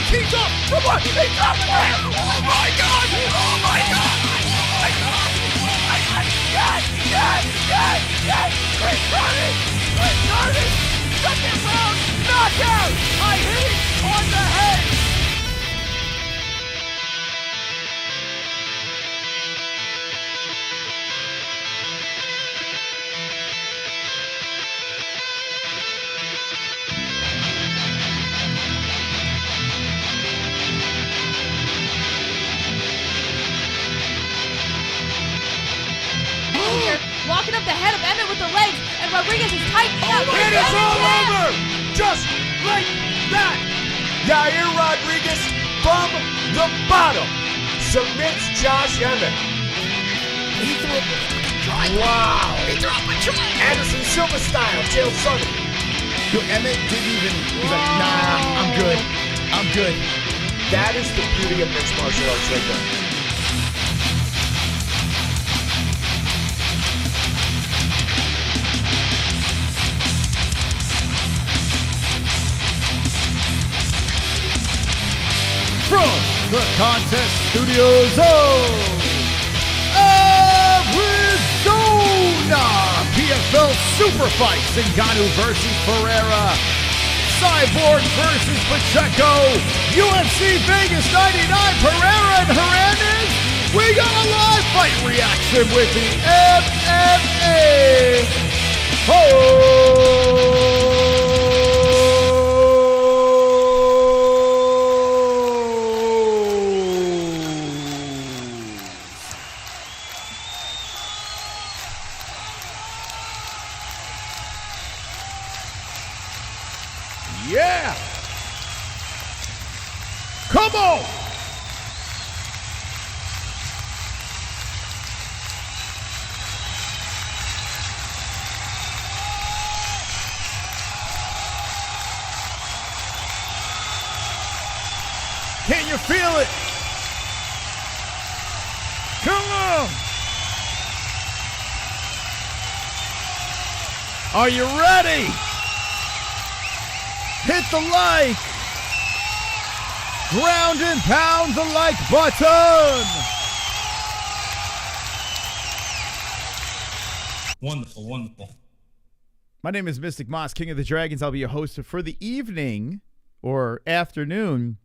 tees up for what? He dropped it! Oh my God! Oh my God! Oh my God! Oh my God! Yes! Yes! Yes! Yes! Chris got it! Chris got it! Second round knockout! I hit it on the head! Walking up the head of Emmett with the legs, and Rodriguez is tightening up. And it's all over! Just like that! Yair Rodriguez from the bottom submits Josh Emmett. He threw up a triangle. Wow! He threw up a triangle. Anderson Silva style, Chael Sonnen. Yo, Emmett didn't even, he's like, nah, I'm good. I'm good. That is the beauty of mixed martial arts right there. From the contest studios of Arizona, PFL Super Fights, Ngannou versus Ferreira, Cyborg versus Pacheco, UFC Vegas 99, Pereira and Hernandez. We got a live fight reaction with the MMA-Holes. Yeah! Come on! Can you feel it? Come on! Are you ready? Hit the like. Ground and pound the like button. Wonderful, wonderful. My name is Mystic Moss, King of the Dragons. I'll be your host for the evening or afternoon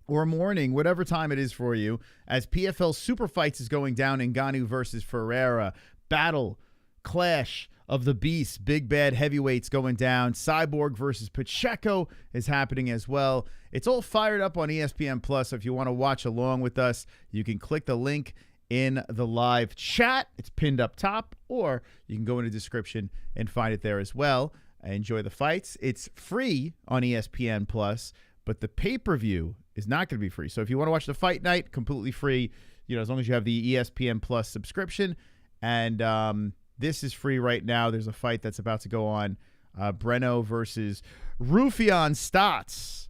or morning, whatever time it is for you, as PFL Super Fights is going down. Ngannou versus Ferreira. Battle, clash of the beasts, big bad heavyweights going down. Cyborg versus Pacheco is happening as well. It's all fired up on ESPN Plus. So if you want to watch along with us, you can click the link in the live chat. It's pinned up top, or you can go in the description and find it there as well. Enjoy the fights. It's free on ESPN Plus, but the pay-per-view is not going to be free. So if you want to watch the fight night, completely free, as long as you have the ESPN Plus subscription. And this is free right now. There's a fight that's about to go on. Breno versus Raufeon Stots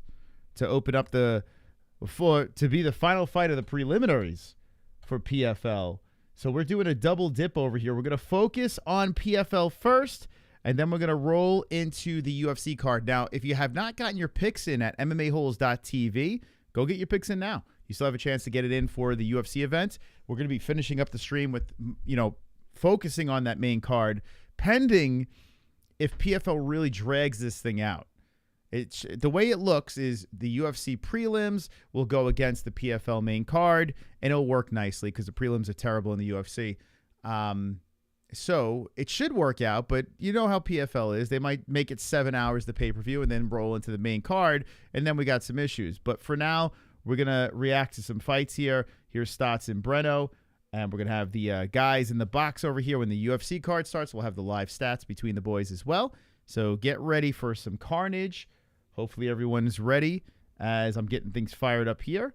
to open up to be the final fight of the preliminaries for PFL. So we're doing a double dip over here. We're going to focus on PFL first, and then we're going to roll into the UFC card. Now, if you have not gotten your picks in at MMAHoles.tv, go get your picks in now. You still have a chance to get it in for the UFC event. We're going to be finishing up the stream with, focusing on that main card, pending if PFL really drags this thing out. The way it looks is the UFC prelims will go against the PFL main card, and it'll work nicely because the prelims are terrible in the UFC. So it should work out, but you know how PFL is. They might make it 7 hours the pay-per-view and then roll into the main card, and then we got some issues. But for now, we're going to react to some fights here. Here's Stots and Breno. And we're going to have the guys in the box over here when the UFC card starts. We'll have the live stats between the boys as well. So get ready for some carnage. Hopefully everyone's ready as I'm getting things fired up here.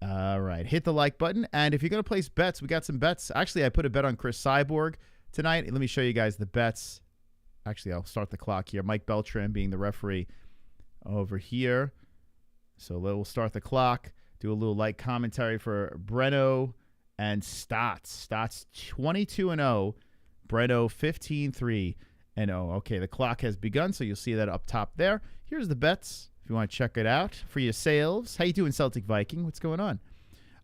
All right. Hit the like button. And if you're going to place bets, we got some bets. Actually, I put a bet on Chris Cyborg tonight. Let me show you guys the bets. Actually, I'll start the clock here. Mike Beltran being the referee over here. So we'll start the clock. Do a little light commentary for Breno and Stots. Stots 22-0. Breno 15-3-0. Okay, the clock has begun, so you'll see that up top there. Here's the bets. if you want to check it out for yourselves. How you doing, Celtic Viking? What's going on?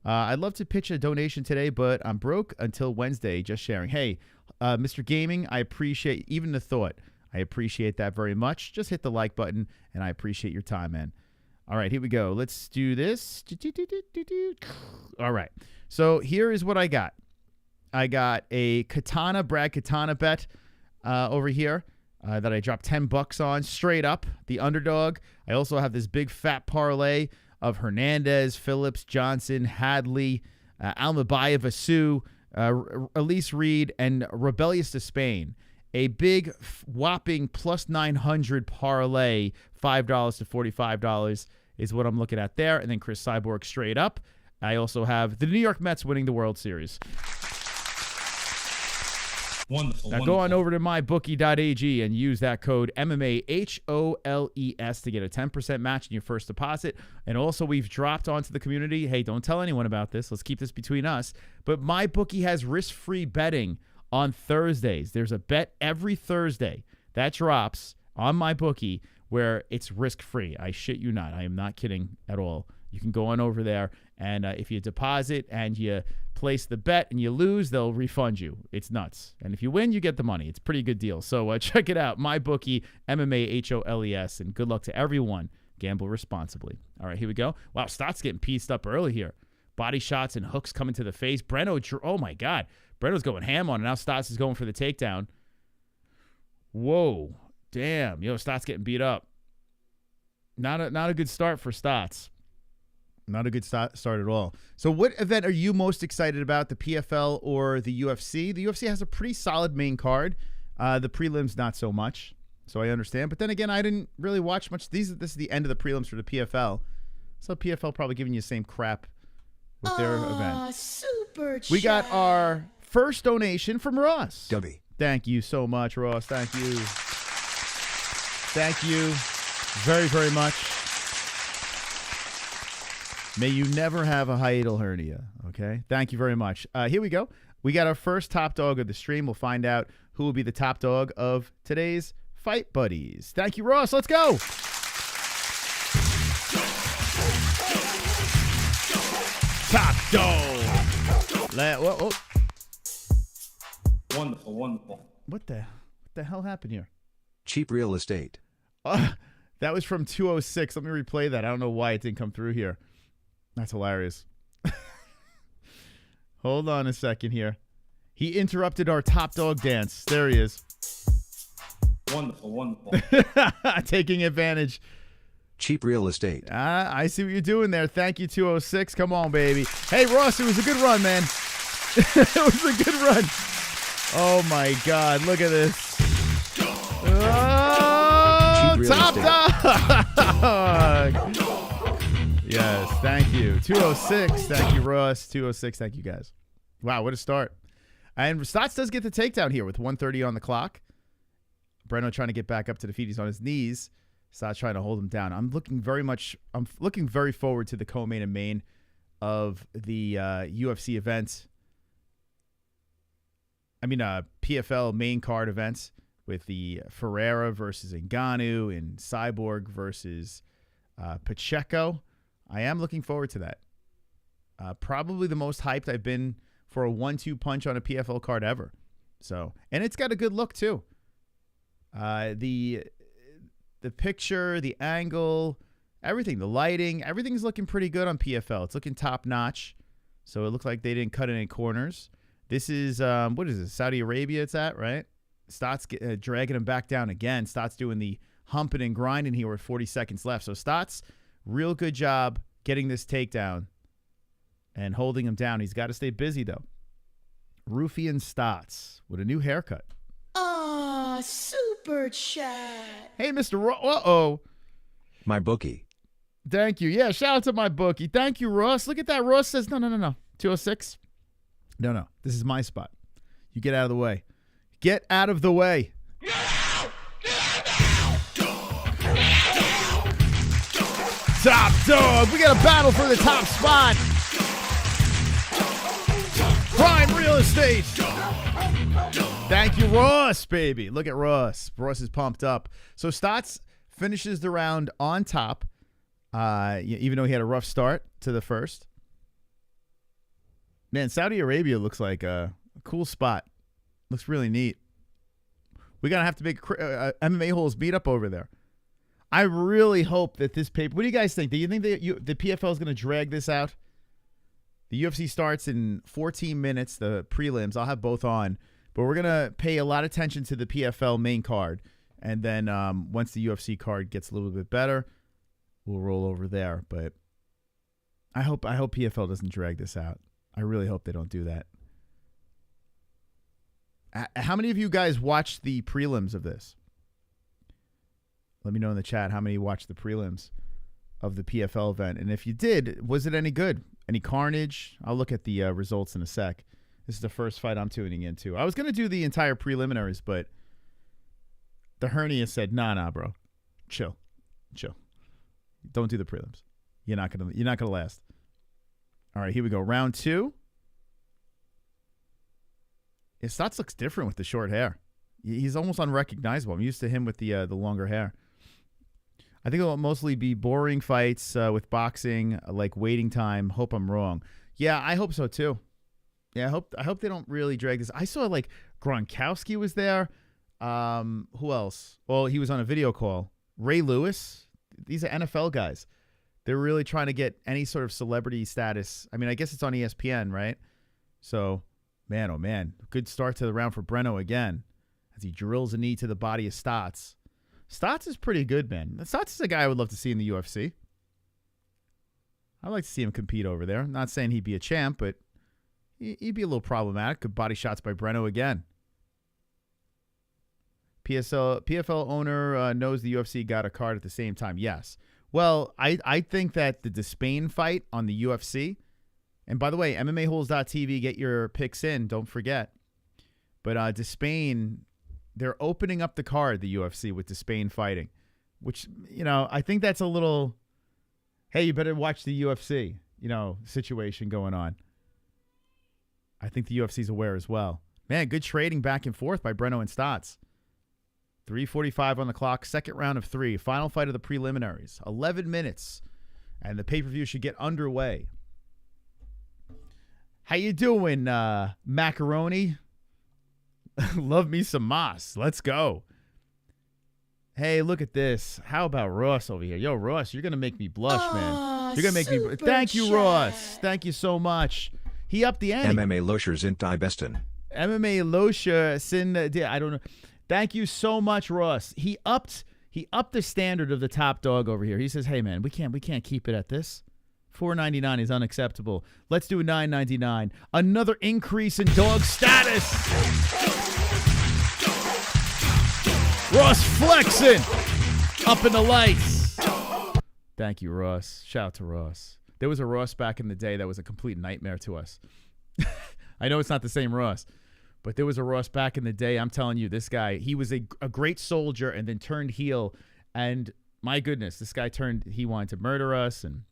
I'd love to pitch a donation today, but I'm broke until Wednesday. Just sharing. Hey, Mr. Gaming, I appreciate even the thought. I appreciate that very much. Just hit the like button, and I appreciate your time, man. All right, here we go. Let's do this. All right. So here is what I got. I got a Brad Katana bet over here that I dropped $10 on straight up, the underdog. I also have this big fat parlay of Hernandez, Phillips, Johnson, Hadley, Almabayev, Asu, Elise Reed, and Robelis Despaigne. A big whopping plus 900 parlay, $5 to $45 is what I'm looking at there. And then Cris Cyborg straight up. I also have the New York Mets winning the World Series. Wonderful. Now go on over to mybookie.ag and use that code MMA-HOLES to get a 10% match in your first deposit. And also we've dropped onto the community. Hey, don't tell anyone about this. Let's keep this between us. But MyBookie has risk-free betting on Thursdays. There's a bet every Thursday that drops on MyBookie where it's risk-free. I shit you not. I am not kidding at all. You can go on over there, and if you deposit and you place the bet and you lose, they'll refund you. It's nuts. And if you win, you get the money. It's a pretty good deal. So check it out. MyBookie, MMA-HOLES, and good luck to everyone. Gamble responsibly. All right, here we go. Wow, Stots getting pieced up early here. Body shots and hooks coming to the face. Breno, oh my God. Breno's going ham on it. Now Stots is going for the takedown. Whoa. Damn. Stots getting beat up. Not a good start for Stots. Not a good start at all. So what event are you most excited about, the PFL or the UFC? The UFC has a pretty solid main card. The prelims, not so much. So I understand. But then again, I didn't really watch much. This is the end of the prelims for the PFL. So PFL probably giving you the same crap with their event. Super We got our first donation from Ross. Gubby. Thank you so much, Ross. Thank you. Thank you very, very much. May you never have a hiatal hernia, okay? Thank you very much. Here we go. We got our first top dog of the stream. We'll find out who will be the top dog of today's Fight Buddies. Thank you, Ross. Let's go. Top dog. Whoa. Wonderful, wonderful. What the hell happened here? Cheap real estate. That was from 206. Let me replay that. I don't know why it didn't come through here. That's hilarious. Hold on a second here. He interrupted our top dog dance. There he is. Wonderful, wonderful. Taking advantage. Cheap real estate. I see what you're doing there. Thank you, 206. Come on, baby. Hey, Ross, it was a good run, man. It was a good run. Oh, my God. Look at this. Oh, top dog. Yes, thank you. 206. Thank you, Ross. 206. Thank you, guys. Wow, what a start. And Stots does get the takedown here with 1:30 on the clock. Breno trying to get back up to the feet. He's on his knees. Stots trying to hold him down. I'm looking very forward to the co-main and main of the UFC events. I mean, PFL main card events with the Ferreira versus Ngannou and Cyborg versus Pacheco. I am looking forward to that. Probably the most hyped I've been for a 1-2 punch on a PFL card ever. So, and it's got a good look too. The picture, the angle, everything, the lighting, everything's looking pretty good on PFL. It's looking top notch. So it looked like they didn't cut any corners. This is what is this? Saudi Arabia it's at, right? Stots dragging him back down again. Stots doing the humping and grinding here with 40 seconds left. So Stots, real good job getting this takedown and holding him down. He's got to stay busy, though. Raufeon Stots with a new haircut. Super chat. Hey, Mr. Uh-oh. My bookie. Thank you. Yeah, shout out to my bookie. Thank you, Ross. Look at that. Ross says, no. 206? No. This is my spot. You get out of the way. Get out of the way. Top dog. We got a battle for the top spot. Prime real estate. Thank you, Ross, baby. Look at Ross. Ross is pumped up. So Stots finishes the round on top. Even though he had a rough start to the first. Man, Saudi Arabia looks like a cool spot. Looks really neat. We're going to have to make MMA-Holes meet up over there. I really hope that this paper... What do you guys think? Do you think that the PFL is going to drag this out? The UFC starts in 14 minutes, the prelims. I'll have both on. But we're going to pay a lot of attention to the PFL main card. And then once the UFC card gets a little bit better, we'll roll over there. But I hope PFL doesn't drag this out. I really hope they don't do that. How many of you guys watched the prelims of this? Let me know in the chat how many watched the prelims of the PFL event. And if you did, was it any good? Any carnage? I'll look at the results in a sec. This is the first fight I'm tuning into. I was going to do the entire preliminaries, but the hernia said, nah, bro. Chill. Don't do the prelims. You're not gonna last. All right, here we go. Round 2. His Stots looks different with the short hair. He's almost unrecognizable. I'm used to him with the longer hair. I think it'll mostly be boring fights with boxing, like waiting time. Hope I'm wrong. Yeah, I hope so too. Yeah, I hope they don't really drag this. I saw like Gronkowski was there. Who else? Well, he was on a video call. Ray Lewis. These are NFL guys. They're really trying to get any sort of celebrity status. I mean, I guess it's on ESPN, right? So, man, oh man, good start to the round for Breno again as he drills a knee to the body of Stots. Stots is pretty good, man. Stots is a guy I would love to see in the UFC. I'd like to see him compete over there. I'm not saying he'd be a champ, but he'd be a little problematic. Good body shots by Breno again. PFL owner knows the UFC got a card at the same time. Yes. Well, I think that the Despaigne fight on the UFC, and by the way, MMAHoles.tv, get your picks in. Don't forget. But Despaigne, they're opening up the card, the UFC, with Despaigne fighting, which, I think that's a little, hey, you better watch the UFC, situation going on. I think the UFC's aware as well. Man, good trading back and forth by Breno and Stots. 3:45 on the clock, second round of 3. Final fight of the preliminaries. 11 minutes, and the pay-per-view should get underway. How you doing, macaroni? Love me some Moss. Let's go. Hey, look at this. How about Ross over here? Yo, Ross, you're going to make me blush, man. You're going to make me... Thank you, Ross. Thank you so much. He upped the ante. MMA Locher sind die Besten. MMA Locher sind... I don't know. Thank you so much, Ross. He upped the standard of the top dog over here. He says, "Hey man, we can't keep it at this. $4.99 is unacceptable. Let's do $9.99. Another increase in dog status." Ross flexing up in the lights. Thank you, Ross. Shout out to Ross. There was a Ross back in the day that was a complete nightmare to us. I know it's not the same Ross. But there was a Ross back in the day. I'm telling you, this guy, he was a great soldier and then turned heel. And my goodness, this guy he wanted to murder us. And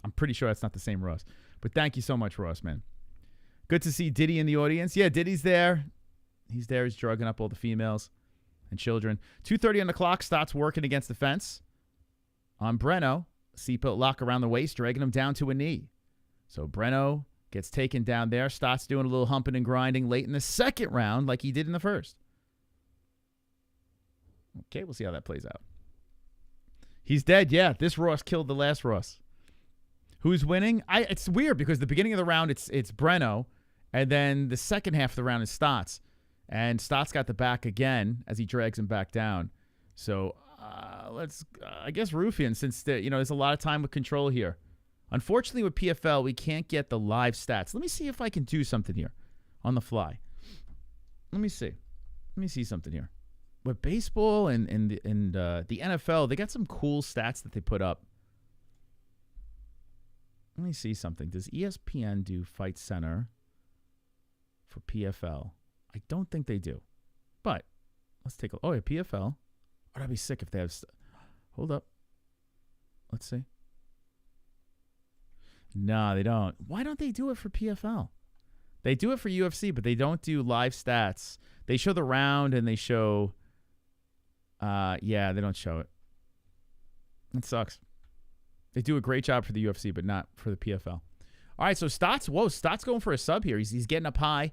I'm pretty sure that's not the same Ross. But thank you so much, Ross, man. Good to see Diddy in the audience. Yeah, Diddy's there. He's there. He's drugging up all the females and children. 2:30 on the clock. Stots working against the fence. On Breno, seatbelt lock around the waist, dragging him down to a knee. So Breno gets taken down there. Stots doing a little humping and grinding late in the second round like he did in the first. Okay, we'll see how that plays out. He's dead, yeah. This Ross killed the last Ross. Who's winning? It's weird because the beginning of the round, it's Breno, and then the second half of the round is Stots. And Stots got the back again as he drags him back down. So I guess Raufeon, since there's a lot of time with control here. Unfortunately, with PFL, we can't get the live stats. Let me see if I can do something here on the fly. Let me see something here. With baseball and the NFL, they got some cool stats that they put up. Let me see something. Does ESPN do Fight Center for PFL? I don't think they do. But let's take a... Oh, yeah, PFL. Oh, that'd be sick if they have... Hold up. Let's see. No, they don't. Why don't they do it for PFL? They do it for UFC, but they don't do live stats. They show the round and they show... yeah, they don't show it. It sucks. They do a great job for the UFC, but not for the PFL. All right, so Stots. Whoa, Stots going for a sub here. He's getting up high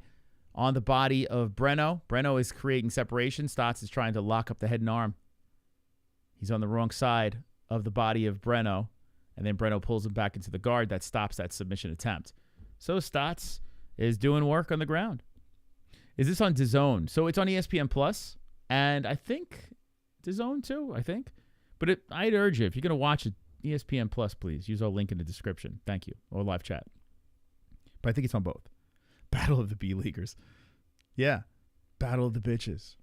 on the body of Breno. Breno is creating separation. Stots is trying to lock up the head and arm. He's on the wrong side of the body of Breno, and then Breno pulls him back into the guard. That stops that submission attempt. So Stots is doing work on the ground. Is this on DAZN? So it's on ESPN Plus, and I think DAZN too, I think. But I'd urge you, if you're going to watch it, ESPN Plus, please. Use our link in the description. Thank you. Or live chat. But I think it's on both. Battle of the B-Leaguers. Yeah. Battle of the bitches.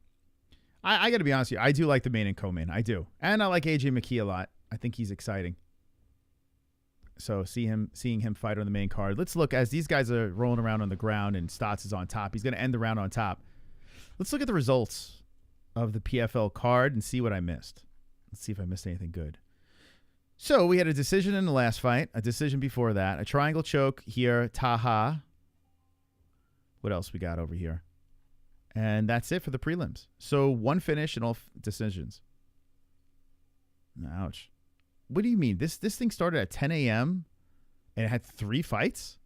I got to be honest with you. I do like the main and co-main. I do. And I like AJ McKee a lot. I think he's exciting. So seeing him fight on the main card. Let's look as these guys are rolling around on the ground and Stots is on top. He's going to end the round on top. Let's look at the results of the PFL card and see what I missed. Let's see if I missed anything good. So we had a decision in the last fight, a decision before that, a triangle choke here, Taha. What else we got over here? And that's it for the prelims. So one finish and all decisions. Ouch. What do you mean? This thing started at 10 a.m. and it had 3 fights?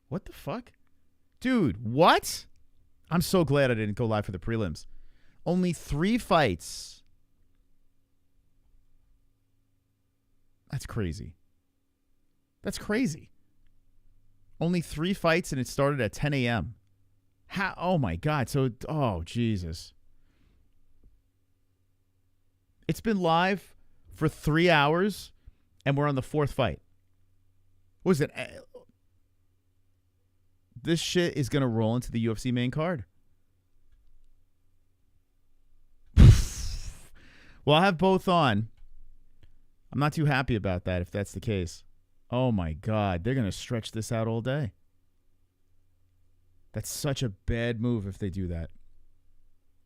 What the fuck? Dude, what? I'm so glad I didn't go live for the prelims. Only 3 fights. That's crazy. That's crazy. Only 3 fights and it started at 10 a.m. How? Oh my God. So, oh Jesus. It's been live for 3 hours and we're on the 4th fight. What was it? This shit is going to roll into the UFC main card. Well, I'll have both on. I'm not too happy about that if that's the case. Oh, my God. They're going to stretch this out all day. That's such a bad move if they do that.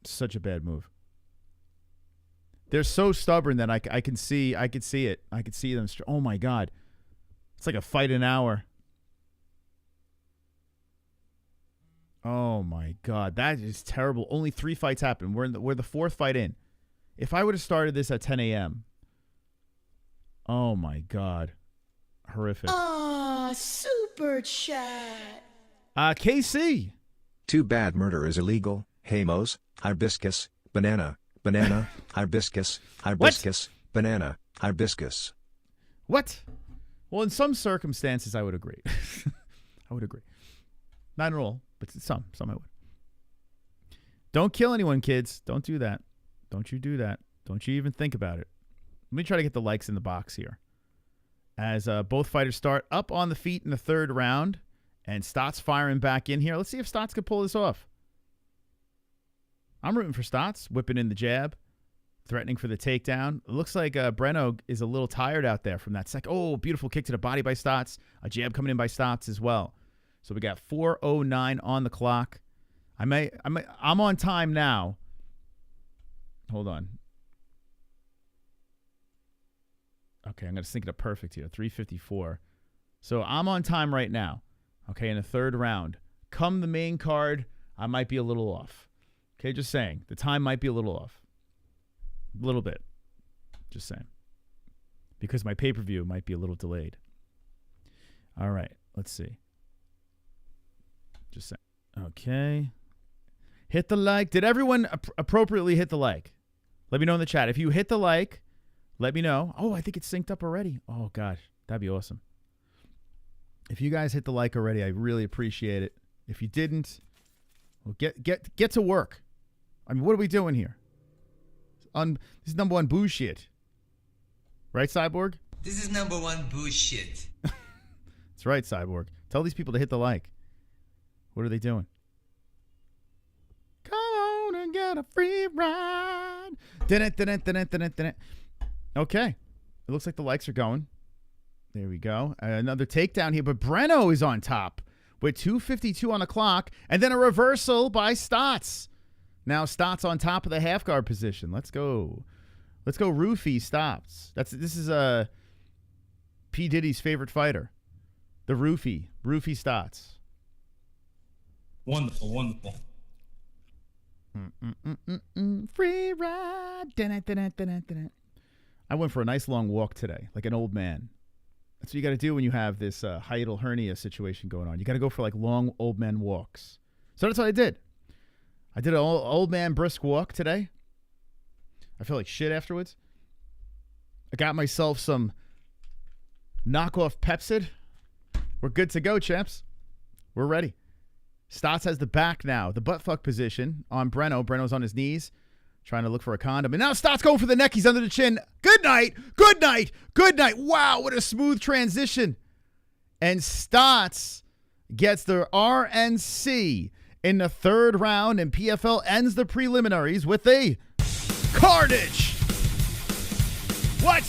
Such a bad move. They're so stubborn that I could see it. I could see them. Oh, my God. It's like a fight an hour. Oh, my God. That is terrible. Only 3 fights happened. We're the 4th fight in. If I would have started this at 10 a.m., oh, my God. Horrific. Super chat. KC. Too bad murder is illegal. Hamos, hibiscus, banana, hibiscus, banana, hibiscus. What? Well, in some circumstances, I would agree. I would agree. Not at all, but some I would. Don't kill anyone, kids. Don't do that. Don't you do that. Don't you even think about it. Let me try to get the likes in the box here. As both fighters start up on the feet in the 3rd round. And Stots firing back in here. Let's see if Stots could pull this off. I'm rooting for Stots. Whipping in the jab. Threatening for the takedown. It looks like Breno is a little tired out there from that second. Oh, beautiful kick to the body by Stots. A jab coming in by Stots as well. So we got 4:09 on the clock. I'm on time now. Hold on. Okay, I'm going to sync it up perfect here. 3:54. So I'm on time right now. Okay, in the 3rd round. Come the main card, I might be a little off. Okay, just saying. The time might be a little off. A little bit. Just saying. Because my pay-per-view might be a little delayed. All right, let's see. Just saying. Okay. Hit the like. Did everyone appropriately hit the like? Let me know in the chat. If you hit the like, let me know. Oh, I think it's synced up already. Oh, gosh. That'd be awesome. If you guys hit the like already, I really appreciate it. If you didn't, well, get to work. I mean, what are we doing here? This is number 1 bullshit. Right, Cyborg? This is number 1 bullshit. That's right, Cyborg. Tell these people to hit the like. What are they doing? Come on and get a free ride. Okay. It looks like the likes are going. There we go. Another takedown here, but Breno is on top with 2:52 on the clock, and then a reversal by Stots. Now Stots on top of the half guard position. Let's go. Let's go Roofy Stots. This is P. Diddy's favorite fighter. The Roofy Stots. Wonderful, wonderful. Free ride. I went for a nice long walk today, like an old man. That's what you got to do when you have this hiatal hernia situation going on. You got to go for like long old man walks. So that's what I did. I did an old man brisk walk today. I feel like shit afterwards. I got myself some knockoff Pepsid. We're good to go, champs. We're ready. Stots has the back now, the butt fuck position on Breno. Breno's on his knees, trying to look for a condom. And now Stots going for the neck. He's under the chin. Good night. Good night. Good night. Wow, what a smooth transition. And Stots gets the RNC in the third round, and PFL ends the preliminaries with a carnage. What?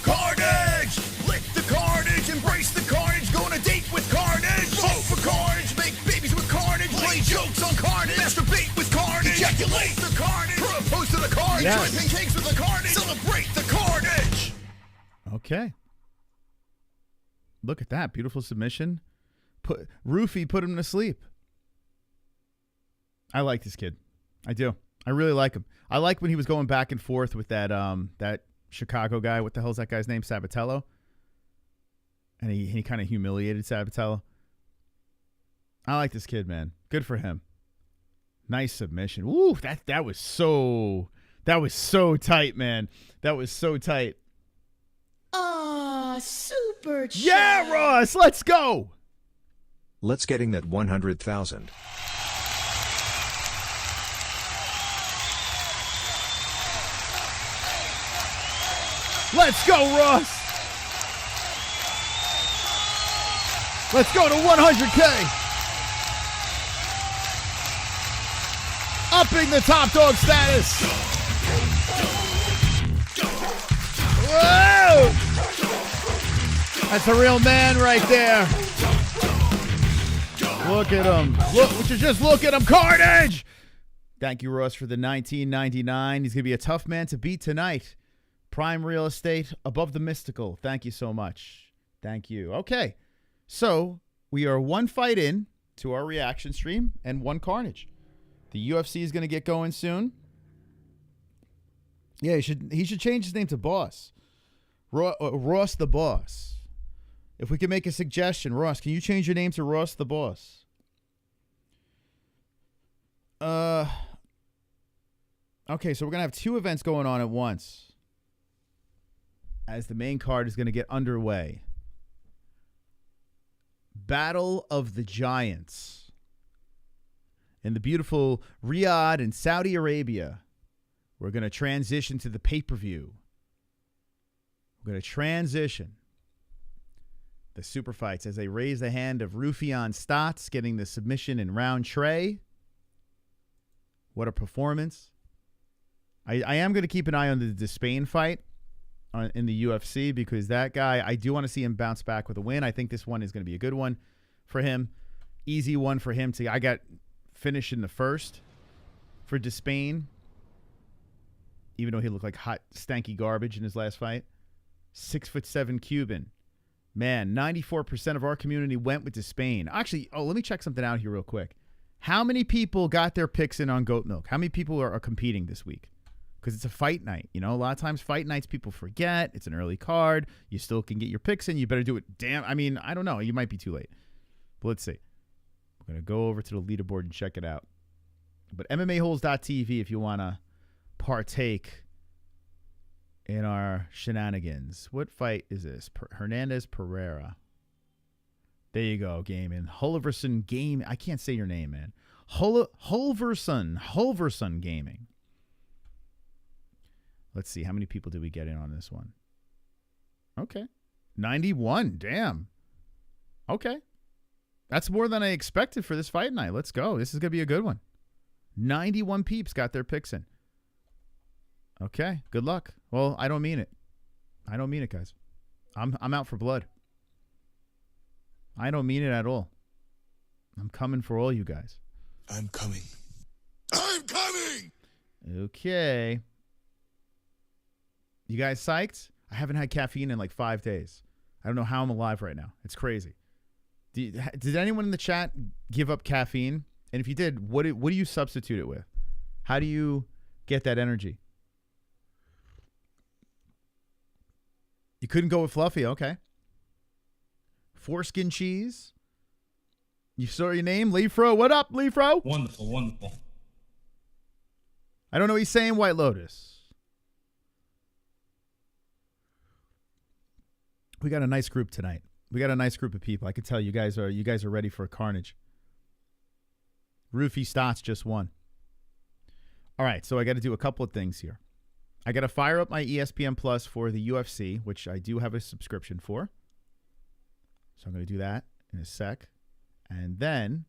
Carnage! Lick the carnage, embrace the carnage, go on a date with carnage. Vote for carnage, make babies with carnage, play jokes on carnage, masturbate with carnage, ejaculate the carnage, propose to the carnage, Yes. enjoy pancakes with the carnage, celebrate the carnage. Okay. Look at that. Beautiful submission. Roofie put him to sleep. I like this kid. I do. I really like him. I like when he was going back and forth with that Chicago guy. What the hell's that guy's name? Sabatello. And he kind of humiliated Sabatello. I like this kid, man. Good for him. Nice submission. Woo, that was so tight, man. That was so tight. Ah, super chat. Yeah, Ross, let's go. Let's getting that 100,000. Let's go, Ross. Let's go to 100K. Upping the top dog status. Whoa! That's a real man right there. Look at him. Look at him. Carnage. Thank you, Ross, for the $19.99. He's going to be a tough man to beat tonight. Prime real estate above the mystical. Thank you so much. Thank you. Okay. So we are one fight in to our reaction stream and one carnage. The UFC is going to get going soon. Yeah, he should change his name to Boss. Ross the Boss. If we can make a suggestion, Ross, can you change your name to Ross the Boss? Okay, so we're going to have two events going on at once as the main card is going to get underway. Battle of the Giants in the beautiful Riyadh in Saudi Arabia. We're going to transition to the pay-per-view. We're going to transition the super fights as they raise the hand of Raufeon Stots getting the submission in round tray. What a performance. I am going to keep an eye on the Despaigne fight in the UFC because that guy, I do want to see him bounce back with a win. I think this one is going to be a good one for him. Easy one for him to. I got finished in the first for Despaigne, even though he looked like hot, stanky garbage in his last fight. 6'7" Cuban. Man, 94% of our community went with Despaigne. Actually, let me check something out here real quick. How many people got their picks in on goat milk? How many people are competing this week? Because it's a fight night. You know, a lot of times fight nights people forget. It's an early card. You still can get your picks in. You better do it. I don't know. You might be too late. But let's see. We're going to go over to the leaderboard and check it out. But MMA-Holes.tv if you want to partake in our shenanigans. What fight is this? Hernandez Pereira. There you go, gaming. Hulverson Game. I can't say your name, man. Hulverson Gaming. Let's see. How many people did we get in on this one? Okay. 91. Damn. Okay. That's more than I expected for this fight night. Let's go. This is going to be a good one. 91 peeps got their picks in. Okay. Good luck. Well, I don't mean it. I don't mean it, guys. I'm out for blood. I don't mean it at all. I'm coming for all you guys. I'm coming. I'm coming! Okay. You guys psyched? I haven't had caffeine in like 5 days. I don't know how I'm alive right now. It's crazy. Did anyone in the chat give up caffeine? And if you did, what do you substitute it with? How do you get that energy? You couldn't go with fluffy. Okay. Foreskin cheese. You saw your name, Leafro. What up, Leafro? Wonderful, wonderful. I don't know what he's saying, White Lotus. We got a nice group tonight. We got a nice group of people. I can tell you guys are ready for a carnage. Roofie Stots just won. All right, so I got to do a couple of things here. I got to fire up my ESPN Plus for the UFC, which I do have a subscription for. So I'm going to do that in a sec. And then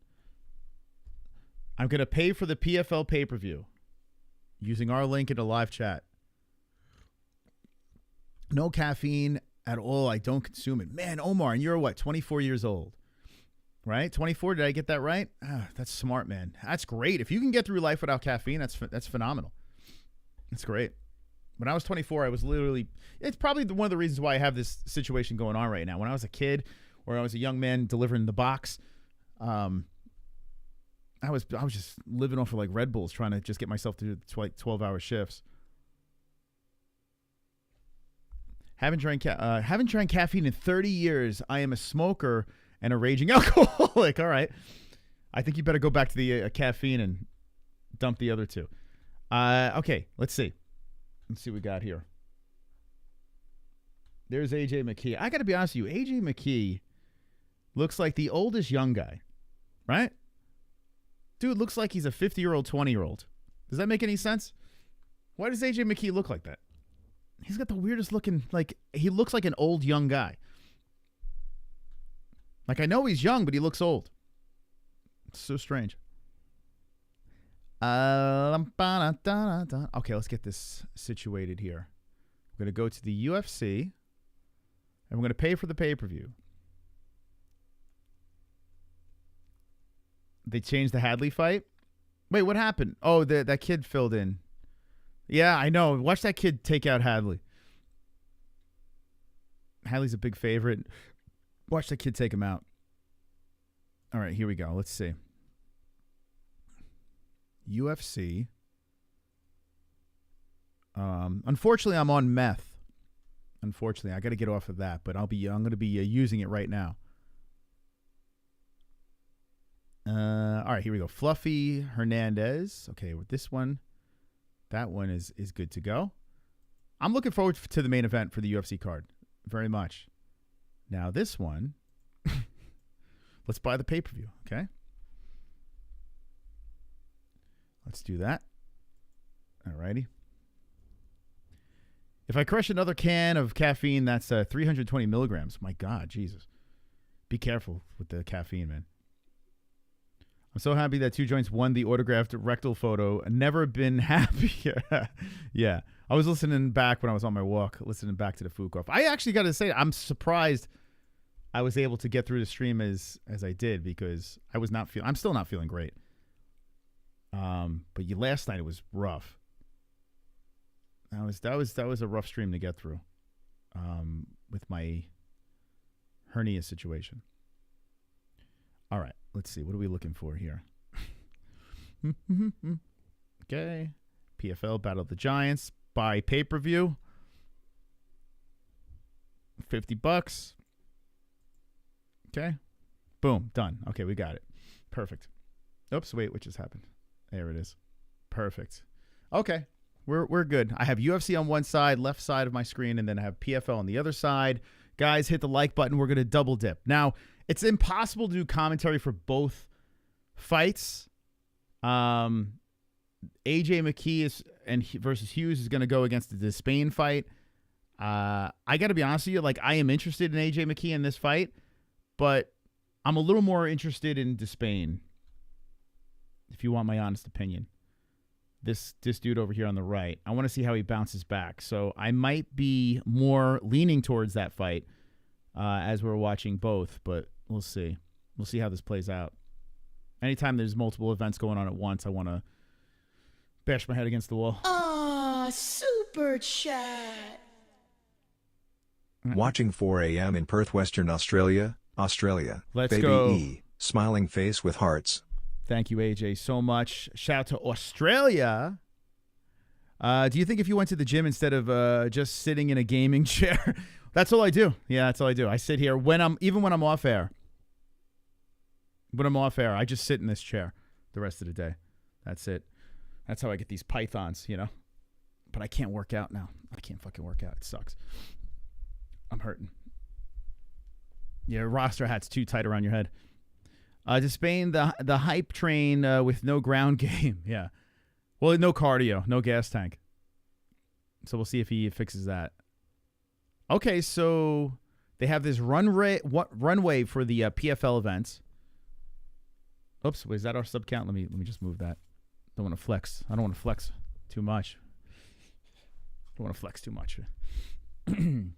I'm going to pay for the PFL pay-per-view using our link in the live chat. No caffeine at all. I don't consume it. Man, Omar, and you're what, 24 years old, right? 24, did I get that right? That's smart, man. That's great. If you can get through life without caffeine, that's phenomenal. That's great. When I was 24, I was literally, it's probably one of the reasons why I have this situation going on right now. When I was a kid or I was a young man delivering the box, I was just living off of like Red Bulls, trying to just get myself through 12-hour shifts. Haven't drank caffeine in 30 years. I am a smoker and a raging alcoholic. All right. I think you better go back to the caffeine and dump the other two. Okay, let's see. Let's see what we got here. There's AJ McKee. I got to be honest with you. AJ McKee looks like the oldest young guy, right? Dude looks like he's a 50-year-old, 20-year-old. Does that make any sense? Why does AJ McKee look like that? He's got the weirdest looking, like, he looks like an old young guy. Like, I know he's young, but he looks old. It's so strange. Okay, let's get this situated here. We're going to go to the UFC, and we're going to pay for the pay-per-view. They changed the Hadley fight? Wait, what happened? Oh, that kid filled in. Yeah, I know. Watch that kid take out Hadley. Hadley's a big favorite. Watch that kid take him out. All right, here we go. Let's see. UFC. Unfortunately, I'm on meth. Unfortunately, I got to get off of that, but I'm going to be using it right now. All right, here we go. Fluffy Hernandez. Okay, with this one, that one is good to go. I'm looking forward to the main event for the UFC card very much. Now this one, let's buy the pay-per-view, okay? Let's do that. All righty. If I crush another can of caffeine, that's 320 milligrams. My God, Jesus. Be careful with the caffeine, man. I'm so happy that Two Joints won the autographed rectal photo. Never been happier. Yeah. I was listening back when I was on my walk, listening back to the food cough. I actually got to say, I'm surprised I was able to get through the stream as I did, because I'm still not feeling great. But last night it was rough. That was a rough stream to get through. With my hernia situation. All right, let's see. What are we looking for here? Okay. PFL Battle of the Giants. Buy pay-per-view. $50. Okay. Boom. Done. Okay, we got it. Perfect. Oops, wait, what just happened? There it is. Perfect. Okay. We're good. I have UFC on one side, left side of my screen, and then I have PFL on the other side. Guys, hit the like button. We're going to double dip. Now, it's impossible to do commentary for both fights. AJ McKee versus Hughes is going to go against the Despaigne fight. I got to be honest with you, like, I am interested in AJ McKee in this fight, but I'm a little more interested in Despaigne, if you want my honest opinion. This dude over here on the right, I want to see how he bounces back. So I might be more leaning towards that fight as we're watching both, but we'll see. We'll see how this plays out. Anytime there's multiple events going on at once, I want to bash my head against the wall. Ah, super chat. Watching 4 a.m. in Perth, Western Australia, Australia. Let's Baby go. E, smiling face with hearts. Thank you, AJ, so much. Shout out to Australia. Do you think if you went to the gym instead of just sitting in a gaming chair, That's all I do. Yeah, that's all I do. I sit here when I'm off air. When I'm off air, I just sit in this chair the rest of the day. That's it. That's how I get these pythons, you know. But I can't work out now. I can't fucking work out. It sucks. I'm hurting. Your roster hat's too tight around your head. Despaigne, the hype train with no ground game. Yeah. Well, no cardio, no gas tank. So we'll see if he fixes that. Okay, so they have this runway for the PFL events. Oops, is that our sub count? Let me just move that. Don't want to flex. I don't want to flex too much. Don't want to flex too much. You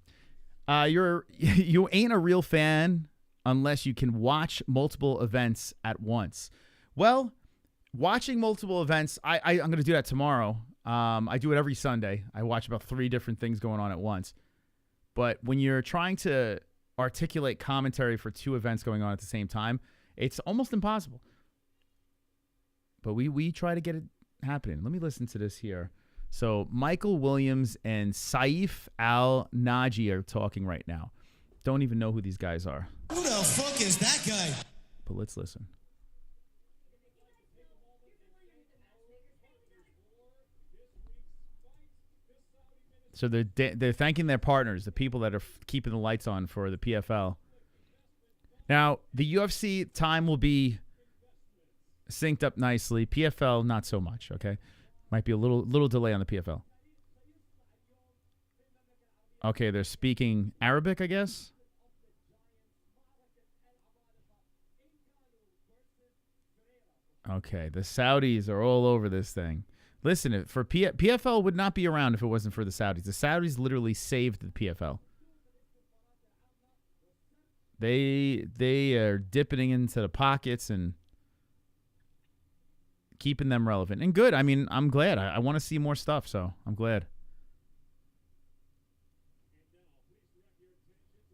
ain't a real fan unless you can watch multiple events at once. Well, watching multiple events, I'm going to do that tomorrow. I do it every Sunday. I watch about 3 different things going on at once. But when you're trying to articulate commentary for 2 events going on at the same time, it's almost impossible. But we try to get it happening. Let me listen to this here. So Michael Williams and Saif Al-Naji are talking right now. Don't even know who these guys are. Who the fuck is that guy? But let's listen. So they're thanking their partners, the people that are keeping the lights on for the PFL. Now, the UFC time will be synced up nicely. PFL, not so much, okay? Might be a little delay on the PFL. Okay, they're speaking Arabic, I guess. Okay, the Saudis are all over this thing. Listen, for PFL would not be around if it wasn't for the Saudis. The Saudis literally saved the PFL. They are dipping into the pockets and keeping them relevant. And good. I mean, I'm glad. I want to see more stuff, so I'm glad.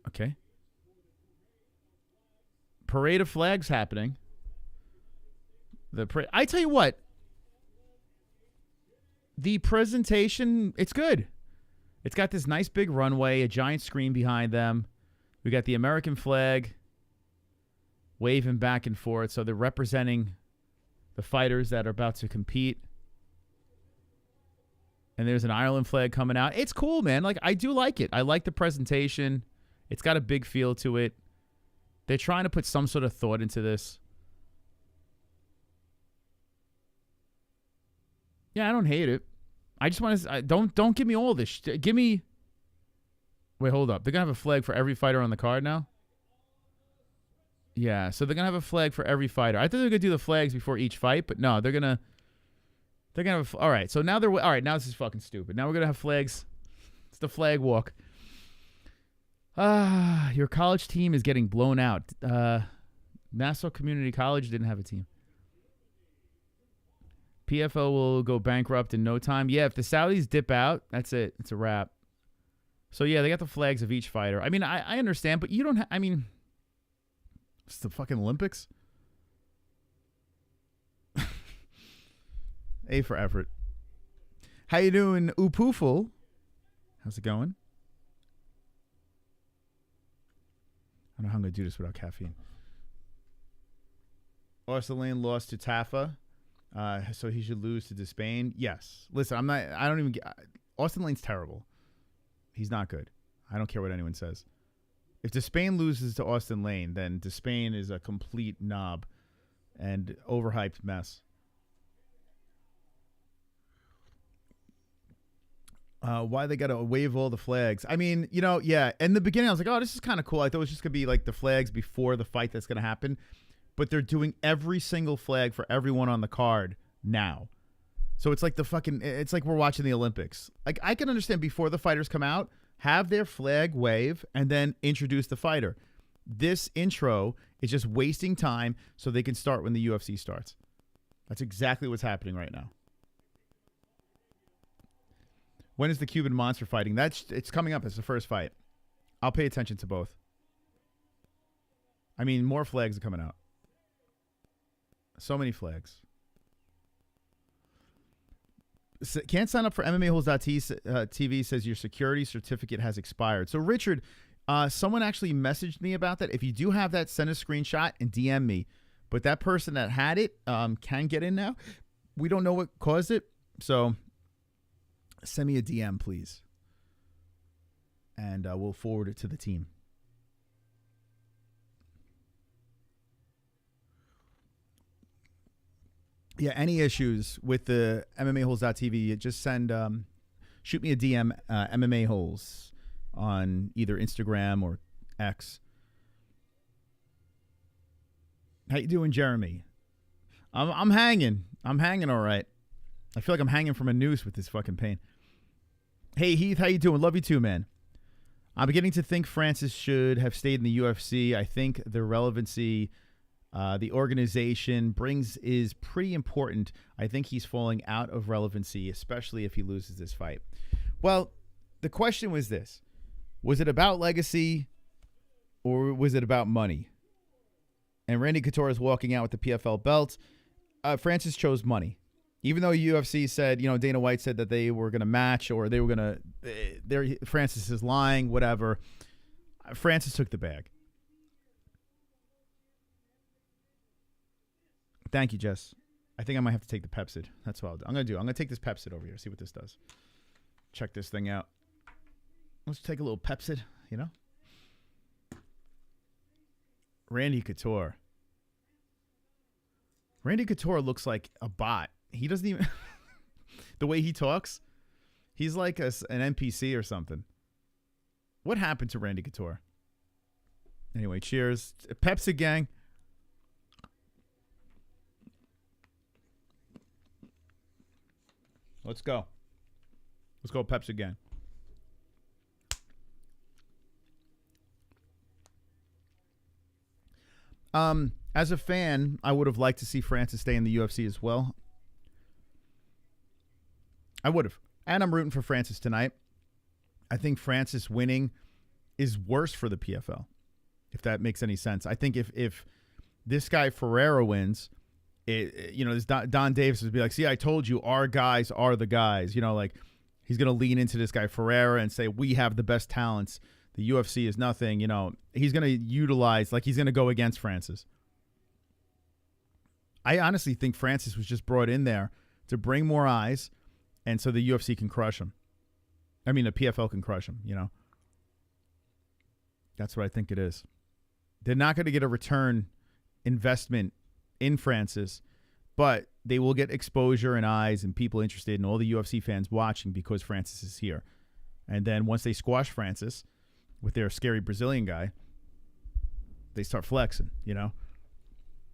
Okay. Parade of flags happening. I tell you what. The presentation, it's good. It's got this nice big runway, a giant screen behind them. We got the American flag waving back and forth. So they're representing the fighters that are about to compete. And there's an Ireland flag coming out. It's cool, man. Like, I do like it. I like the presentation. It's got a big feel to it. They're trying to put some sort of thought into this. Yeah, I don't hate it. I just want to don't give me all this. Give me. Wait, hold up. They're gonna have a flag for every fighter on the card now. Yeah, so they're gonna have a flag for every fighter. I thought they were gonna do the flags before each fight, but no, they're gonna have. All right, so now all right. Now this is fucking stupid. Now we're gonna have flags. It's the flag walk. Your college team is getting blown out. Nassau Community College didn't have a team. PFL will go bankrupt in no time. Yeah, if the Saudis dip out, that's it. It's a wrap. So, yeah, they got the flags of each fighter. I mean, I understand, but you don't I mean, it's the fucking Olympics. A for effort. How you doing, Upuful? How's it going? I don't know how I'm going to do this without caffeine. Ardelean lost to Tafa. So he should lose to Despaigne. Yes. Listen, I don't even get. Ardelean's terrible. He's not good. I don't care what anyone says. If Despaigne loses to Ardelean, then Despaigne is a complete knob and overhyped mess. Why they got to wave all the flags? I mean, yeah. In the beginning, I was like, oh, this is kind of cool. I thought it was just going to be like the flags before the fight that's going to happen. But they're doing every single flag for everyone on the card now. So it's like it's like we're watching the Olympics. Like, I can understand before the fighters come out, have their flag wave and then introduce the fighter. This intro is just wasting time so they can start when the UFC starts. That's exactly what's happening right now. When is the Cuban Monster fighting? It's coming up as the first fight. I'll pay attention to both. I mean, more flags are coming out. So many flags. Can't sign up for MMA-Holes.tv says your security certificate has expired. So, Richard, someone actually messaged me about that. If you do have that, send a screenshot and DM me. But that person that had it can get in now. We don't know what caused it. So, send me a DM, please. And we'll forward it to the team. Yeah, any issues with the MMA-Holes.tv, just shoot me a DM, MMA Holes, on either Instagram or X. How you doing, Jeremy? I'm hanging. I'm hanging all right. I feel like I'm hanging from a noose with this fucking pain. Hey, Heath, how you doing? Love you too, man. I'm beginning to think Francis should have stayed in the UFC. I think the relevancy the organization brings is pretty important. I think he's falling out of relevancy, especially if he loses this fight. Well, the question was this. Was it about legacy or was it about money? And Randy Couture is walking out with the PFL belt. Francis chose money. Even though UFC said, Dana White said that they were going to match or they were going to, Francis is lying, whatever. Francis took the bag. Thank you, Jess. I think I might have to take the Pepsid. That's what I'm going to do. I'm going to take this Pepsid over here, see what this does. Check this thing out. Let's take a little Pepsid, Randy Couture. Randy Couture looks like a bot. He doesn't even... the way he talks, he's like an NPC or something. What happened to Randy Couture? Anyway, cheers. Pepsi gang. Let's go. Let's go Pepsi gang. As a fan, I would have liked to see Francis stay in the UFC as well. I would have. And I'm rooting for Francis tonight. I think Francis winning is worse for the PFL, if that makes any sense. I think if this guy Ferreira wins, this Don Davis would be like, see, I told you, our guys are the guys. He's going to lean into this guy Ferreira and say, we have the best talents. The UFC is nothing. He's going to utilize, he's going to go against Francis. I honestly think Francis was just brought in there to bring more eyes, and so the UFC can crush him. I mean, the PFL can crush him, That's what I think it is. They're not going to get a return investment in Francis, but they will get exposure and eyes and people interested and all the UFC fans watching because Francis is here. And then once they squash Francis with their scary Brazilian guy, they start flexing,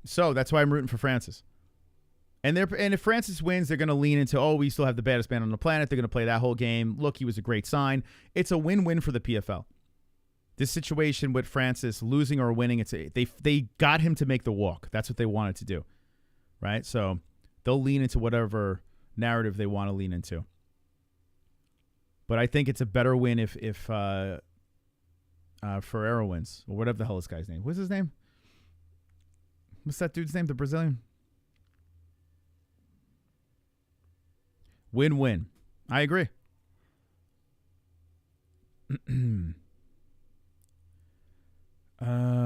So that's why I'm rooting for Francis. And if Francis wins, they're going to lean into, we still have the baddest man on the planet. They're going to play that whole game. Look, he was a great sign. It's a win-win for the PFL. This situation with Francis losing or winning, they got him to make the walk. That's what they wanted to do, right? So they'll lean into whatever narrative they want to lean into. But I think it's a better win if Ferreira wins, or whatever the hell this guy's name. What's his name? What's that dude's name? The Brazilian? Win-win. I agree.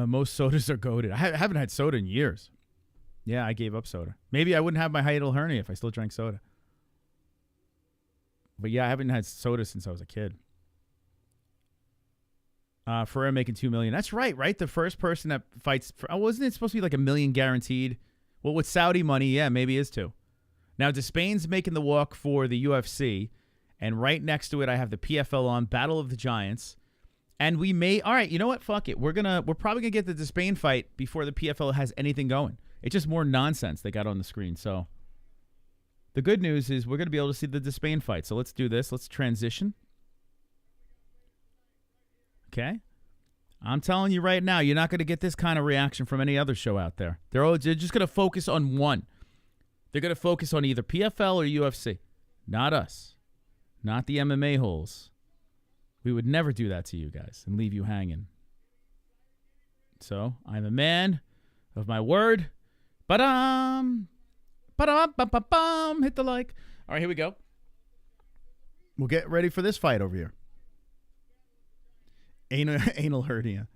Most sodas are goated. I haven't had soda in years. Yeah, I gave up soda. Maybe I wouldn't have my hiatal hernia if I still drank soda. But yeah, I haven't had soda since I was a kid. Ferreira making $2 million. That's right? The first person that fights wasn't it supposed to be like $1 million guaranteed? Well, with Saudi money, yeah, maybe it is too. Now, Despaigne making the walk for the UFC, and right next to it, I have the PFL on Battle of the Giants. And we may, all right, you know what? Fuck it. We're probably gonna get the Despaigne fight before the PFL has anything going. It's just more nonsense they got on the screen. So the good news is we're gonna be able to see the Despaigne fight. So let's do this. Let's transition. Okay. I'm telling you right now, you're not gonna get this kind of reaction from any other show out there. They're just gonna focus on one. They're gonna focus on either PFL or UFC. Not us. Not the MMA holes. We would never do that to you guys and leave you hanging. So, I'm a man of my word. Ba-dum. Ba-dum. Ba-ba-bum. Hit the like. All right, here we go. We'll get ready for this fight over here. Anal hernia.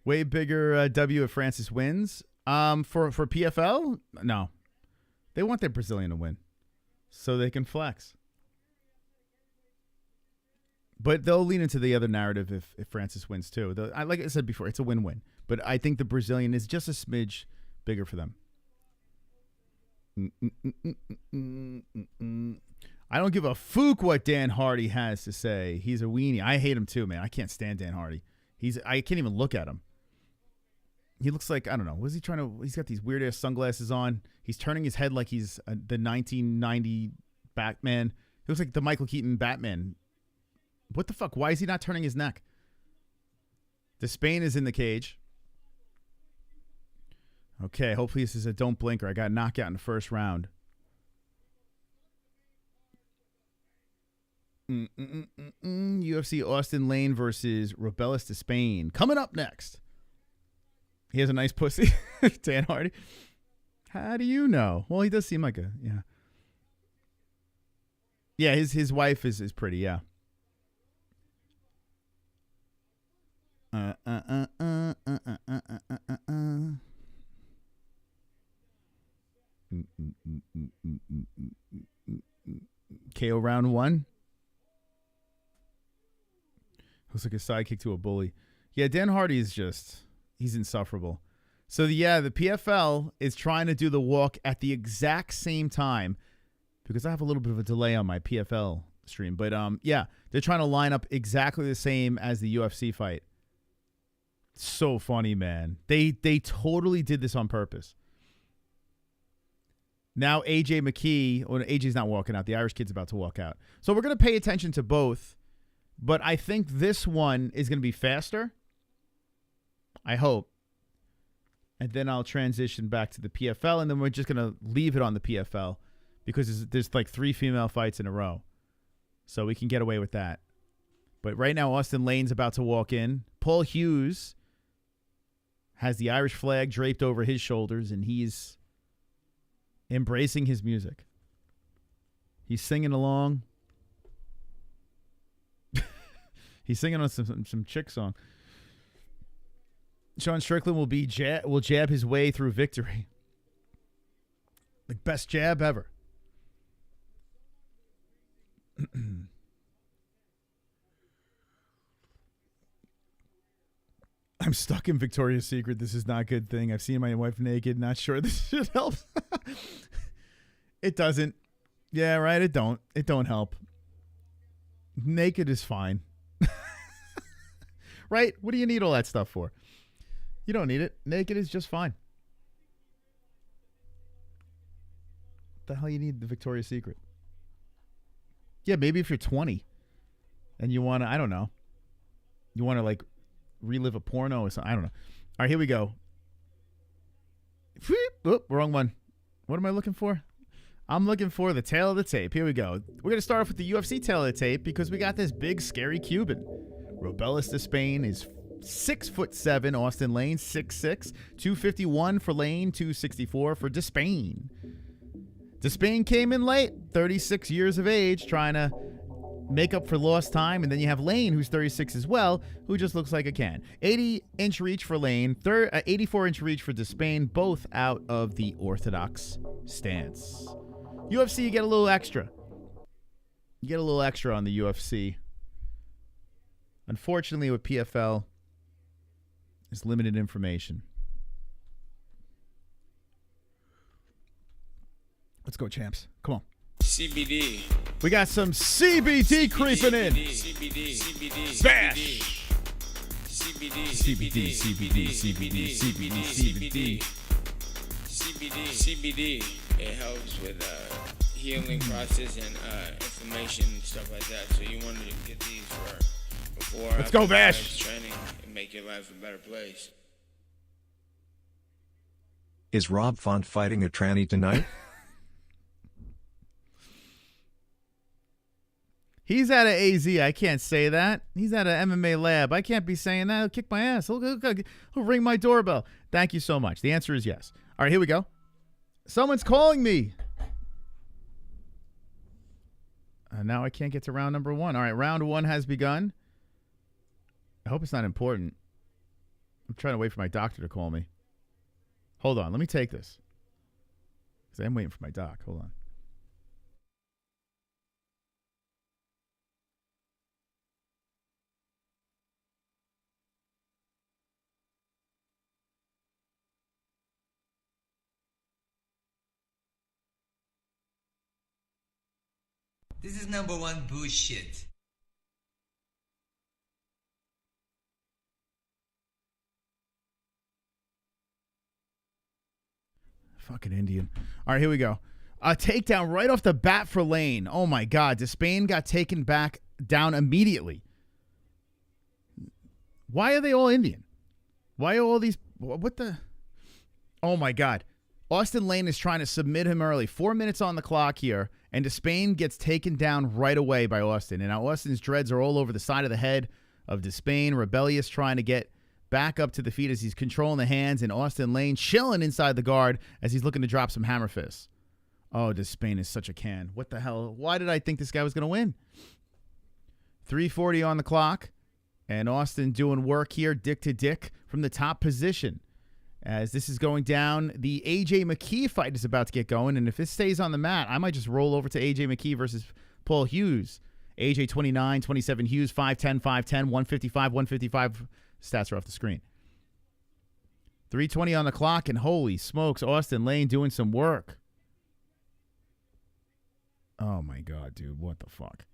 Way bigger W if Francis wins. For PFL, no. They want their Brazilian to win so they can flex. But they'll lean into the other narrative if Francis wins too. Like I said before, it's a win-win. But I think the Brazilian is just a smidge bigger for them. I don't give a fook what Dan Hardy has to say. He's a weenie. I hate him too, man. I can't stand Dan Hardy. I can't even look at him. He looks like, I don't know. Was he trying to? He's got these weird ass sunglasses on. He's turning his head like he's the 1990 Batman. He looks like the Michael Keaton Batman. What the fuck? Why is he not turning his neck? Despaigne is in the cage. Okay, hopefully this is a don't blinker. I got knocked out in the first round. UFC Austen Lane versus Robelis Despaigne. Coming up next. He has a nice pussy. Dan Hardy. How do you know? Well, he does seem like a, yeah. Yeah, his wife is pretty, yeah. KO round 1. Looks like a sidekick to a bully. Yeah, Dan Hardy is just, he's insufferable. So, yeah, the PFL is trying to do the walk at the exact same time because I have a little bit of a delay on my PFL stream. But, yeah, they're trying to line up exactly the same as the UFC fight. So funny, man. They totally did this on purpose. Now AJ McKee, or AJ's not walking out. The Irish kid's about to walk out. So we're going to pay attention to both. But I think this one is going to be faster. I hope. And then I'll transition back to the PFL. And then we're just going to leave it on the PFL. Because there's like 3 female fights in a row. So we can get away with that. But right now, Austen Lane's about to walk in. Paul Hughes has the Irish flag draped over his shoulders. And he's embracing his music. He's singing along. He's singing on some chick song. Sean Strickland will jab his way through victory. The best jab ever. I'm stuck in Victoria's Secret. This is not a good thing. I've seen my wife naked. Not sure this should help. It doesn't. Yeah, right. It don't help. Naked is fine. Right? What do you need all that stuff for? You don't need it. Naked is just fine. What the hell you need the Victoria's Secret? Yeah, maybe if you're 20 and you want to, I don't know. You want to like relive a porno or something. I don't know. All right, here we go. Oop, wrong one. What am I looking for? I'm looking for the tail of the tape. Here we go. We're going to start off with the UFC tail of the tape because we got this big, scary Cuban. Robelis Despaigne is 6'7". Austen Lane, 6'6". 251 for Lane, 264 for Despaigne. Despaigne came in late, 36 years of age, trying to make up for lost time. And then you have Lane, who's 36 as well, who just looks like a can. 80-inch reach for Lane, 84-inch reach for Despaigne, both out of the orthodox stance. UFC, you get a little extra. You get a little extra on the UFC. Unfortunately, with PFL, there's limited information. Let's go, champs. Come on. CBD. We got some CBD creeping in. CBD. Bash. CBD. CBD. It helps with healing process and inflammation and stuff like that. So you want to get these for before. Let's go, Bash. Training and make your life a better place. Is Rob Font fighting a tranny tonight? He's at an AZ. I can't say that. He's at an MMA lab. I can't be saying that. He'll kick my ass. He'll ring my doorbell. Thank you so much. The answer is yes. All right, here we go. Someone's calling me. now I can't get to round number 1. All right, round 1 has begun. I hope it's not important. I'm trying to wait for my doctor to call me. Hold on. Let me take this. Because I'm waiting for my doc. Hold on. This is number 1 bullshit. Fucking Indian. All right, here we go. A takedown right off the bat for Lane. Oh, my God. Despaigne got taken back down immediately. Why are they all Indian? Why are all these... What the... Oh, my God. Austen Lane is trying to submit him early. 4 minutes on the clock here, and Despaigne gets taken down right away by Austen. And now Austen's dreads are all over the side of the head of Despaigne. Robelis trying to get back up to the feet as he's controlling the hands, and Austen Lane chilling inside the guard as he's looking to drop some hammer fists. Oh, Despaigne is such a can. What the hell? Why did I think this guy was going to win? 3:40 on the clock, and Austen doing work here, dick to dick, from the top position. As this is going down, the A.J. McKee fight is about to get going, and if this stays on the mat, I might just roll over to A.J. McKee versus Paul Hughes. A.J. 29, 27 Hughes, 5'10", 5'10", 155, 155. Stats are off the screen. 3:20 on the clock, and holy smokes, Austen Lane doing some work. Oh, my God, dude. What the fuck?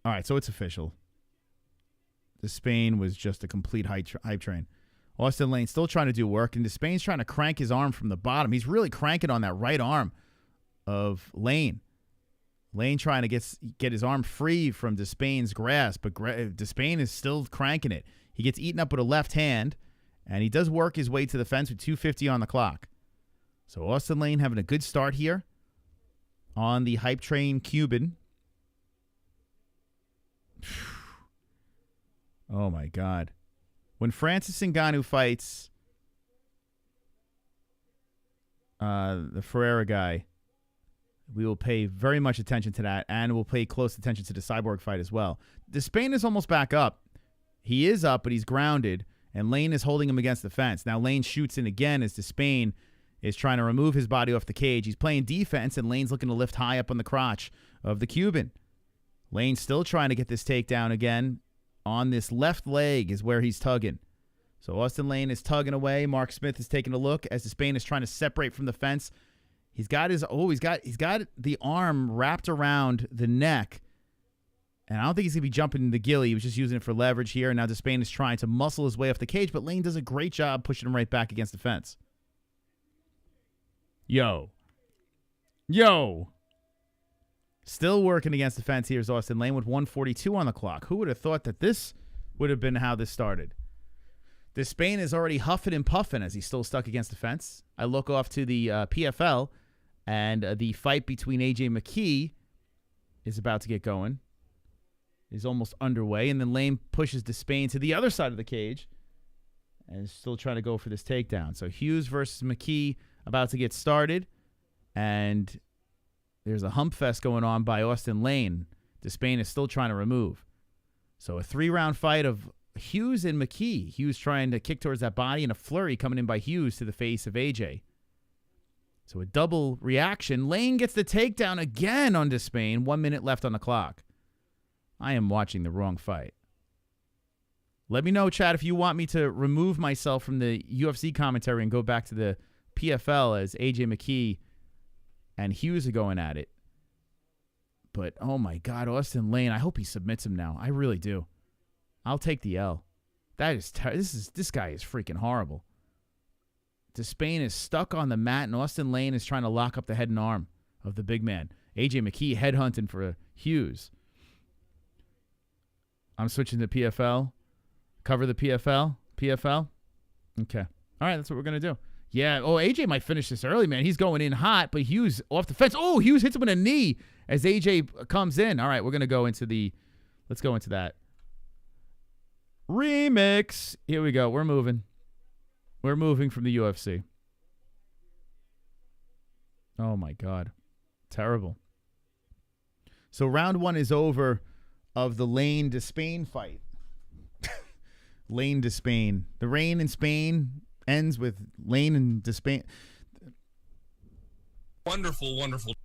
All right, so it's official. Despaigne was just a complete hype train. Austen Lane still trying to do work, and Despaigne's trying to crank his arm from the bottom. He's really cranking on that right arm of Lane. Lane trying to get his arm free from Despaigne's grasp, but Despaigne is still cranking it. He gets eaten up with a left hand, and he does work his way to the fence with 2:50 on the clock. So Austen Lane having a good start here on the hype train Cuban. Oh, my God. When Francis Ngannou fights the Ferreira guy, we will pay very much attention to that, and we'll pay close attention to the Cyborg fight as well. Despaigne is almost back up. He is up, but he's grounded, and Lane is holding him against the fence. Now Lane shoots in again as Despaigne is trying to remove his body off the cage. He's playing defense, and Lane's looking to lift high up on the crotch of the Cuban. Lane's still trying to get this takedown again. On this left leg is where he's tugging. So Austen Lane is tugging away. Mark Smith is taking a look as Despaigne is trying to separate from the fence. He's got the arm wrapped around the neck. And I don't think he's going to be jumping the gilly. He was just using it for leverage here. And now Despaigne is trying to muscle his way off the cage, but Lane does a great job pushing him right back against the fence. Yo. Still working against the fence here is Austen Lane with 1:42 on the clock. Who would have thought that this would have been how this started? Despaigne is already huffing and puffing as he's still stuck against the fence. I look off to the PFL, and the fight between A.J. McKee is about to get going. Is almost underway, and then Lane pushes Despaigne to the other side of the cage and is still trying to go for this takedown. So Hughes versus McKee about to get started, and there's a hump fest going on by Austen Lane. Despaigne is still trying to remove. So a 3-round fight of Hughes and McKee. Hughes trying to kick towards that body, and a flurry coming in by Hughes to the face of AJ. So a double reaction. Lane gets the takedown again on Despaigne. 1 minute left on the clock. I am watching the wrong fight. Let me know, chat, if you want me to remove myself from the UFC commentary and go back to the PFL as AJ McKee and Hughes are going at it. But, oh my God, Austen Lane, I hope he submits him now. I really do. I'll take the L. This guy is freaking horrible. Despaigne is stuck on the mat, and Austen Lane is trying to lock up the head and arm of the big man. AJ McKee headhunting for Hughes. I'm switching to PFL. Cover the PFL. PFL. Okay. All right, that's what we're going to do. Yeah. Oh, AJ might finish this early, man. He's going in hot, but Hughes off the fence. Oh, Hughes hits him with a knee as AJ comes in. All right, we're going to go into the, let's go into that. Remix. Here we go. We're moving. We're moving from the UFC. Oh, my God. Terrible. So round 1 is over of the Lane Despaigne fight. Lane Despaigne. The rain in Spain ends with Lane and Despaigne. Wonderful, wonderful.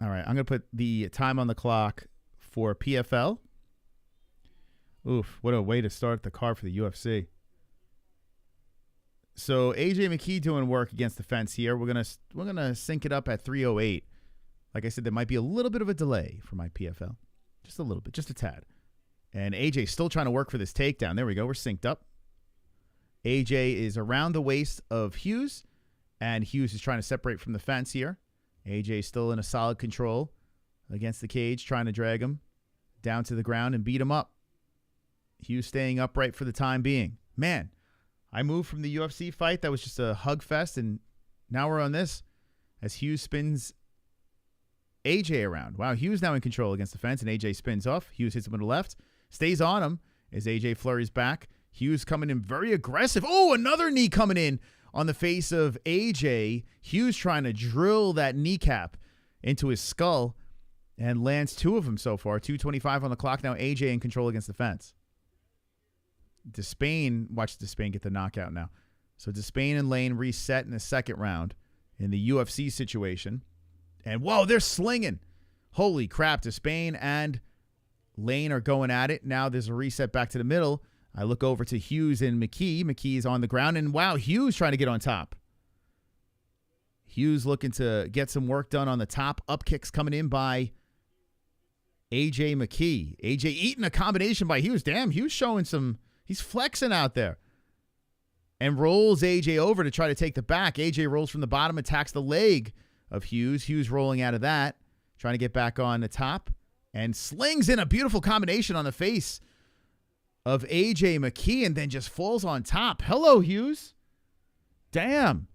All right, I'm going to put the time on the clock for PFL. Oof, what a way to start the card for the UFC. So AJ McKee doing work against the fence here. We're gonna sync it up at 3:08. Like I said, there might be a little bit of a delay for my PFL. Just a little bit, just a tad. And AJ still trying to work for this takedown. There we go. We're synced up. AJ is around the waist of Hughes, and Hughes is trying to separate from the fence here. AJ still in a solid control against the cage, trying to drag him down to the ground and beat him up. Hughes staying upright for the time being. Man, I moved from the UFC fight. That was just a hug fest, and now we're on this as Hughes spins AJ around. Wow, Hughes now in control against the fence, and AJ spins off. Hughes hits him on the left, stays on him as AJ flurries back. Hughes coming in very aggressive. Oh, another knee coming in on the face of AJ. Hughes trying to drill that kneecap into his skull and lands 2 of them so far. 2:25 on the clock now. AJ in control against the fence. Despaigne, watch Despaigne get the knockout now. So Despaigne and Lane reset in the second round in the UFC situation. And whoa, they're slinging. Holy crap, Despaigne and Lane are going at it. Now there's a reset back to the middle. I look over to Hughes and McKee. McKee is on the ground. And wow, Hughes trying to get on top. Hughes looking to get some work done on the top. Up kicks coming in by AJ McKee. AJ eating a combination by Hughes. Damn, Hughes showing some... He's flexing out there. And rolls AJ over to try to take the back. AJ rolls from the bottom, attacks the leg of Hughes. Hughes rolling out of that, trying to get back on the top. And slings in a beautiful combination on the face of AJ McKee and then just falls on top. Hello, Hughes. Damn.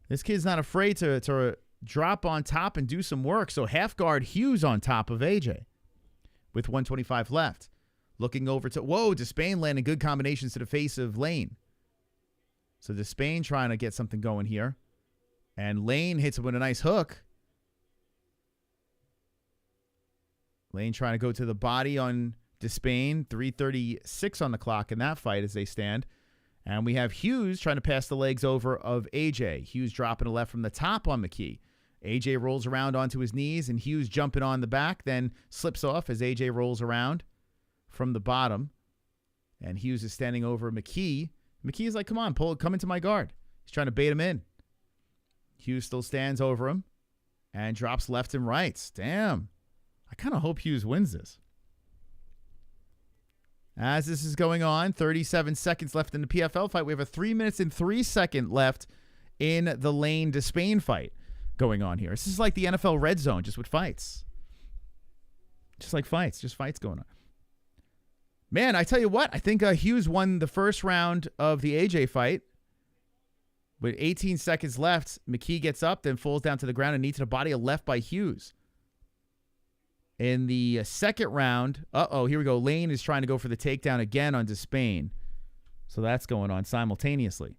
This kid's not afraid to drop on top and do some work. So half guard Hughes on top of AJ with 1:25 left. Looking over to, whoa, Despaigne landing good combinations to the face of Lane. So Despaigne trying to get something going here. And Lane hits him with a nice hook. Lane trying to go to the body on Despaigne. 3:36 on the clock in that fight as they stand. And we have Hughes trying to pass the legs over of AJ. Hughes dropping a left from the top on McKee. AJ rolls around onto his knees, and Hughes jumping on the back, then slips off as AJ rolls around from the bottom. And Hughes is standing over McKee. McKee is like, come on, come into my guard. He's trying to bait him in. Hughes still stands over him and drops left and rights. Damn. I kind of hope Hughes wins this. As this is going on, 37 seconds left in the PFL fight. We have a 3 minutes and 3 second left in the Lane Despaigne fight going on here. This is like the NFL red zone, just with fights. Just like fights, just fights going on. Man, I tell you what, I think Hughes won the first round of the AJ fight. With 18 seconds left, McKee gets up, then falls down to the ground and knees to the body, a left by Hughes. In the second round, here we go. Lane is trying to go for the takedown again on Despaigne. So that's going on simultaneously.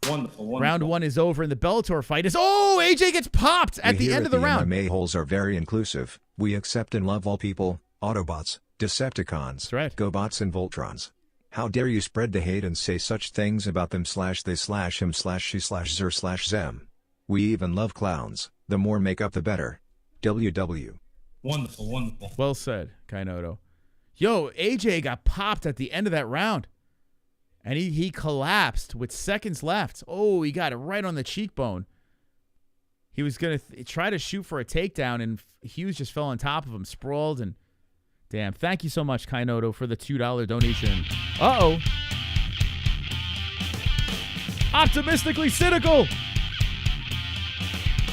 Wonderful. Round 1 is over, and the Bellator fight is... Oh, AJ gets popped at the end of the round. MMA Holes are very inclusive. We accept and love all people, Autobots, Decepticons, That's right. GoBots and Voltrons. How dare you spread the hate and say such things about them /they/him/she/zem. We even love clowns. The more makeup the better. WW. Wonderful. Well said, Kainoto. Yo, AJ got popped at the end of that round. And he collapsed with seconds left. Oh, he got it right on the cheekbone. He was going to try to shoot for a takedown, and Hughes just fell on top of him, sprawled. And damn, thank you so much, Kainoto, for the $2 donation. Uh-oh. Optimistically cynical.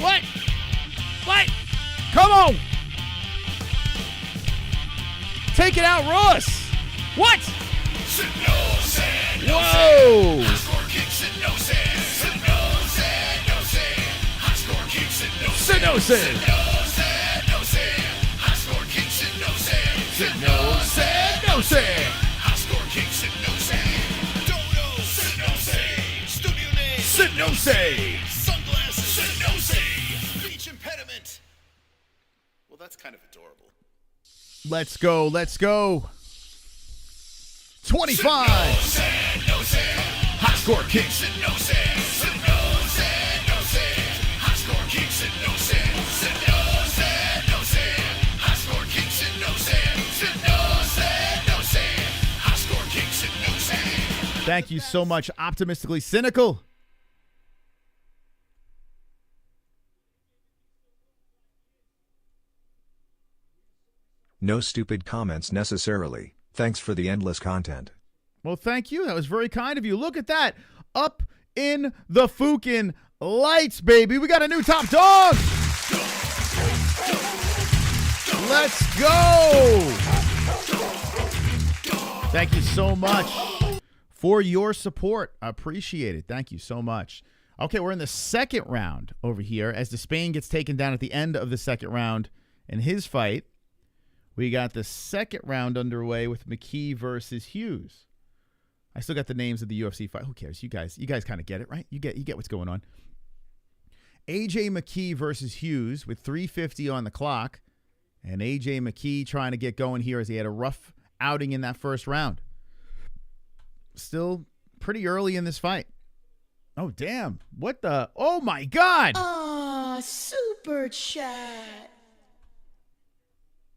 What? Come on. Take it out, Ross. What? Whoa! that's kind of adorable. Let's go. Let's go. 25. Hot score kicks. Hot score kicks and no sin. Hot score kicks and no sin. Hot score kicks and no sin. Thank you so much, Optimistically Cynical. No stupid comments necessarily. Thanks for the endless content. Well, thank you. That was very kind of you. Look at that. Up in the fucking lights, baby. We got a new top dog. Let's go. Thank you so much for your support. I appreciate it. Thank you so much. Okay, we're in the second round over here as Despaigne gets taken down at the end of the second round in his fight. We got the second round underway with McKee versus Hughes. I still got the names of the UFC fight. Who cares? You guys kind of get it, right? You get what's going on. AJ McKee versus Hughes with 3:50 on the clock. And AJ McKee trying to get going here as he had a rough outing in that first round. Still pretty early in this fight. Oh, damn. What the? Oh, my God. Super chat.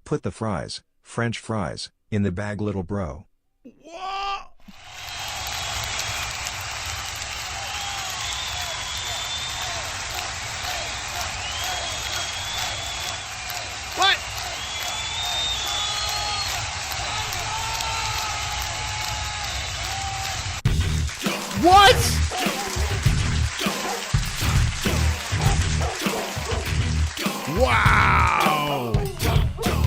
Put the fries, French fries, in the bag, little bro. Whoa. What? What? Wow.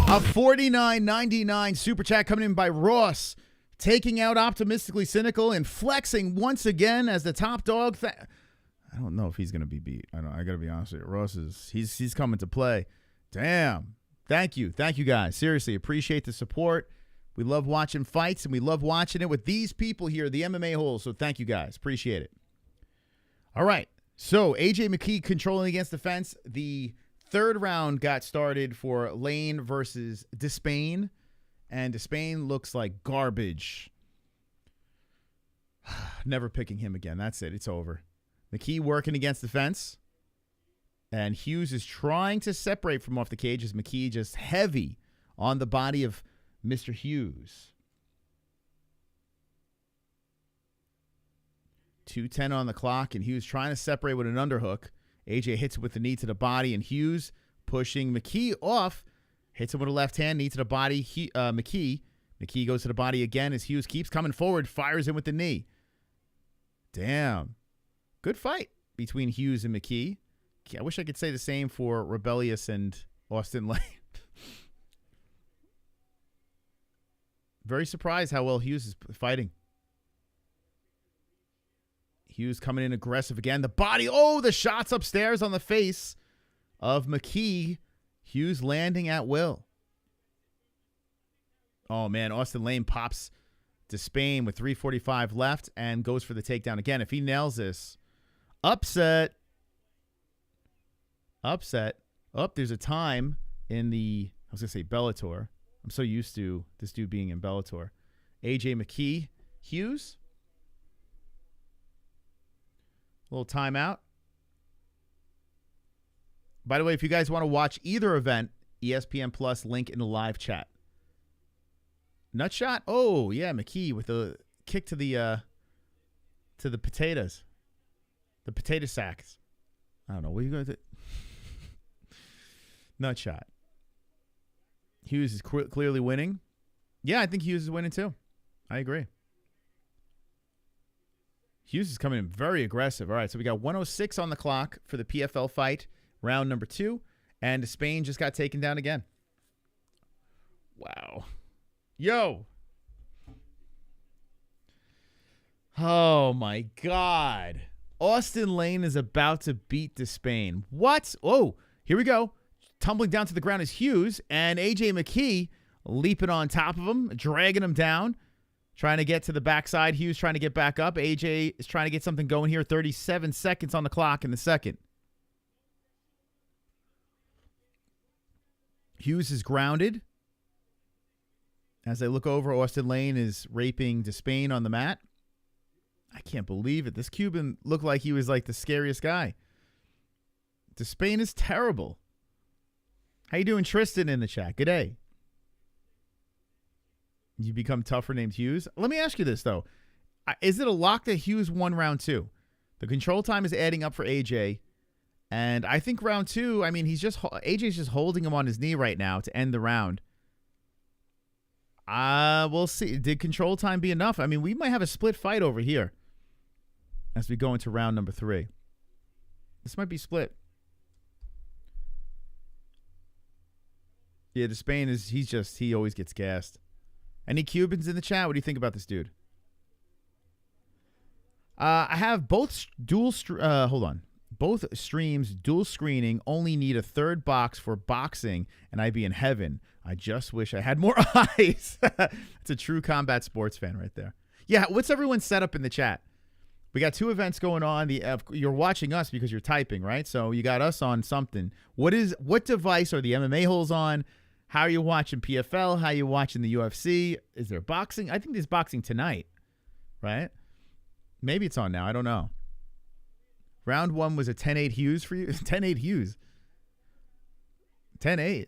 A $49.99 super chat coming in by Ross, taking out Optimistically Cynical and flexing once again as the top dog. I don't know if he's going to be beat. I got to be honest with you. Ross he's coming to play. Damn. Thank you. Thank you, guys. Seriously, appreciate the support. We love watching fights, and we love watching it with these people here, the MMA-Holes. So thank you, guys. Appreciate it. All right. So AJ McKee controlling against the fence. The third round got started for Lane versus Despaigne, and Despaigne looks like garbage. Never picking him again. That's it. It's over. McKee working against the fence, and Hughes is trying to separate from off the cage as McKee just heavy on the body of Mr. Hughes. 2:10 on the clock, and Hughes trying to separate with an underhook. AJ hits it with the knee to the body, and Hughes pushing McKee off. Hits him with a left hand, knee to the body. McKee goes to the body again as Hughes keeps coming forward, fires him with the knee. Damn. Good fight between Hughes and McKee. I wish I could say the same for Robelis and Austen Lane. Very surprised how well Hughes is fighting. Hughes coming in aggressive again. The body. Oh, the shots upstairs on the face of McKee. Hughes landing at will. Oh, man. Austen Lane pops Despaigne with 3:45 left and goes for the takedown again. If he nails this, upset. Upset. Oh, there's a time in the, I was going to say Bellator. I'm so used to this dude being in Bellator. AJ McKee. Hughes. A little timeout. By the way, if you guys want to watch either event, ESPN Plus link in the live chat. Nut shot? Oh, yeah, McKee with a kick to the potatoes. The potato sacks. I don't know. What are you going to do? Nut shot. Hughes is clearly winning. Yeah, I think Hughes is winning too. I agree. Hughes is coming in very aggressive. All right, so we got 106 on the clock for the PFL fight, round number 2. And Despaigne just got taken down again. Wow. Yo. Oh, my God. Austen Lane is about to beat Despaigne. What? Oh, here we go. Tumbling down to the ground is Hughes, and AJ McKee leaping on top of him, dragging him down, trying to get to the backside. Hughes trying to get back up. AJ is trying to get something going here. 37 seconds on the clock in the second. Hughes is grounded. As I look over, Austen Lane is raping Despaigne on the mat. I can't believe it. This Cuban looked like he was like the scariest guy. Despaigne is terrible. How you doing, Tristan, in the chat? Good day. You become tougher named Hughes. Let me ask you this, though. Is it a lock that Hughes won round 2? The control time is adding up for AJ. And I think round 2, I mean, AJ's just holding him on his knee right now to end the round. We'll see. Did control time be enough? I mean, we might have a split fight over here as we go into round number 3. This might be split. Yeah, Despaigne he always gets gassed. Any Cubans in the chat? What do you think about this dude? I have both both streams dual screening, only need a third box for boxing, and I'd be in heaven. I just wish I had more eyes. It's a true combat sports fan right there. Yeah, what's everyone's setup in the chat? We got 2 events going on. You're watching us because you're typing, right? So you got us on something. What device are the MMA-Holes on? How are you watching PFL? How are you watching the UFC? Is there boxing? I think there's boxing tonight, right? Maybe it's on now. I don't know. Round 1 was a 10-8 Hughes for you. 10-8 Hughes. 10-8.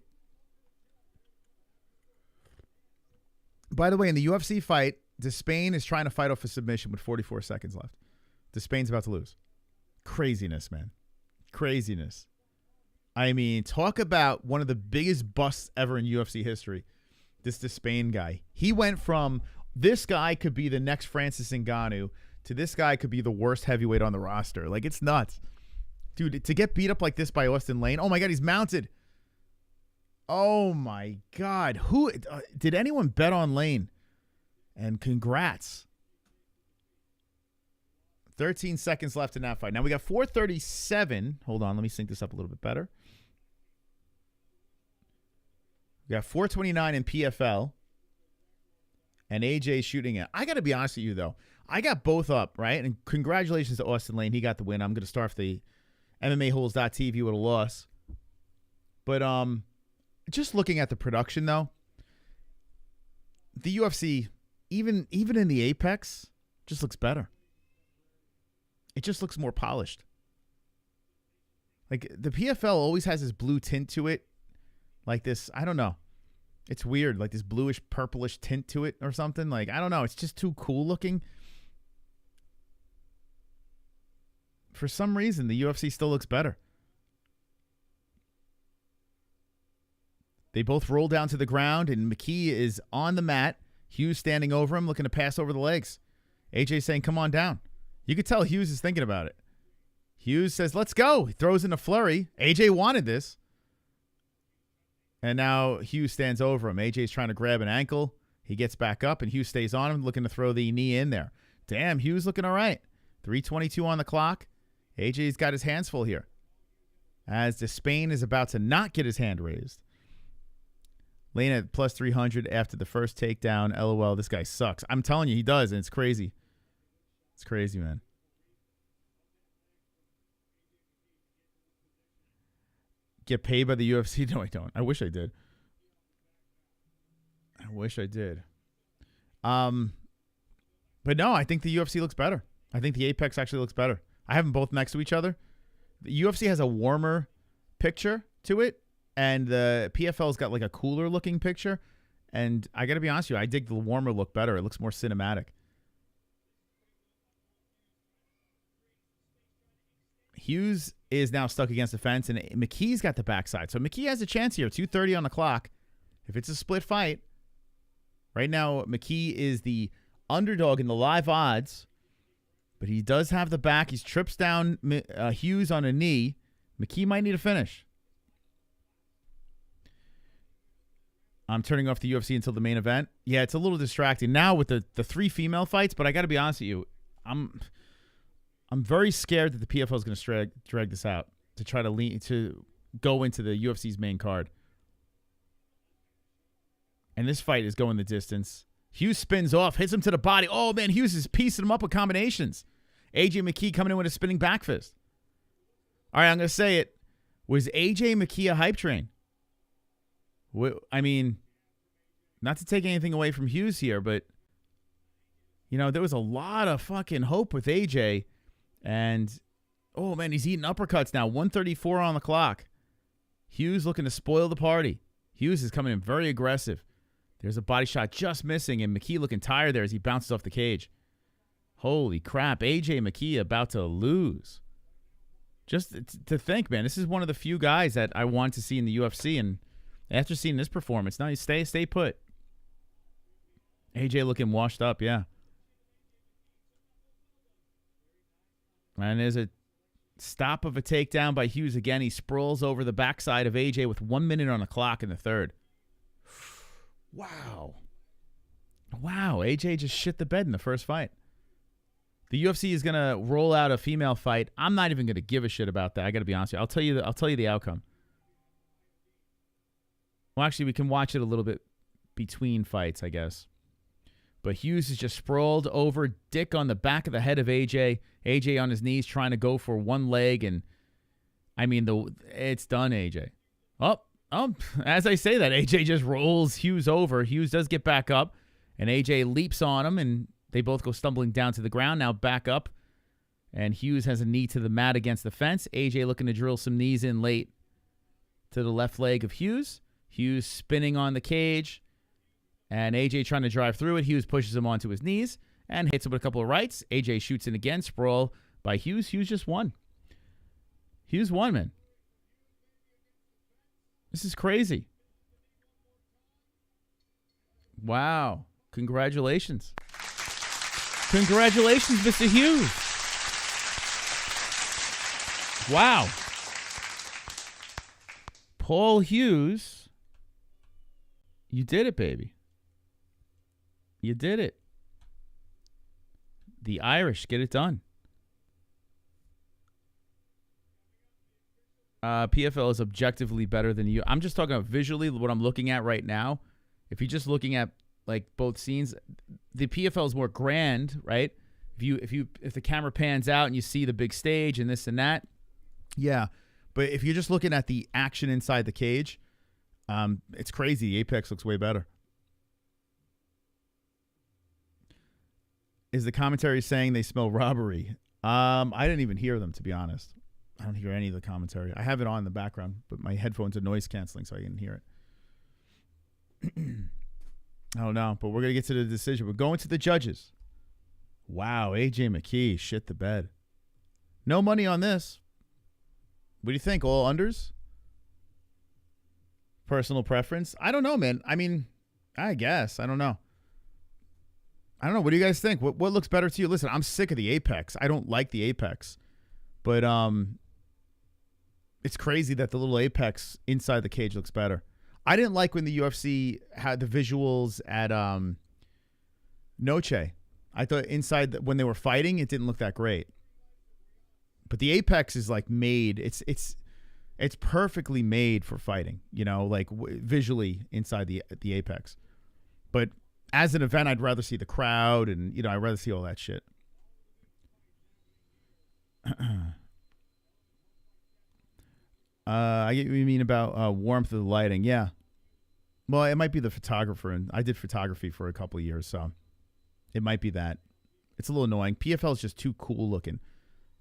By the way, in the UFC fight, Despaigne is trying to fight off a submission with 44 seconds left. Despaigne's about to lose. Craziness, man. Craziness. I mean, talk about one of the biggest busts ever in UFC history. This Despaigne guy. He went from this guy could be the next Francis Ngannou to this guy could be the worst heavyweight on the roster. Like, it's nuts. Dude, to get beat up like this by Austen Lane. Oh, my God, he's mounted. Oh, my God. Who did anyone bet on Lane? And congrats. 13 seconds left in that fight. Now, we got 4:37. Hold on. Let me sync this up a little bit better. We got 4:29 in PFL. And AJ shooting it. I got to be honest with you, though. I got both up, right? And congratulations to Austen Lane. He got the win. I'm going to start the MMA-Holes.tv with a loss. But just looking at the production, though, the UFC, even in the Apex, just looks better. It just looks more polished. Like, the PFL always has this blue tint to it. Like this, I don't know. It's weird, like this bluish, purplish tint to it or something. Like, I don't know. It's just too cool looking. For some reason, the UFC still looks better. They both roll down to the ground, and McKee is on the mat. Hughes standing over him, looking to pass over the legs. AJ saying, come on down. You could tell Hughes is thinking about it. Hughes says, let's go. He throws in a flurry. AJ wanted this. And now Hughes stands over him. AJ's trying to grab an ankle. He gets back up, and Hughes stays on him, looking to throw the knee in there. Damn, Hughes looking all right. 3:22 on the clock. AJ's got his hands full here. As Despaigne is about to not get his hand raised. Lane at plus 300 after the first takedown. LOL, this guy sucks. I'm telling you, he does, and it's crazy. It's crazy, man. Get paid by the UFC? No, I don't. I wish I did. I wish I did. But no, I think the UFC looks better. I think the Apex actually looks better. I have them both next to each other. The UFC has a warmer picture to it, and the PFL's got like a cooler looking picture. And I got to be honest with you, I dig the warmer look better. It looks more cinematic. Hughes is now stuck against the fence, and McKee's got the backside. So McKee has a chance here. 2:30 on the clock. If it's a split fight, right now McKee is the underdog in the live odds, but he does have the back. He trips down Hughes on a knee. McKee might need a finish. I'm turning off the UFC until the main event. Yeah, it's a little distracting now with the 3 female fights, but I got to be honest with you. I'm very scared that the PFL is going to drag this out to try to go into the UFC's main card. And this fight is going the distance. Hughes spins off, hits him to the body. Oh, man, Hughes is piecing him up with combinations. AJ McKee coming in with a spinning back fist. All right, I'm going to say it. Was AJ McKee a hype train? I mean, not to take anything away from Hughes here, but, you know, there was a lot of fucking hope with AJ. And, oh, man, he's eating uppercuts now. 134 on the clock. Hughes looking to spoil the party. Hughes is coming in very aggressive. There's a body shot just missing, and McKee looking tired there as he bounces off the cage. Holy crap. AJ McKee about to lose. Just to think, man, this is one of the few guys that I want to see in the UFC, and after seeing this performance, now you stay put. AJ looking washed up, yeah. And there's a stop of a takedown by Hughes again. He sprawls over the backside of AJ with 1 minute on the clock in the third. Wow. Wow, AJ just shit the bed in the first fight. The UFC is going to roll out a female fight. I'm not even going to give a shit about that. I got to be honest with you. I'll tell you the outcome. Well, actually, we can watch it a little bit between fights, I guess. But Hughes is just sprawled over, dick on the back of the head of AJ. AJ on his knees trying to go for one leg. And, I mean, it's done, AJ. Oh, as I say that, AJ just rolls Hughes over. Hughes does get back up, and AJ leaps on him, and they both go stumbling down to the ground. Now back up, and Hughes has a knee to the mat against the fence. AJ looking to drill some knees in late to the left leg of Hughes. Hughes spinning on the cage, and AJ trying to drive through it. Hughes pushes him onto his knees and hits him with a couple of rights. AJ shoots in again. Sprawl by Hughes. Hughes just won. Hughes won, man. This is crazy. Wow. Congratulations. Congratulations, Mr. Hughes. Wow. Paul Hughes, you did it, baby. You did it. The Irish get it done. PFL is objectively better than you. I'm just talking about visually what I'm looking at right now. If you're just looking at like both scenes, the PFL is more grand, right? If the camera pans out and you see the big stage and this and that, yeah. But if you're just looking at the action inside the cage, it's crazy. The Apex looks way better. Is the commentary saying they smell robbery? I didn't even hear them, to be honest. I don't hear any of the commentary. I have it on in the background, but my headphones are noise canceling, so I didn't hear it. I don't know, but we're going to get to the decision. We're going to the judges. Wow, AJ McKee shit the bed. No money on this. What do you think? All unders? Personal preference? I don't know, man. I mean, I guess. I don't know. What do you guys think? What looks better to you? Listen, I'm sick of the Apex. I don't like the Apex. But it's crazy that the little Apex inside the cage looks better. I didn't like when the UFC had the visuals at Noche. I thought inside when they were fighting, it didn't look that great. But the Apex is like made. It's perfectly made for fighting. You know, like visually inside the Apex. But as an event, I'd rather see the crowd, and I'd rather see all that shit. I get what you mean about warmth of the lighting. Yeah. Well, it might be the photographer, and I did photography for a couple of years, so it might be that. It's a little annoying. PFL is just too cool looking.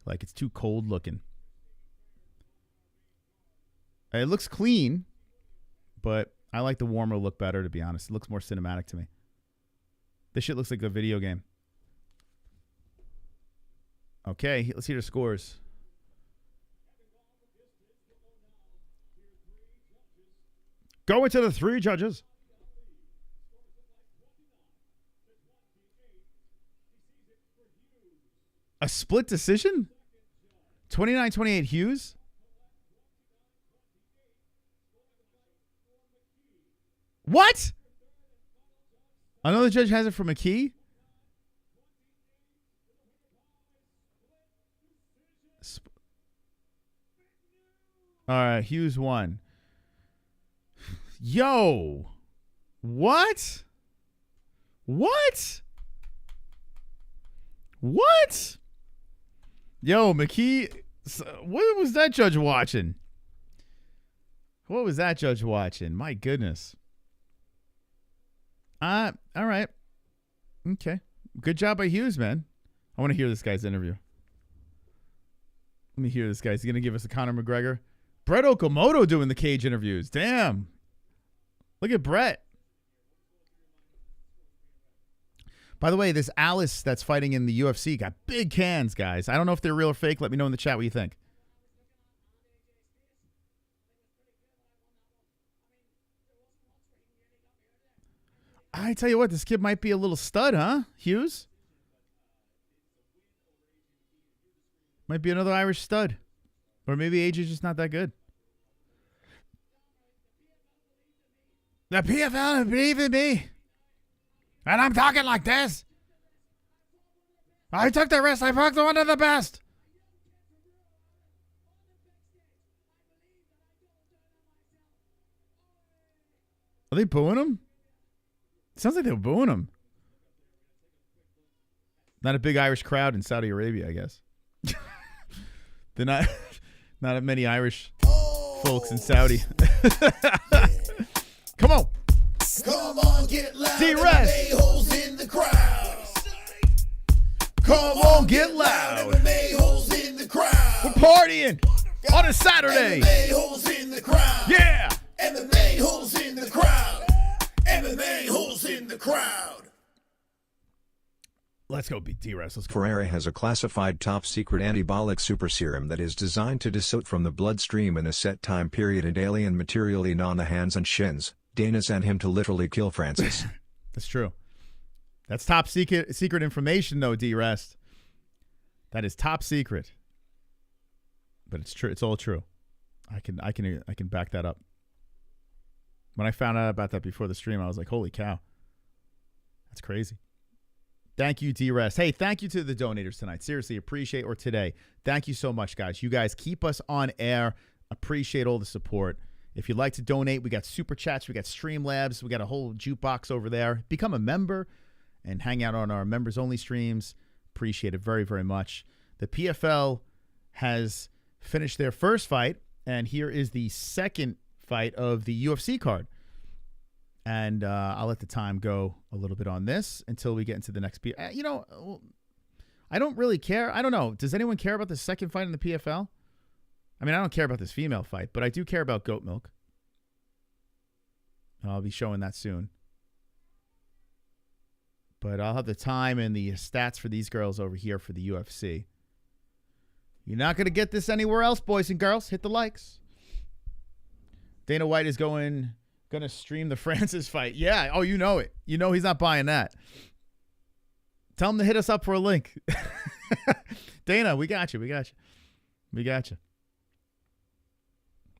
Like, it's too cold looking. It looks clean, but I like the warmer look better, to be honest. It looks more cinematic to me. This shit looks like a video game. Okay, let's hear the scores. Going to the three judges. A split decision? 29-28 Hughes? What? Another judge has it for McKee? All right, Hughes won. Yo. What? What? What? Yo, McKee, what was that judge watching? What was that judge watching? My goodness. All right. Okay. Good job by Hughes, man. I want to hear this guy's interview. Let me hear this guy. He's going to give us a Conor McGregor. Brett Okamoto doing the cage interviews. Damn. Look at Brett. By the way, this Alice that's fighting in the UFC got big cans, guys. I don't know if they're real or fake. Let me know in the chat what you think. I tell you what, this kid might be a little stud, huh, Hughes? Might be another Irish stud. Or maybe AJ's just not that good. The PFL believe in me. And I'm talking like this. I took the risk. I broke one of the best. Are they booing him? Sounds like they were booing him. Not a big Irish crowd in Saudi Arabia, I guess. They're not many Irish folks in Saudi. Come on. Come on, get loud. D-Rest. MMA-Holes in the crowd. Come on, get loud. MMA-Holes in the crowd. We're partying on a Saturday. MMA-Holes in the crowd. Yeah. MMA-Holes in the crowd. MMA-Holes in the crowd. Let's go beat D-Rest. Let's go. Ferreira has a classified top-secret anabolic super serum that is designed to dissolve from the bloodstream in a set time period and alien materially on the hands and shins. Dana sent him to literally kill Francis. That's true. That's top secret information, though, D-Rest. That is top secret. But it's true. It's all true. I can back that up. When I found out about that before the stream, I was like, holy cow. That's crazy. Thank you, D-Rest. Hey, thank you to the donators tonight. Seriously, appreciate, or today. Thank you so much, guys. You guys keep us on air. Appreciate all the support. If you'd like to donate, we got Super Chats, we got Streamlabs, we got a whole jukebox over there. Become a member and hang out on our members-only streams. Appreciate it very, very much. The PFL has finished their first fight, and here is the second fight of the UFC card. And I'll let the time go a little bit on this until we get into the next. You know, I don't really care. I don't know. Does anyone care about the second fight in the PFL? I mean, I don't care about this female fight, but I do care about goat milk. I'll be showing that soon. But I'll have the time and the stats for these girls over here for the UFC. You're not going to get this anywhere else, boys and girls. Hit the likes. Dana White is going to stream the Francis fight. Yeah. Oh, you know it. You know he's not buying that. Tell him to hit us up for a link. Dana, we got you. We got you. We got you.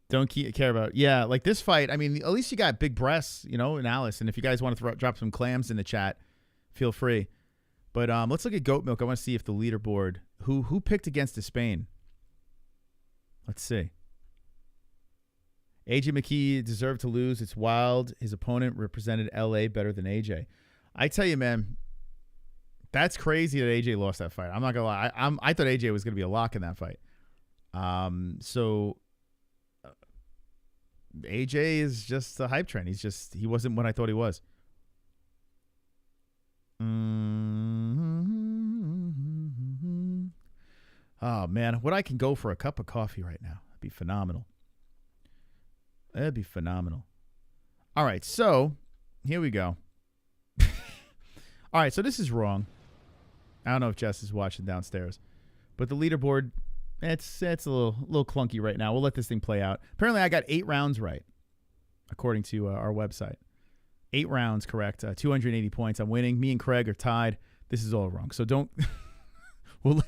Don't care about. Yeah, like this fight, I mean, at least you got big breasts, you know, in Alice. And if you guys want to drop some clams in the chat, feel free. But let's look at goat milk. I want to see if the leaderboard, who picked against Despaigne. Let's see. AJ McKee deserved to lose. It's wild. His opponent represented LA better than AJ. I tell you, man, that's crazy that AJ lost that fight. I'm not gonna lie. I thought AJ was gonna be a lock in that fight. So AJ is just a hype train. He wasn't what I thought he was. Oh man, what I can go for a cup of coffee right now. That'd be phenomenal. That'd be phenomenal. All right, so here we go. All right, so this is wrong. I don't know if Jess is watching downstairs, but the leaderboard, it's a little clunky right now. We'll let this thing play out. Apparently, I got 8 rounds right, according to our website. 8 rounds correct. 280 points. I'm winning. Me and Craig are tied. This is all wrong. So don't. we'll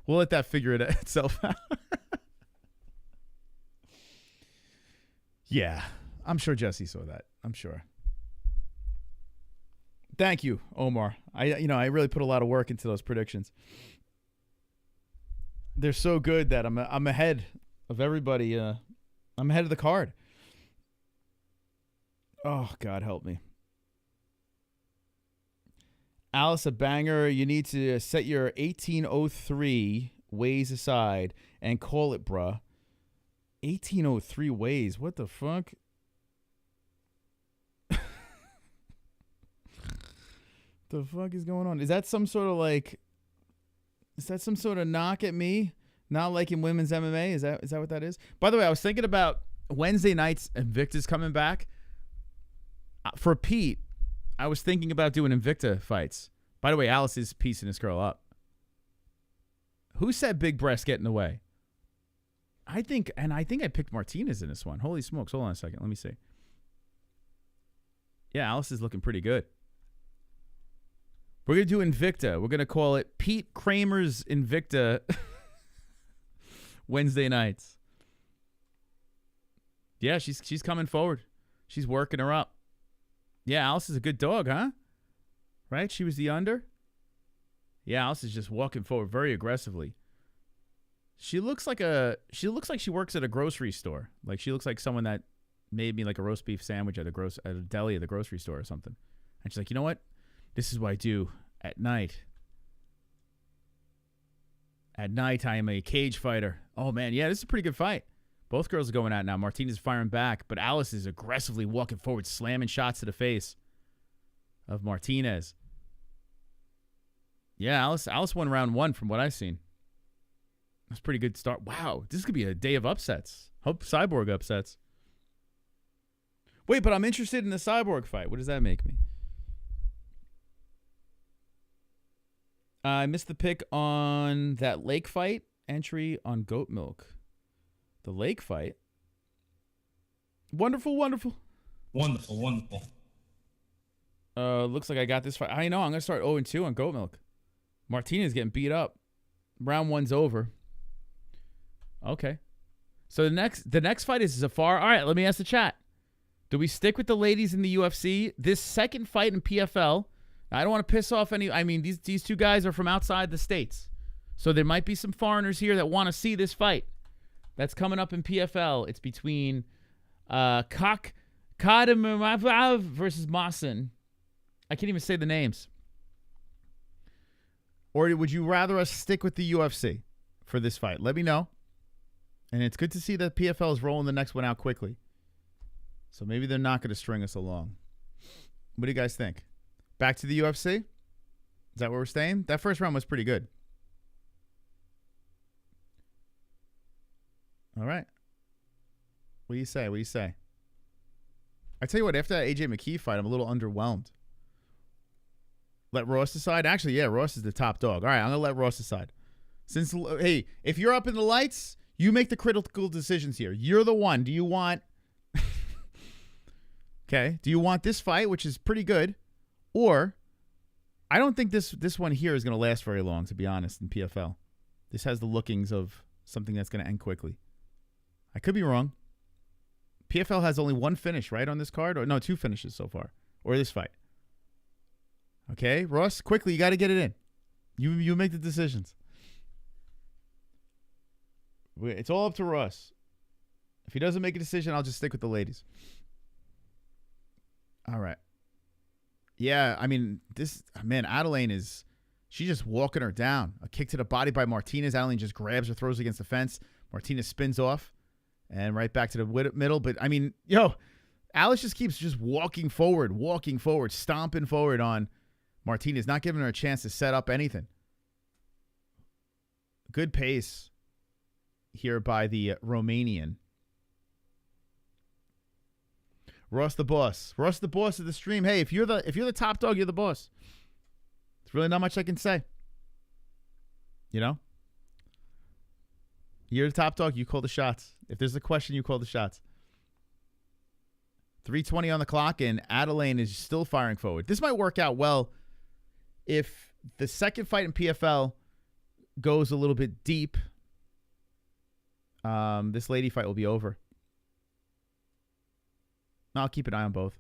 let that figure itself out. Yeah, I'm sure Jesse saw that. I'm sure. Thank you, Omar. I really put a lot of work into those predictions. They're so good that I'm ahead of everybody. I'm ahead of the card. Oh, God help me. Alice, a banger. You need to set your 1803 ways aside and call it, bruh. 1803 weighs. What the fuck? The fuck is going on? Is that some sort of like? Is that some sort of knock at me? Not liking women's MMA? Is that what that is? By the way, I was thinking about Wednesday nights. Invicta's coming back. For Pete, I was thinking about doing Invicta fights. By the way, Alice is piecing this girl up. Who said big breasts get in the way? I think I picked Martinez in this one. Holy smokes. Hold on a second. Let me see. Yeah, Alice is looking pretty good. We're going to do Invicta. We're going to call it Pete Kramer's Invicta Wednesday nights. Yeah, she's coming forward. She's working her up. Yeah, Alice is a good dog, huh? Right? She was the under. Yeah, Alice is just walking forward very aggressively. She looks like she works at a grocery store. Like she looks like someone that made me like a roast beef sandwich at a deli at the grocery store or something. And she's like, you know what? This is what I do at night. At night, I am a cage fighter. Oh, man. Yeah, this is a pretty good fight. Both girls are going out now. Martinez is firing back, but Alice is aggressively walking forward, slamming shots to the face of Martinez. Yeah, Alice won round 1 from what I've seen. That's a pretty good start. Wow, this could be a day of upsets. Hope Cyborg upsets. Wait, but I'm interested in the Cyborg fight. What does that make me? I missed the pick on that Lake fight entry on Goat Milk. The Lake fight. Wonderful, wonderful. Wonderful, wonderful. Looks like I got this fight. I know. I'm going to start 0-2 on Goat Milk. Martinez getting beat up. Round 1's over. Okay. So the next fight is Zafar. All right, let me ask the chat. Do we stick with the ladies in the UFC? This second fight in PFL, I don't want to piss off any. I mean, these two guys are from outside the States. So there might be some foreigners here that want to see this fight. That's coming up in PFL. It's between Kadimagomaev versus Mohsen. I can't even say the names. Or would you rather us stick with the UFC for this fight? Let me know. And it's good to see that PFL is rolling the next one out quickly. So maybe they're not going to string us along. What do you guys think? Back to the UFC? Is that where we're staying? That first round was pretty good. All right. What do you say? What do you say? I tell you what, after that AJ McKee fight, I'm a little underwhelmed. Let Ross decide? Actually, yeah, Ross is the top dog. All right, I'm going to let Ross decide. Since, hey, if you're up in the lights, you make the critical decisions here. You're the one. Do you want... Okay. Do you want this fight, which is pretty good? Or, I don't think this one here is going to last very long, to be honest, in PFL. This has the lookings of something that's going to end quickly. I could be wrong. PFL has only one finish, right, on this card? Or no, 2 finishes so far. Or this fight. Okay, Ross, quickly, you got to get it in. You make the decisions. It's all up to Ross. If he doesn't make a decision, I'll just stick with the ladies. All right. Yeah, I mean, Ardelean she's just walking her down. A kick to the body by Martinez. Ardelean just grabs her, throws against the fence. Martinez spins off and right back to the middle. But, I mean, Alice just keeps just walking forward, stomping forward on Martinez, not giving her a chance to set up anything. Good pace here by the Romanian. Ross the boss. Ross the boss of the stream. Hey, if you're the top dog, you're the boss. There's really not much I can say. You know? You're the top dog, you call the shots. If there's a question, you call the shots. 3:20 on the clock, and Ardelean is still firing forward. This might work out well if the second fight in PFL goes a little bit deep. This lady fight will be over. I'll keep an eye on both.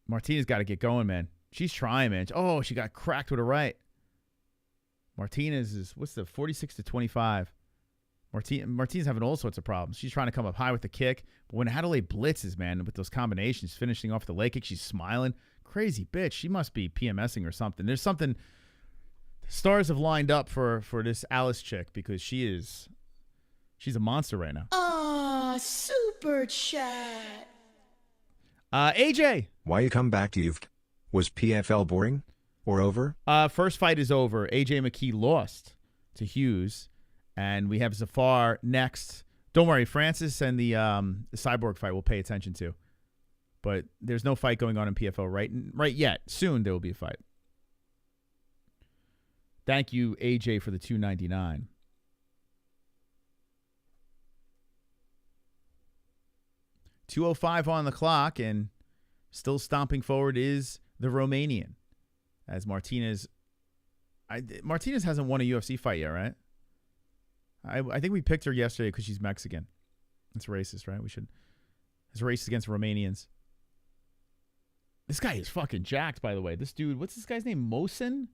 Martinez got to get going, man. She's trying, man. Oh, she got cracked with a right. Martinez is, 46-25. Martinez having all sorts of problems. She's trying to come up high with the kick. But when Ardelean blitzes, man, with those combinations, finishing off the leg kick, she's smiling. Crazy bitch. She must be PMSing or something. There's something. Stars have lined up for this Alice chick because she is She's a monster right now. Super chat. AJ. Why you come back to you? Was PFL boring or over? First fight is over. AJ McKee lost to Hughes, and we have Zafar next. Don't worry, Francis and the Cyborg fight we'll pay attention to. But there's no fight going on in PFL right yet. Soon there will be a fight. Thank you, AJ, for the $2.99. .205 on the clock, and still stomping forward is the Romanian. As Martinez hasn't won a UFC fight yet, right? I think we picked her yesterday because she's Mexican. That's racist, right? It's racist against Romanians. This guy is fucking jacked, by the way. This dude, what's this guy's name? Mohsen?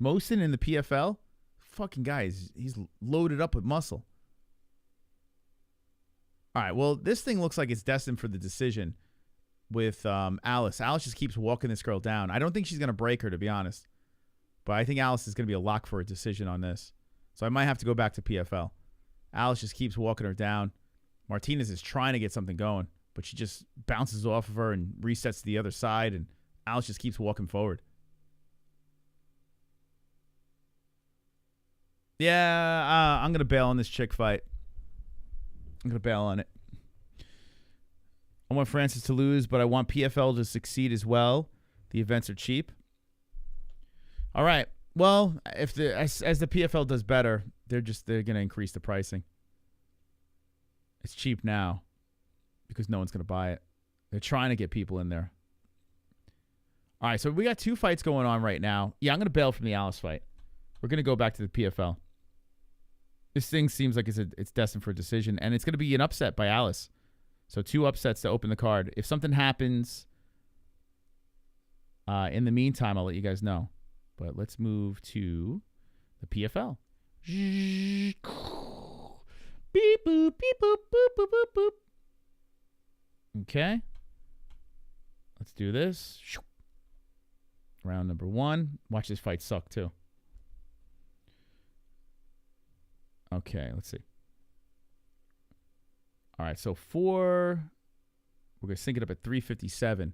Mohsen in the PFL? Fucking guy, he's loaded up with muscle. All right, well, this thing looks like it's destined for the decision with Alice. Alice just keeps walking this girl down. I don't think she's going to break her, to be honest. But I think Alice is going to be a lock for a decision on this. So I might have to go back to PFL. Alice just keeps walking her down. Martinez is trying to get something going, but she just bounces off of her and resets to the other side, and Alice just keeps walking forward. Yeah, I'm going to bail on this chick fight. I'm going to bail on it. I want Francis to lose, but I want PFL to succeed as well. The events are cheap. All right. Well, if as the PFL does better, they're going to increase the pricing. It's cheap now because no one's going to buy it. They're trying to get people in there. All right, so we got two fights going on right now. Yeah, I'm going to bail from the Alice fight. We're going to go back to the PFL. This thing seems like it's destined for a decision, and it's going to be an upset by Alice. So 2 upsets to open the card. If something happens in the meantime, I'll let you guys know. But let's move to the PFL. Beep, boop, beep, boop, boop, boop, boop, boop. Okay. Let's do this. Round number 1. Watch this fight suck, too. Okay, let's see. All right, so we're going to sync it up at 357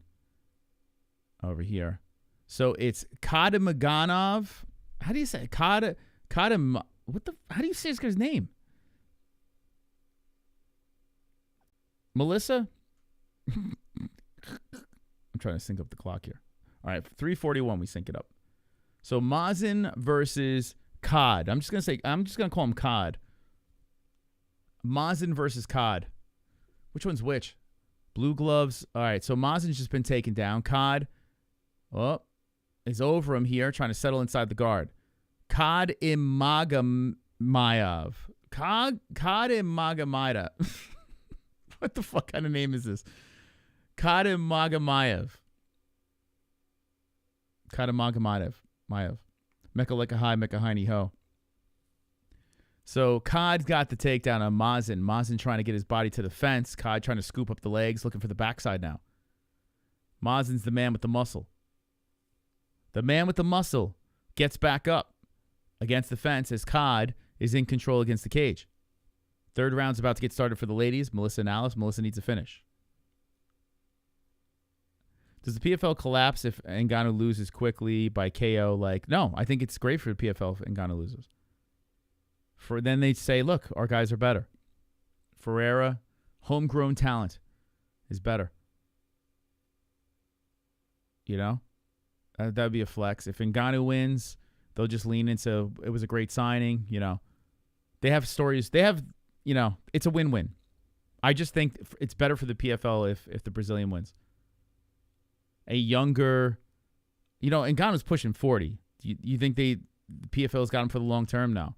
over here. So it's Kadimagomaev. How do you say it? How do you say this guy's name? Melissa? I'm trying to sync up the clock here. All right, 341 we sync it up. So Mohsen versus Cod. I'm just gonna call him Cod. Mohsen versus Cod. Which one's which? Blue gloves. All right, so Mohsen's just been taken down. Cod is over him here, trying to settle inside the guard. Kadimagomaev. Kadimagomaev. What the fuck kind of name is this? Kadimagomaev. Kadimagomaev. Mecca like a high, Mecca hiney ho. So Cod got the takedown on Mohsen. Mohsen trying to get his body to the fence. Cod trying to scoop up the legs, looking for the backside now. Mohsen's the man with the muscle. The man with the muscle gets back up against the fence as Cod is in control against the cage. Third round's about to get started for the ladies, Melissa and Alice. Melissa needs a finish. Does the PFL collapse if Ngannou loses quickly by KO? No, I think it's great for the PFL if Ngannou loses. Then they say, look, our guys are better. Ferreira, homegrown talent, is better. You know? That would be a flex. If Ngannou wins, they'll just lean into it was a great signing. You know, they have stories. They have, it's a win-win. I just think it's better for the PFL if the Brazilian wins. A younger, Ngannou's pushing 40. Do you think the PFL's got him for the long term now?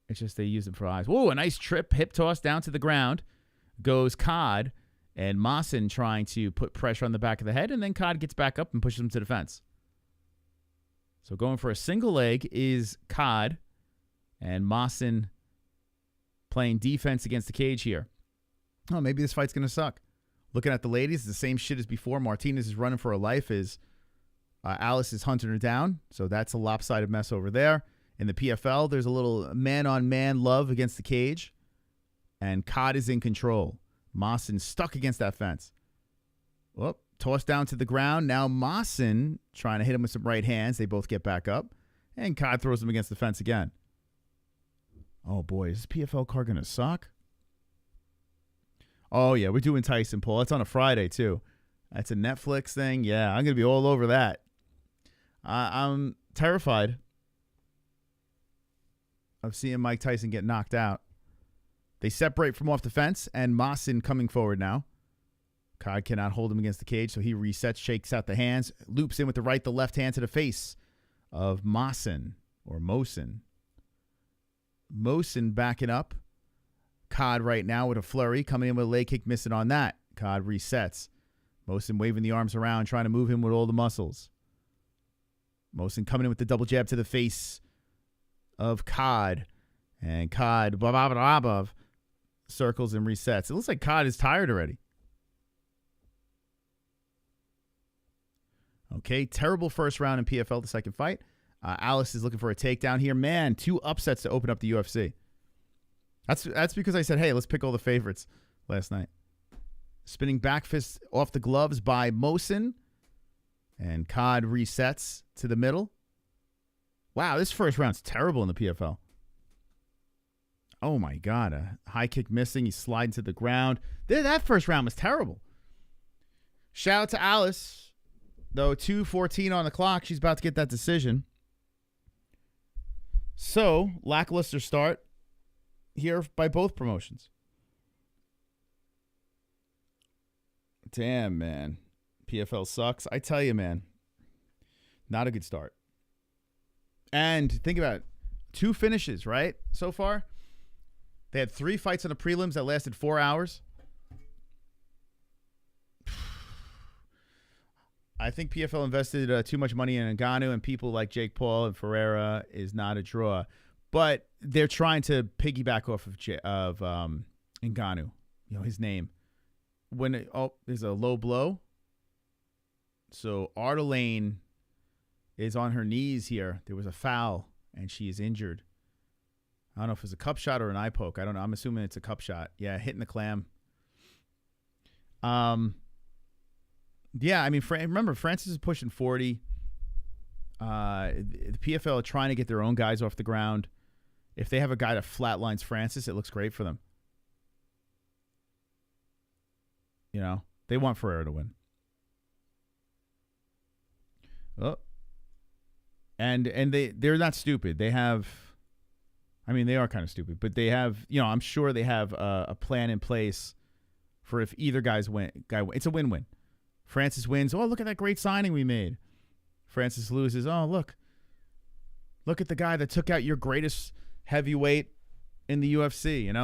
It's just they use him for eyes. Whoa, a nice trip, hip toss down to the ground. Goes Cod, and Mohsen trying to put pressure on the back of the head, and then Cod gets back up and pushes him to the fence. So going for a single leg is Cod, and Mohsen playing defense against the cage here. Oh, maybe this fight's going to suck. Looking at the ladies, the same shit as before. Martinez is running for her life as Alice is hunting her down. So that's a lopsided mess over there. In the PFL, there's a little man-on-man love against the cage, and Cod is in control. Mohsen stuck against that fence. Whoop, tossed down to the ground. Now Mohsen trying to hit him with some right hands. They both get back up, and Cod throws him against the fence again. Oh, boy, is this PFL card going to suck? Oh, yeah, we're doing Tyson Paul. That's on a Friday, too. That's a Netflix thing. Yeah, I'm going to be all over that. I'm terrified of seeing Mike Tyson get knocked out. They separate from off the fence, and Mohsen coming forward now. Cod cannot hold him against the cage, so he resets, shakes out the hands, loops in with the right, the left hand to the face of Mohsen, or Mohsen. Mohsen backing up. Cod right now with a flurry, coming in with a leg kick, missing on that. Cod resets. Mohsen waving the arms around, trying to move him with all the muscles. Mohsen coming in with the double jab to the face of Cod. And Cod, circles and resets. It looks like Cod is tired already. Okay, terrible first round in PFL, the second fight. Alice is looking for a takedown here. Man, 2 upsets to open up the UFC. That's because I said, hey, let's pick all the favorites last night. Spinning back fist off the gloves by Mohsen. And Cod resets to the middle. Wow, this first round's terrible in the PFL. Oh, my God. A high kick missing. He's sliding to the ground. That first round was terrible. Shout out to Alice. Though 2:14 on the clock, she's about to get that decision. So, lackluster start here by both promotions. Damn, man. PFL sucks. I tell you, man. Not a good start. And think about it. 2 finishes, right? So far. They had 3 fights on the prelims that lasted 4 hours. I think PFL invested too much money in Ngannou, and people like Jake Paul and Ferreira is not a draw. But they're trying to piggyback off of Ngannou, his name. There's a low blow. So Ardelean is on her knees here. There was a foul, and she is injured. I don't know if it's a cup shot or an eye poke. I don't know. I'm assuming it's a cup shot. Yeah, hitting the clam. Yeah, I mean, remember, Francis is pushing 40. The PFL are trying to get their own guys off the ground. If they have a guy that flatlines Francis, it looks great for them. They want Ferreira to win. Oh. And they're not stupid. They have, they are kind of stupid, but they have, I'm sure they have a plan in place for if either guy wins. It's a win-win. Francis wins. Oh, look at that great signing we made. Francis loses. Oh, look at the guy that took out your greatest heavyweight in the UFC. And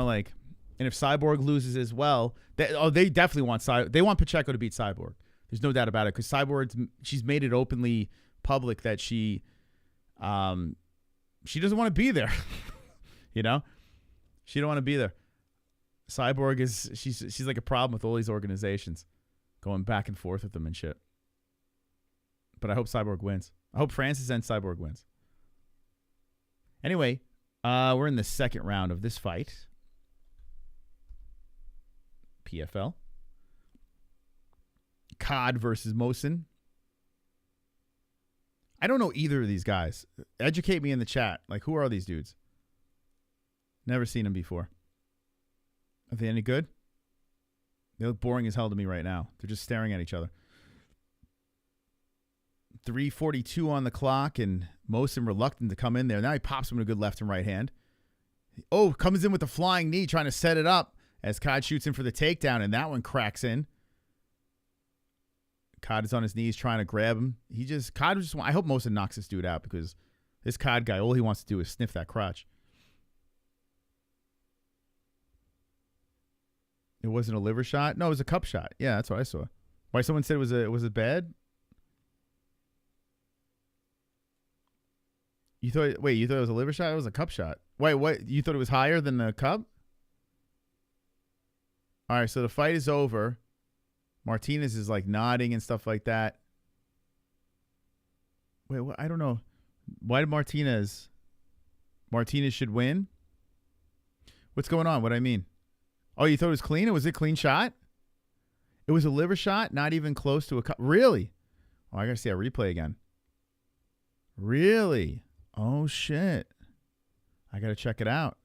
if Cyborg loses as well, they definitely want they want Pacheco to beat Cyborg. There's no doubt about it, because Cyborg, she's made it openly public that she doesn't want to be there. She don't want to be there. Cyborg she's like a problem with all these organizations, going back and forth with them and shit. But I hope Cyborg wins. I hope Francis and Cyborg wins. Anyway, we're in the second round of this fight. PFL. Cod versus Mohsen. I don't know either of these guys. Educate me in the chat. Who are these dudes? Never seen them before. Are they any good? They look boring as hell to me right now. They're just staring at each other. 3:42 on the clock, and Mohsen reluctant to come in there. Now he pops him with a good left and right hand. Oh, comes in with a flying knee, trying to set it up as Cod shoots in for the takedown, and that one cracks in. Cod is on his knees trying to grab him. I hope Mohsen knocks this dude out, because this Cod guy, all he wants to do is sniff that crotch. It wasn't a liver shot? No, it was a cup shot. Yeah, that's what I saw. Why someone said was it bad? You thought it was a liver shot? It was a cup shot. Wait, what? You thought it was higher than the cup? All right, so the fight is over. Martinez is nodding and stuff like that. Wait, what? I don't know. Why did Martinez? Martinez should win. What's going on? What I mean? Oh, you thought it was clean? Was it a clean shot? It was a liver shot, not even close to a cut. Really? Oh, I got to see that replay again. Really? Oh, shit. I got to check it out.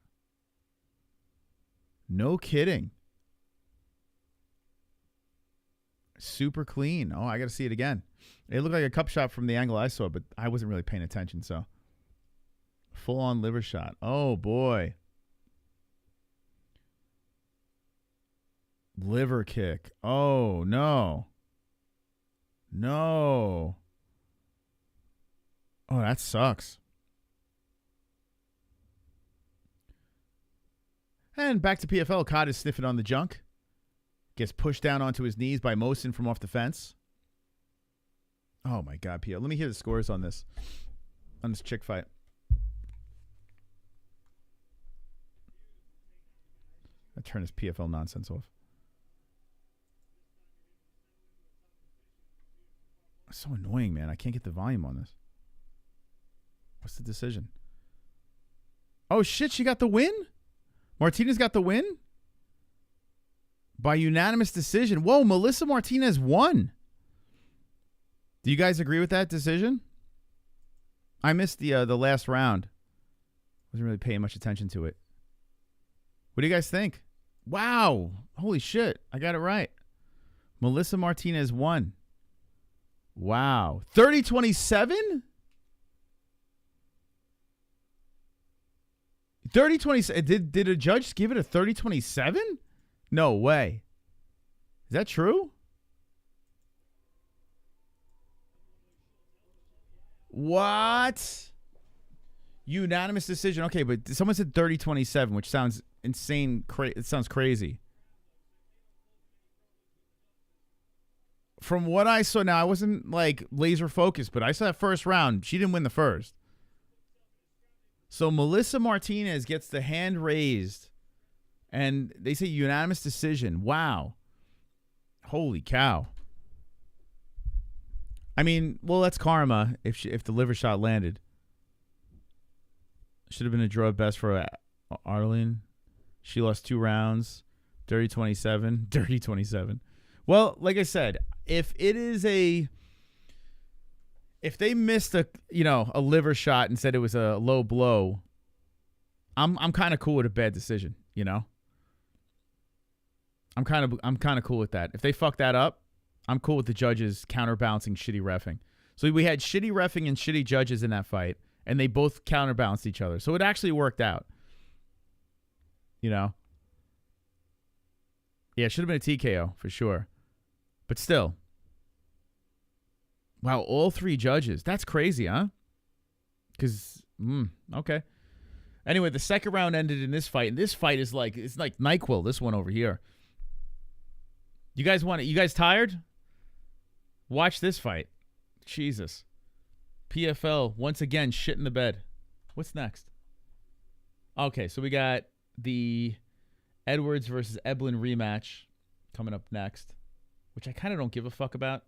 No kidding. Super clean. Oh, I got to see it again. It looked like a cup shot from the angle I saw, but I wasn't really paying attention, so. Full-on liver shot. Oh, boy. Liver kick. Oh, no. No. Oh, that sucks. And back to PFL. Cod is sniffing on the junk. Gets pushed down onto his knees by Mohsen from off the fence. Oh, my God, PFL. Let me hear the scores on this chick fight. I turn this PFL nonsense off. It's so annoying, man. I can't get the volume on this. What's the decision? Oh, shit. She got the win? Martinez got the win? By unanimous decision. Whoa, Melissa Martinez won. Do you guys agree with that decision? I missed the last round. Wasn't really paying much attention to it. What do you guys think? Wow. Holy shit. I got it right. Melissa Martinez won. Wow. 30-27? 30-27. Did a judge give it a 30-27? No way. Is that true? What? Unanimous decision. Okay, but someone said 30-27, which sounds insane. It sounds crazy. From what I saw, now I wasn't like laser focused, but I saw that first round. She didn't win the first. So Melissa Martinez gets the hand raised, and they say unanimous decision. Wow. Holy cow. I mean, well, that's karma if the liver shot landed. Should have been a draw at best for Ardelean. She lost 2 rounds. 30-27. 30-27. Well, like I said, if they missed a liver shot and said it was a low blow, I'm kind of cool with a bad decision, you know? I'm kind of cool with that. If they fuck that up, I'm cool with the judges counterbalancing shitty reffing. So we had shitty reffing and shitty judges in that fight, and they both counterbalanced each other. So it actually worked out. You know? Yeah, it should have been a TKO for sure. But still. Wow, all 3 judges. That's crazy, huh? Because, okay. Anyway, the second round ended in this fight. And this fight is like, it's like NyQuil, this one over here. You guys tired? Watch this fight. Jesus. PFL, once again, shit in the bed. What's next? Okay, so we got the Edwards versus Eblen rematch coming up next, which I kind of don't give a fuck about.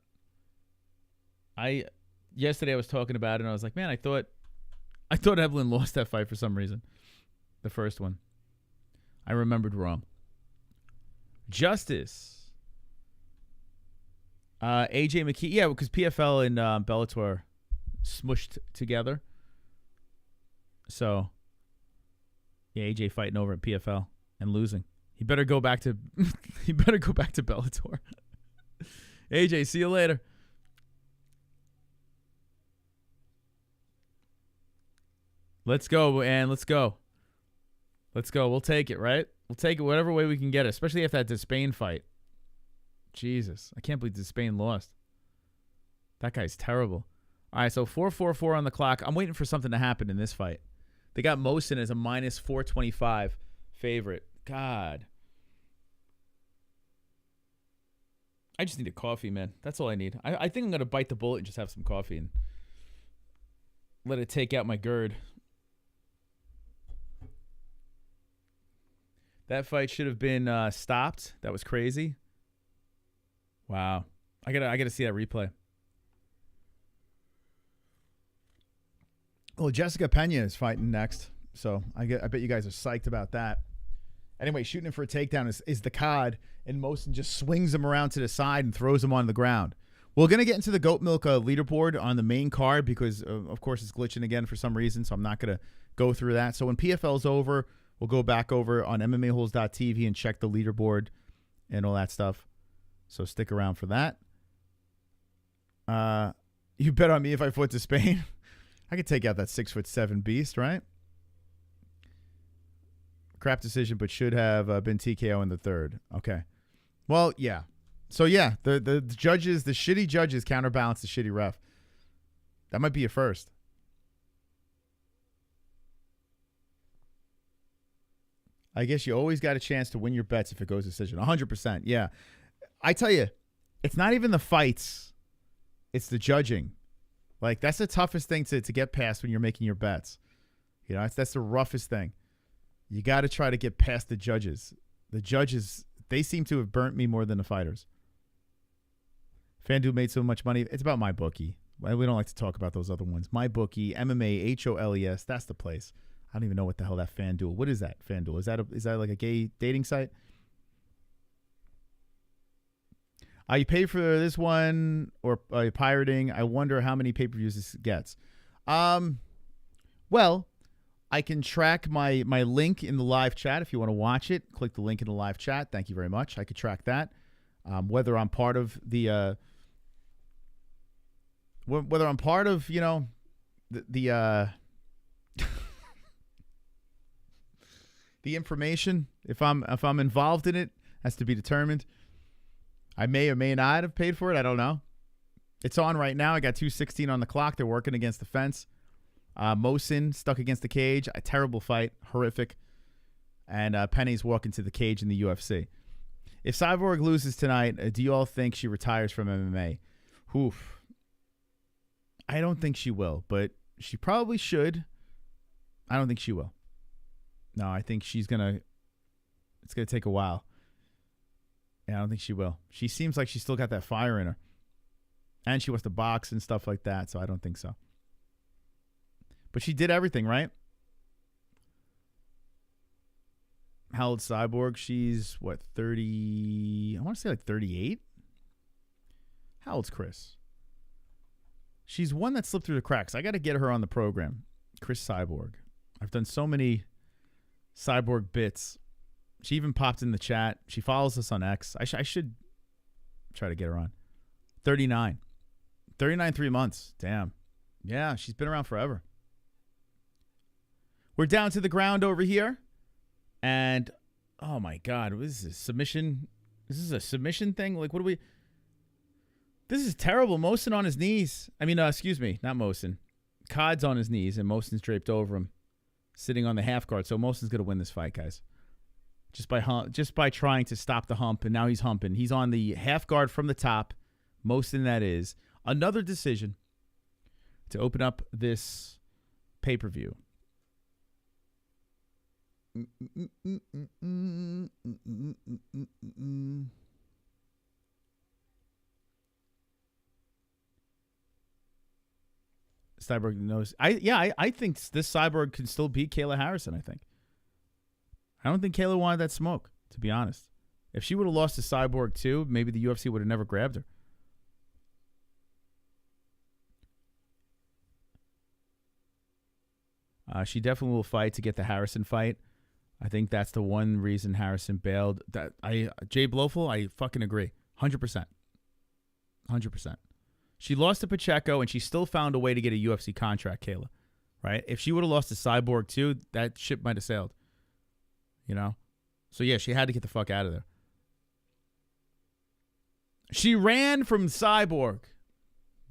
Yesterday I was talking about it, and I was like, man, I thought Eblen lost that fight for some reason. The first one. I remembered wrong. Justice. AJ McKee. Yeah, because PFL and Bellator smushed together. So, yeah, AJ fighting over at PFL and losing. He better go back to Bellator. AJ, see you later. Let's go, man. Let's go. Let's go. We'll take it, right? We'll take it whatever way we can get it, especially after that Despaigne fight. Jesus. I can't believe Despaigne lost. That guy's terrible. All right, so 4-4-4 on the clock. I'm waiting for something to happen in this fight. They got Mohsen as a minus 425 favorite. God. I just need a coffee, man. That's all I need. I think I'm going to bite the bullet and just have some coffee and let it take out my GERD. That fight should have been stopped. That was crazy. Wow. I gotta see that replay. Oh, Jessica Penne is fighting next. So I bet you guys are psyched about that. Anyway, shooting him for a takedown is the cod, and Mohsen just swings him around to the side and throws him on the ground. We're going to get into the goat milk leaderboard on the main card because, of course, it's glitching again for some reason, so I'm not going to go through that. So when PFL's over, we'll go back over on MMAHoles.tv and check the leaderboard and all that stuff. So stick around for that. You bet on me if I fought Despaigne. I could take out that 6'7" beast, right? Crap decision, but should have been TKO in the third. Okay. Well, yeah. So, yeah, the judges, the shitty judges counterbalance the shitty ref. That might be a first. I guess you always got a chance to win your bets if it goes decision. 100%. Yeah. I tell you, it's not even the fights. It's the judging. Like, that's the toughest thing to get past when you're making your bets. You know, that's the roughest thing. You got to try to get past the judges. The judges, they seem to have burnt me more than the fighters. FanDuel made so much money. It's about MyBookie. We don't like to talk about those other ones. MyBookie, MMA, HOLES, that's the place. I don't even know what the hell that FanDuel. What is that, FanDuel? Is that like a gay dating site? You pay for this one or are you pirating? I wonder how many pay-per-views this gets. Well, I can track my link in the live chat if you want to watch it. Click the link in the live chat. Thank you very much. I could track that. Whether I'm part of the whether I'm part of, you know, the the information, if I'm involved in it, has to be determined. I may or may not have paid for it. I don't know. It's on right now. I got 2:16 on the clock. They're working against the fence. Mohsen stuck against the cage. A terrible fight. Horrific. And Penne's walking to the cage in the UFC. If Cyborg loses tonight, do you all think she retires from MMA? Oof. I don't think she will, but she probably should. I don't think she will. No, I think it's going to take a while. Yeah, I don't think she will. She seems like she's still got that fire in her. And she wants to box and stuff like that, so I don't think so. But she did everything, right? How old's Cyborg? She's, 30... I want to say like 38? How old's Cris? She's one that slipped through the cracks. I got to get her on the program. Cris Cyborg. I've done so many Cyborg bits. She even popped in the chat. She follows us on X. I should try to get her on. 39. 39 3 months. Damn. Yeah, she's been around forever. We're down to the ground over here. And, oh my God, what is this? Submission? Is this a submission thing? Like, what do we... This is terrible. Mohsen on his knees. I mean, excuse me, not Mohsen. Cod's on his knees, and Mohsen's draped over him, sitting on the half guard. So Mohsen's going to win this fight, guys. Just by trying to stop the hump, and now he's humping. He's on the half guard from the top. Mohsen, that is. Another decision to open up this pay-per-view. Cyborg knows. I think this Cyborg can still beat Kayla Harrison, I think. I don't think Kayla wanted that smoke, to be honest. If she would have lost to Cyborg too, maybe the UFC would have never grabbed her. She definitely will fight to get the Harrison fight. I think that's the one reason Harrison bailed. Jay Blofeld, I fucking agree. 100%. 100%. She lost to Pacheco, and she still found a way to get a UFC contract, Kayla. Right? If she would have lost to Cyborg too, that ship might have sailed. You know? So, yeah, she had to get the fuck out of there. She ran from Cyborg.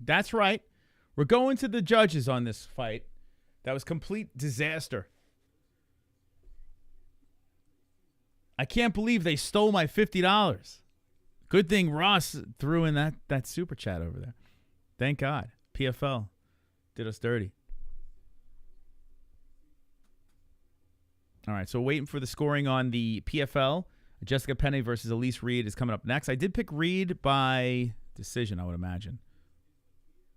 That's right. We're going to the judges on this fight. That was complete disaster. I can't believe they stole my $50. Good thing Ross threw in that super chat over there. Thank God. PFL did us dirty. All right, so waiting for the scoring on the PFL. Jessica Penne versus Elise Reed is coming up next. I did pick Reed by decision, I would imagine.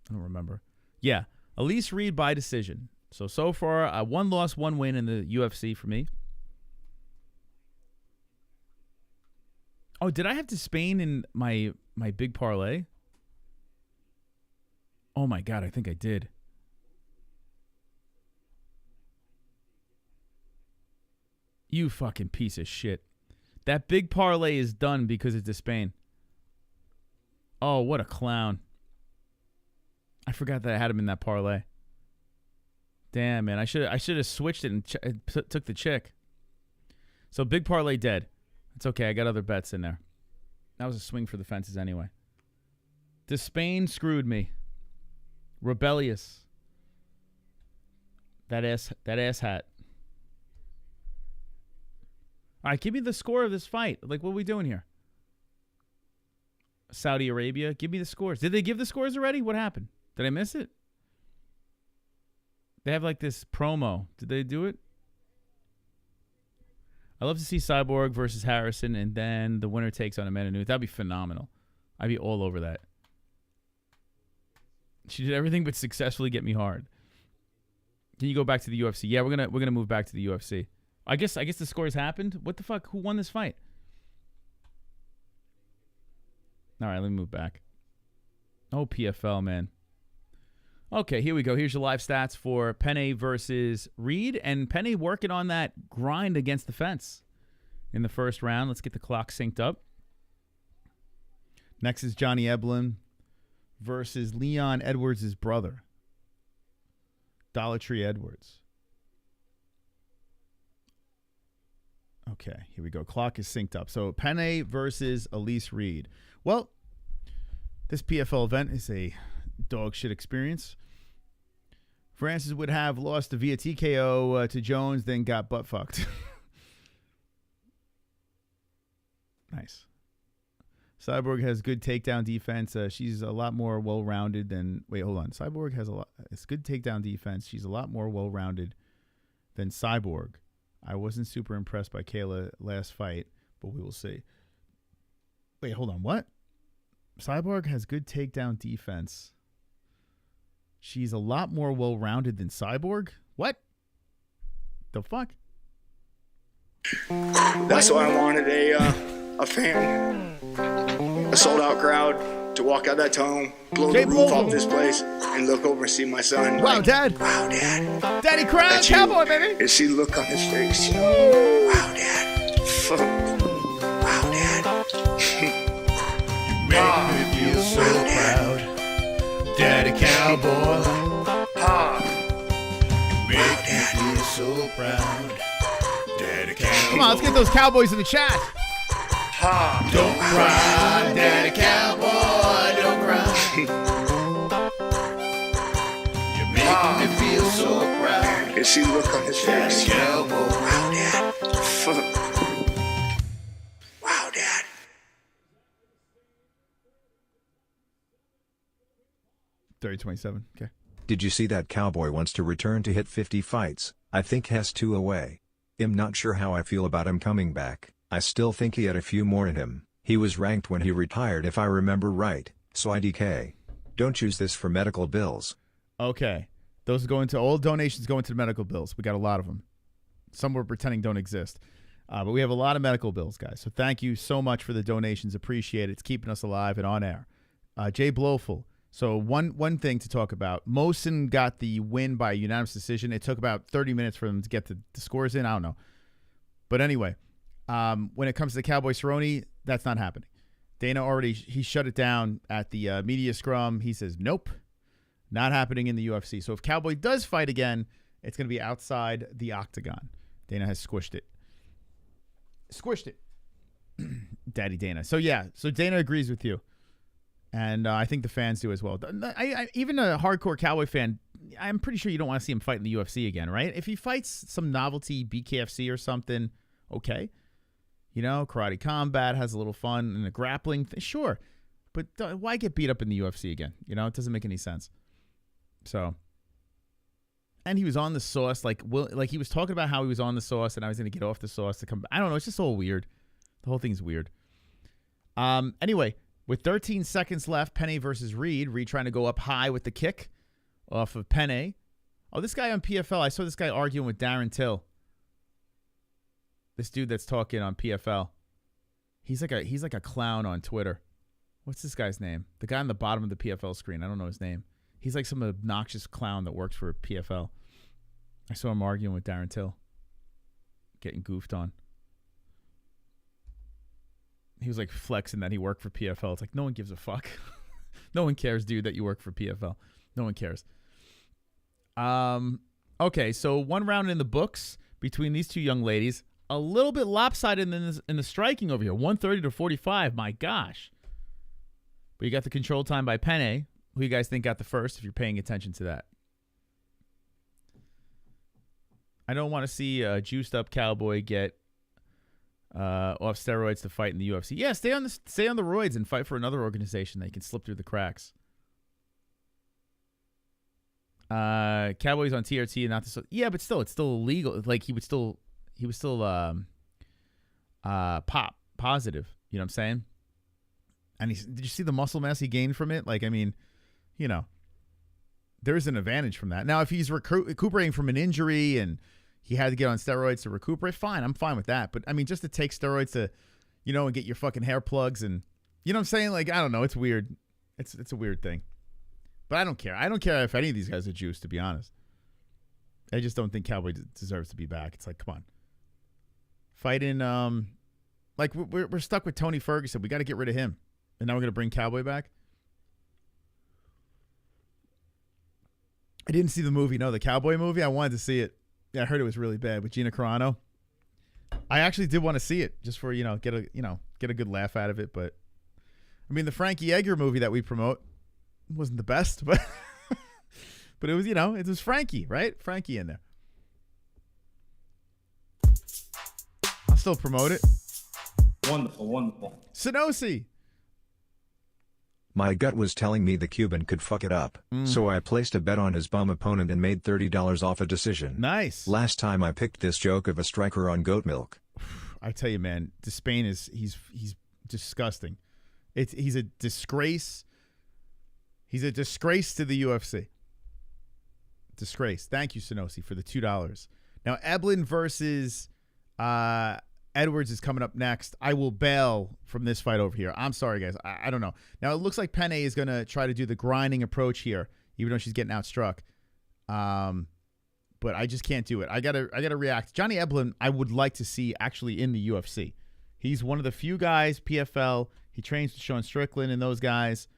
I don't remember. Yeah, Elise Reed by decision. So far, 1 loss, 1 win in the UFC for me. Oh, did I have Despaigne in my big parlay? Oh, my God, I think I did. You fucking piece of shit. That big parlay is done because of Despaigne. Oh, what a clown. I forgot that I had him in that parlay. Damn, man. I should have switched it and took the chick. So big parlay dead. It's okay. I got other bets in there. That was a swing for the fences anyway. Despaigne screwed me. Robelis. That ass hat. All right, give me the score of this fight. Like, what are we doing here? Saudi Arabia, give me the scores. Did they give the scores already? What happened? Did I miss it? They have like this promo. Did they do it? I love to see Cyborg versus Harrison, and then the winner takes on Amanda Nunes. That'd be phenomenal. I'd be all over that. She did everything but successfully get me hard. Can you go back to the UFC? Yeah, we're gonna move back to the UFC. I guess the scores happened. What the fuck? Who won this fight? All right, let me move back. Oh, PFL, man. Okay, here we go. Here's your live stats for Penne versus Reed. And Penne working on that grind against the fence in the first round. Let's get the clock synced up. Next is Johnny Eblen versus Leon Edwards' brother, Dollar Tree Edwards. Okay, here we go. Clock is synced up. So Penne versus Elise Reed. Well, this PFL event is a dog shit experience. Francis would have lost via TKO to Jones, then got butt fucked. Nice. Cyborg has good takedown defense. She's a lot more well-rounded than... Wait, hold on. Cyborg has it's good takedown defense. She's a lot more well-rounded than Cyborg. I wasn't super impressed by Kayla last fight, but we will see. Wait, hold on. What? Cyborg has good takedown defense. She's a lot more well-rounded than Cyborg? What? The fuck? That's why I wanted a fan, a sold-out crowd to walk out that tunnel, blow the roof off this place, and look over and see my son. Wow, like, Dad. Wow, Dad. Daddy crowd, cowboy, baby. And see the look on his face. Wow, Dad. Wow, Dad. You make me feel so proud, Daddy Cowboy. You make me feel so proud, Daddy Cowboy. Come on, let's get those cowboys in the chat. Don't cry, Daddy Cowboy, don't cry. You're making me feel so proud. And see the look on his face. Daddy Cowboy. Wow, Dad. Wow, Dad. $30-27. Okay. Did you see that Cowboy wants to return to hit 50 fights? I think has 2 away. I'm not sure how I feel about him coming back. I still think he had a few more in him. He was ranked when he retired if I remember right, so IDK. Don't choose this for medical bills. Okay. Those go into all donations go into the medical bills. We got a lot of them. Some we're pretending don't exist. But we have a lot of medical bills, guys. So thank you so much for the donations. Appreciate it. It's keeping us alive and on air. Jay Blofel. So one thing to talk about. Mohsen got the win by unanimous decision. It took about 30 minutes for them to get the scores in. I don't know. But anyway, when it comes to the Cowboy Cerrone, that's not happening. Dana he shut it down at the media scrum. He says, nope, not happening in the UFC. So if Cowboy does fight again, it's going to be outside the octagon. Dana has squished it. Daddy Dana. So yeah, so Dana agrees with you. And I think the fans do as well. Even a hardcore Cowboy fan, I'm pretty sure you don't want to see him fight in the UFC again, right? If he fights some novelty BKFC or something, okay. You know, karate combat has a little fun and the grappling, sure. But why get beat up in the UFC again? You know, it doesn't make any sense. So, and he was on the sauce, like he was talking about how he was on the sauce and I was going to get off the sauce to come back. I don't know. It's just all weird. The whole thing's weird. Anyway. With 13 seconds left, Penne versus Reed. Reed trying to go up high with the kick off of Penne. Oh, this guy on PFL, I saw this guy arguing with Darren Till. This dude that's talking on PFL. He's like a clown on Twitter. What's this guy's name? The guy on the bottom of the PFL screen. I don't know his name. He's like some obnoxious clown that works for PFL. I saw him arguing with Darren Till. Getting goofed on. He was like flexing that he worked for PFL. It's like, no one gives a fuck. No one cares, dude, that you work for PFL. No one cares. Okay, so one round in the books between these two young ladies. A little bit lopsided in the striking over here. 130 to 45. My gosh. But you got the control time by Penne. Who you guys think got the first if you're paying attention to that? I don't want to see a juiced up cowboy get off steroids to fight in the UFC. Yeah, stay on the roids and fight for another organization that you can slip through the cracks. Cowboys on TRT and not the yeah, but still, it's still illegal. Like he was still pop positive. You know what I'm saying? And did you see the muscle mass he gained from it? Like, I mean, you know, there's an advantage from that. Now, if he's recuperating from an injury and he had to get on steroids to recuperate, fine. I'm fine with that. But, I mean, just to take steroids to, you know, and get your fucking hair plugs and, you know what I'm saying? Like, I don't know. It's weird. It's a weird thing. But I don't care. I don't care if any of these guys are juiced, to be honest. I just don't think Cowboy deserves to be back. It's like, come on. Fighting, like, we're stuck with Tony Ferguson. We got to get rid of him. And now we're going to bring Cowboy back? I didn't see the movie. No, the Cowboy movie. I wanted to see it. Yeah, I heard it was really bad with Gina Carano. I actually did want to see it just for, get a good laugh out of it. But, I mean, the Frankie Edgar movie that we promote wasn't the best, but but it was, it was Frankie, right? Frankie in there. I'll still promote it. Wonderful, wonderful. Sonosi. My gut was telling me the Cuban could fuck it up, so I placed a bet on his bum opponent and made $30 off a decision. Nice. Last time I picked this joke of a striker on goat milk. I tell you, man, Despaigne he's disgusting. He's a disgrace. He's a disgrace to the UFC. Disgrace. Thank you, Sonosi, for the $2. Now, Eblen versus Edwards is coming up next. I will bail from this fight over here. I'm sorry, guys. I don't know. Now, it looks like Penne is going to try to do the grinding approach here, even though she's getting outstruck. But I just can't do it. I gotta react. Johnny Eblen, I would like to see actually in the UFC. He's one of the few guys, PFL. He trains with Sean Strickland and those guys.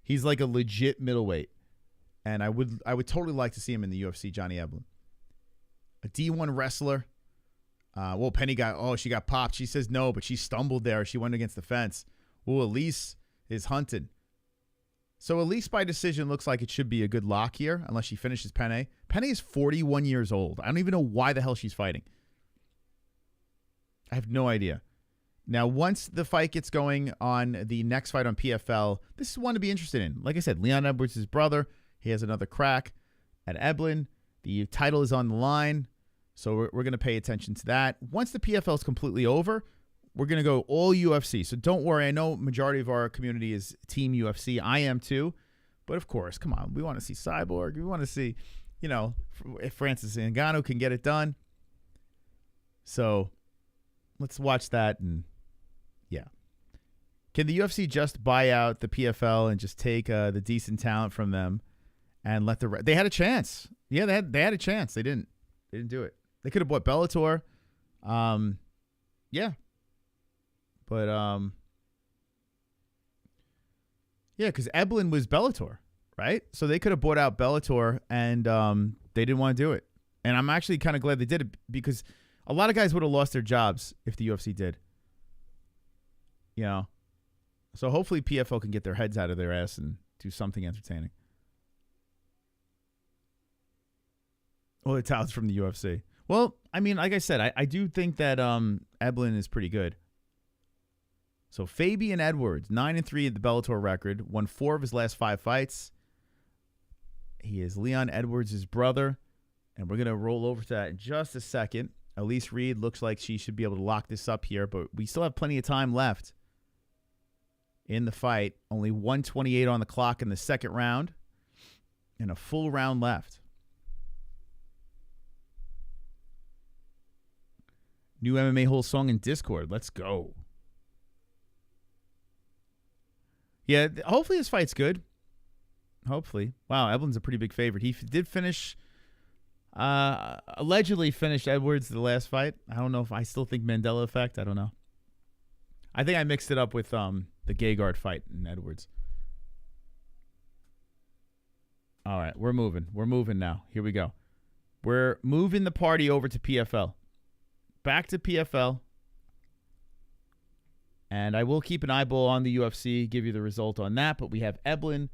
He's like a legit middleweight. And I would totally like to see him in the UFC, Johnny Eblen. A D1 wrestler. Well, Penne she got popped. She says no, but she stumbled there. She went against the fence. Well, Elise is hunted. So Elise by decision looks like it should be a good lock here, unless she finishes Penne. Penne is 41 years old. I don't even know why the hell she's fighting. I have no idea. Now, once the fight gets going on the next fight on PFL, this is one to be interested in. Like I said, Leon Edwards' his brother. He has another crack at Eblen. The title is on the line. So we're going to pay attention to that. Once the PFL is completely over, we're going to go all UFC. So don't worry. I know majority of our community is Team UFC. I am too. But of course, come on. We want to see Cyborg. We want to see, if Francis Ngannou can get it done. So let's watch that. And yeah. Can the UFC just buy out the PFL and just take the decent talent from them and let they had a chance. Yeah, they had a chance. They didn't do it. They could have bought Bellator. Yeah. But, yeah, because Eblen was Bellator, right? So they could have bought out Bellator, and they didn't want to do it. And I'm actually kind of glad they did it because a lot of guys would have lost their jobs if the UFC did. So hopefully PFL can get their heads out of their ass and do something entertaining. Well, the talent's from the UFC. Well, I mean, like I said, I do think that Eblen is pretty good. So Fabian Edwards, 9-3 at the Bellator record, won 4 of his last 5 fights. He is Leon Edwards' brother, and we're going to roll over to that in just a second. Elise Reed looks like she should be able to lock this up here, but we still have plenty of time left in the fight. Only 1:28 on the clock in the second round, and a full round left. New MMA-Holes song in Discord. Let's go. Yeah, hopefully this fight's good. Hopefully. Wow, Eblen's a pretty big favorite. He did finish, allegedly finished Edwards the last fight. I don't know if I still think Mandela effect. I don't know. I think I mixed it up with the Gegard fight in Edwards. All right, we're moving. We're moving now. Here we go. We're moving the party over to PFL. Back to PFL. And I will keep an eyeball on the UFC, give you the result on that. But we have Eblen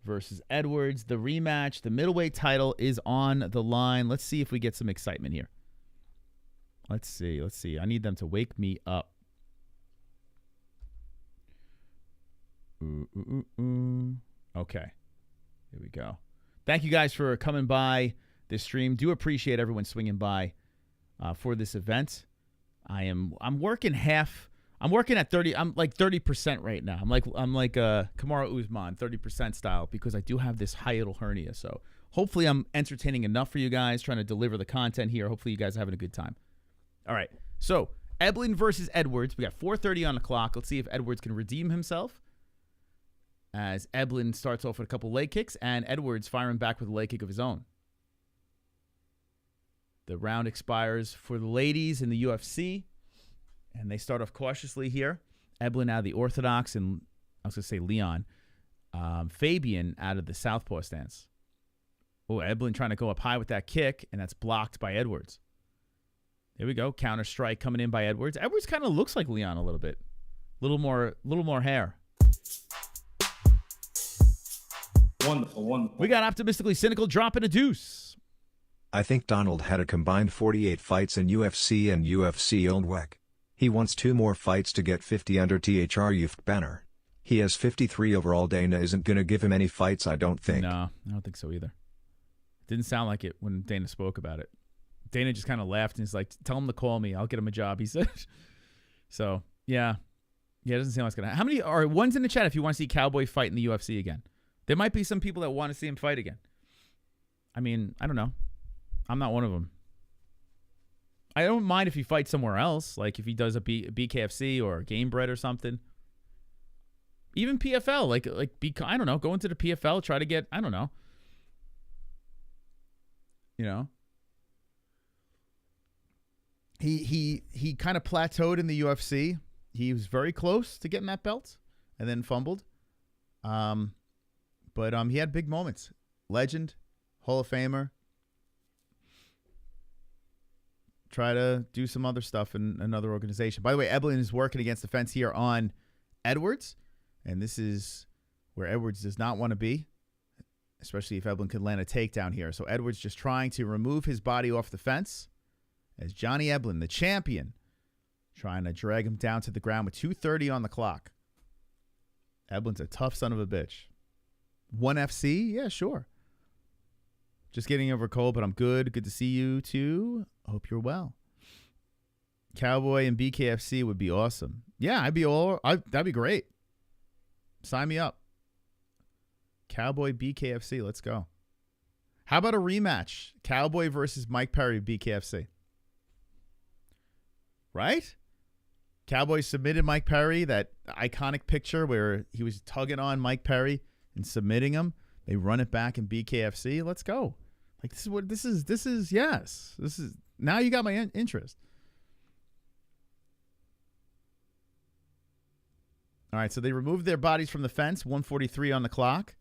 versus Edwards. The rematch, the middleweight title is on the line. Let's see if we get some excitement here. Let's see. Let's see. I need them to wake me up. Okay. Here we go. Thank you guys for coming by this stream. Do appreciate everyone swinging by for this event. I'm working half. I'm working at 30. I'm like 30% right now. I'm like Kamaru Usman, 30% style, because I do have this hiatal hernia. So hopefully I'm entertaining enough for you guys, trying to deliver the content here. Hopefully you guys are having a good time. All right. So Eblen versus Edwards. We got 4:30 on the clock. Let's see if Edwards can redeem himself, as Eblen starts off with a couple leg kicks and Edwards firing back with a leg kick of his own. The round expires for the ladies in the UFC, and they start off cautiously here. Eblen out of the orthodox, and I was going to say Leon. Fabian out of the southpaw stance. Oh, Eblen trying to go up high with that kick, and that's blocked by Edwards. There we go. Counter strike coming in by Edwards. Edwards kind of looks like Leon a little bit. Little more hair. Wonderful, wonderful. We got Optimistically Cynical dropping a deuce. I think Donald had a combined 48 fights in UFC and UFC owned WEC. He wants 2 more fights to get 50 under THR youth banner. He has 53 overall. Dana isn't going to give him any fights, I don't think. No, I don't think so either. Didn't sound like it when Dana spoke about it. Dana just kind of laughed and he's like, tell him to call me. I'll get him a job, he said. So, yeah. Yeah, it doesn't seem like it's going to happen. How many are ones in the chat if you want to see Cowboy fight in the UFC again? There might be some people that want to see him fight again. I mean, I don't know. I'm not one of them. I don't mind if he fights somewhere else, like if he does a BKFC or a Game Bread or something. Even PFL, I don't know, go into the PFL, try to get, I don't know. You know? He kind of plateaued in the UFC. He was very close to getting that belt and then fumbled. But he had big moments. Legend, Hall of Famer. Try to do some other stuff in another organization. By the way, Eblen is working against the fence here on Edwards. And this is where Edwards does not want to be, especially if Eblen could land a takedown here. So Edwards just trying to remove his body off the fence as Johnny Eblen, the champion, trying to drag him down to the ground with 2:30 on the clock. Eblen's a tough son of a bitch. 1 FC? Yeah, sure. Just getting over a cold, but I'm good. Good to see you, too. Hope you're well. Cowboy and BKFC would be awesome. Yeah, that'd be great. Sign me up. Cowboy BKFC, let's go. How about a rematch? Cowboy versus Mike Perry, BKFC. Right? Cowboy submitted Mike Perry, that iconic picture where he was tugging on Mike Perry and submitting him. They run it back in BKFC. Let's go. Like, this is yes. This is, now you got my interest. All right, so they removed their bodies from the fence. 1:43 on the clock.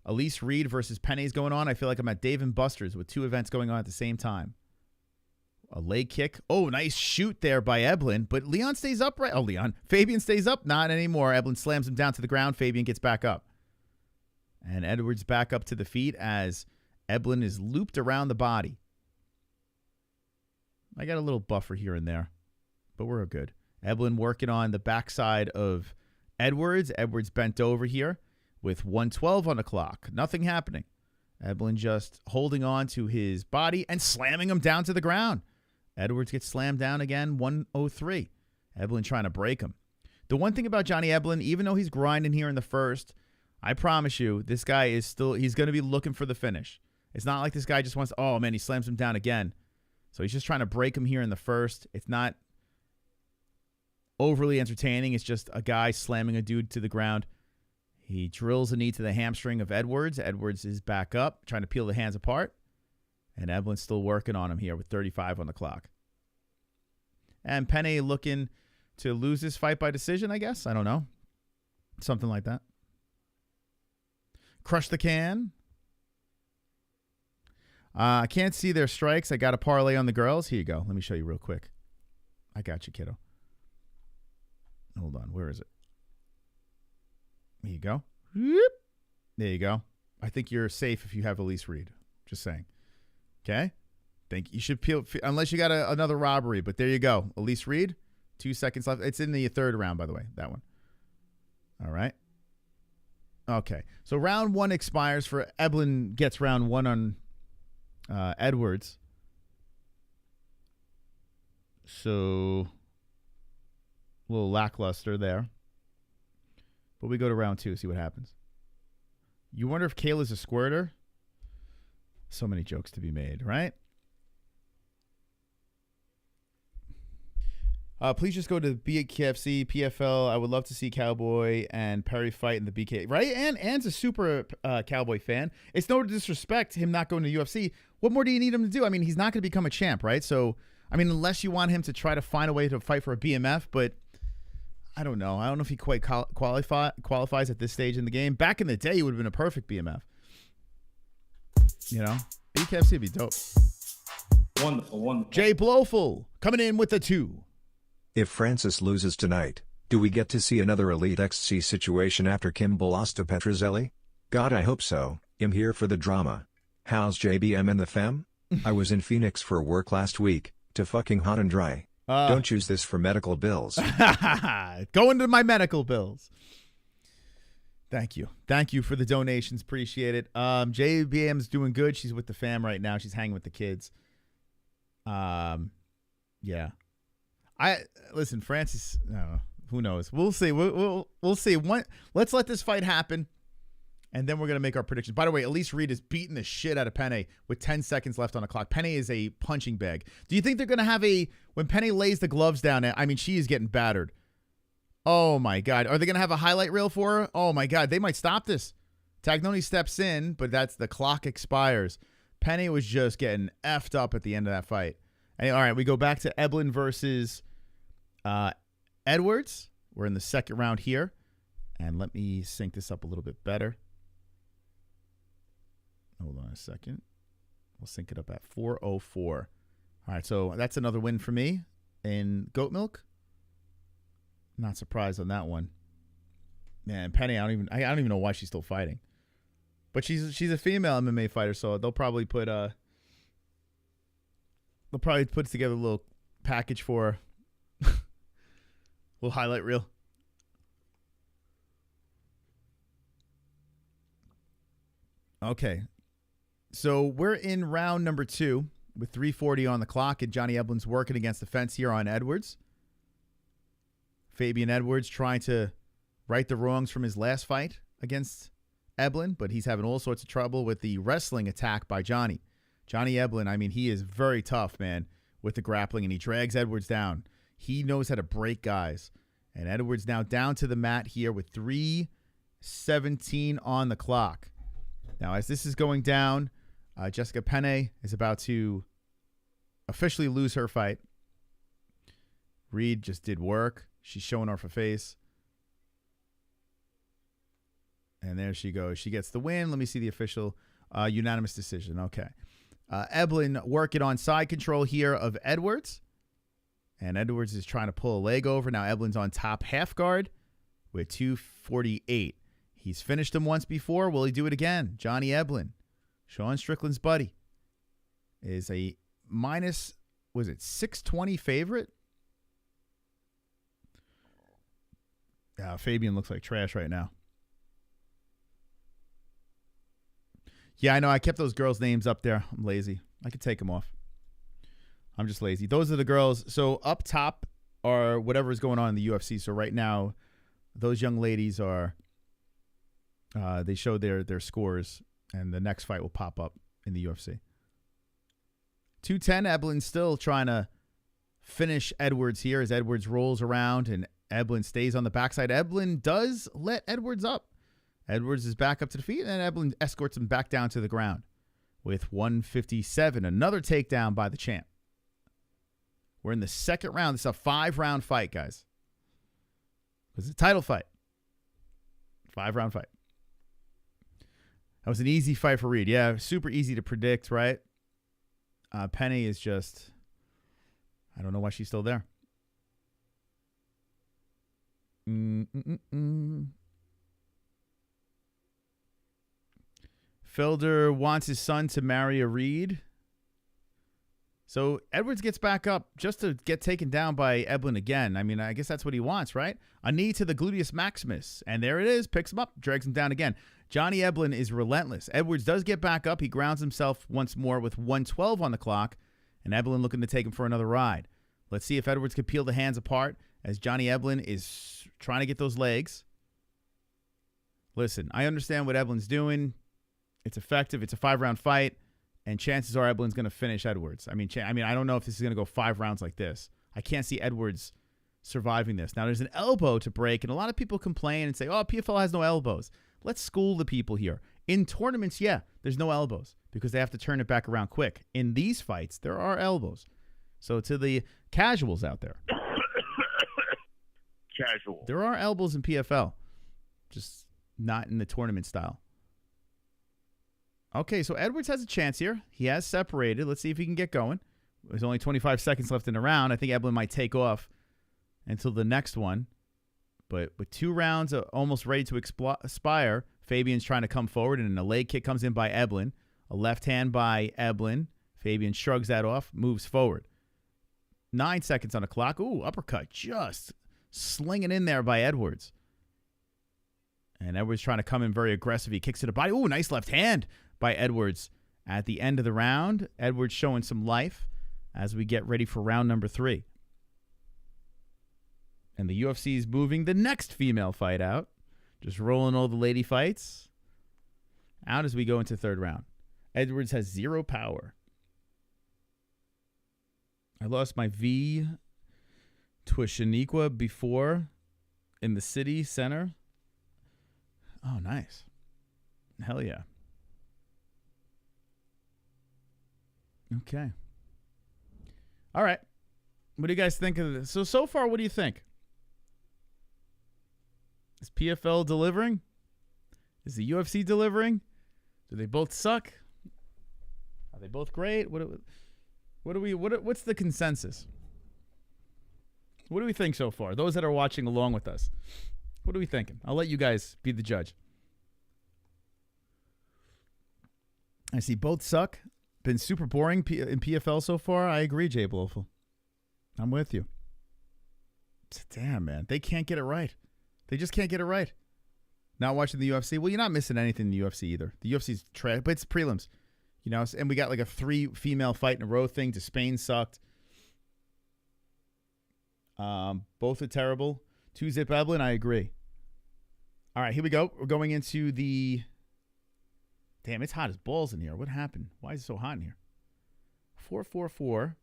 Elise Reed versus Penne is going on. I feel like I'm at Dave & Buster's with 2 events going on at the same time. A leg kick. Oh, nice shoot there by Eblen. But Leon stays upright. Oh, Fabian stays up. Not anymore. Eblen slams him down to the ground. Fabian gets back up. And Edwards back up to the feet as Eblen is looped around the body. I got a little buffer here and there, but we're good. Eblen working on the backside of Edwards. Edwards bent over here with 1:12 on the clock. Nothing happening. Eblen just holding on to his body and slamming him down to the ground. Edwards gets slammed down again, 1:03. Eblen trying to break him. The one thing about Johnny Eblen, even though he's grinding here in the first, I promise you, this guy is still, he's going to be looking for the finish. It's not like this guy just wants, oh man, he slams him down again. So he's just trying to break him here in the first. It's not overly entertaining. It's just a guy slamming a dude to the ground. He drills a knee to the hamstring of Edwards. Edwards is back up, trying to peel the hands apart. And Eblen's still working on him here with 35 on the clock. And Penne looking to lose this fight by decision, I guess. I don't know. Something like that. Crush the can. I can't see their strikes. I got a parlay on the girls. Here you go. Let me show you real quick. I got you, kiddo. Hold on. Where is it? There you go. Whoop. There you go. I think you're safe if you have Elise Reed. Just saying. Okay? Think you should peel, unless you got another robbery. But there you go. Elise Reed. 2 seconds left. It's in the third round, by the way. That one. All right. Okay. So round one expires for Eblen. Gets round one on Edwards. So a little lackluster there. But we go to round two, see what happens. You wonder if Kayla's a squirter? So many jokes to be made, right? Please just go to BKFC, PFL. I would love to see Cowboy and Perry fight in the BK. Right? And Ann's a super Cowboy fan. It's no disrespect him not going to UFC. What more do you need him to do? I mean, he's not going to become a champ, right? So, I mean, unless you want him to try to find a way to fight for a BMF, but I don't know. I don't know if he quite qualifies at this stage in the game. Back in the day, he would have been a perfect BMF. You know? BKFC would be dope. Wonderful, wonderful. Jay Blowful coming in with the 2. If Francis loses tonight, do we get to see another Elite XC situation after Kimbo lost to Petrozelli? God, I hope so. I'm here for the drama. How's JBM and the fam? I was in Phoenix for work last week, to fucking hot and dry. Don't use this for medical bills. Go into my medical bills. Thank you. Thank you for the donations. Appreciate it. JBM's doing good. She's with the fam right now. She's hanging with the kids. Yeah. Listen, Francis. Who knows? We'll see. We'll see. Let's let this fight happen, and then we're gonna make our predictions. By the way, Elise Reed is beating the shit out of Penne with 10 seconds left on the clock. Penne is a punching bag. Do you think they're gonna have when Penne lays the gloves down? I mean, she is getting battered. Oh my God, are they gonna have a highlight reel for her? Oh my God, they might stop this. Tagnoni steps in, but the clock expires. Penne was just getting effed up at the end of that fight. And, all right, we go back to Eblen versus Edwards. We're in the second round here. And let me sync this up a little bit better. Hold on a second. We'll sync it up at 4:04. All right, so that's another win for me in goat milk. Not surprised on that one. Man, Penne, I don't even know why she's still fighting. But she's a female MMA fighter, so they'll probably put together a little package for her. Little highlight reel. Okay. So we're in round number 2 with 3:40 on the clock, and Johnny Eblen's working against the fence here on Edwards. Fabian Edwards trying to right the wrongs from his last fight against Eblen, but he's having all sorts of trouble with the wrestling attack by Johnny. Johnny Eblen, I mean, he is very tough, man, with the grappling, and he drags Edwards down. He knows how to break guys. And Edwards now down to the mat here with 3:17 on the clock. Now, as this is going down, Jessica Penne is about to officially lose her fight. Reed just did work. She's showing off her face. And there she goes. She gets the win. Let me see the official unanimous decision. Okay. Eblen working on side control here of Edwards. And Edwards is trying to pull a leg over. Now Eblen's on top half guard with 2:48. He's finished him once before. Will he do it again? Johnny Eblen, Sean Strickland's buddy, is a minus, was it 620 favorite? Fabian looks like trash right now. Yeah, I know. I kept those girls' names up there. I'm lazy. I could take them off. I'm just lazy. Those are the girls. So up top are whatever is going on in the UFC. So right now, those young ladies are, they show their scores, and the next fight will pop up in the UFC. 210, Eblen still trying to finish Edwards here as Edwards rolls around and Eblen stays on the backside. Eblen does let Edwards up. Edwards is back up to the feet, and Eblen escorts him back down to the ground with 157. Another takedown by the champ. We're in the second round. This is a 5-round fight, guys. It's a title fight. 5-round fight. That was an easy fight for Reed. Yeah, super easy to predict, right? Penne is just, I don't know why she's still there. Felder wants his son to marry a Reed. So Edwards gets back up just to get taken down by Eblen again. I mean, I guess that's what he wants, right? A knee to the gluteus maximus. And there it is. Picks him up, drags him down again. Johnny Eblen is relentless. Edwards does get back up. He grounds himself once more with 112 on the clock. And Eblen looking to take him for another ride. Let's see if Edwards can peel the hands apart as Johnny Eblen is trying to get those legs. Listen, I understand what Eblen's doing. It's effective. It's a 5-round fight. And chances are Eblen's going to finish Edwards. I mean, I don't know if this is going to go 5 rounds like this. I can't see Edwards surviving this. Now, there's an elbow to break, and a lot of people complain and say, oh, PFL has no elbows. Let's school the people here. In tournaments, yeah, there's no elbows because they have to turn it back around quick. In these fights, there are elbows. So to the casuals out there. Casual. There are elbows in PFL, just not in the tournament style. Okay, so Edwards has a chance here. He has separated. Let's see if he can get going. There's only 25 seconds left in the round. I think Eblen might take off until the next one. But with 2 rounds almost ready to expire, Fabian's trying to come forward, and a leg kick comes in by Eblen. A left hand by Eblen. Fabian shrugs that off, moves forward. 9 seconds on the clock. Ooh, uppercut just slinging in there by Edwards. And Edwards trying to come in very aggressive. He kicks to the body. Ooh, nice left hand by Edwards at the end of the round. Edwards showing some life as we get ready for round number 3. And the UFC is moving the next female fight out. Just rolling all the lady fights out as we go into 3rd round. Edwards has 0 power. I lost my V to a Shaniqua before in the city center. Oh, nice. Hell yeah. Okay. All right. What do you guys think of this? So far, what do you think? Is PFL delivering? Is the UFC delivering? Do they both suck? Are they both great? What's the consensus? What do we think so far? Those that are watching along with us. What are we thinking? I'll let you guys be the judge. I see both suck. Been super boring in PFL so far. I agree, Jay Blofeld. I'm with you. Damn, man. They can't get it right. They just can't get it right. Not watching the UFC. Well, you're not missing anything in the UFC either. The UFC's trash, but it's prelims. You know, and we got like a 3 female fight in a row thing. Despaigne sucked. Both are terrible. 2-zip Eblen, I agree. All right, here we go. We're going into the... Damn, it's hot as balls in here. What happened? Why is it so hot in here? 444.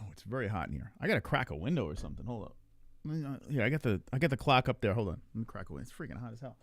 Oh, it's very hot in here. I gotta crack a window or something. Hold up. Here, I got the clock up there. Hold on. Let me crack a window. It's freaking hot as hell.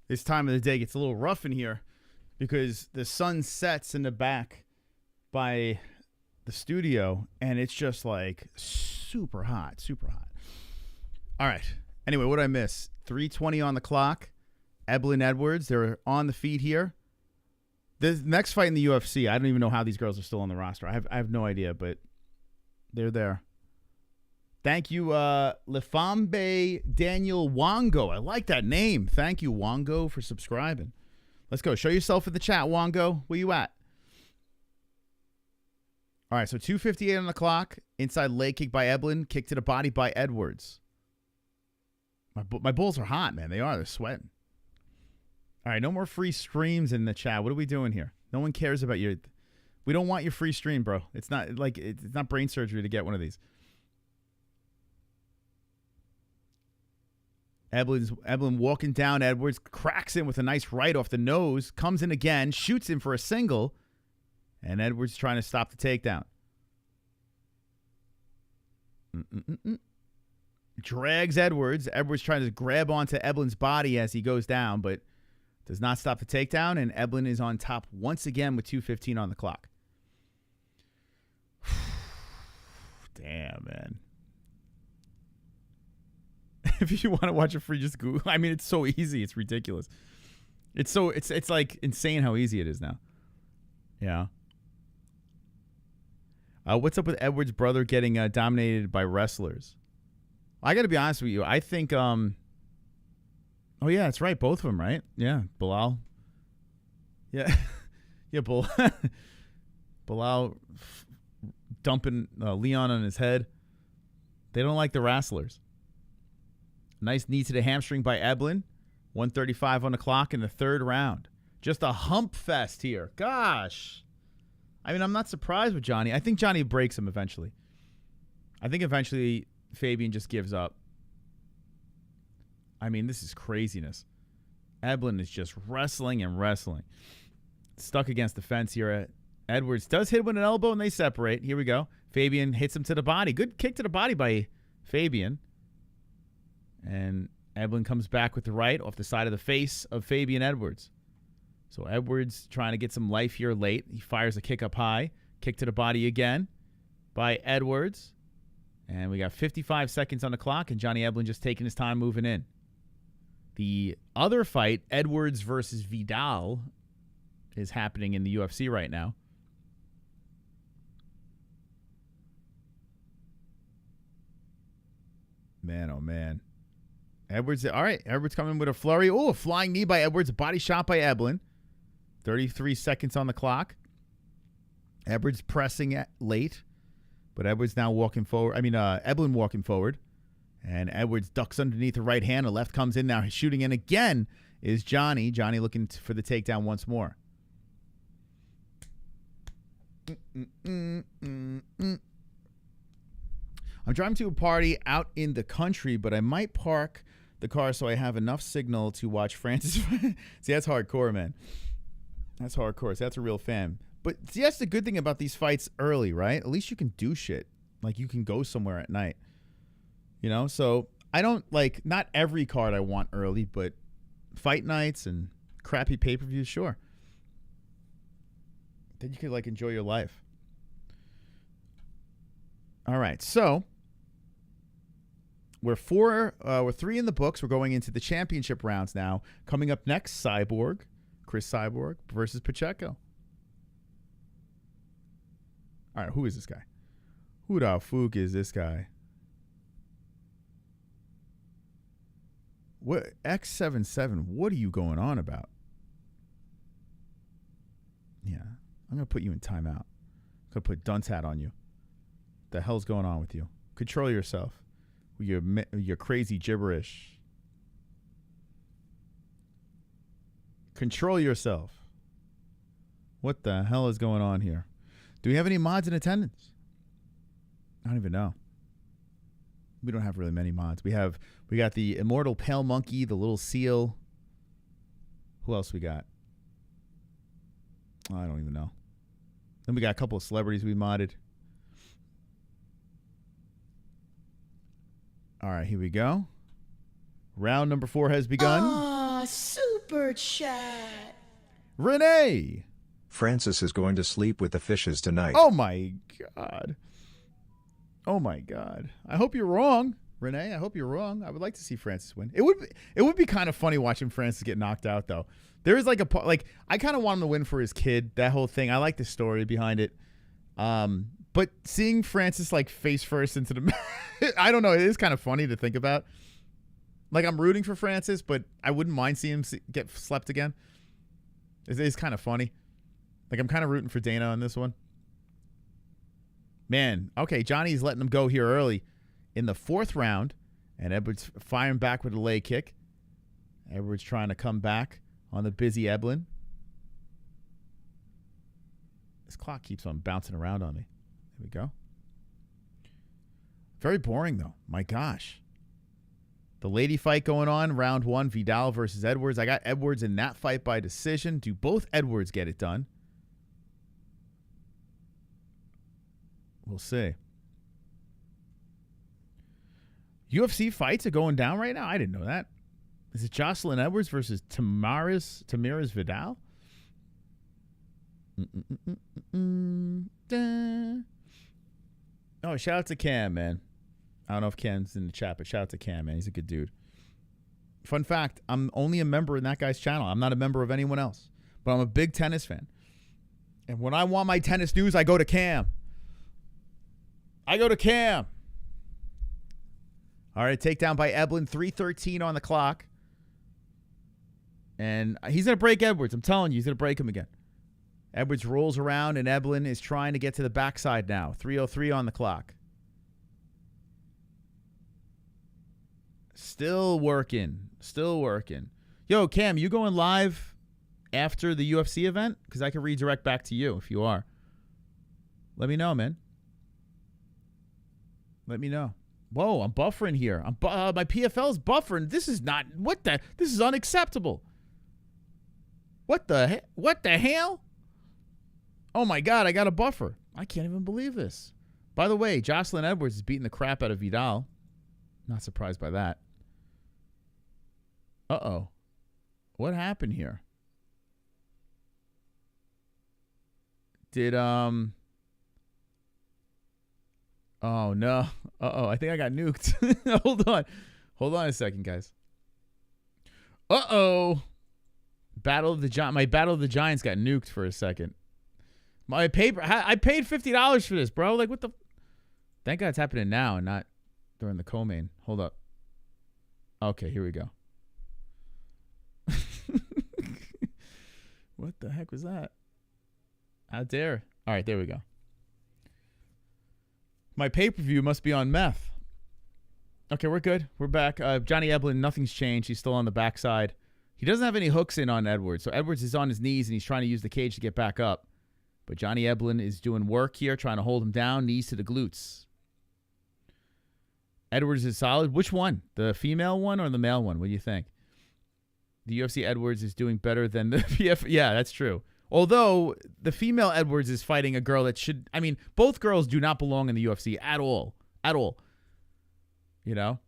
This time of the day gets a little rough in here. because the sun sets in the back by the studio, and it's just like super hot, super hot. All right. Anyway, what did I miss? 3:20 on the clock. Eblen Edwards, they're on the feet here. The next fight in the UFC, I don't even know how these girls are still on the roster. I have no idea, but they're there. Thank you, Lefambe Daniel Wango. I like that name. Thank you, Wango, for subscribing. Let's go. Show yourself in the chat, Wango. Where you at? All right, so 2:58 on the clock. Inside leg kick by Eblen. Kick to the body by Edwards. My bulls are hot, man. They are. They're sweating. All right, no more free streams in the chat. What are we doing here? No one cares about your... We don't want your free stream, bro. It's not like it's not brain surgery to get one of these. Eblen walking down Edwards, cracks him with a nice right off the nose, comes in again, shoots him for a single, and Edwards trying to stop the takedown. Drags Edwards. Edwards trying to grab onto Eblen's body as he goes down, but does not stop the takedown, and Eblen is on top once again with 2:15 on the clock. Damn, man. If you want to watch it free, just Google. I mean, it's so easy. It's ridiculous. It's like insane how easy it is now. Yeah. What's up with Edwards' brother getting dominated by wrestlers? I got to be honest with you. I think, oh, yeah, that's right. Both of them, right? Yeah. Bilal. Yeah. Yeah, Bilal dumping Leon on his head. They don't like the wrestlers. Nice knee to the hamstring by Eblen. 1:35 on the clock in the third round. Just a hump fest here. Gosh. I mean, I'm not surprised with Johnny. I think Johnny breaks him eventually. I think eventually Fabian just gives up. I mean, this is craziness. Eblen is just wrestling and wrestling. Stuck against the fence here. Edwards does hit with an elbow, and they separate. Here we go. Fabian hits him to the body. Good kick to the body by Fabian. And Eblen comes back with the right off the side of the face of Fabian Edwards. So Edwards trying to get some life here late. He fires a kick up high. Kick to the body again by Edwards. And we got 55 seconds on the clock, and Johnny Eblen just taking his time moving in. The other fight, Edwards versus Vidal, is happening in the UFC right now. Man, oh, man. Edwards, all right. Edwards coming with a flurry. Oh, a flying knee by Edwards. A body shot by Eblen. 33 seconds on the clock. Edwards pressing late. But Edwards now walking forward. I mean, Eblen walking forward. And Edwards ducks underneath the right hand. The left comes in now. He's shooting in again is Johnny. Johnny looking for the takedown once more. I'm driving to a party out in the country, but I might park the car so I have enough signal to watch Francis. See, that's hardcore, man. That's hardcore. So that's a real fan. But see, that's the good thing about these fights early, right? At least you can do shit. Like, you can go somewhere at night. You know? So I don't, like, not every card I want early, but fight nights and crappy pay-per-views, sure. Then you can, like, enjoy your life. All right, so we're 3 in the books. We're going into the championship rounds now. Coming up next, Cyborg, Cris Cyborg versus Pacheco. All right, who is this guy? Who the fuck is this guy? What X77? What are you going on about? Yeah, I'm gonna put you in timeout. I'm gonna put dunce hat on you. The hell's going on with you? Control yourself with your crazy gibberish. Control yourself. What the hell is going on here? Do we have any mods in attendance? I don't even know. We don't have really many mods. We got the Immortal Pale Monkey, the Little Seal. Who else we got? I don't even know. Then we got a couple of celebrities we modded. All right, here we go. Round number 4 has begun. Super chat. Renee. Francis is going to sleep with the fishes tonight. Oh, my God. Oh, my God. I hope you're wrong, Renee. I hope you're wrong. I would like to see Francis win. It would be kind of funny watching Francis get knocked out, though. There is like I kind of want him to win for his kid, that whole thing. I like the story behind it. But seeing Francis like face first into the I don't know, it is kind of funny to think about. Like, I'm rooting for Francis, but I wouldn't mind seeing him get slept again. It is kind of funny. Like, I'm kind of rooting for Dana on this one. Man, okay, Johnny's letting him go here early in the 4th round, and Edwards firing back with a leg kick. Edwards trying to come back on the busy Eblen. This clock keeps on bouncing around on me. There we go. Very boring, though. My gosh. The lady fight going on, round 1, Vidal versus Edwards. I got Edwards in that fight by decision. Do both Edwards get it done? We'll see. UFC fights are going down right now? I didn't know that. Is it Jocelyn Edwards versus Tamiris Vidal? Oh, shout out to Cam, man. I don't know if Cam's in the chat, but shout out to Cam, man. He's a good dude. Fun fact, I'm only a member in that guy's channel. I'm not a member of anyone else. But I'm a big tennis fan. And when I want my tennis news, I go to Cam. All right, takedown by Eblen, 3:13 on the clock. And he's going to break Edwards. I'm telling you, he's going to break him again. Edwards rolls around, and Eblen is trying to get to the backside now. 3:03 on the clock. Still working. Yo, Cam, you going live after the UFC event? Because I can redirect back to you if you are. Let me know, man. Let me know. Whoa, I'm buffering here. My PFL is buffering. This is not... This is unacceptable. What the hell? Oh, my God, I got a buffer. I can't even believe this. By the way, Jocelyn Edwards is beating the crap out of Vidal. Not surprised by that. Uh-oh. What happened here? Oh, no. Uh-oh, I think I got nuked. Hold on. Hold on a second, guys. Uh-oh. My Battle of the Giants got nuked for a second. I paid $50 for this, bro. Like, what the... Thank God it's happening now and not during the co-main. Hold up. Okay, here we go. What the heck was that? How dare. All right, there we go. My pay-per-view must be on meth. Okay, we're good. We're back. Johnny Eblen, nothing's changed. He's still on the backside. He doesn't have any hooks in on Edwards. So Edwards is on his knees, and he's trying to use the cage to get back up. But Johnny Eblen is doing work here, trying to hold him down, knees to the glutes. Edwards is solid. Which one? The female one or the male one? What do you think? The UFC Edwards is doing better than the PF. Yeah, that's true. Although the female Edwards is fighting a girl that should... I mean, both girls do not belong in the UFC at all. At all. You know?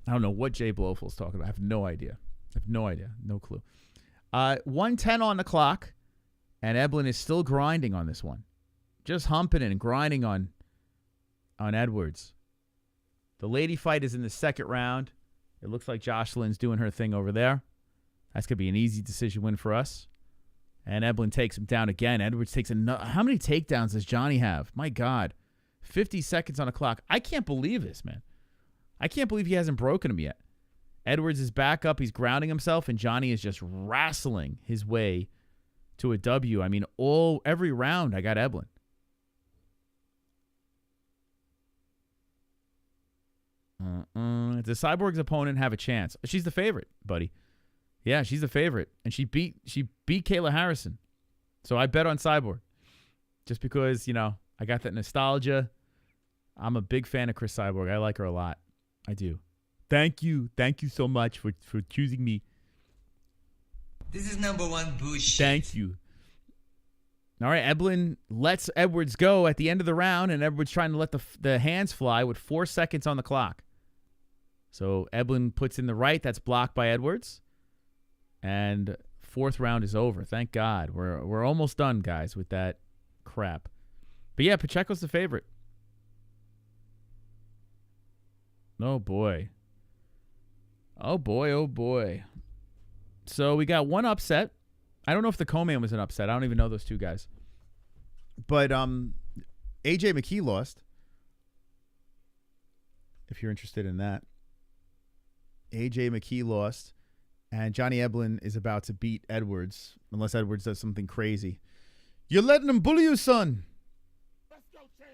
I don't know what Jay Blofel's talking about. I have no idea. No clue. 1:10 on the clock. And Eblen is still grinding on this one. Just humping it and grinding on Edwards. The lady fight is in the 2nd round. It looks like Jocelyn's doing her thing over there. That's going to be an easy decision win for us. And Eblen takes him down again. Edwards takes another. How many takedowns does Johnny have? My God. 50 seconds on the clock. I can't believe this, man. I can't believe he hasn't broken him yet. Edwards is back up. He's grounding himself, and Johnny is just wrestling his way to a W. I mean, every round I got Eblen. Does Cyborg's opponent have a chance? She's the favorite, buddy. Yeah, she's the favorite. And she beat Kayla Harrison. So I bet on Cyborg. Just because, you know, I got that nostalgia. I'm a big fan of Cris Cyborg. I like her a lot. I do. Thank you. Thank you so much for choosing me. This is number one bullshit. Thank you. All right, Eblen lets Edwards go at the end of the round, and Edwards trying to let the hands fly with 4 seconds on the clock. So Eblen puts in the right. That's blocked by Edwards. And 4th round is over. Thank God. We're almost done, guys, with that crap. But yeah, Pacheco's the favorite. Oh boy. Oh boy, oh boy. So we got one upset. I don't know if the co-main was an upset. I don't even know those two guys. But AJ McKee lost. If you're interested in that. AJ McKee lost. And Johnny Eblen is about to beat Edwards. Unless Edwards does something crazy. You're letting him bully you, son. Let's go, champ.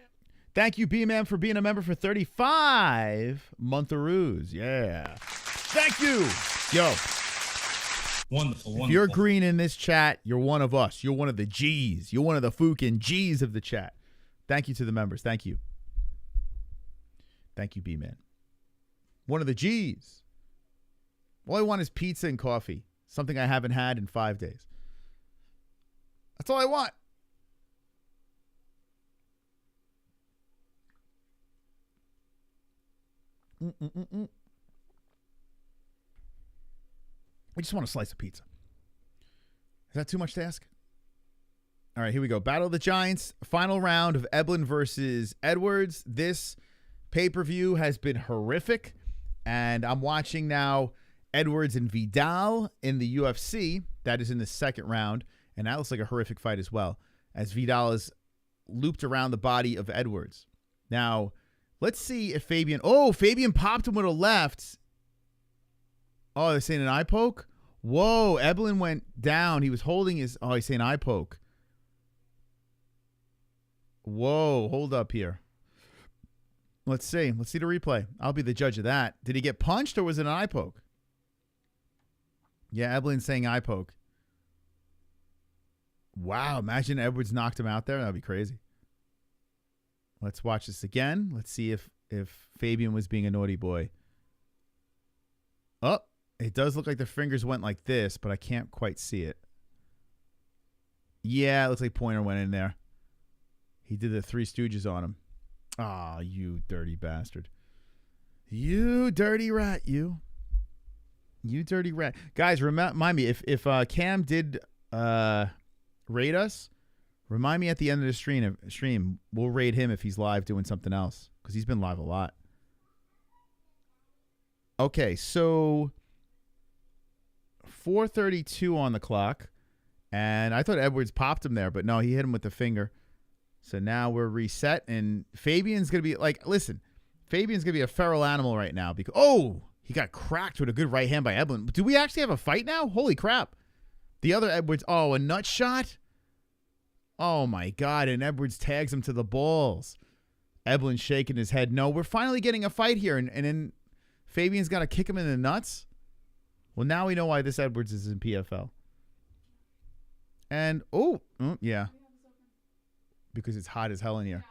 Thank you, B-Man, for being a member for 35 month-aroos. Yeah. Thank you. Yo. Wonderful. If you're green in this chat, you're one of us. You're one of the G's. You're one of the fucking G's of the chat. Thank you to the members. Thank you. Thank you, B-Man. One of the G's. All I want is pizza and coffee. Something I haven't had in 5 days. That's all I want. We just want a slice of pizza. Is that too much to ask? All right, here we go. Battle of the Giants. Final round of Eblen versus Edwards. This pay-per-view has been horrific. And I'm watching now Edwards and Vidal in the UFC. That is in the 2nd round. And that looks like a horrific fight as well. As Vidal is looped around the body of Edwards. Now, let's see if Fabian... Oh, Fabian popped him with a left. Oh, they're saying an eye poke? Whoa, Eblen went down. He was holding his... Oh, he's saying eye poke. Whoa, hold up here. Let's see. Let's see the replay. I'll be the judge of that. Did he get punched or was it an eye poke? Yeah, Eblen's saying eye poke. Wow, imagine Edwards knocked him out there. That would be crazy. Let's watch this again. Let's see if Fabian was being a naughty boy. Oh, it does look like the fingers went like this, but I can't quite see it. Yeah, it looks like Pointer went in there. He did the Three Stooges on him. Ah, you dirty bastard. You dirty rat, you. You dirty rat. Guys, remind me, if Cam did raid us, remind me at the end of the stream. We'll raid him if he's live doing something else, because he's been live a lot. Okay, so 4:32 on the clock, and I thought Edwards popped him there, but no, he hit him with the finger. So now we're reset, and Fabian's going to be like, listen, Fabian's going to be a feral animal right now because, oh, he got cracked with a good right hand by Eblen. Do we actually have a fight now? Holy crap. The other Edwards, oh, a nut shot? Oh, my God, and Edwards tags him to the balls. Eblen shaking his head. No, we're finally getting a fight here, and then Fabian's got to kick him in the nuts? Well, now we know why this Edwards is in PFL. And, oh, yeah. Because it's hot as hell in here.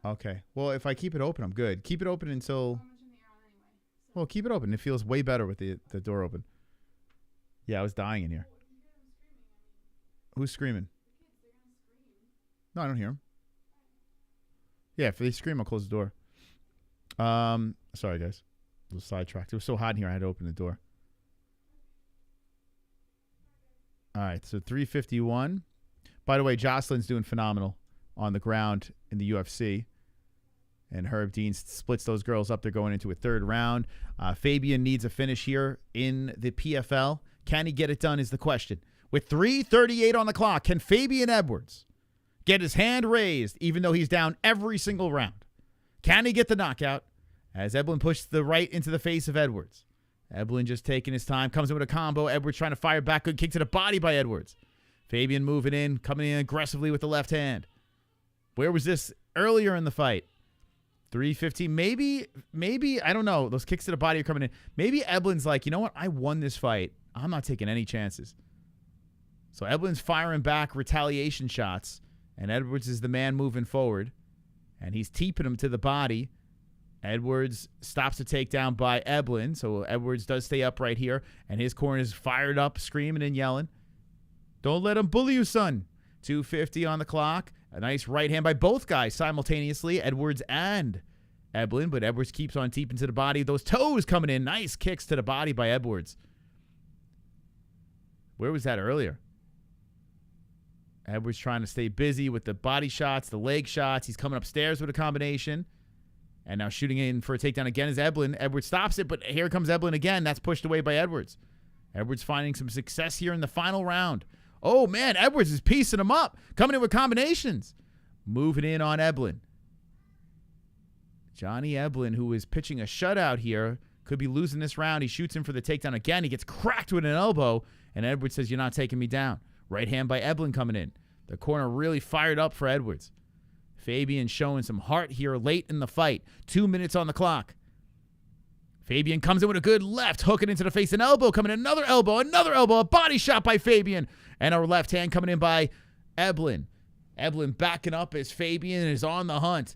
Okay. Well, if I keep it open, I'm good. Keep it open until... Well, keep it open. It feels way better with the door open. Yeah, I was dying in here. Who's screaming? No, I don't hear them. Yeah, if they scream, I'll close the door. Sorry, guys. A little sidetracked. It was so hot in here, I had to open the door. All right, so 351. By the way, Jocelyn's doing phenomenal on the ground in the UFC. And Herb Dean splits those girls up. They're going into a 3rd round. Fabian needs a finish here in the PFL. Can he get it done is the question. With 3:38 on the clock, can Fabian Edwards get his hand raised even though he's down every single round? Can he get the knockout as Eblen pushes the right into the face of Edwards? Eblen just taking his time, comes in with a combo. Edwards trying to fire back. Good kick to the body by Edwards. Fabian moving in, coming in aggressively with the left hand. Where was this earlier in the fight? 3:15. Maybe, I don't know. Those kicks to the body are coming in. Maybe Eblen's like, you know what? I won this fight. I'm not taking any chances. So Eblen's firing back retaliation shots, and Edwards is the man moving forward, and he's teeping him to the body. Edwards stops the takedown by Eblen, so Edwards does stay up right here, and his corner is fired up, screaming and yelling. Don't let him bully you, son. 2:50 on the clock. A nice right hand by both guys simultaneously, Edwards and Eblen, but Edwards keeps on teeping to the body. Those toes coming in. Nice kicks to the body by Edwards. Where was that earlier? Edwards trying to stay busy with the body shots, the leg shots. He's coming upstairs with a combination. And now shooting in for a takedown again is Eblen. Edwards stops it, but here comes Eblen again. That's pushed away by Edwards. Edwards finding some success here in the final round. Oh, man, Edwards is piecing him up. Coming in with combinations. Moving in on Eblen. Johnny Eblen, who is pitching a shutout here, could be losing this round. He shoots in for the takedown again. He gets cracked with an elbow, and Edwards says, "You're not taking me down." Right hand by Eblen coming in. The corner really fired up for Edwards. Fabian showing some heart here late in the fight. 2 minutes on the clock. Fabian comes in with a good left, hooking into the face. An elbow coming in, another elbow, a body shot by Fabian. And a left hand coming in by Eblen. Eblen backing up as Fabian is on the hunt.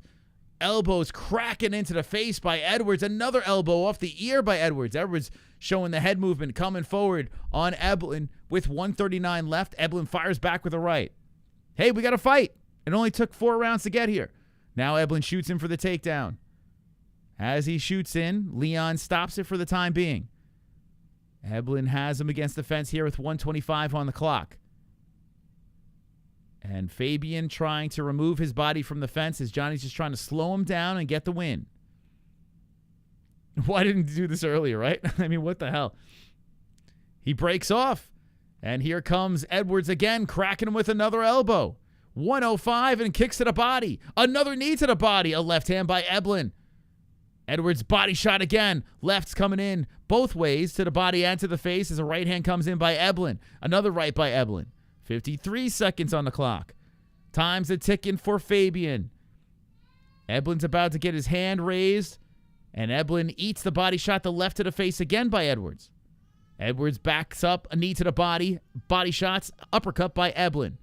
Elbows cracking into the face by Edwards. Another elbow off the ear by Edwards. Edwards showing the head movement coming forward on Eblen with 1:39 left. Eblen fires back with a right. Hey, we got a fight. It only took 4 rounds to get here. Now Eblen shoots in for the takedown. As he shoots in, Leon stops it for the time being. Eblen has him against the fence here with 1:25 on the clock. And Fabian trying to remove his body from the fence as Johnny's just trying to slow him down and get the win. Why didn't he do this earlier, right? I mean, what the hell? He breaks off. And here comes Edwards again, cracking him with another elbow. 105 and kicks to the body. Another knee to the body. A left hand by Eblen. Edwards body shot again. Left's coming in both ways to the body and to the face as a right hand comes in by Eblen. Another right by Eblen. 53 seconds on the clock. Time's a ticking for Fabian. Eblen's about to get his hand raised, and Eblen eats the body shot, the left to the face again by Edwards. Edwards backs up, a knee to the body, body shots, uppercut by Eblen.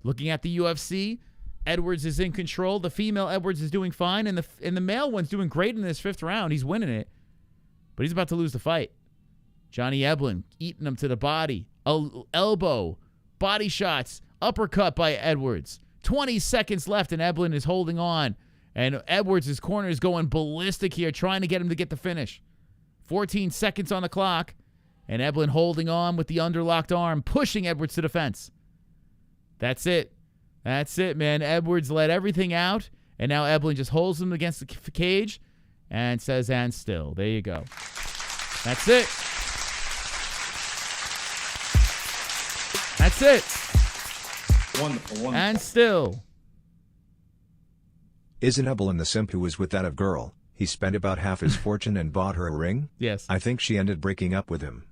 Looking at the UFC, Edwards is in control. The female Edwards is doing fine, and the male one's doing great in this 5th round. He's winning it, but he's about to lose the fight. Johnny Eblen eating him to the body. Elbow, body shots, uppercut by Edwards. 20 seconds left, and Eblen is holding on. And Edwards' corner is going ballistic here, trying to get him to get the finish. 14 seconds on the clock, and Eblen holding on with the underlocked arm, pushing Edwards to the fence. That's it. That's it, man. Edwards let everything out, and now Eblen just holds him against the cage and says, "And still." There you go. That's it. That's it. Wonderful. And still. Isn't Eblen the simp who was with that girl? He spent about half his fortune and bought her a ring? Yes. I think she ended breaking up with him.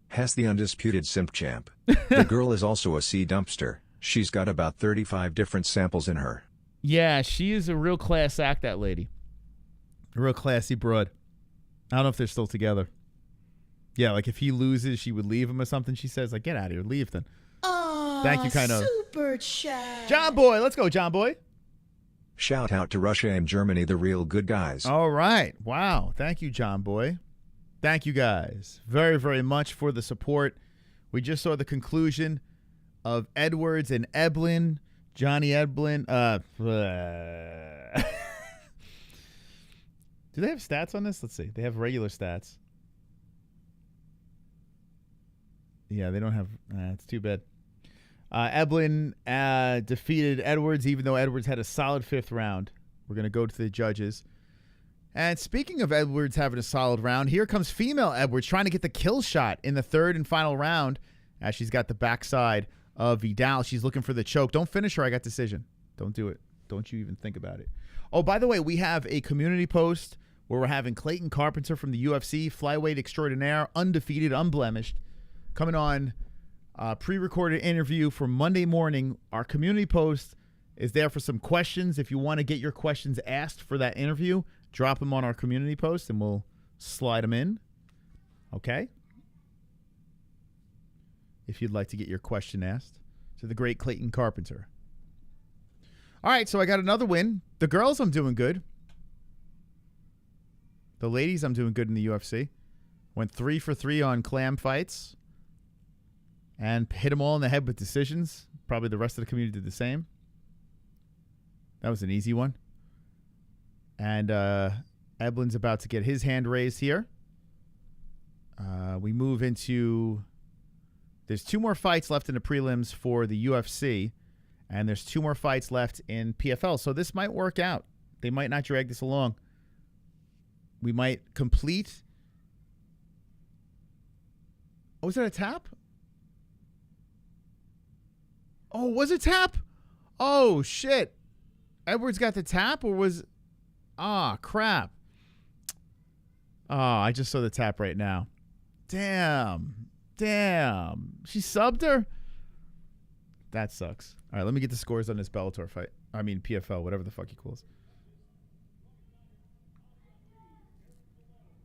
Has the undisputed simp champ. The girl is also a sea dumpster. She's got about 35 different samples in her. Yeah, she is a real class act, that lady. A real classy broad. I don't know if they're still together. Yeah, like if he loses, she would leave him or something. She says, like, "Get out of here. Leave then." Oh, thank you, kind of. Super chat. John Boy. Let's go, John Boy. Shout out to Russia and Germany, the real good guys. All right. Wow. Thank you, John Boy. Thank you, guys, very, very much for the support. We just saw the conclusion of Edwards and Eblen. Johnny Eblen. Do they have stats on this? Let's see. They have regular stats. Yeah, they don't have. It's too bad. Eblen defeated Edwards, even though Edwards had a solid 5th round. We're going to go to the judges. And speaking of Edwards having a solid round, here comes female Edwards trying to get the kill shot in the 3rd and final round as she's got the backside of Vidal. She's looking for the choke. Don't finish her. I got decision. Don't do it. Don't you even think about it. Oh, by the way, we have a community post where we're having Clayton Carpenter from the UFC, flyweight extraordinaire, undefeated, unblemished, coming on pre-recorded interview for Monday morning. Our community post is there for some questions. If you want to get your questions asked for that interview, drop them on our community post and we'll slide them in. Okay? If you'd like to get your question asked to the great Clayton Carpenter. All right, so I got another win. The girls, I'm doing good. The ladies, I'm doing good in the UFC. Went 3 for 3 on clam fights. And hit them all in the head with decisions. Probably the rest of the community did the same. That was an easy one. And Eblen's about to get his hand raised here. We move into There's 2 more fights left in the prelims for the UFC, and there's 2 more fights left in PFL. So this might work out. They might not drag this along. We might complete. Oh, was that a tap? Oh, was it tap? Oh, shit. Edwards got the tap, or was... Ah, crap. Oh, I just saw the tap right now. Damn. She subbed her? That sucks. All right, let me get the scores on this Bellator fight. I mean, PFL, whatever the fuck he calls.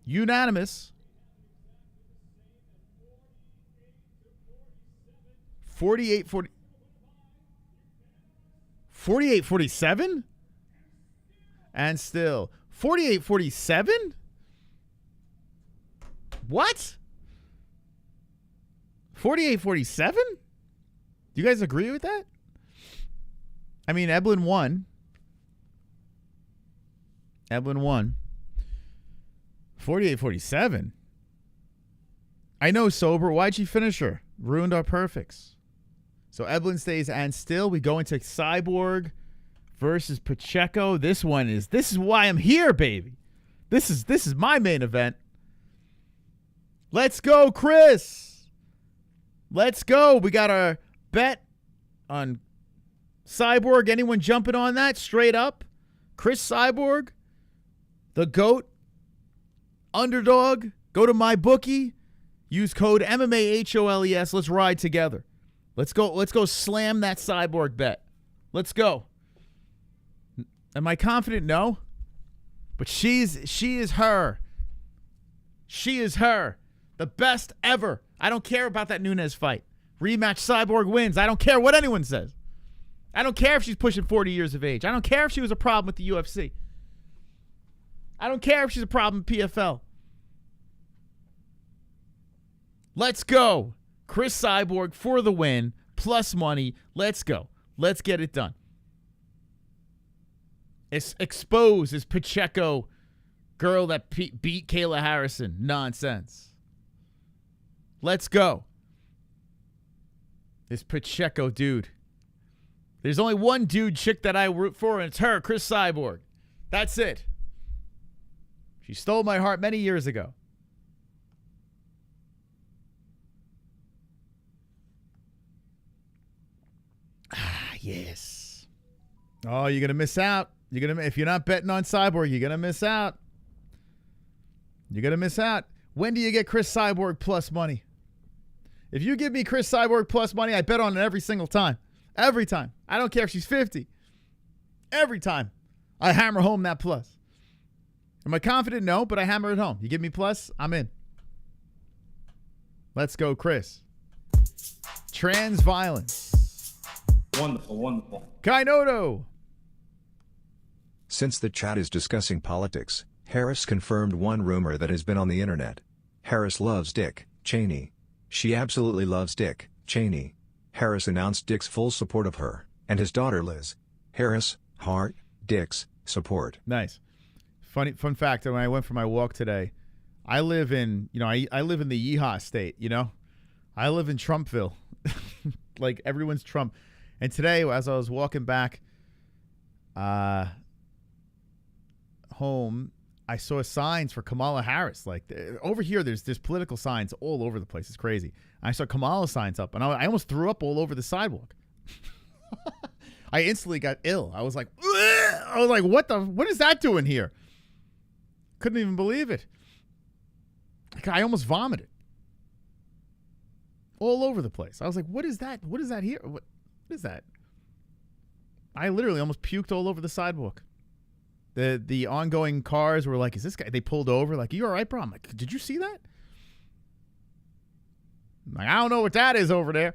Unanimous. 48-47? And still. 48-47? What? 48-47? Do you guys agree with that? I mean, Eblen won. 48-47. I know, Sober. Why'd she finish her? Ruined our perfects. So Eblen stays, and still we go into Cyborg versus Pacheco. This is why I'm here, baby. This is my main event. Let's go, Cris. Let's go. We got our bet on Cyborg. Anyone jumping on that? Straight up. Cris Cyborg, the GOAT, underdog. Go to my bookie. Use code MMA-HOLES. Let's ride together. Let's go slam that Cyborg bet. Let's go. Am I confident? No. But she is her. She is her. The best ever. I don't care about that Nunes fight. Rematch, Cyborg wins. I don't care what anyone says. I don't care if she's pushing 40 years of age. I don't care if she was a problem with the UFC. I don't care if she's a problem in PFL. Let's go. Cris Cyborg for the win. Plus money. Let's go. Let's get it done. It's exposed as Pacheco, girl that beat Kayla Harrison. Nonsense. Let's go. This Pacheco dude. There's only one dude chick that I root for, and it's her, Cris Cyborg. That's it. She stole my heart many years ago. Ah, yes. Oh, you're gonna miss out. If you're not betting on Cyborg, you're gonna miss out. You're gonna miss out. When do you get Cris Cyborg plus money? If you give me Cris Cyborg plus money, I bet on it every single time. Every time. I don't care if she's 50. Every time. I hammer home that plus. Am I confident? No, but I hammer it home. You give me plus, I'm in. Let's go, Cris. Trans violence. Wonderful. Kainoto. Since the chat is discussing politics, Harris confirmed one rumor that has been on the internet. Harris loves Dick Cheney. She absolutely loves Dick Cheney. Harris announced Dick's full support of her and his daughter Liz. Harris, heart, Dick's support. Nice. Fun fact, when I went for my walk today, I live in, I live in the Yeehaw state, I live in Trumpville. Like everyone's Trump. And today, as I was walking back home, I saw signs for Kamala Harris. Like over here, there's political signs all over the place. It's crazy. I saw Kamala signs up, and I almost threw up all over the sidewalk. I instantly got ill. I was like, what is that doing here? Couldn't even believe it. I almost vomited all over the place. I was like, what is that? What is that here? What is that? I literally almost puked all over the sidewalk. The ongoing cars were like, is this guy? They pulled over like, you all right, bro? I'm like, did you see that? I'm like, I don't know what that is over there.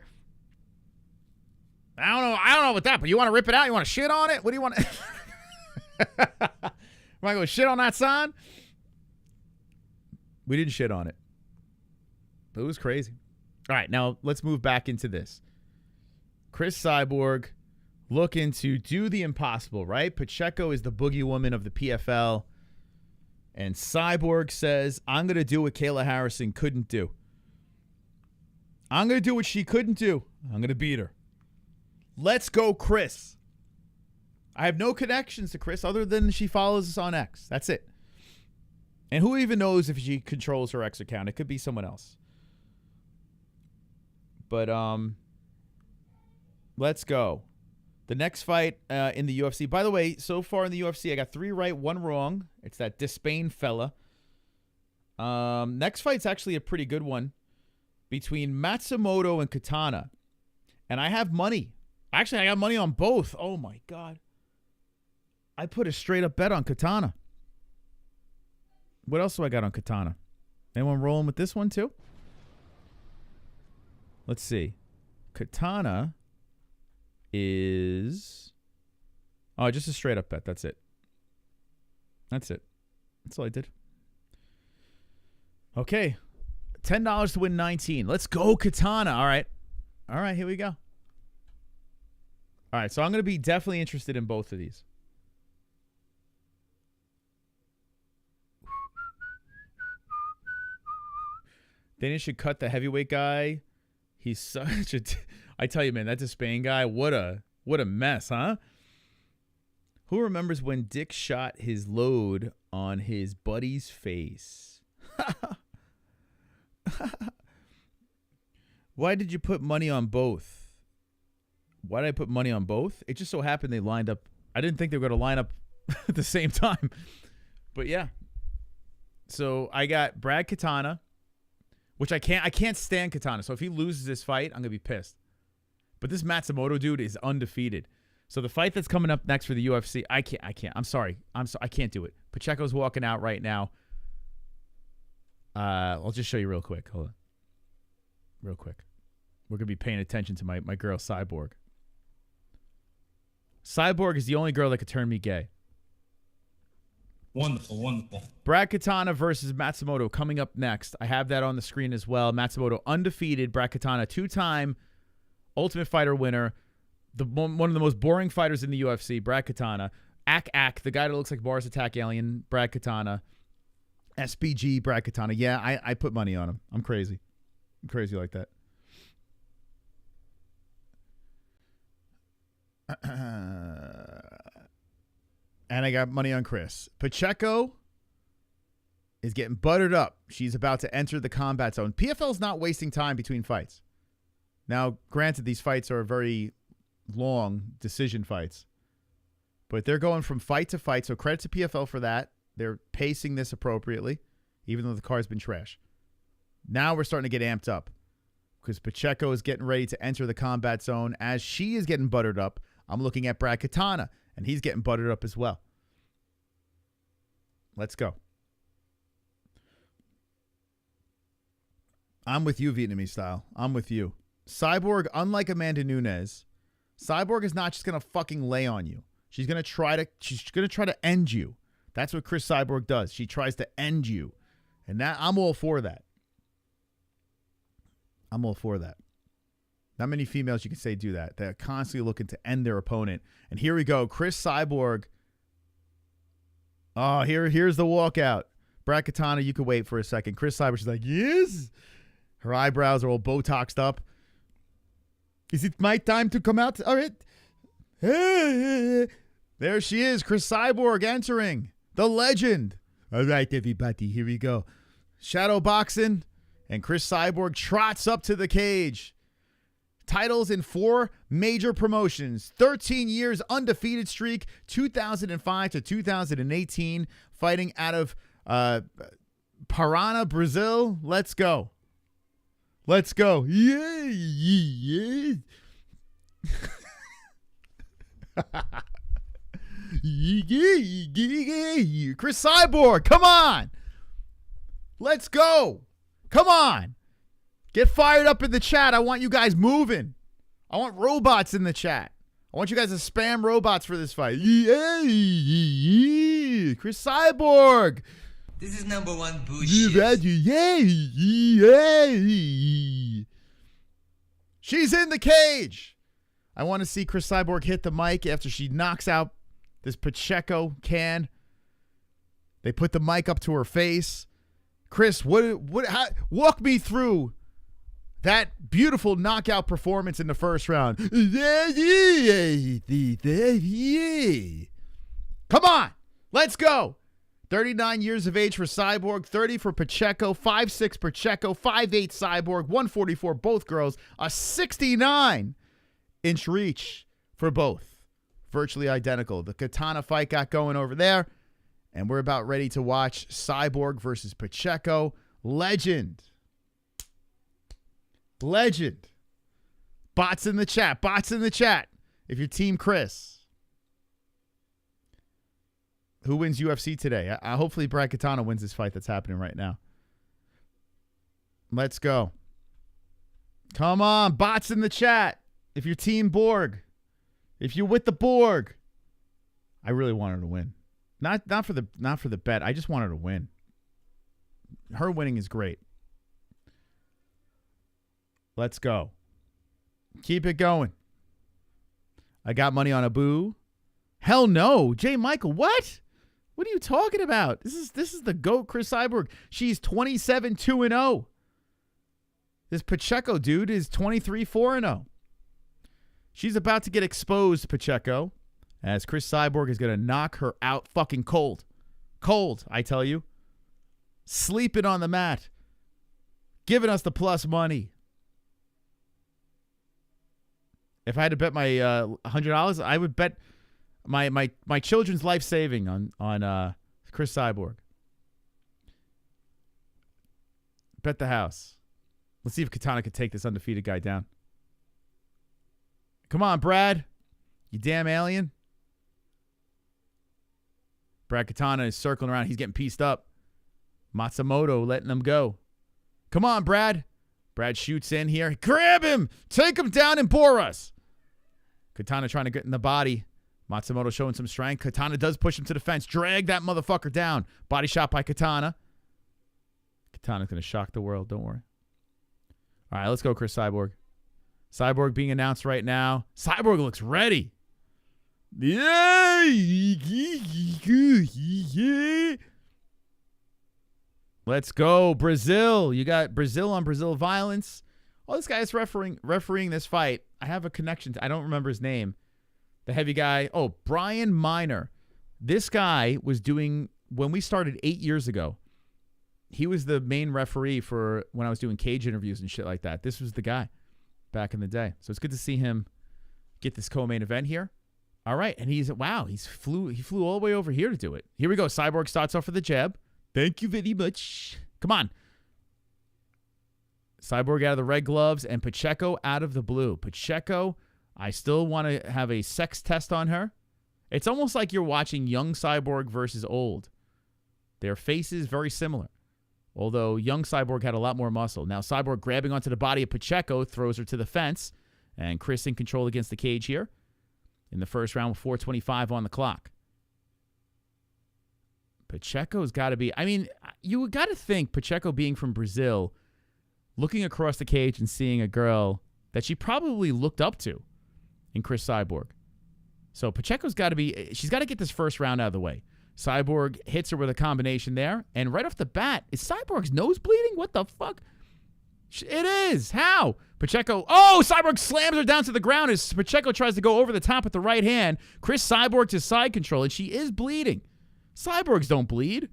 I don't know what that, but you want to rip it out? You want to shit on it? What do you want to... Want to go shit on that sign? We didn't shit on it. But it was crazy. All right, now let's move back into this. Cris Cyborg looking to do the impossible, right? Pacheco is the boogie woman of the PFL. And Cyborg says, I'm going to do what Kayla Harrison couldn't do. I'm going to do what she couldn't do. I'm going to beat her. Let's go, Cris. I have no connections to Cris other than she follows us on X. That's it. And who even knows if she controls her X account? It could be someone else. But let's go. The next fight in the UFC. By the way, so far in the UFC, I got 3 right, 1 wrong. It's that Despaigne fella. Next fight's actually a pretty good one between Matsumoto and Katana. And I have money. Actually, I got money on both. Oh, my God. I put a straight-up bet on Katana. What else do I got on Katana? Anyone rolling with this one, too? Let's see. Katana is... Oh, just a straight-up bet. That's it. That's it. That's all I did. Okay. $10 to win 19. Let's go, Katana. All right. All right, here we go. All right, so I'm going to be definitely interested in both of these. Then you should cut the heavyweight guy. He's such a... I tell you, man, that Despaigne guy, what a mess, huh? Who remembers when Dick shot his load on his buddy's face? Why did you put money on both? Why did I put money on both? It just so happened they lined up. I didn't think they were going to line up at the same time. But yeah. So I got Brad Katana, which I can't stand Katana. So if he loses this fight, I'm going to be pissed. But this Matsumoto dude is undefeated. So the fight that's coming up next for the UFC, I can't. I'm sorry. I can't do it. Pacheco's walking out right now. I'll just show you real quick. Hold on. Real quick. We're going to be paying attention to my girl, Cyborg. Cyborg is the only girl that could turn me gay. Wonderful, wonderful. Brad Katana versus Matsumoto coming up next. I have that on the screen as well. Matsumoto undefeated. Brad Katana, 2-time Ultimate Fighter winner. One of the most boring fighters in the UFC, Brad Katana. Ak, the guy that looks like Mars Attack Alien, Brad Katana. SPG, Brad Katana. Yeah, I put money on him. I'm crazy. I'm crazy like that. And I got money on Cris. Pacheco is getting buttered up. She's about to enter the combat zone. PFL's not wasting time between fights. Now, granted, these fights are very long decision fights. But they're going from fight to fight, so credit to PFL for that. They're pacing this appropriately, even though the card's been trash. Now we're starting to get amped up because Pacheco is getting ready to enter the combat zone. As she is getting buttered up, I'm looking at Brad Katana, and he's getting buttered up as well. Let's go. I'm with you, Vietnamese style. I'm with you. Cyborg, unlike Amanda Nunes, Cyborg is not just going to fucking lay on you. She's going to try to end you. That's what Cris Cyborg does. She tries to end you. And that I'm all for that. I'm all for that. Not many females you can say do that. They're constantly looking to end their opponent. And here we go. Cris Cyborg. Oh, here's the walkout. Brad Katana, you can wait for a second. Cris Cyborg, she's like, yes. Her eyebrows are all Botoxed up. Is it my time to come out? All right. There she is. Cris Cyborg entering. The legend. All right, everybody. Here we go. Shadow boxing. And Cris Cyborg trots up to the cage. Titles in 4 major promotions. 13 years undefeated streak. 2005 to 2018. Fighting out of Parana, Brazil. Let's go. Let's go. Yeah, yeah. Cris Cyborg, come on. Let's go. Come on. Get fired up in the chat. I want you guys moving. I want robots in the chat. I want you guys to spam robots for this fight. Yeah, Cris Cyborg. This is number 1 bullshit. Yeah. She's in the cage. I want to see Cris Cyborg hit the mic after she knocks out this Pacheco can. They put the mic up to her face. Cris, walk me through That beautiful knockout performance in the first round. Come on. Let's go. 39 years of age for Cyborg, 30 for Pacheco, 5'6" Pacheco, 5'8" Cyborg, 144 both girls, a 69-inch reach for both. Virtually identical. The Katana fight got going over there, and we're about ready to watch Cyborg versus Pacheco. Legend. Bots in the chat. If you're Team Chris. Who wins UFC today? Hopefully Brad Katana wins this fight that's happening right now. Let's go. Come on, bots in the chat. If you're Team Borg. If you're with the Borg. I really want her to win. Not for the bet. I just want her to win. Her winning is great. Let's go. Keep it going. I got money on Abu. Hell no. J. Michael, what? What are you talking about? This is the GOAT, Cris Cyborg. She's 27-2-0. This Pacheco dude is 23-4-0. She's about to get exposed, Pacheco, as Cris Cyborg is going to knock her out fucking cold. Cold, I tell you. Sleeping on the mat. Giving us the plus money. If I had to bet my $100, I would bet my children's life saving on Cris Cyborg. Bet the house. Let's see if Katana could take this undefeated guy down. Come on, Brad. You damn alien. Brad Katana is circling around. He's getting pieced up. Matsumoto letting him go. Come on, Brad. Brad shoots in here. Grab him. Take him down and bore us. Katana trying to get in the body. Matsumoto showing some strength. Katana does push him to the fence. Drag that motherfucker down. Body shot by Katana. Katana's going to shock the world. Don't worry. All right, let's go, Cris Cyborg. Cyborg being announced right now. Cyborg looks ready. Let's go, Brazil. You got Brazil on Brazil violence. Oh, this guy is refereeing this fight. I have a connection to, I don't remember his name. The heavy guy. Oh, Brian Miner. This guy was doing, when we started 8 years ago, he was the main referee for when I was doing cage interviews and shit like that. This was the guy back in the day. So it's good to see him get this co-main event here. All right. And he flew all the way over here to do it. Here we go. Cyborg starts off with the jab. Thank you very much. Come on. Cyborg out of the red gloves and Pacheco out of the blue. Pacheco, I still want to have a sex test on her. It's almost like you're watching young Cyborg versus old. Their faces very similar. Although young Cyborg had a lot more muscle. Now Cyborg grabbing onto the body of Pacheco throws her to the fence. And Cris in control against the cage here. In the first round with 4:25 on the clock. Pacheco's got to be... I mean, you got to think Pacheco being from Brazil, looking across the cage and seeing a girl that she probably looked up to in Cris Cyborg. So Pacheco's got to be... She's got to get this first round out of the way. Cyborg hits her with a combination there. And right off the bat, is Cyborg's nose bleeding? What the fuck? It is. How? Pacheco. Oh, Cyborg slams her down to the ground as Pacheco tries to go over the top with the right hand. Cris Cyborg to side control, and she is bleeding. Cyborgs don't bleed.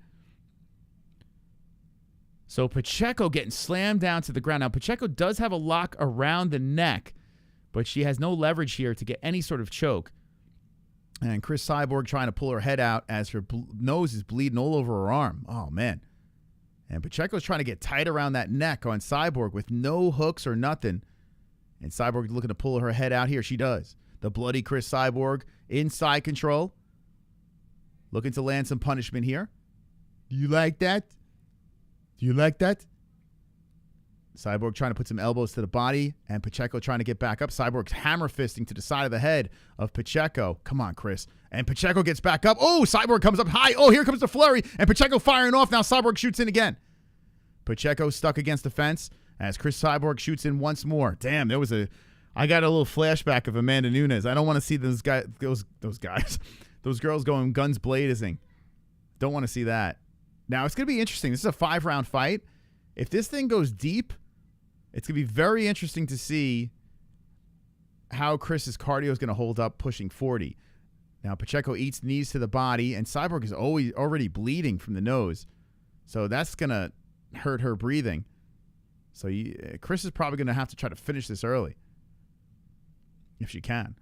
So Pacheco getting slammed down to the ground. Now, Pacheco does have a lock around the neck, but she has no leverage here to get any sort of choke. And Cris Cyborg trying to pull her head out as her nose is bleeding all over her arm. Oh, man. And Pacheco's trying to get tight around that neck on Cyborg with no hooks or nothing. And Cyborg looking to pull her head out here. She does. The bloody Cris Cyborg inside control. Looking to land some punishment here. Do you like that? Do you like that? Cyborg trying to put some elbows to the body. And Pacheco trying to get back up. Cyborg's hammer fisting to the side of the head of Pacheco. Come on, Cris. And Pacheco gets back up. Oh, Cyborg comes up high. Oh, here comes the flurry. And Pacheco firing off. Now Cyborg shoots in again. Pacheco stuck against the fence as Cris Cyborg shoots in once more. Damn, there was a... I got a little flashback of Amanda Nunes. I don't want to see those guys... Those guys... Those girls going guns blazing. Don't want to see that. Now, it's going to be interesting. This is a 5-round fight. If this thing goes deep, It's going to be very interesting to see how Chris's cardio is going to hold up pushing 40. Now, Pacheco eats knees to the body, and Cyborg is already bleeding from the nose. So that's going to hurt her breathing. So Cris is probably going to have to try to finish this early, if she can.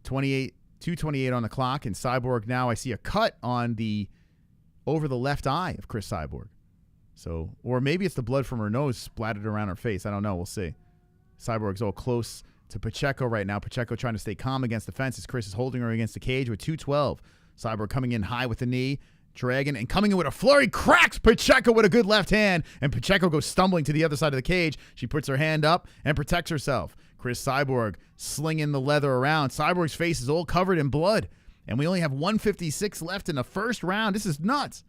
2:28 on the clock, and Cyborg now, I see a cut on over the left eye of Cris Cyborg. So, or maybe it's the blood from her nose splattered around her face. I don't know. We'll see. Cyborg's all close to Pacheco right now. Pacheco trying to stay calm against the fences. Cris is holding her against the cage with 2:12. Cyborg coming in high with the knee, dragging, and coming in with a flurry. Cracks Pacheco with a good left hand, and Pacheco goes stumbling to the other side of the cage. She puts her hand up and protects herself. Cris Cyborg slinging the leather around. Cyborg's face is all covered in blood, and we only have 1:56 left in the first round. This is nuts.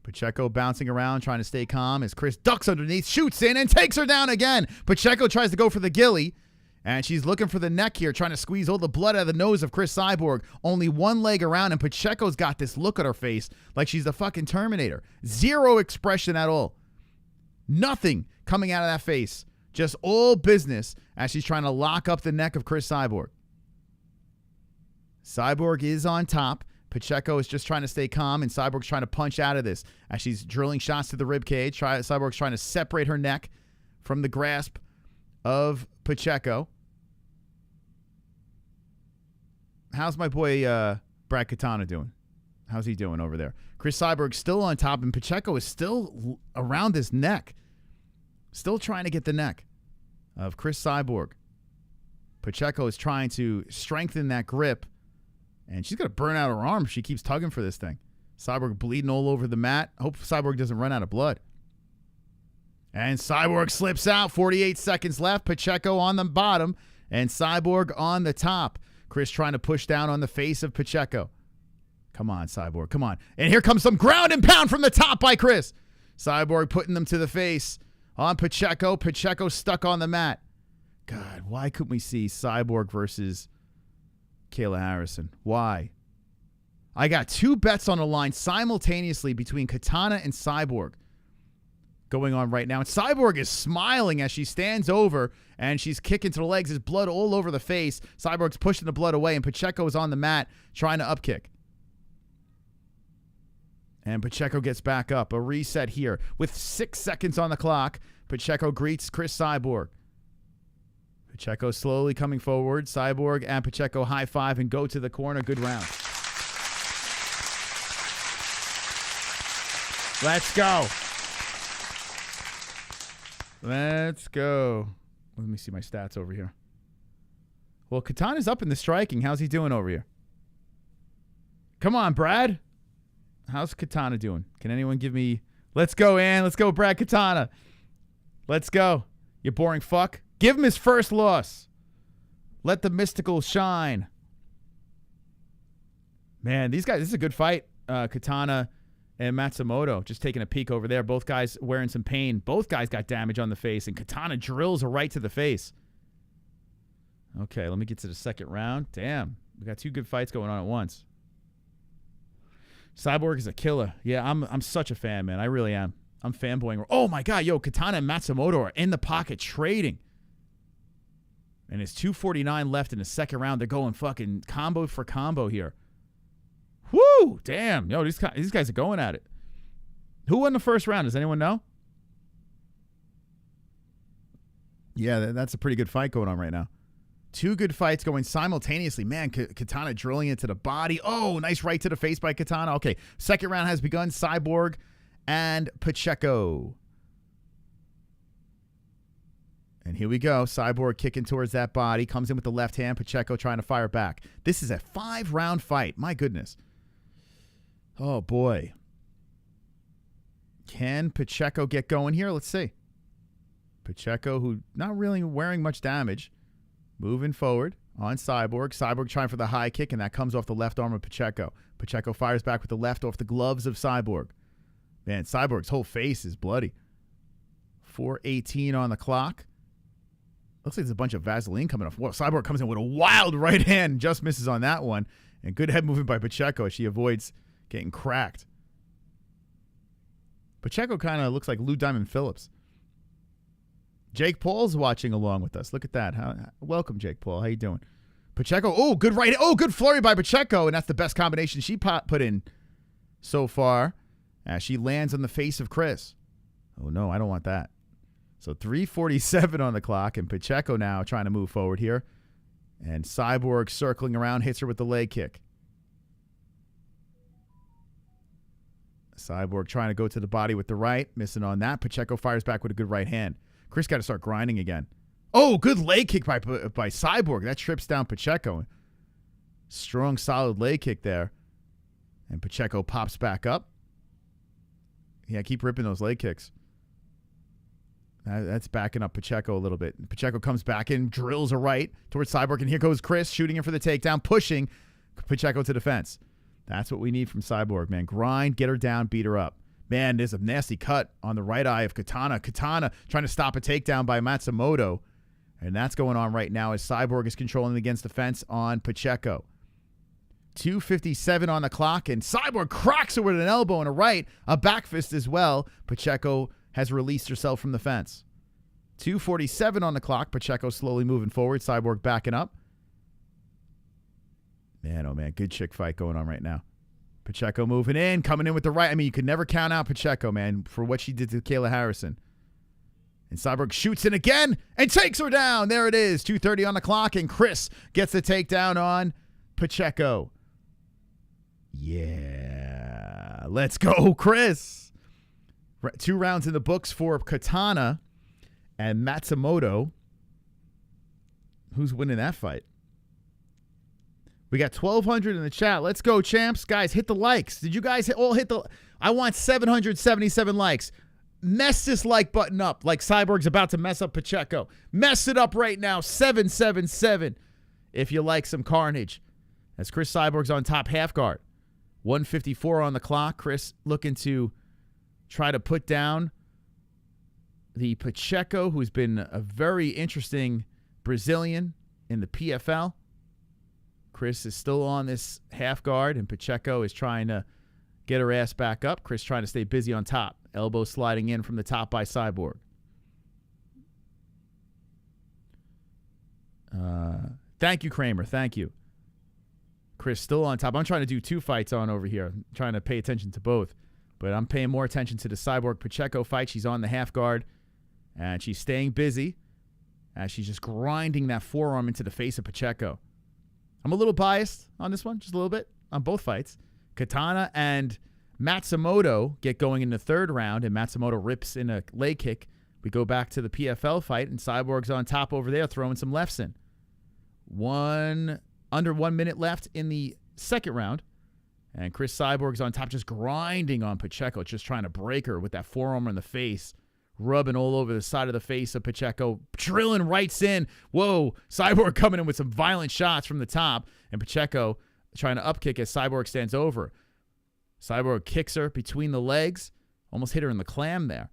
Pacheco bouncing around, trying to stay calm as Cris ducks underneath, shoots in, and takes her down again. Pacheco tries to go for the ghillie, and she's looking for the neck here, trying to squeeze all the blood out of the nose of Cris Cyborg. Only one leg around, and Pacheco's got this look at her face like she's the fucking Terminator. Zero expression at all. Nothing coming out of that face. Just all business as she's trying to lock up the neck of Cris Cyborg. Cyborg is on top. Pacheco is just trying to stay calm, and Cyborg's trying to punch out of this as she's drilling shots to the rib cage. Cyborg's trying to separate her neck from the grasp of Pacheco. How's my boy Brad Katana doing? How's he doing over there? Cris Cyborg's still on top, and Pacheco is still around this neck. Still trying to get the neck of Cris Cyborg. Pacheco is trying to strengthen that grip, and she's going to burn out her arm if she keeps tugging for this thing. Cyborg bleeding all over the mat. Hope Cyborg doesn't run out of blood. And Cyborg slips out. 48 seconds left. Pacheco on the bottom and Cyborg on the top. Cris trying to push down on the face of Pacheco. Come on, Cyborg. Come on. And here comes some ground and pound from the top by Cris. Cyborg putting them to the face on Pacheco. Pacheco stuck on the mat. God, why couldn't we see Cyborg versus Kayla Harrison? Why? I got two bets on the line simultaneously between Katana and Cyborg going on right now. And Cyborg is smiling as she stands over and she's kicking to the legs. There's blood all over the face. Cyborg's pushing the blood away, and Pacheco is on the mat trying to upkick. And Pacheco gets back up. A reset here. With 6 seconds on the clock, Pacheco greets Cris Cyborg. Pacheco slowly coming forward. Cyborg and Pacheco high five and go to the corner. Good round. Let's go. Let's go. Let me see my stats over here. Well, Katana's up in the striking. How's he doing over here? Come on, Brad. How's Katana doing? Can anyone give me... Let's go, Ann. Let's go, Brad Katana. Let's go. You boring fuck. Give him his first loss. Let the mystical shine. Man, these guys, this is a good fight. Katana and Matsumoto just taking a peek over there. Both guys wearing some pain. Both guys got damage on the face, and Katana drills a right to the face. Okay, let me get to the second round. Damn, we got two good fights going on at once. Cyborg is a killer. Yeah, I'm such a fan, man. I really am. I'm fanboying. Oh, my God. Yo, Katana and Matsumoto are in the pocket trading. And it's 2:49 left in the second round. They're going fucking combo for combo here. Woo! Damn. Yo, these guys are going at it. Who won the first round? Does anyone know? Yeah, that's a pretty good fight going on right now. Two good fights going simultaneously. Man, Katana drilling into the body. Oh, nice right to the face by Katana. Okay, second round has begun. Cyborg and Pacheco. And here we go. Cyborg kicking towards that body. Comes in with the left hand. Pacheco trying to fire back. This is a 5-round fight. My goodness. Oh, boy. Can Pacheco get going here? Let's see. Pacheco, who not really wearing much damage. Moving forward on Cyborg. Cyborg trying for the high kick, and that comes off the left arm of Pacheco. Pacheco fires back with the left off the gloves of Cyborg. Man, Cyborg's whole face is bloody. 4:18 on the clock. Looks like there's a bunch of Vaseline coming off. Well, Cyborg comes in with a wild right hand. Just misses on that one. And good head movement by Pacheco as she avoids getting cracked. Pacheco kind of looks like Lou Diamond Phillips. Jake Paul's watching along with us. Look at that. Welcome, Jake Paul. How you doing? Pacheco. Oh, good right. Oh, good flurry by Pacheco, and that's the best combination she put in so far. As she lands on the face of Cris. Oh, no, I don't want that. So 3:47 on the clock, and Pacheco now trying to move forward here. And Cyborg circling around, hits her with the leg kick. Cyborg trying to go to the body with the right, missing on that. Pacheco fires back with a good right hand. Cris got to start grinding again. Oh, good leg kick by Cyborg. That trips down Pacheco. Strong, solid leg kick there. And Pacheco pops back up. Yeah, keep ripping those leg kicks. That's backing up Pacheco a little bit. Pacheco comes back in, drills a right towards Cyborg, and here goes Cris shooting him for the takedown, pushing Pacheco to defense. That's what we need from Cyborg, man. Grind, get her down, beat her up. Man, there's a nasty cut on the right eye of Katana. Katana trying to stop a takedown by Matsumoto. And that's going on right now as Cyborg is controlling against the fence on Pacheco. 2:57 on the clock, and Cyborg cracks her with an elbow and a right, a back fist as well. Pacheco has released herself from the fence. 2:47 on the clock. Pacheco slowly moving forward. Cyborg backing up. Man, oh man, good chick fight going on right now. Pacheco moving in, coming in with the right. I mean, you could never count out Pacheco, man, for what she did to Kayla Harrison. And Cyborg shoots in again and takes her down. There it is, 2:30 on the clock, and Cris gets the takedown on Pacheco. Yeah, let's go, Cris. 2 rounds in the books for Katana and Matsumoto. Who's winning that fight? We got 1,200 in the chat. Let's go, champs. Guys, hit the likes. Did you guys all hit the... I want 777 likes. Mess this like button up like Cyborg's about to mess up Pacheco. Mess it up right now. 777 if you like some carnage. As Cris Cyborg's on top half guard. 1:54 on the clock. Cris looking to try to put down the Pacheco, who's been a very interesting Brazilian in the PFL. Cris is still on this half guard, and Pacheco is trying to get her ass back up. Cris trying to stay busy on top. Elbow sliding in from the top by Cyborg. Thank you, Kramer. Thank you. Cris still on top. I'm trying to do 2 fights on over here. I'm trying to pay attention to both. But I'm paying more attention to the Cyborg-Pacheco fight. She's on the half guard, and she's staying busy as she's just grinding that forearm into the face of Pacheco. I'm a little biased on this one, just a little bit, on both fights. Katana and Matsumoto get going in the 3rd round, and Matsumoto rips in a leg kick. We go back to the PFL fight, and Cyborg's on top over there throwing some lefts in. Under 1 minute left in the 2nd round, and Cris Cyborg's on top just grinding on Pacheco, just trying to break her with that forearm in the face, rubbing all over the side of the face of Pacheco, drilling rights in. Whoa, Cyborg coming in with some violent shots from the top, and Pacheco trying to upkick as Cyborg stands over. Cyborg kicks her between the legs, almost hit her in the clam there.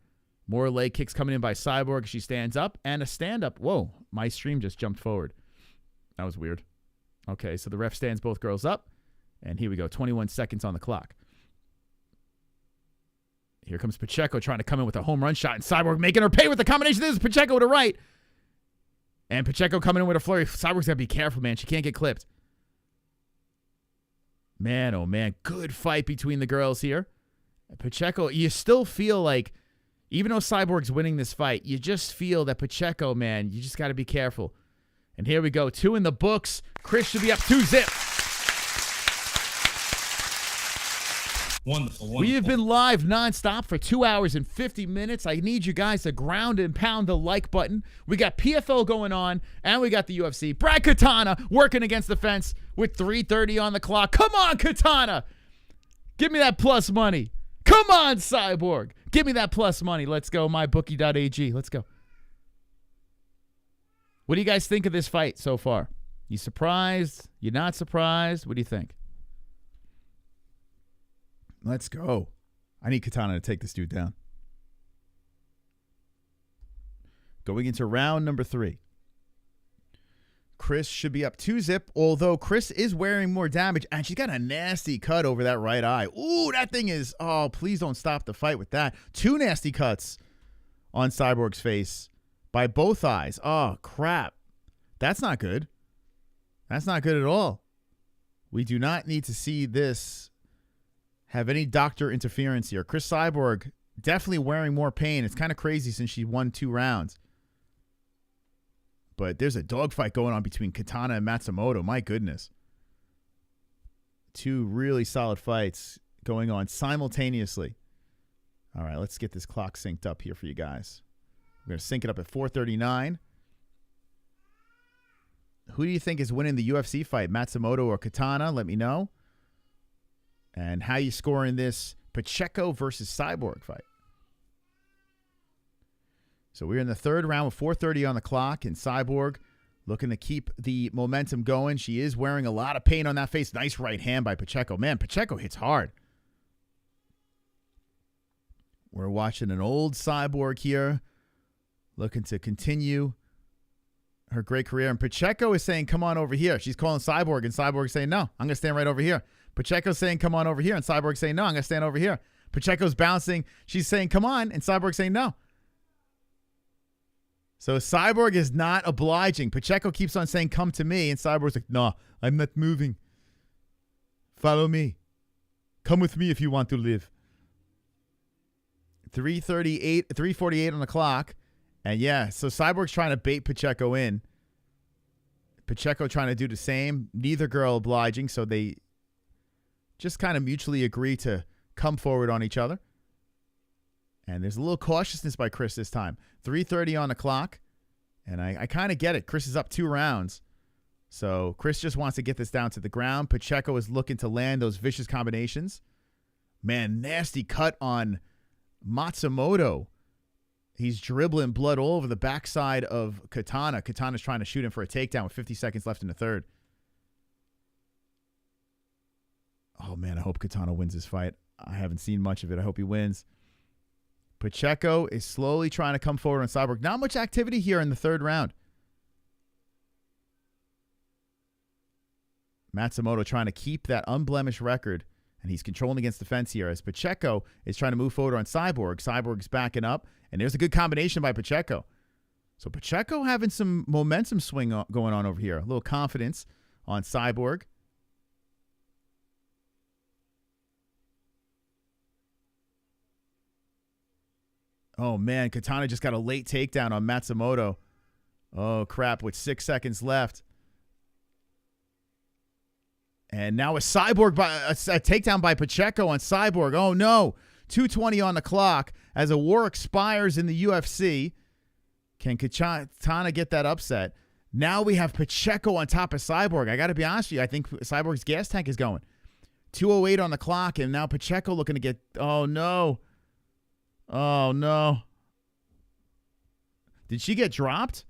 More leg kicks coming in by Cyborg as she stands up, and a stand-up. Whoa, my stream just jumped forward. That was weird. Okay, so the ref stands both girls up, and here we go, 21 seconds on the clock. Here comes Pacheco trying to come in with a home run shot, and Cyborg making her pay with the combination. This is Pacheco with a right. And Pacheco coming in with a flurry. Cyborg's got to be careful, man. She can't get clipped. Man, oh man, good fight between the girls here. Pacheco, you still feel like, even though Cyborg's winning this fight, you just feel that Pacheco, man, you just got to be careful. And here we go, 2 in the books. Cris should be up 2-zip. Wonderful. We have been live nonstop for 2 hours and 50 minutes. I need you guys to ground and pound the like button. We got PFL going on, and we got the UFC. Brad Katana working against the fence with 3:30 on the clock. Come on, Katana. Give me that plus money. Come on, Cyborg. Give me that plus money. Let's go, mybookie.ag. Let's go. What do you guys think of this fight so far? You surprised? You not surprised? What do you think? Let's go. I need Katana to take this dude down. Going into round number 3. Cris should be up 2-zip, although Cris is wearing more damage, and she's got a nasty cut over that right eye. Ooh, that thing is... Oh, please don't stop the fight with that. 2 nasty cuts on Cyborg's face by both eyes. Oh, crap. That's not good. That's not good at all. We do not need to see this have any doctor interference here. Cris Cyborg definitely wearing more pain. It's kind of crazy since she won 2 rounds. But there's a dogfight going on between Katana and Matsumoto. My goodness. 2 really solid fights going on simultaneously. All right, let's get this clock synced up here for you guys. We're going to sync it up at 4:39. Who do you think is winning the UFC fight, Matsumoto or Katana? Let me know. And how you scoring this Pacheco versus Cyborg fight. So we're in the 3rd round with 4:30 on the clock, and Cyborg looking to keep the momentum going. She is wearing a lot of pain on that face. Nice right hand by Pacheco. Man, Pacheco hits hard. We're watching an old Cyborg here, looking to continue her great career. And Pacheco is saying, come on over here. She's calling Cyborg, and Cyborg's saying, no, I'm going to stand right over here. Pacheco's saying, come on over here, and Cyborg's saying, no, I'm going to stand over here. Pacheco's bouncing. She's saying, come on, and Cyborg's saying, no. So Cyborg is not obliging. Pacheco keeps on saying, come to me, and Cyborg's like, no, I'm not moving. Follow me. Come with me if you want to live. 3:48 on the clock. And yeah, so Cyborg's trying to bait Pacheco in. Pacheco trying to do the same. Neither girl obliging, so they just kind of mutually agree to come forward on each other. And there's a little cautiousness by Cris this time. 3:30 on the clock. And I kind of get it. Cris is up 2 rounds. So Cris just wants to get this down to the ground. Pacheco is looking to land those vicious combinations. Man, nasty cut on Matsumoto. He's dribbling blood all over the backside of Katana. Katana's trying to shoot him for a takedown with 50 seconds left in the 3rd. Oh, man, I hope Katana wins this fight. I haven't seen much of it. I hope he wins. Pacheco is slowly trying to come forward on Cyborg. Not much activity here in the 3rd round. Matsumoto trying to keep that unblemished record, and he's controlling against the fence here as Pacheco is trying to move forward on Cyborg. Cyborg's backing up, and there's a good combination by Pacheco. So Pacheco having some momentum swing going on over here. A little confidence on Cyborg. Oh, man, Katana just got a late takedown on Matsumoto. Oh, crap, with 6 seconds left. And now a Cyborg a takedown by Pacheco on Cyborg. Oh, no. 2:20 on the clock as a war expires in the UFC. Can Katana get that upset? Now we have Pacheco on top of Cyborg. I got to be honest with you. I think Cyborg's gas tank is going. 2:08 on the clock, and now Pacheco looking to get... Oh, no. Oh, no. Did she get dropped?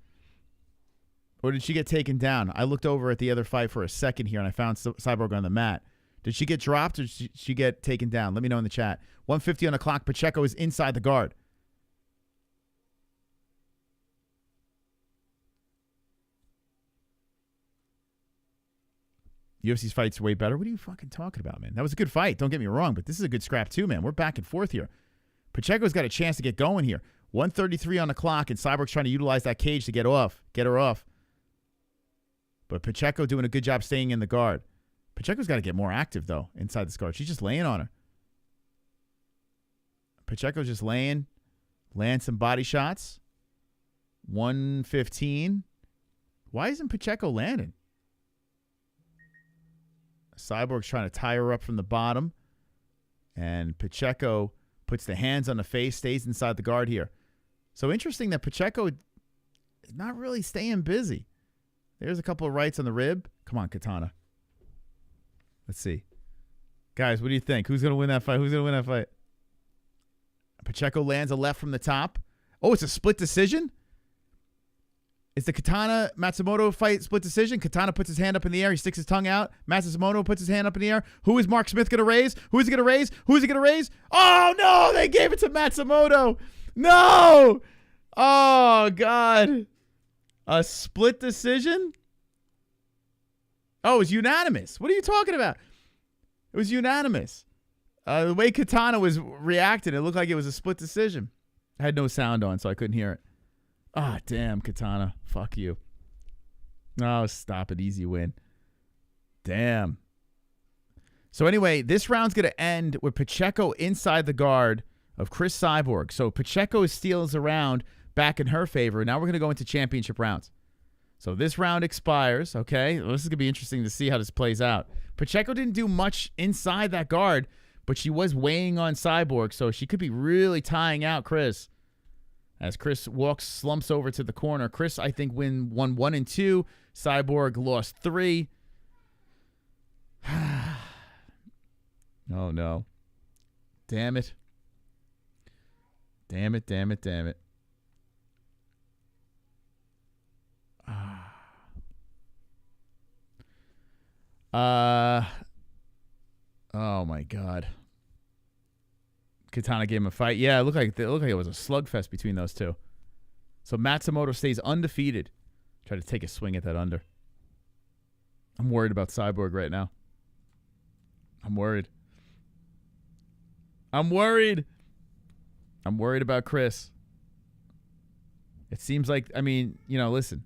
Or did she get taken down? I looked over at the other fight for a second here, and I found Cyborg on the mat. Did she get dropped, or did she get taken down? Let me know in the chat. 1:50 on the clock. Pacheco is inside the guard. UFC's fight's way better. What are you fucking talking about, man? That was a good fight. Don't get me wrong, but this is a good scrap too, man. We're back and forth here. Pacheco's got a chance to get going here. 1:33 on the clock, and Cyborg's trying to utilize that cage to get her off. But Pacheco doing a good job staying in the guard. Pacheco's got to get more active, though, inside this guard. She's just laying on her. Pacheco's just laying. Land some body shots. 1:15. Why isn't Pacheco landing? Cyborg's trying to tie her up from the bottom. And Pacheco puts the hands on the face, stays inside the guard here. So interesting that Pacheco is not really staying busy. There's a couple of rights on the rib. Come on, Katana. Let's see. Guys, what do you think? Who's going to win that fight? Pacheco lands a left from the top. Oh, it's a split decision? Is the Katana-Matsumoto fight split decision? Katana puts his hand up in the air. He sticks his tongue out. Matsumoto puts his hand up in the air. Who is Mark Smith going to raise? Who is he going to raise? Oh, no! They gave it to Matsumoto! No! Oh, God. A split decision? Oh, it was unanimous. What are you talking about? It was unanimous. The way Katana was reacting, it looked like it was a split decision. I had no sound on, so I couldn't hear it. Ah, damn, Katana. Fuck you. Oh, stop it. Easy win. Damn. So anyway, this round's going to end with Pacheco inside the guard of Cris Cyborg. So Pacheco steals a round back in her favor. Now we're going to go into championship rounds. So this round expires, okay? Well, this is going to be interesting to see how this plays out. Pacheco didn't do much inside that guard, but she was weighing on Cyborg, so she could be really tying out Cris. As Cris slumps over to the corner. Cris, I think, won 1 and 2. Cyborg lost 3. Oh, no. Damn it. Damn it, damn it, damn it. Oh, my God. Katana gave him a fight. Yeah, it looked like it was a slugfest between those two. So Matsumoto stays undefeated. Try to take a swing at that under. I'm worried about Cyborg right now. I'm worried. I'm worried about Cris. It seems like, I mean, you know, listen.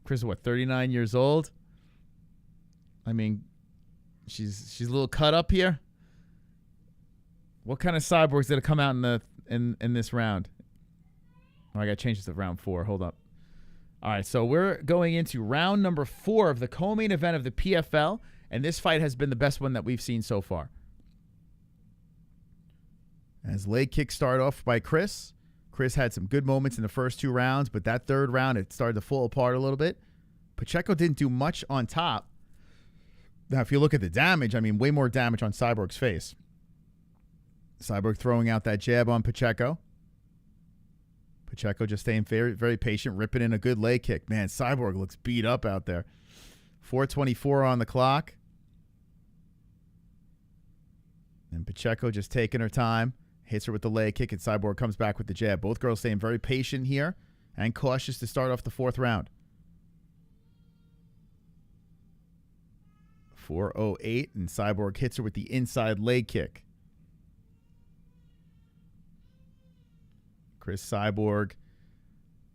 Cris is what, 39 years old? I mean, she's a little cut up here. What kind of Cyborg's gonna come out in this round? Oh, I gotta change this to round 4. Hold up. All right, so we're going into round number 4 of the co-main event of the PFL, and this fight has been the best one that we've seen so far. As leg kicks start off by Cris. Cris had some good moments in the first 2 rounds, but that third round, it started to fall apart a little bit. Pacheco didn't do much on top. Now, if you look at the damage, I mean, way more damage on Cyborg's face. Cyborg throwing out that jab on Pacheco. Pacheco just staying very, very patient, ripping in a good leg kick. Man, Cyborg looks beat up out there. 4:24 on the clock. And Pacheco just taking her time. Hits her with the leg kick, and Cyborg comes back with the jab. Both girls staying very patient here and cautious to start off the 4th round. 4:08, and Cyborg hits her with the inside leg kick. Cris Cyborg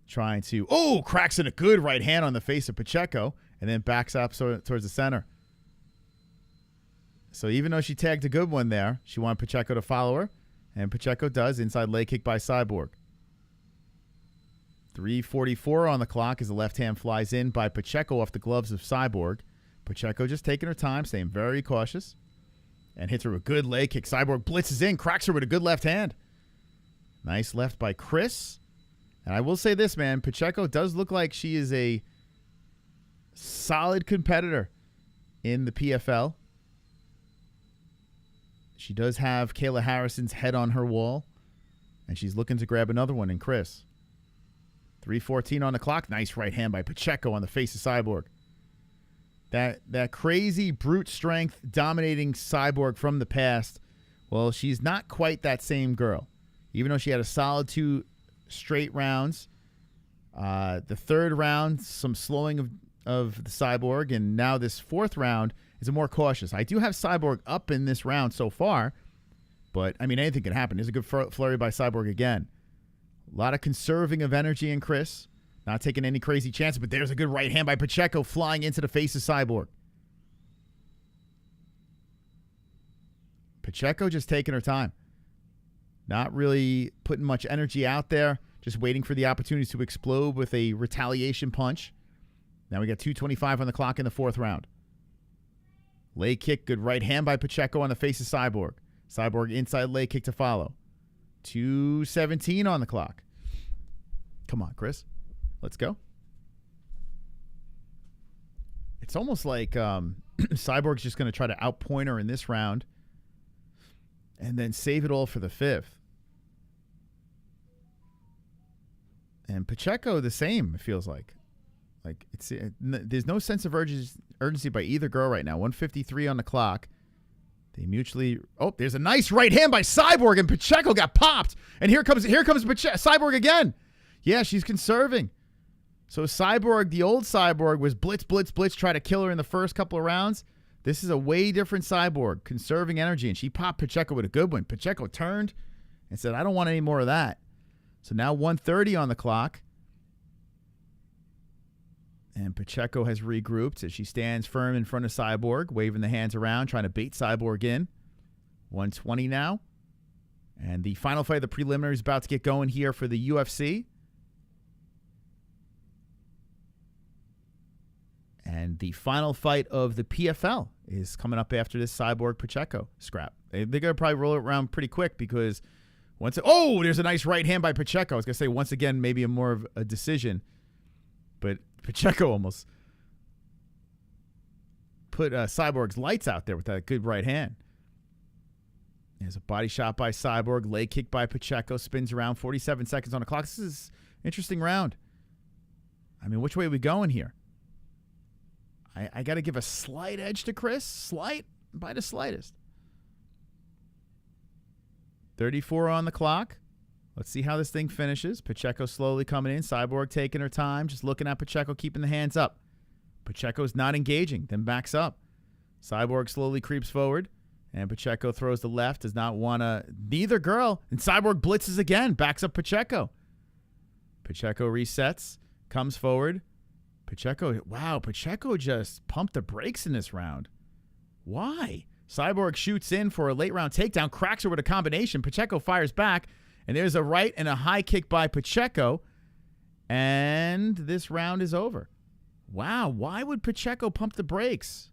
trying to, cracks in a good right hand on the face of Pacheco, and then backs up towards the center. So even though she tagged a good one there, she wanted Pacheco to follow her, and Pacheco does. Inside leg kick by Cyborg. 3:44 on the clock as the left hand flies in by Pacheco off the gloves of Cyborg. Pacheco just taking her time, staying very cautious, and hits her with a good leg kick. Cyborg blitzes in, cracks her with a good left hand. Nice left by Cris. And I will say this, man. Pacheco does look like she is a solid competitor in the PFL. She does have Kayla Harrison's head on her wall, and she's looking to grab another one in Cris. 3:14 on the clock. Nice right hand by Pacheco on the face of Cyborg. That crazy brute strength dominating Cyborg from the past, well, she's not quite that same girl. Even though she had a solid 2 straight rounds. The 3rd round, some slowing of the Cyborg, and now this 4th round is a more cautious. I do have Cyborg up in this round so far, but, I mean, anything can happen. There's a good flurry by Cyborg again. A lot of conserving of energy in Cris. Not taking any crazy chances, but there's a good right hand by Pacheco flying into the face of Cyborg. Pacheco just taking her time. Not really putting much energy out there. Just waiting for the opportunity to explode with a retaliation punch. Now we got 2:25 on the clock in the 4th round. Leg kick, good right hand by Pacheco on the face of Cyborg. Cyborg inside leg kick to follow. 2:17 on the clock. Come on, Cris. Let's go. It's almost like Cyborg's just going to try to outpoint her in this round and then save it all for the 5th. And Pacheco the same, it feels like. There's no sense of urgency by either girl right now. 1:53 on the clock. They mutually. Oh, there's a nice right hand by Cyborg, and Pacheco got popped. And here comes Cyborg again. Yeah, she's conserving. So Cyborg, the old Cyborg, was blitz, try to kill her in the first couple of rounds. This is a way different Cyborg, conserving energy, and she popped Pacheco with a good one. Pacheco turned and said, I don't want any more of that. So now 1:30 on the clock. And Pacheco has regrouped as she stands firm in front of Cyborg, waving the hands around, trying to bait Cyborg in. 120 now. And the final fight of the preliminary is about to get going here for the UFC. And the final fight of the PFL is coming up after this Cyborg-Pacheco scrap. They're going to probably roll it around pretty quick because there's a nice right hand by Pacheco. I was going to say, once again, maybe more of a decision. But Pacheco almost put Cyborg's lights out there with that good right hand. There's a body shot by Cyborg, leg kick by Pacheco, spins around, 47 seconds on the clock. This is an interesting round. I mean, which way are we going here? I got to give a slight edge to Cris. Slight by the slightest. 34 on the clock. Let's see how this thing finishes. Pacheco slowly coming in. Cyborg taking her time, just looking at Pacheco, keeping the hands up. Pacheco's not engaging, then backs up. Cyborg slowly creeps forward, and Pacheco throws the left, does not want to. Neither girl. And Cyborg blitzes again, backs up Pacheco. Pacheco resets, comes forward. Pacheco just pumped the brakes in this round. Why? Cyborg shoots in for a late round takedown, cracks her with a combination. Pacheco fires back, and there's a right and a high kick by Pacheco, and this round is over. Wow, why would Pacheco pump the brakes?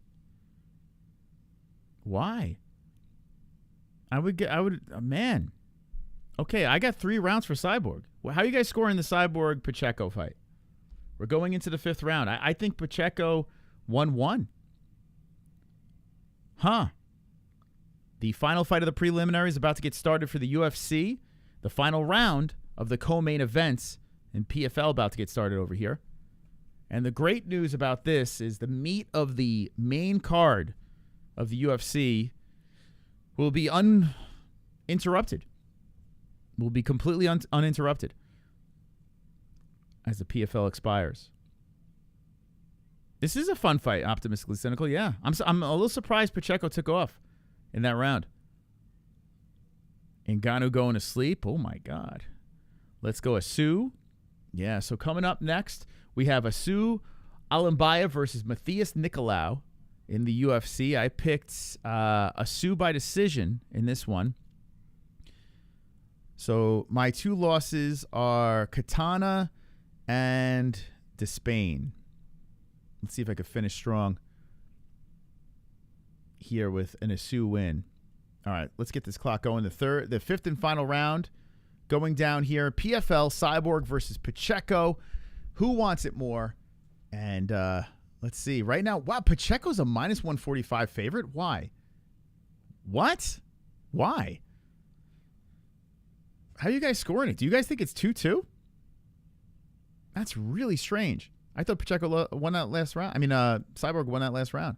Why? Man. Okay, I got 3 rounds for Cyborg. Well, how are you guys scoring the Cyborg-Pacheco fight? We're going into the 5th round. I think Pacheco won 1. Huh. The final fight of the preliminary is about to get started for the UFC. The final round of the co-main events in PFL about to get started over here. And the great news about this is the meat of the main card of the UFC will be uninterrupted. Will be completely uninterrupted as the PFL expires. This is a fun fight, optimistically cynical. Yeah, I'm a little surprised Pacheco took off in that round. Ngannou going to sleep. Oh, my God. Let's go Asu. Yeah, so coming up next, we have Asu Alimbayev versus Matthias Nicolau in the UFC. I picked Asu by decision in this one. So my 2 losses are Katana and Despaigne. Let's see if I can finish strong here with an Asu win. All right, let's get this clock going. The 5th and final round going down here. PFL, Cyborg versus Pacheco. Who wants it more? And let's see. Right now, wow, Pacheco's a minus 145 favorite. Why? What? Why? How are you guys scoring it? Do you guys think it's 2-2? That's really strange. I thought Pacheco won that last round. I mean, Cyborg won that last round.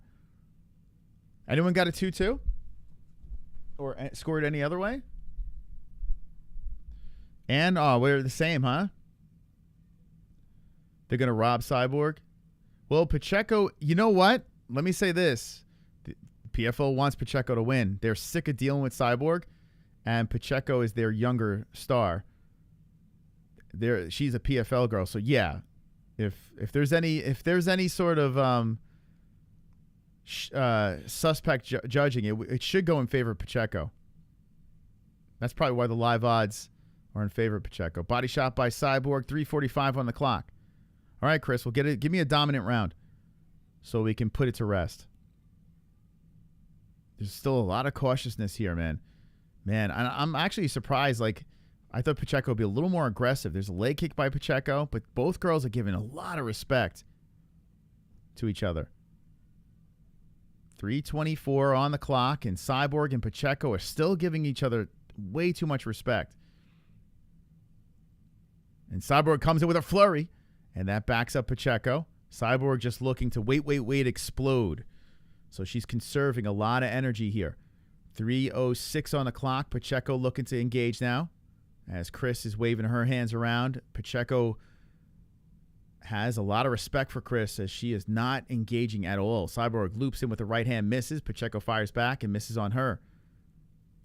Anyone got a 2-2? Or scored any other way? And, we're the same, huh? They're going to rob Cyborg? Well, Pacheco, you know what? Let me say this. The PFL wants Pacheco to win. They're sick of dealing with Cyborg, and Pacheco is their younger star. She's a PFL girl, so yeah. If there's any sort of suspect judging, it should go in favor of Pacheco. That's probably why the live odds are in favor of Pacheco. Body shot by Cyborg, 3:45 on the clock. All right, Cris, we'll get it. Give me a dominant round so we can put it to rest. There's still a lot of cautiousness here, man. I'm actually surprised. Like, I thought Pacheco would be a little more aggressive. There's a leg kick by Pacheco, but both girls are giving a lot of respect to each other. 3:24 on the clock, and Cyborg and Pacheco are still giving each other way too much respect. And Cyborg comes in with a flurry, and that backs up Pacheco. Cyborg just looking to wait, explode. So she's conserving a lot of energy here. 3:06 on the clock. Pacheco looking to engage now. As Cris is waving her hands around, Pacheco has a lot of respect for Cris as she is not engaging at all. Cyborg loops in with the right hand, misses. Pacheco fires back and misses on her.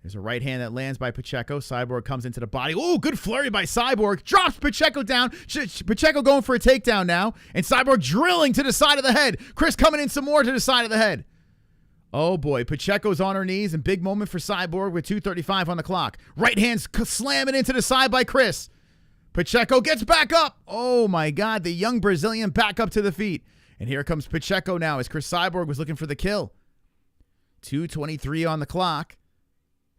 There's a right hand that lands by Pacheco. Cyborg comes into the body. Oh, good flurry by Cyborg. Drops Pacheco down. Pacheco going for a takedown now. And Cyborg drilling to the side of the head. Cris coming in some more to the side of the head. Oh, boy. Pacheco's on her knees. And big moment for Cyborg with 2:35 on the clock. Right hand slamming into the side by Cris. Pacheco gets back up. Oh, my God. The young Brazilian back up to the feet. And here comes Pacheco now as Cris Cyborg was looking for the kill. 2:23 on the clock.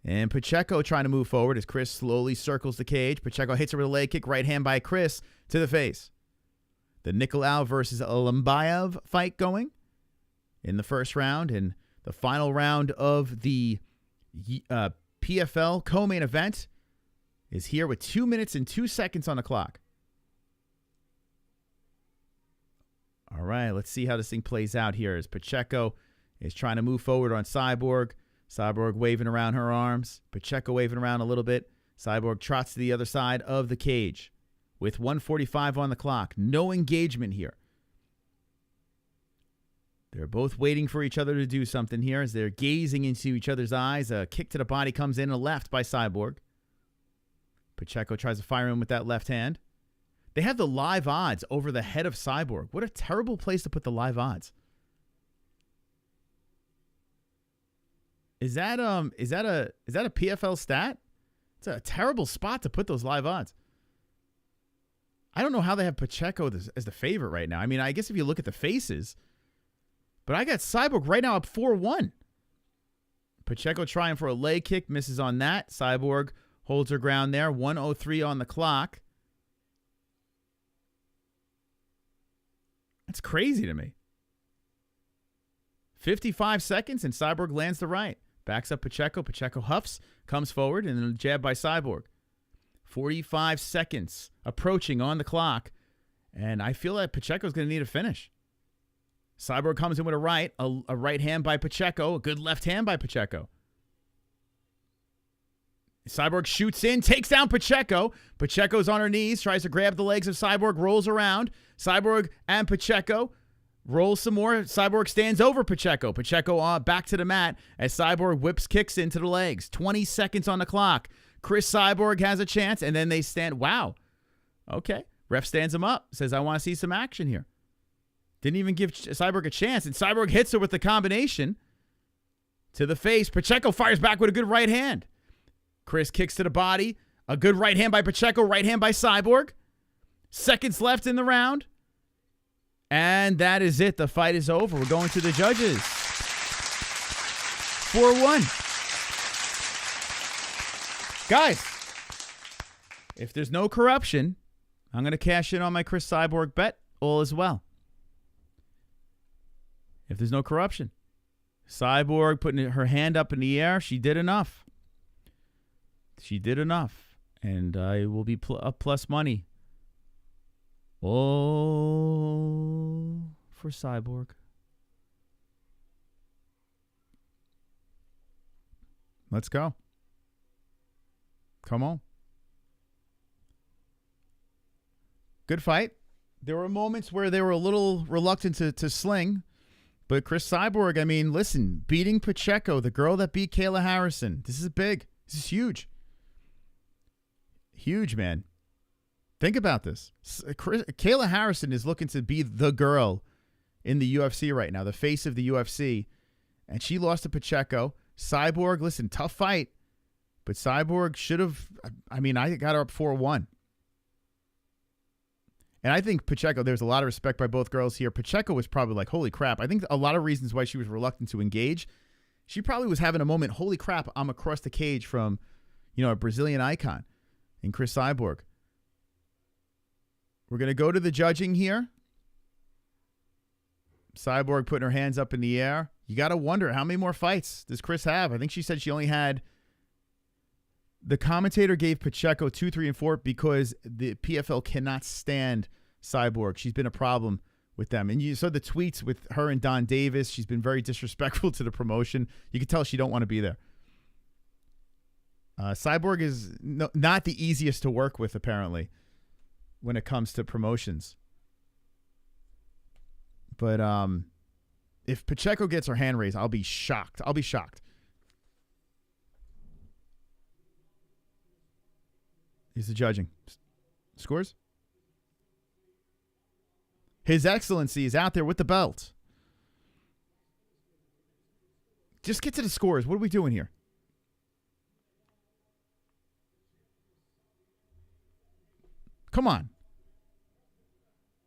And Pacheco trying to move forward as Cris slowly circles the cage. Pacheco hits her with a leg kick, right hand by Cris to the face. The Nicolau versus Alimbayev fight going in the first round. And the final round of the PFL co-main event is here with 2 minutes and 2 seconds on the clock. All right, let's see how this thing plays out here as Pacheco is trying to move forward on Cyborg. Cyborg waving around her arms. Pacheco waving around a little bit. Cyborg trots to the other side of the cage with 1:45 on the clock. No engagement here. They're both waiting for each other to do something here as they're gazing into each other's eyes. A kick to the body comes in a left by Cyborg. Pacheco tries to fire him with that left hand. They have the live odds over the head of Cyborg. What a terrible place to put the live odds. Is that a PFL stat? It's a terrible spot to put those live odds. I don't know how they have Pacheco as the favorite right now. I mean, I guess if you look at the faces, but I got Cyborg right now up 4-1. Pacheco trying for a leg kick, misses on that. Cyborg holds her ground there. 1:03 on the clock. That's crazy to me. 55 seconds and Cyborg lands the right. Backs up Pacheco. Pacheco huffs, comes forward, and then a jab by Cyborg. 45 seconds approaching on the clock. And I feel like Pacheco's going to need a finish. Cyborg comes in with a right hand by Pacheco, a good left hand by Pacheco. Cyborg shoots in, takes down Pacheco. Pacheco's on her knees, tries to grab the legs of Cyborg, rolls around. Cyborg and Pacheco rolls some more. Cyborg stands over Pacheco. Pacheco back to the mat as Cyborg whips kicks into the legs. 20 seconds on the clock. Cris Cyborg has a chance, and then they stand. Wow. Okay. Ref stands him up, says, I want to see some action here. Didn't even give Cyborg a chance, and Cyborg hits her with the combination to the face. Pacheco fires back with a good right hand. Cris kicks to the body. A good right hand by Pacheco, right hand by Cyborg. Seconds left in the round. And that is it. The fight is over. We're going to the judges. 4-1. Guys, if there's no corruption, I'm going to cash in on my Cris Cyborg bet. All is well. If there's no corruption. Cyborg putting her hand up in the air. She did enough. She did enough. And I will be up plus money. Oh, for Cyborg. Let's go. Come on. Good fight. There were moments where they were a little reluctant to sling. But Cris Cyborg, I mean, listen, beating Pacheco, the girl that beat Kayla Harrison. This is big. This is huge. Huge, man. Think about this. Kayla Harrison is looking to be the girl in the UFC right now, the face of the UFC. And she lost to Pacheco. Cyborg, listen, tough fight. But Cyborg should have, I mean, I got her up 4-1. And I think Pacheco, there's a lot of respect by both girls here. Pacheco was probably like, holy crap. I think a lot of reasons why she was reluctant to engage. She probably was having a moment, holy crap, I'm across the cage from, a Brazilian icon in Cris Cyborg. We're going to go to the judging here. Cyborg putting her hands up in the air. You got to wonder, how many more fights does Cris have? I think she said she only had... The commentator gave Pacheco 2, 3, and 4 because the PFL cannot stand Cyborg. She's been a problem with them. And you saw the tweets with her and Don Davis. She's been very disrespectful to the promotion. You can tell she don't want to be there. Cyborg is not the easiest to work with, apparently, when it comes to promotions. But if Pacheco gets her hand raised, I'll be shocked. I'll be shocked. He's the judging. Scores? His Excellency is out there with the belt. Just get to the scores. What are we doing here? Come on.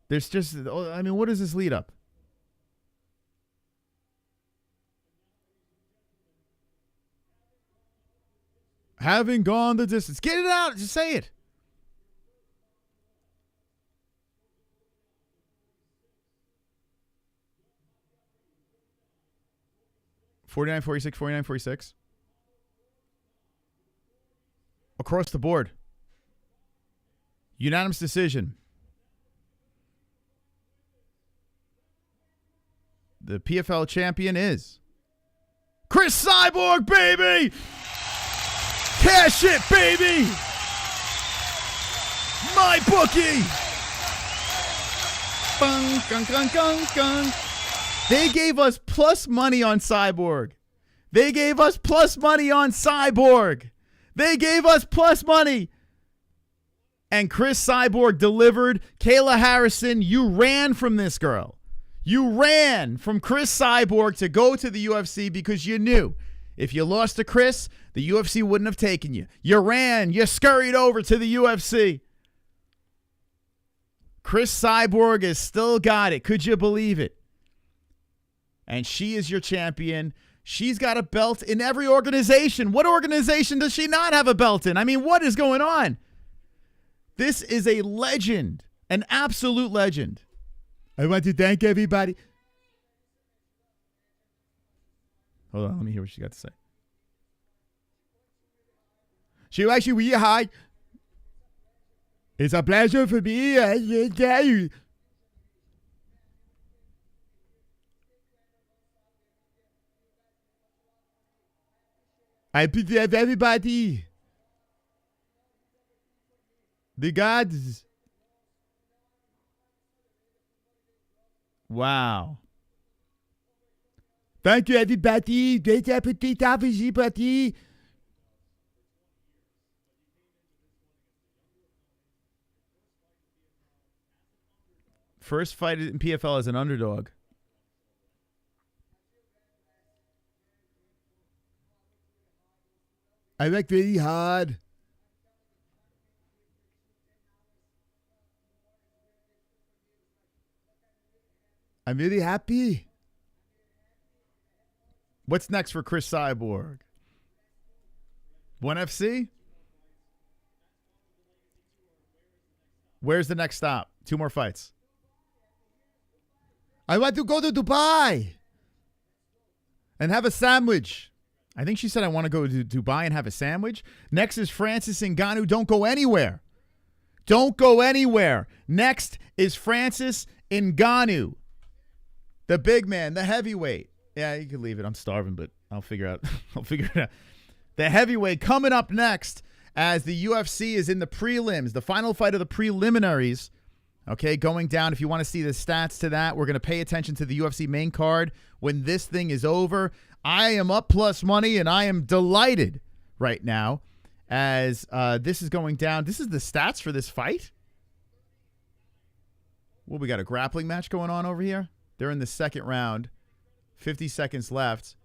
There's just, I mean, what does this lead up? Having gone the distance. Get it out. Just say it. $49-46, across the board. Unanimous decision. The PFL champion is Cris Cyborg, baby! Cash it, baby! My bookie! Bung, gung, gung, gung, gung. They gave us plus money on Cyborg. They gave us plus money on Cyborg. They gave us plus money. And Cris Cyborg delivered. Kayla Harrison, you ran from this girl. You ran from Cris Cyborg to go to the UFC because you knew if you lost to Cris, the UFC wouldn't have taken you. You ran. You scurried over to the UFC. Cris Cyborg has still got it. Could you believe it? And she is your champion. She's got a belt in every organization. What organization does she not have a belt in? I mean, what is going on? This is a legend, an absolute legend. I want to thank everybody. Hold on, let me hear what she got to say. She likes you really hard. It's a pleasure for me. I tell you. I preserve everybody. The gods. Wow. Thank you, everybody. Great appetite, everybody. First fight in PFL as an underdog. I worked really hard. I'm really happy. What's next for Cris Cyborg? ONE FC? Where's the next stop? 2 more fights. I want to go to Dubai and have a sandwich. I think she said I want to go to Dubai and have a sandwich. Next is Francis Ngannou. Don't go anywhere. Don't go anywhere. Next is Francis Ngannou. The big man, the heavyweight. Yeah, you can leave it. I'm starving, but I'll figure it out. The heavyweight coming up next as the UFC is in the prelims, the final fight of the preliminaries. Okay, going down. If you want to see the stats to that, we're going to pay attention to the UFC main card when this thing is over. I am up plus money, and I am delighted right now as this is going down. This is the stats for this fight. Well, we got a grappling match going on over here. They're in the second round. 50 seconds left.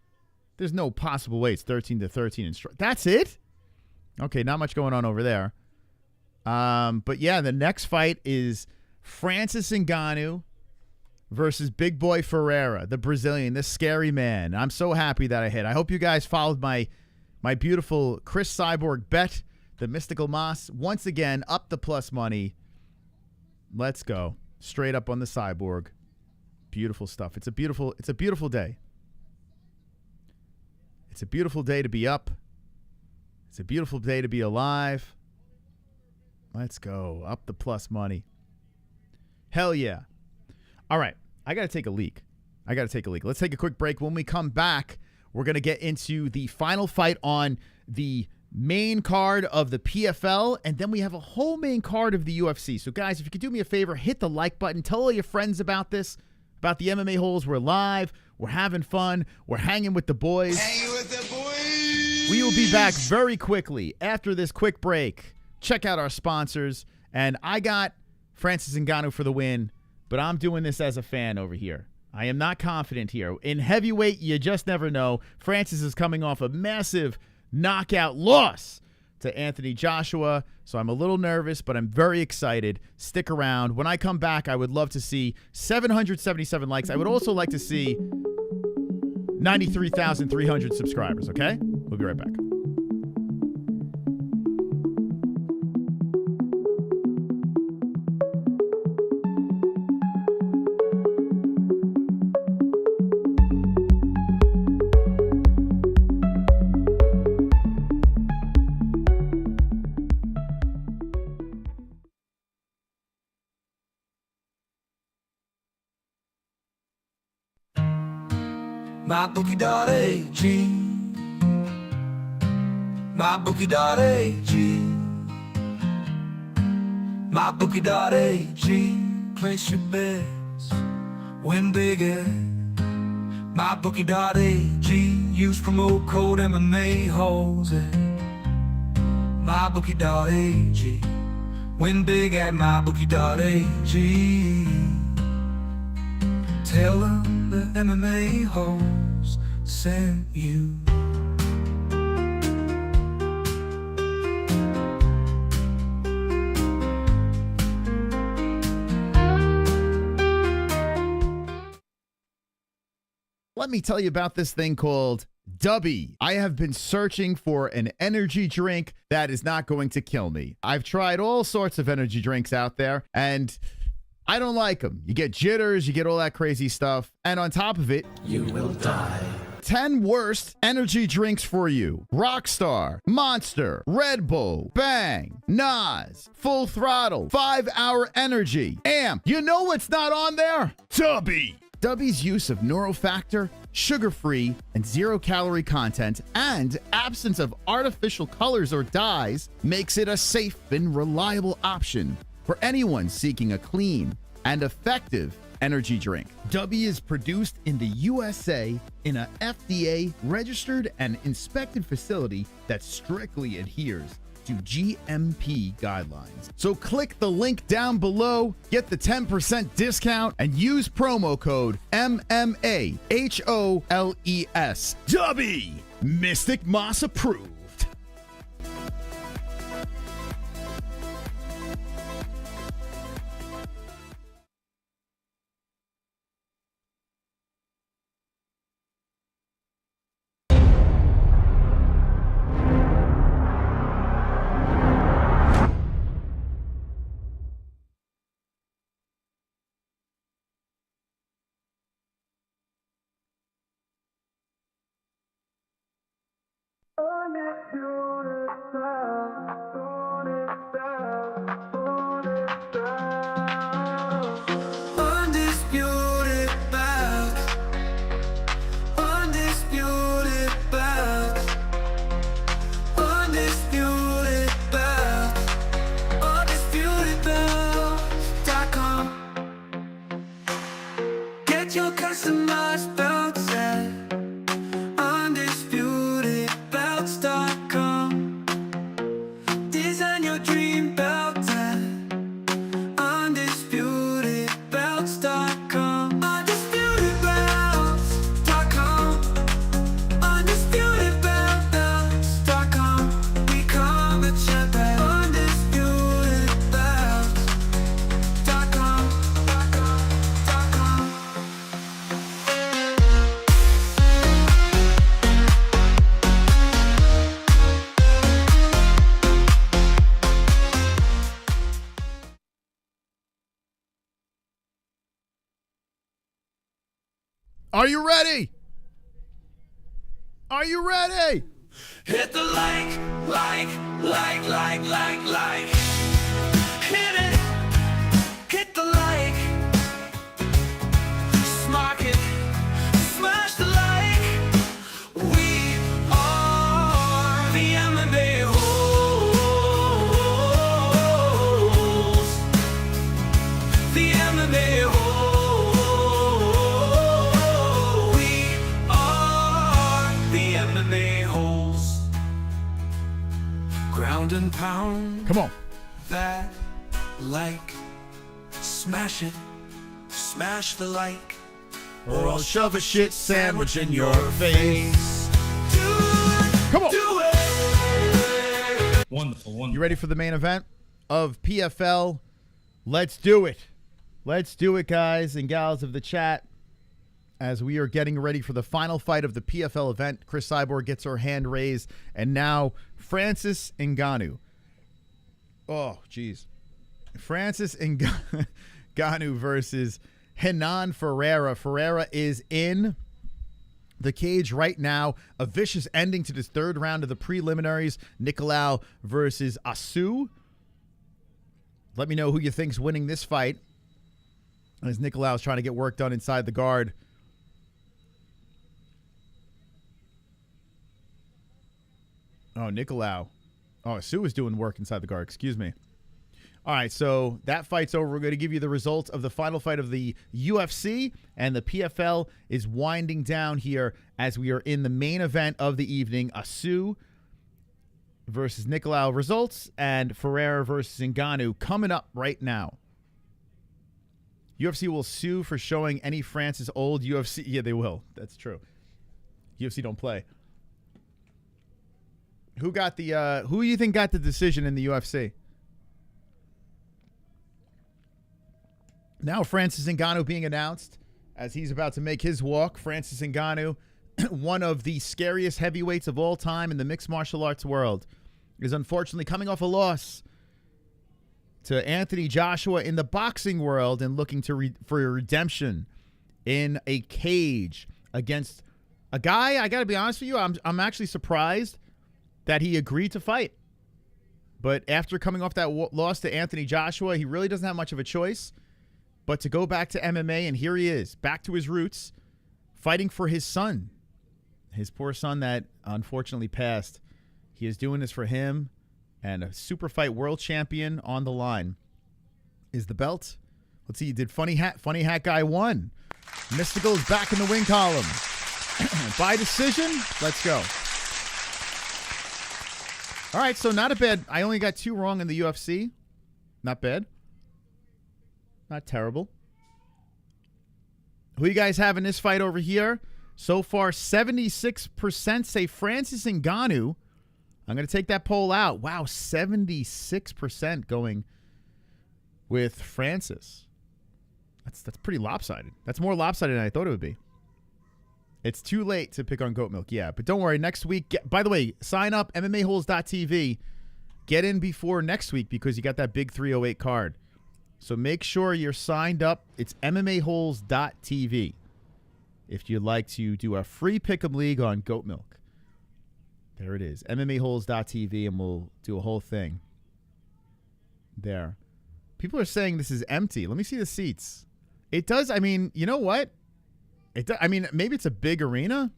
There's no possible way it's 13-13. That's it? Okay, not much going on over there. But, yeah, the next fight is Francis Ngannou versus Big Boy Ferreira, the Brazilian, the scary man. I'm so happy that I hit. I hope you guys followed my beautiful Cris Cyborg bet, the Mystical Moss. Once again, up the plus money. Let's go. Straight up on the Cyborg. Beautiful stuff. It's a beautiful day. It's a beautiful day to be up. It's a beautiful day to be alive. Let's go. Up the plus money. Hell yeah. All right. I got to take a leak. Let's take a quick break. When we come back, we're going to get into the final fight on the main card of the PFL, and then we have a whole main card of the UFC. So, guys, if you could do me a favor, hit the like button. Tell all your friends about this, about the MMA-Holes. We're live. We're having fun. We're hanging with the boys. Hanging with the boys. We will be back very quickly after this quick break. check out our sponsors. And I got Francis Ngannou for the win, but I'm doing this as a fan over here. I am not confident here. In heavyweight, you just never know. Francis is coming off a massive knockout loss to Anthony Joshua, so I'm a little nervous, but I'm very excited. Stick around. When I come back, I would love to see 777 likes. I would also like to see 93,300 subscribers, okay? We'll be right back. MyBookie.ag, MyBookie.ag, MyBookie.ag. Place your bets, win big at MyBookie.ag. Use promo code MMA-Holes at MyBookie.ag. Win big at MyBookie.ag. Tell them the MMA-Holes sent you. Let me tell you about this thing called Dubby. I have been searching for an energy drink that is not going to kill me. I've tried all sorts of energy drinks out there, and I don't like them. You get jitters, you get all that crazy stuff, and on top of it, You will die. 10 worst energy drinks for you. Rockstar, Monster, Red Bull, Bang, Nas, Full Throttle, 5 Hour Energy, Amp. You know what's not on there? Dubby. Dubby's use of neurofactor, sugar-free, and zero-calorie content, and absence of artificial colors or dyes makes it a safe and reliable option for anyone seeking a clean and effective energy drink. Dubby is produced in the USA in a FDA-registered and inspected facility that strictly adheres to GMP guidelines. So click the link down below, get the 10% discount, and use promo code MMAHOLES. Dubby! Mystic Moss approved. Undisputed bout. Undisputed bout. Undisputed bout. UndisputedBout.com. Get your customized belts at UndisputedBout.com. Design your dream belt at UndisputedBout.com. UndisputedBout.com. UndisputedBout.com. We come to check at UndisputedBout.com. Are you ready? Are you ready? Hit the like. Hit it. Hit the like. Smack it. Smash the like. We are the MMA-Holes. The MMA-Holes. We are the MMA-Holes. Ground and pound. Come on. that like. Smash it, smash the like, or I'll shove a shit sandwich in your face. Come on. Do it. Wonderful, wonderful. You ready for the main event of PFL? Let's do it. Let's do it, guys and gals of the chat. As we are getting ready for the final fight of the PFL event, Cris Cyborg gets her hand raised, and now Francis Ngannou. Oh, jeez. Francis Ngannou versus Renan Ferreira. Ferreira is in the cage right now. A vicious ending to this third round of the preliminaries. Nicolau versus Asu. Let me know who you think's winning this fight, as Nicolau's trying to get work done inside the guard. Oh, Nicolau. Oh, Asu is doing work inside the guard. Excuse me. All right, so that fight's over. We're going to give you the results of the final fight of the UFC, and the PFL is winding down here as we are in the main event of the evening. Asu versus Nicolau results, and Ferreira versus Ngannou coming up right now. UFC will sue for showing any Francis old UFC. Yeah, they will. That's true. UFC don't play. Who got the? Who do you think got the decision in the UFC? Now Francis Ngannou being announced as he's about to make his walk. Francis Ngannou, one of the scariest heavyweights of all time in the mixed martial arts world, is unfortunately coming off a loss to Anthony Joshua in the boxing world and looking for a redemption in a cage against a guy. I got to be honest with you, I'm actually surprised that he agreed to fight. But after coming off that loss to Anthony Joshua, he really doesn't have much of a choice but to go back to MMA, and here he is, back to his roots, fighting for his son. His poor son that unfortunately passed. He is doing this for him, and a super fight world champion on the line. Is the belt? Let's see, did Funny Hat Guy won. Mystical is back in the win column. By decision, let's go. All right, so not a bad. I only got 2 wrong in the UFC. Not bad. Not terrible. Who you guys have in this fight over here? So far, 76% say Francis Ngannou. I'm going to take that poll out. Wow, 76% going with Francis. That's pretty lopsided. That's more lopsided than I thought it would be. It's too late to pick on goat milk, yeah. But don't worry, next week. By the way, sign up, MMA-Holes.tv. Get in before next week because you got that big 308 card. So make sure you're signed up. It's MMA-Holes.tv if you'd like to do a free pick'em league on goat milk. There it is, MMA-Holes.tv, and we'll do a whole thing there. People are saying this is empty. Let me see the seats. It does. I mean, you know what? It does, I mean, maybe it's a big arena,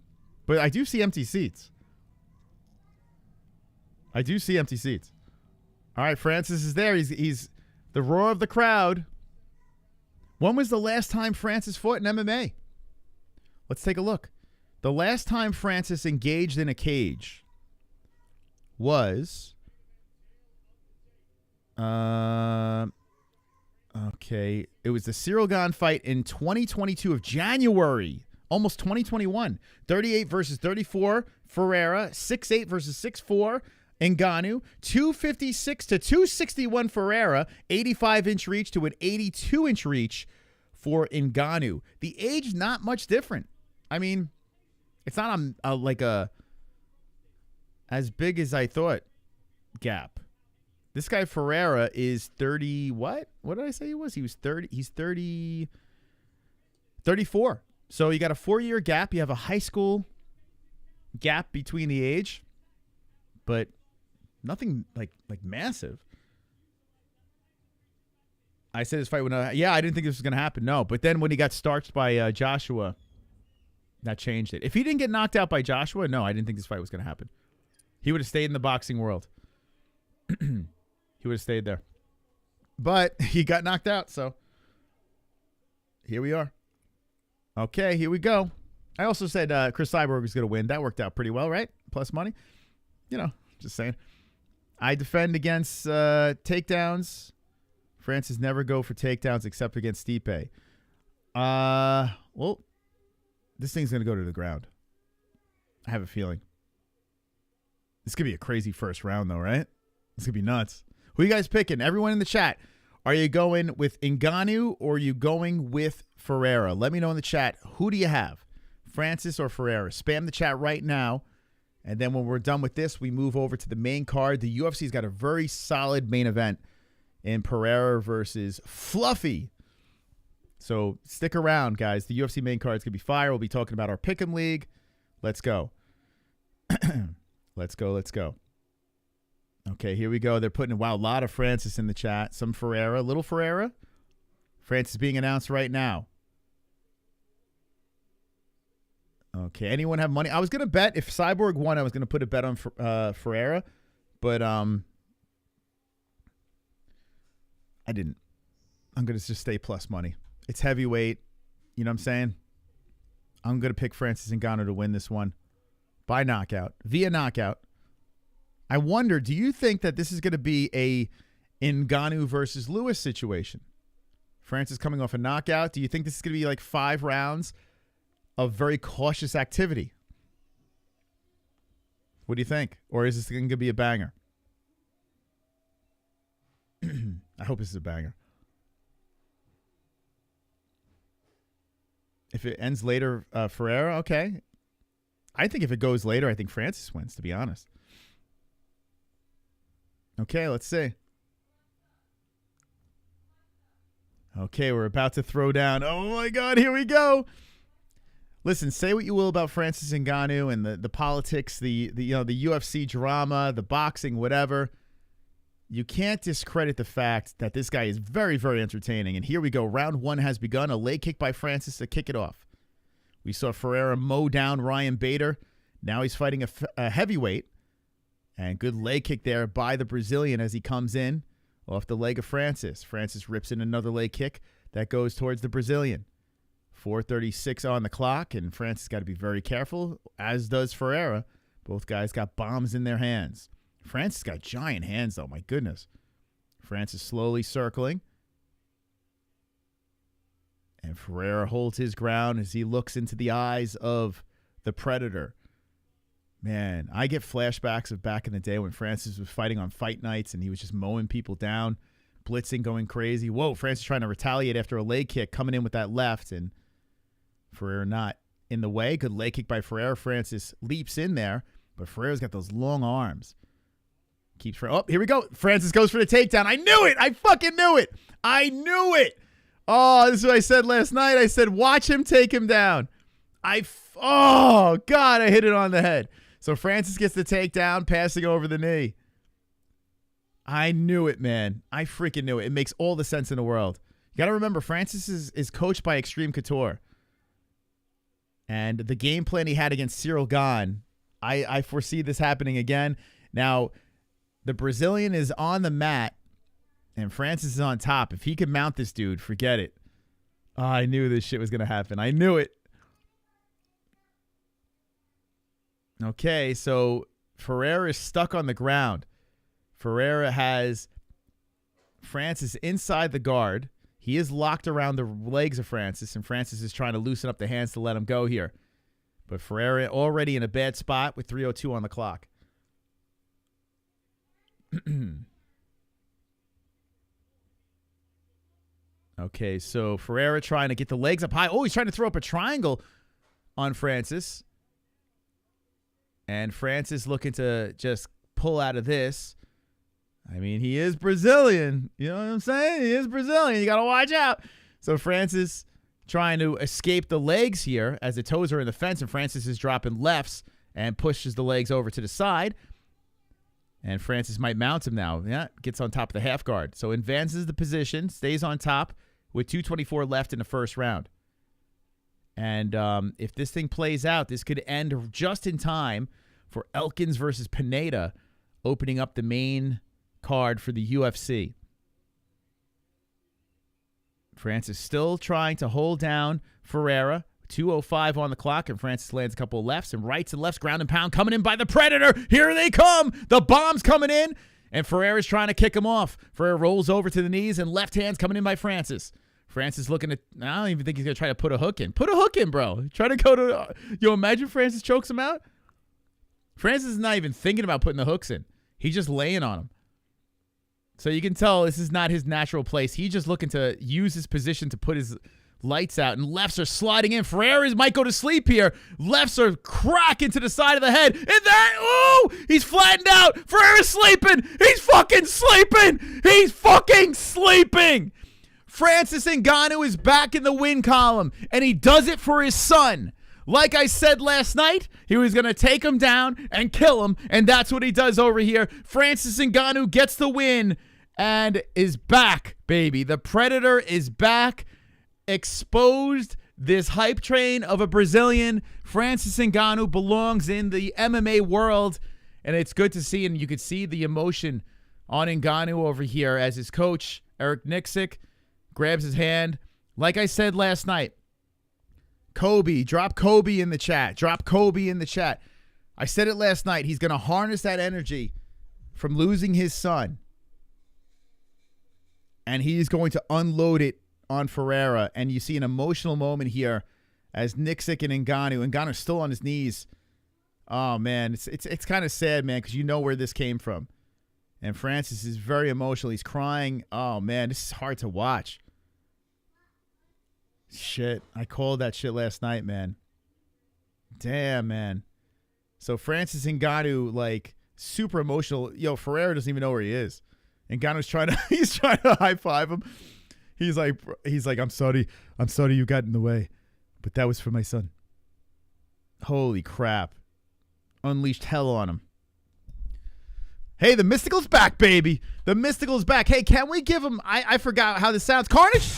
but I do see empty seats. I do see empty seats. All right, Francis is there. He's the roar of the crowd. When was the last time Francis fought in MMA? Let's take a look. The last time Francis engaged in a cage was okay. It was the Cyril Gane fight in 2022 of January, almost 2021. 38 versus 34, Ferreira. 6'8 versus 6'4, Ngannou. 256 to 261, Ferreira. 85-inch reach to an 82-inch reach for Ngannou. The age, not much different. I mean, it's not like a as big as I thought gap. This guy Ferreira is 30. What did I say he was? He was 30. He's 34. So you got a 4-year gap. You have a high school gap between the age, but nothing like massive. I said this fight when I didn't think this was going to happen. No, but then when he got starched by Joshua, that changed it. If he didn't get knocked out by Joshua, no, I didn't think this fight was going to happen. He would have stayed in the boxing world. He would have stayed there. But he got knocked out, so here we are. Okay, here we go. I also said Cris Cyborg was going to win. That worked out pretty well, right? Plus money. You know, just saying. I defend against takedowns. Francis never go for takedowns except against Stipe. Well, this thing's going to go to the ground. I have a feeling. This could be a crazy first round, though, right? This could be nuts. Who are you guys picking? Everyone in the chat. Are you going with Ngannou or are you going with Ferreira? Let me know in the chat. Who do you have? Francis or Ferreira? Spam the chat right now. And then when we're done with this, we move over to the main card. The UFC's got a very solid main event in Pereira versus Fluffy. So stick around, guys. The UFC main card is going to be fire. We'll be talking about our Pick'em League. Let's go. Let's go. Okay, here we go. They're putting, wow, a lot of Francis in the chat. Some Ferreira, little Ferreira. Francis being announced right now. Okay, anyone have money? I was going to bet if Cyborg won, I was going to put a bet on Ferreira, but I didn't. I'm going to just stay plus money. It's heavyweight. You know what I'm saying? I'm going to pick Francis Ngannou to win this one by knockout, via knockout. I wonder, do you think that this is going to be a Ngannou versus Lewis situation? Francis coming off a knockout. Do you think this is going to be like 5 rounds of very cautious activity? What do you think? Or is this going to be a banger? I hope this is a banger. If it ends later, Ferreira, okay. I think if it goes later, I think Francis wins, to be honest. Okay, let's see. Okay, we're about to throw down. Oh, my God, here we go. Listen, say what you will about Francis Ngannou and the politics, the UFC drama, the boxing, whatever. You can't discredit the fact that this guy is very, very entertaining. And here we go. Round 1 has begun. A leg kick by Francis to kick it off. We saw Ferreira mow down Ryan Bader. Now he's fighting a heavyweight. And good leg kick there by the Brazilian as he comes in off the leg of Francis. Francis rips in another leg kick that goes towards the Brazilian. 4:36 on the clock, and Francis got to be very careful, as does Ferreira. Both guys got bombs in their hands. Francis got giant hands, though. My goodness. Francis slowly circling. And Ferreira holds his ground as he looks into the eyes of the Predator. Man, I get flashbacks of back in the day when Francis was fighting on fight nights and he was just mowing people down, blitzing, going crazy. Whoa, Francis trying to retaliate after a leg kick, coming in with that left, and Ferreira not in the way. Good leg kick by Ferreira. Francis leaps in there, but Ferreira's got those long arms. Keeps for. Oh, here we go. Francis goes for the takedown. I knew it. I fucking knew it. I knew it. Oh, this is what I said last night. I said, watch him take him down. Oh, God, I hit it on the head. So Francis gets the takedown, passing over the knee. I knew it, man. I freaking knew it. It makes all the sense in the world. You got to remember, Francis is coached by Extreme Couture. And the game plan he had against Cyril Gane, I foresee this happening again. Now, the Brazilian is on the mat, and Francis is on top. If he could mount this dude, forget it. Oh, I knew this shit was going to happen. I knew it. Okay, so Ferreira is stuck on the ground. Ferreira has Francis inside the guard. He is locked around the legs of Francis, and Francis is trying to loosen up the hands to let him go here. But Ferreira already in a bad spot with 3:02 on the clock. Okay, so Ferreira trying to get the legs up high. Oh, he's trying to throw up a triangle on Francis. And Francis looking to just pull out of this. I mean, he is Brazilian. You know what I'm saying? He is Brazilian. You got to watch out. So Francis trying to escape the legs here as the toes are in the fence, and Francis is dropping lefts and pushes the legs over to the side. And Francis might mount him now. Yeah, gets on top of the half guard. So advances the position, stays on top with 2:24 left in the first round. And if this thing plays out, this could end just in time for Elkins versus Pineda, opening up the main card for the UFC. Francis still trying to hold down Ferreira. 2:05 on the clock, and Francis lands a couple of lefts and rights and lefts, ground and pound coming in by the Predator. Here they come. The bomb's coming in, And Ferreira's trying to kick him off. Ferreira rolls over to the knees, and left hand's coming in by Francis. Francis looking at, I don't even think he's going to try to put a hook in. Put a hook in, bro. Try to go to, imagine Francis chokes him out. Francis is not even thinking about putting the hooks in. He's just laying on him. So you can tell this is not his natural place. He's just looking to use his position to put his lights out, and lefts are sliding in. Ferreira might go to sleep here. Lefts are cracking to the side of the head. And he's flattened out. Ferreira's sleeping. He's fucking sleeping. He's fucking sleeping. Francis Ngannou is back in the win column, and he does it for his son. Like I said last night, he was going to take him down and kill him, and that's what he does over here. Francis Ngannou gets the win and is back, baby. The Predator is back. Exposed this hype train of a Brazilian. Francis Ngannou belongs in the MMA world, and it's good to see, and you could see the emotion on Ngannou over here as his coach, Eric Nixick, grabs his hand. Like I said last night, Kobe, drop Kobe in the chat. Drop Kobe in the chat. I said it last night. He's going to harness that energy from losing his son, and he's going to unload it on Ferreira. And you see an emotional moment here as Nixick and Ngannou's still on his knees. Oh, man, it's kind of sad, man, because you know where this came from. And Francis is very emotional. He's crying. Oh, man, this is hard to watch. Shit, I called that shit last night, man. Damn, man. So Francis Ngannou, like, super emotional. Yo, Ferreira doesn't even know where he is. Ngannou's he's trying to high five him. He's like, I'm sorry you got in the way, but that was for my son. Holy crap. Unleashed hell on him. Hey, the Mystical's back, baby. The Mystical's back. Hey, can we give him, I forgot how this sounds. Carnage?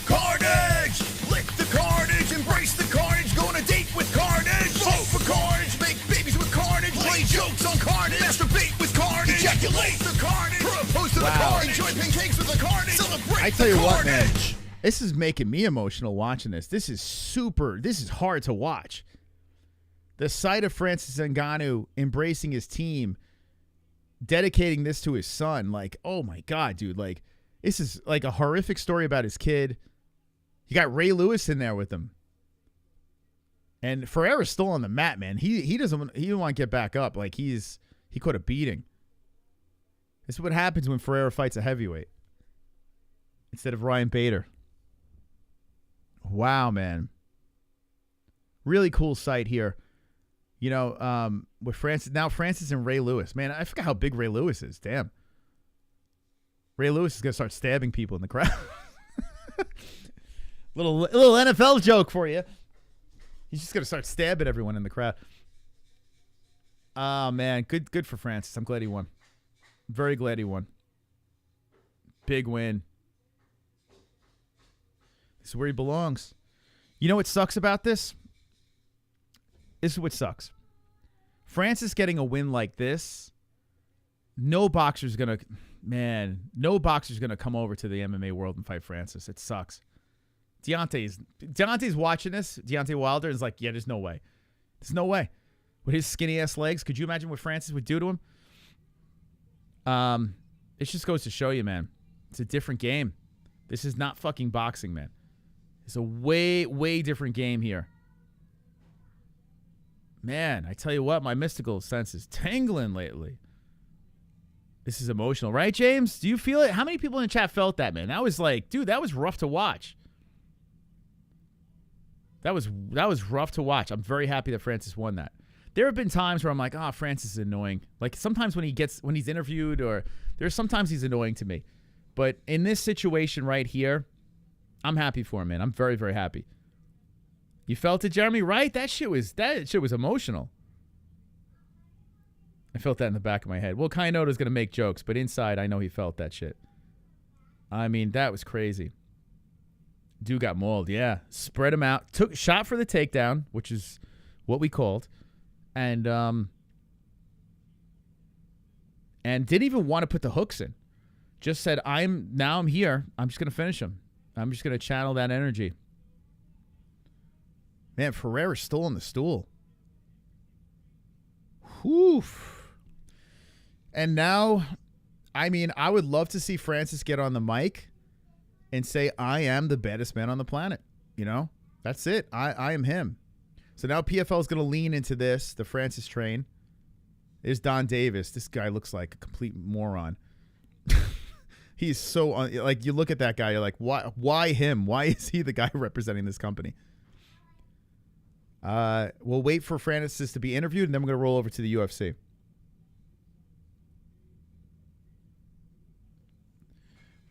Carnage! Lick the carnage, embrace the carnage, go on a date with carnage, vote for carnage, make babies with carnage, play jokes on carnage, masturbate with carnage, ejaculate the carnage, propose to the carnage, enjoy pancakes with the carnage, celebrate. I tell you what, man, this is making me emotional watching this. This is hard to watch. The sight of Francis Ngannou embracing his team, dedicating this to his son, like, oh my God, dude, like, this is like a horrific story about his kid. You got Ray Lewis in there with him. And Ferreira's still on the mat, man. He doesn't want to get back up. Like, he caught a beating. This is what happens when Ferreira fights a heavyweight instead of Ryan Bader. Wow, man. Really cool sight here. You know, with Francis and Ray Lewis. Man, I forgot how big Ray Lewis is. Damn. Ray Lewis is going to start stabbing people in the crowd. Little NFL joke for you. He's just going to start stabbing everyone in the crowd. Oh, man. Good for Francis. I'm glad he won. Very glad he won. Big win. This is where he belongs. You know what sucks about this? This is what sucks. Francis getting a win like this, no boxer's going to come over to the MMA world and fight Francis. It sucks. Deontay's watching this. Deontay Wilder is like, yeah, there's no way. There's no way. With his skinny-ass legs, could you imagine what Francis would do to him? It just goes to show you, man. It's a different game. This is not fucking boxing, man. It's a way, way different game here. Man, I tell you what, my mystical sense is tingling lately. This is emotional, right, James? Do you feel it? How many people in the chat felt that, man? That was like, dude, that was rough to watch. That was rough to watch. I'm very happy that Francis won that. There have been times where I'm like, Francis is annoying. Like sometimes when he's interviewed, or sometimes he's annoying to me. But in this situation right here, I'm happy for him, man. I'm very, very happy. You felt it, Jeremy, right? That shit was emotional. I felt that in the back of my head. Well, Kainota's going to make jokes, but inside I know he felt that shit. I mean, that was crazy. Dude got mauled, yeah. Spread him out. Took shot for the takedown, which is what we called. And didn't even want to put the hooks in. Just said, I'm here. I'm just going to finish him. I'm just going to channel that energy. Man, Ferreira's still on the stool. Whew. And now, I mean, I would love to see Francis get on the mic and say, I am the baddest man on the planet. You know, that's it. I am him. So now PFL is going to lean into this, the Francis train. There's Don Davis. This guy looks like a complete moron. He's so, like, you look at that guy, you're like, why him? Why is he the guy representing this company? We'll wait for Francis to be interviewed, and then we're going to roll over to the UFC.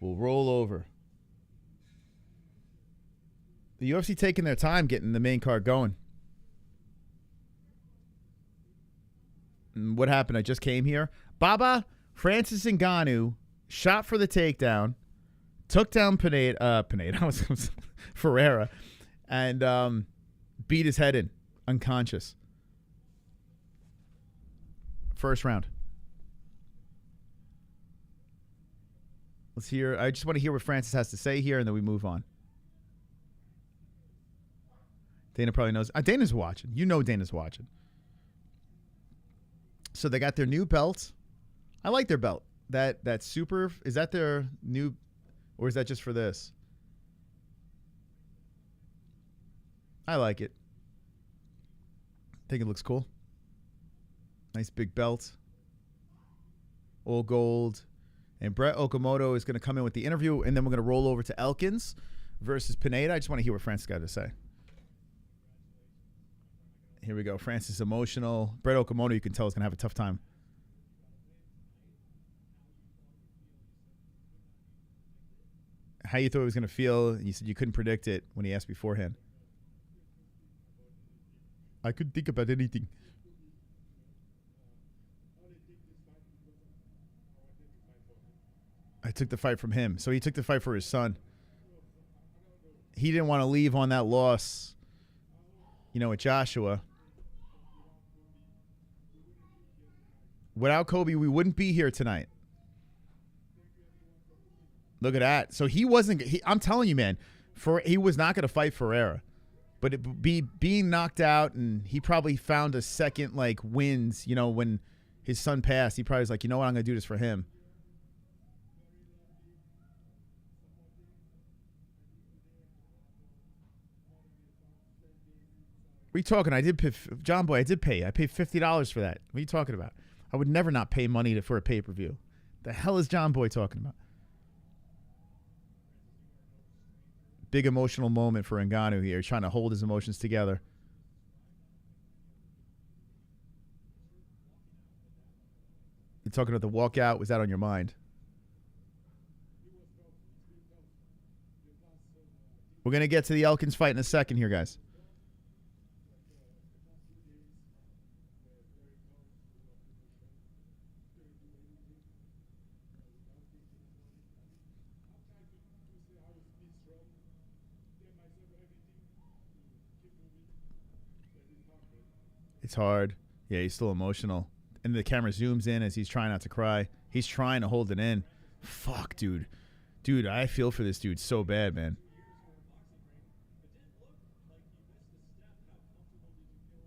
We'll roll over. The UFC taking their time getting the main card going. And what happened? I just came here. Francis Ngannou shot for the takedown, took down Pineda, Ferreira, and beat his head in, unconscious. First round. Let's hear. I just want to hear what Francis has to say here, and then we move on. Dana probably knows. Dana's watching. You know Dana's watching. So they got their new belt. I like their belt. That super, is that their new, or is that just for this? I like it. I think it looks cool. Nice big belt. All gold. And Brett Okamoto is going to come in with the interview, and then we're going to roll over to Elkins versus Pineda. I just want to hear what Francis got to say. Here we go. Francis emotional. Brett Okamoto, you can tell, is going to have a tough time. How you thought he was going to feel, and you said you couldn't predict it when he asked beforehand. I couldn't think about anything. I took the fight from him. So he took the fight for his son. He didn't want to leave on that loss, with Joshua. Without Kobe, we wouldn't be here tonight. Look at that. So he wasn't. I'm telling you, man. He was not going to fight Ferreira, but being knocked out, and he probably found a second wins. When his son passed, he probably was like, you know what, I'm going to do this for him. What are you talking? I did pay, John Boy. I did pay. I paid $50 for that. What are you talking about? I would never not pay money for a pay-per-view. The hell is John Boy talking about? Big emotional moment for Ngannou here, trying to hold his emotions together. You're talking about the walkout. Was that on your mind? We're going to get to the Elkins fight in a second here, guys. It's hard. Yeah, he's still emotional. And the camera zooms in as he's trying not to cry. He's trying to hold it in. Fuck, dude. Dude, I feel for this dude so bad, man.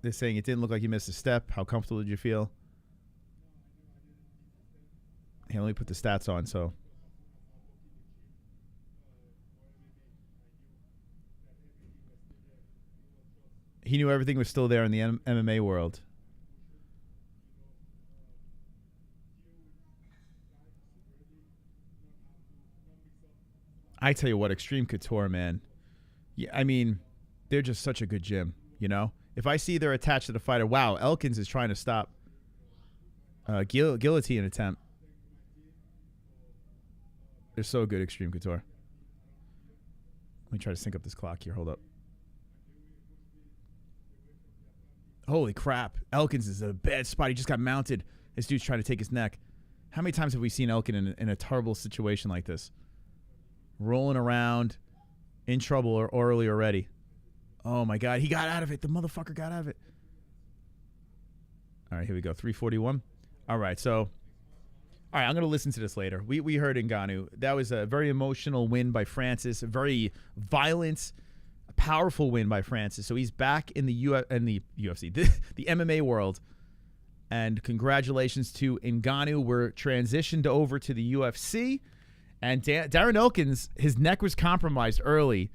They're saying it didn't look like you missed a step. How comfortable did you feel? Hey, let me put the stats on, so. He knew everything was still there in the MMA world. I tell you what, Extreme Couture, man. Yeah, I mean, they're just such a good gym, If I see they're attached to the fighter, wow, Elkins is trying to stop guillotine attempt. They're so good, Extreme Couture. Let me try to sync up this clock here. Hold up. Holy crap. Elkins is in a bad spot. He just got mounted. This dude's trying to take his neck. How many times have we seen Elkin in a terrible situation like this? Rolling around, in trouble or early already. Oh, my God. He got out of it. The motherfucker got out of it. All right, here we go. 341. All right, so. All right, I'm going to listen to this later. We heard Ngannou. That was a very emotional win by Francis. A very violent, powerful win by Francis. So he's back in the UFC, the MMA world. And congratulations to Ngannou. We're transitioned over to the UFC. And Darren Elkins, his neck was compromised early,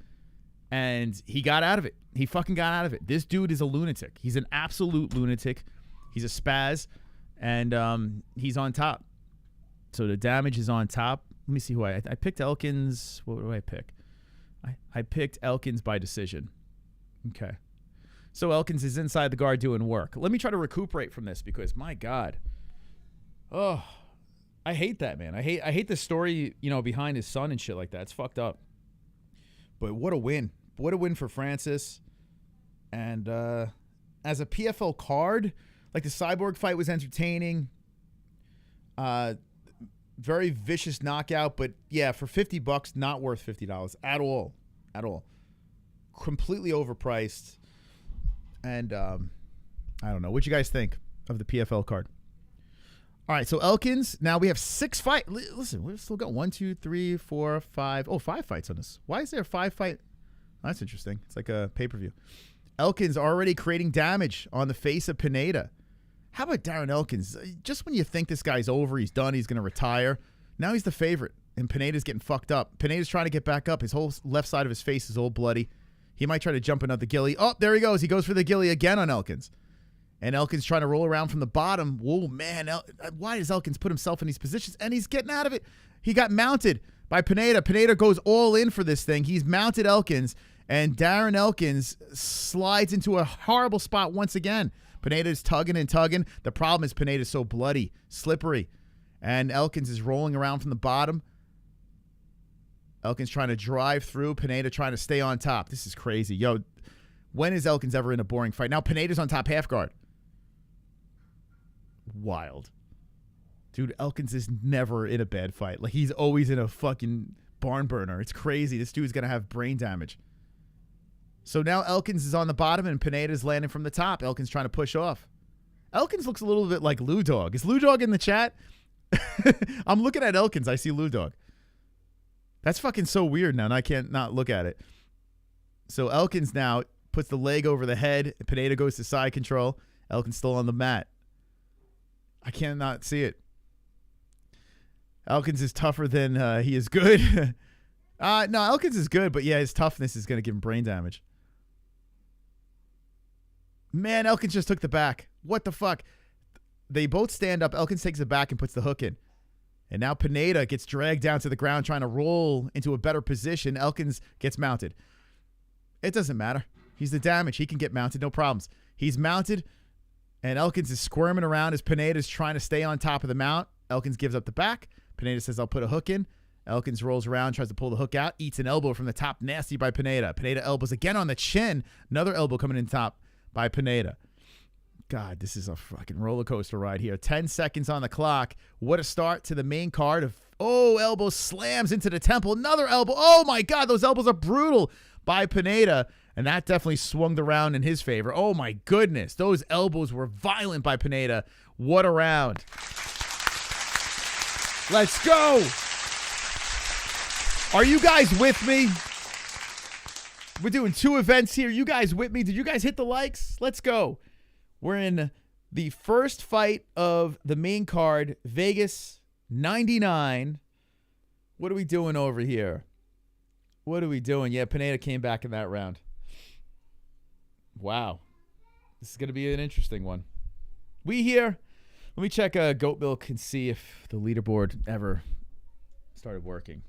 and he got out of it. He fucking got out of it. This dude is a lunatic. He's an absolute lunatic. He's a spaz, and he's on top. So the damage is on top. Let me see who I picked. Elkins. What do I pick? I picked Elkins by decision. Okay. So Elkins is inside the guard doing work. Let me try to recuperate from this because, my God. Oh, I hate that, man. I hate the story, behind his son and shit like that. It's fucked up. But what a win. What a win for Francis. And as a PFL card, like the Cyborg fight was entertaining. Very vicious knockout, but yeah, for $50, not worth $50 at all. At all. Completely overpriced. And I don't know. What you guys think of the PFL card? All right, so Elkins, now we have 6 fights. Listen, we've still got 1, 2, 3, 4, 5. Oh, 5 fights on this. Why is there a 5 fight? Oh, that's interesting. It's like a pay-per-view. Elkins already creating damage on the face of Pineda. How about Darren Elkins? Just when you think this guy's over, he's done, he's going to retire, now he's the favorite, and Pineda's getting fucked up. Pineda's trying to get back up. His whole left side of his face is all bloody. He might try to jump another ghillie. Oh, there he goes. He goes for the ghillie again on Elkins. And Elkins trying to roll around from the bottom. Whoa, man. Why does Elkins put himself in these positions? And he's getting out of it. He got mounted by Pineda. Pineda goes all in for this thing. He's mounted Elkins. And Darren Elkins slides into a horrible spot once again. Pineda's tugging and tugging. The problem is Pineda's so bloody, slippery. And Elkins is rolling around from the bottom. Elkins trying to drive through. Pineda trying to stay on top. This is crazy. Yo, when is Elkins ever in a boring fight? Now Pineda's on top half guard. Wild. Dude, Elkins is never in a bad fight. Like, he's always in a fucking barn burner. It's crazy. This dude's going to have brain damage. So now Elkins is on the bottom and Pineda's landing from the top. Elkins trying to push off. Elkins looks a little bit like Lou Dog. Is Lou Dog in the chat? I'm looking at Elkins. I see Lou Dog. That's fucking so weird now, and I can't not look at it. So Elkins now puts the leg over the head. Pineda goes to side control. Elkins still on the mat. I cannot see it. Elkins is tougher than he is good. No, Elkins is good, but yeah, his toughness is going to give him brain damage. Man, Elkins just took the back. What the fuck? They both stand up. Elkins takes the back and puts the hook in. And now Pineda gets dragged down to the ground trying to roll into a better position. Elkins gets mounted. It doesn't matter. He's the damage. He can get mounted. No problems. He's mounted, and Elkins is squirming around as Pineda's trying to stay on top of the mount. Elkins gives up the back. Pineda says, I'll put a hook in. Elkins rolls around, tries to pull the hook out, eats an elbow from the top. Nasty by Pineda. Pineda elbows again on the chin. Another elbow coming in top by Pineda. God, this is a fucking roller coaster ride here. 10 seconds on the clock. What a start to the main card of, elbow slams into the temple. Another elbow. Oh my God, those elbows are brutal by Pineda. And that definitely swung the round in his favor. Oh my goodness. Those elbows were violent by Pineda. What a round. Let's go. Are you guys with me? We're doing 2 events here. You guys with me? Did you guys hit the likes? Let's go. We're in the first fight of the main card, Vegas 99. What are we doing over here? What are we doing? Yeah, Pineda came back in that round. Wow. This is going to be an interesting one. We here. Let me check Goat Milk and see if the leaderboard ever started working.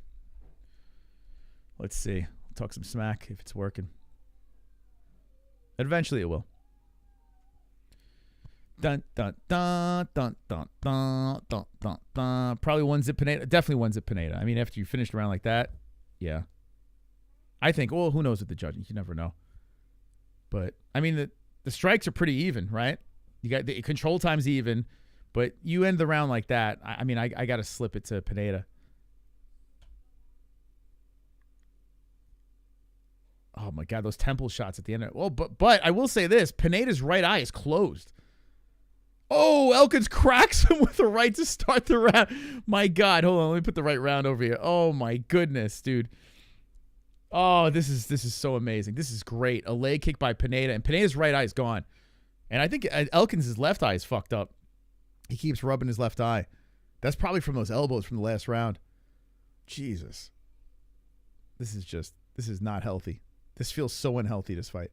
Let's see. I'll talk some smack if it's working. Eventually it will. Dun, dun, dun, dun, dun, dun, dun, dun, dun. Probably one zip Pineda. Definitely one zip Pineda. I mean, after you finished around like that, yeah. I think, well, who knows with the judging? You never know. But, I mean, the strikes are pretty even, right? You got the control time's even, but you end the round like that. I mean, I got to slip it to Pineda. Oh, my God, those temple shots at the end. Well, but I will say this. Pineda's right eye is closed. Oh, Elkins cracks him with the right to start the round. My God, hold on. Let me put the right round over here. Oh, my goodness, dude. Oh, this is so amazing. This is great. A leg kick by Pineda, and Pineda's right eye is gone. And I think Elkins' left eye is fucked up. He keeps rubbing his left eye. That's probably from those elbows from the last round. Jesus. This is not healthy. This feels so unhealthy, this fight.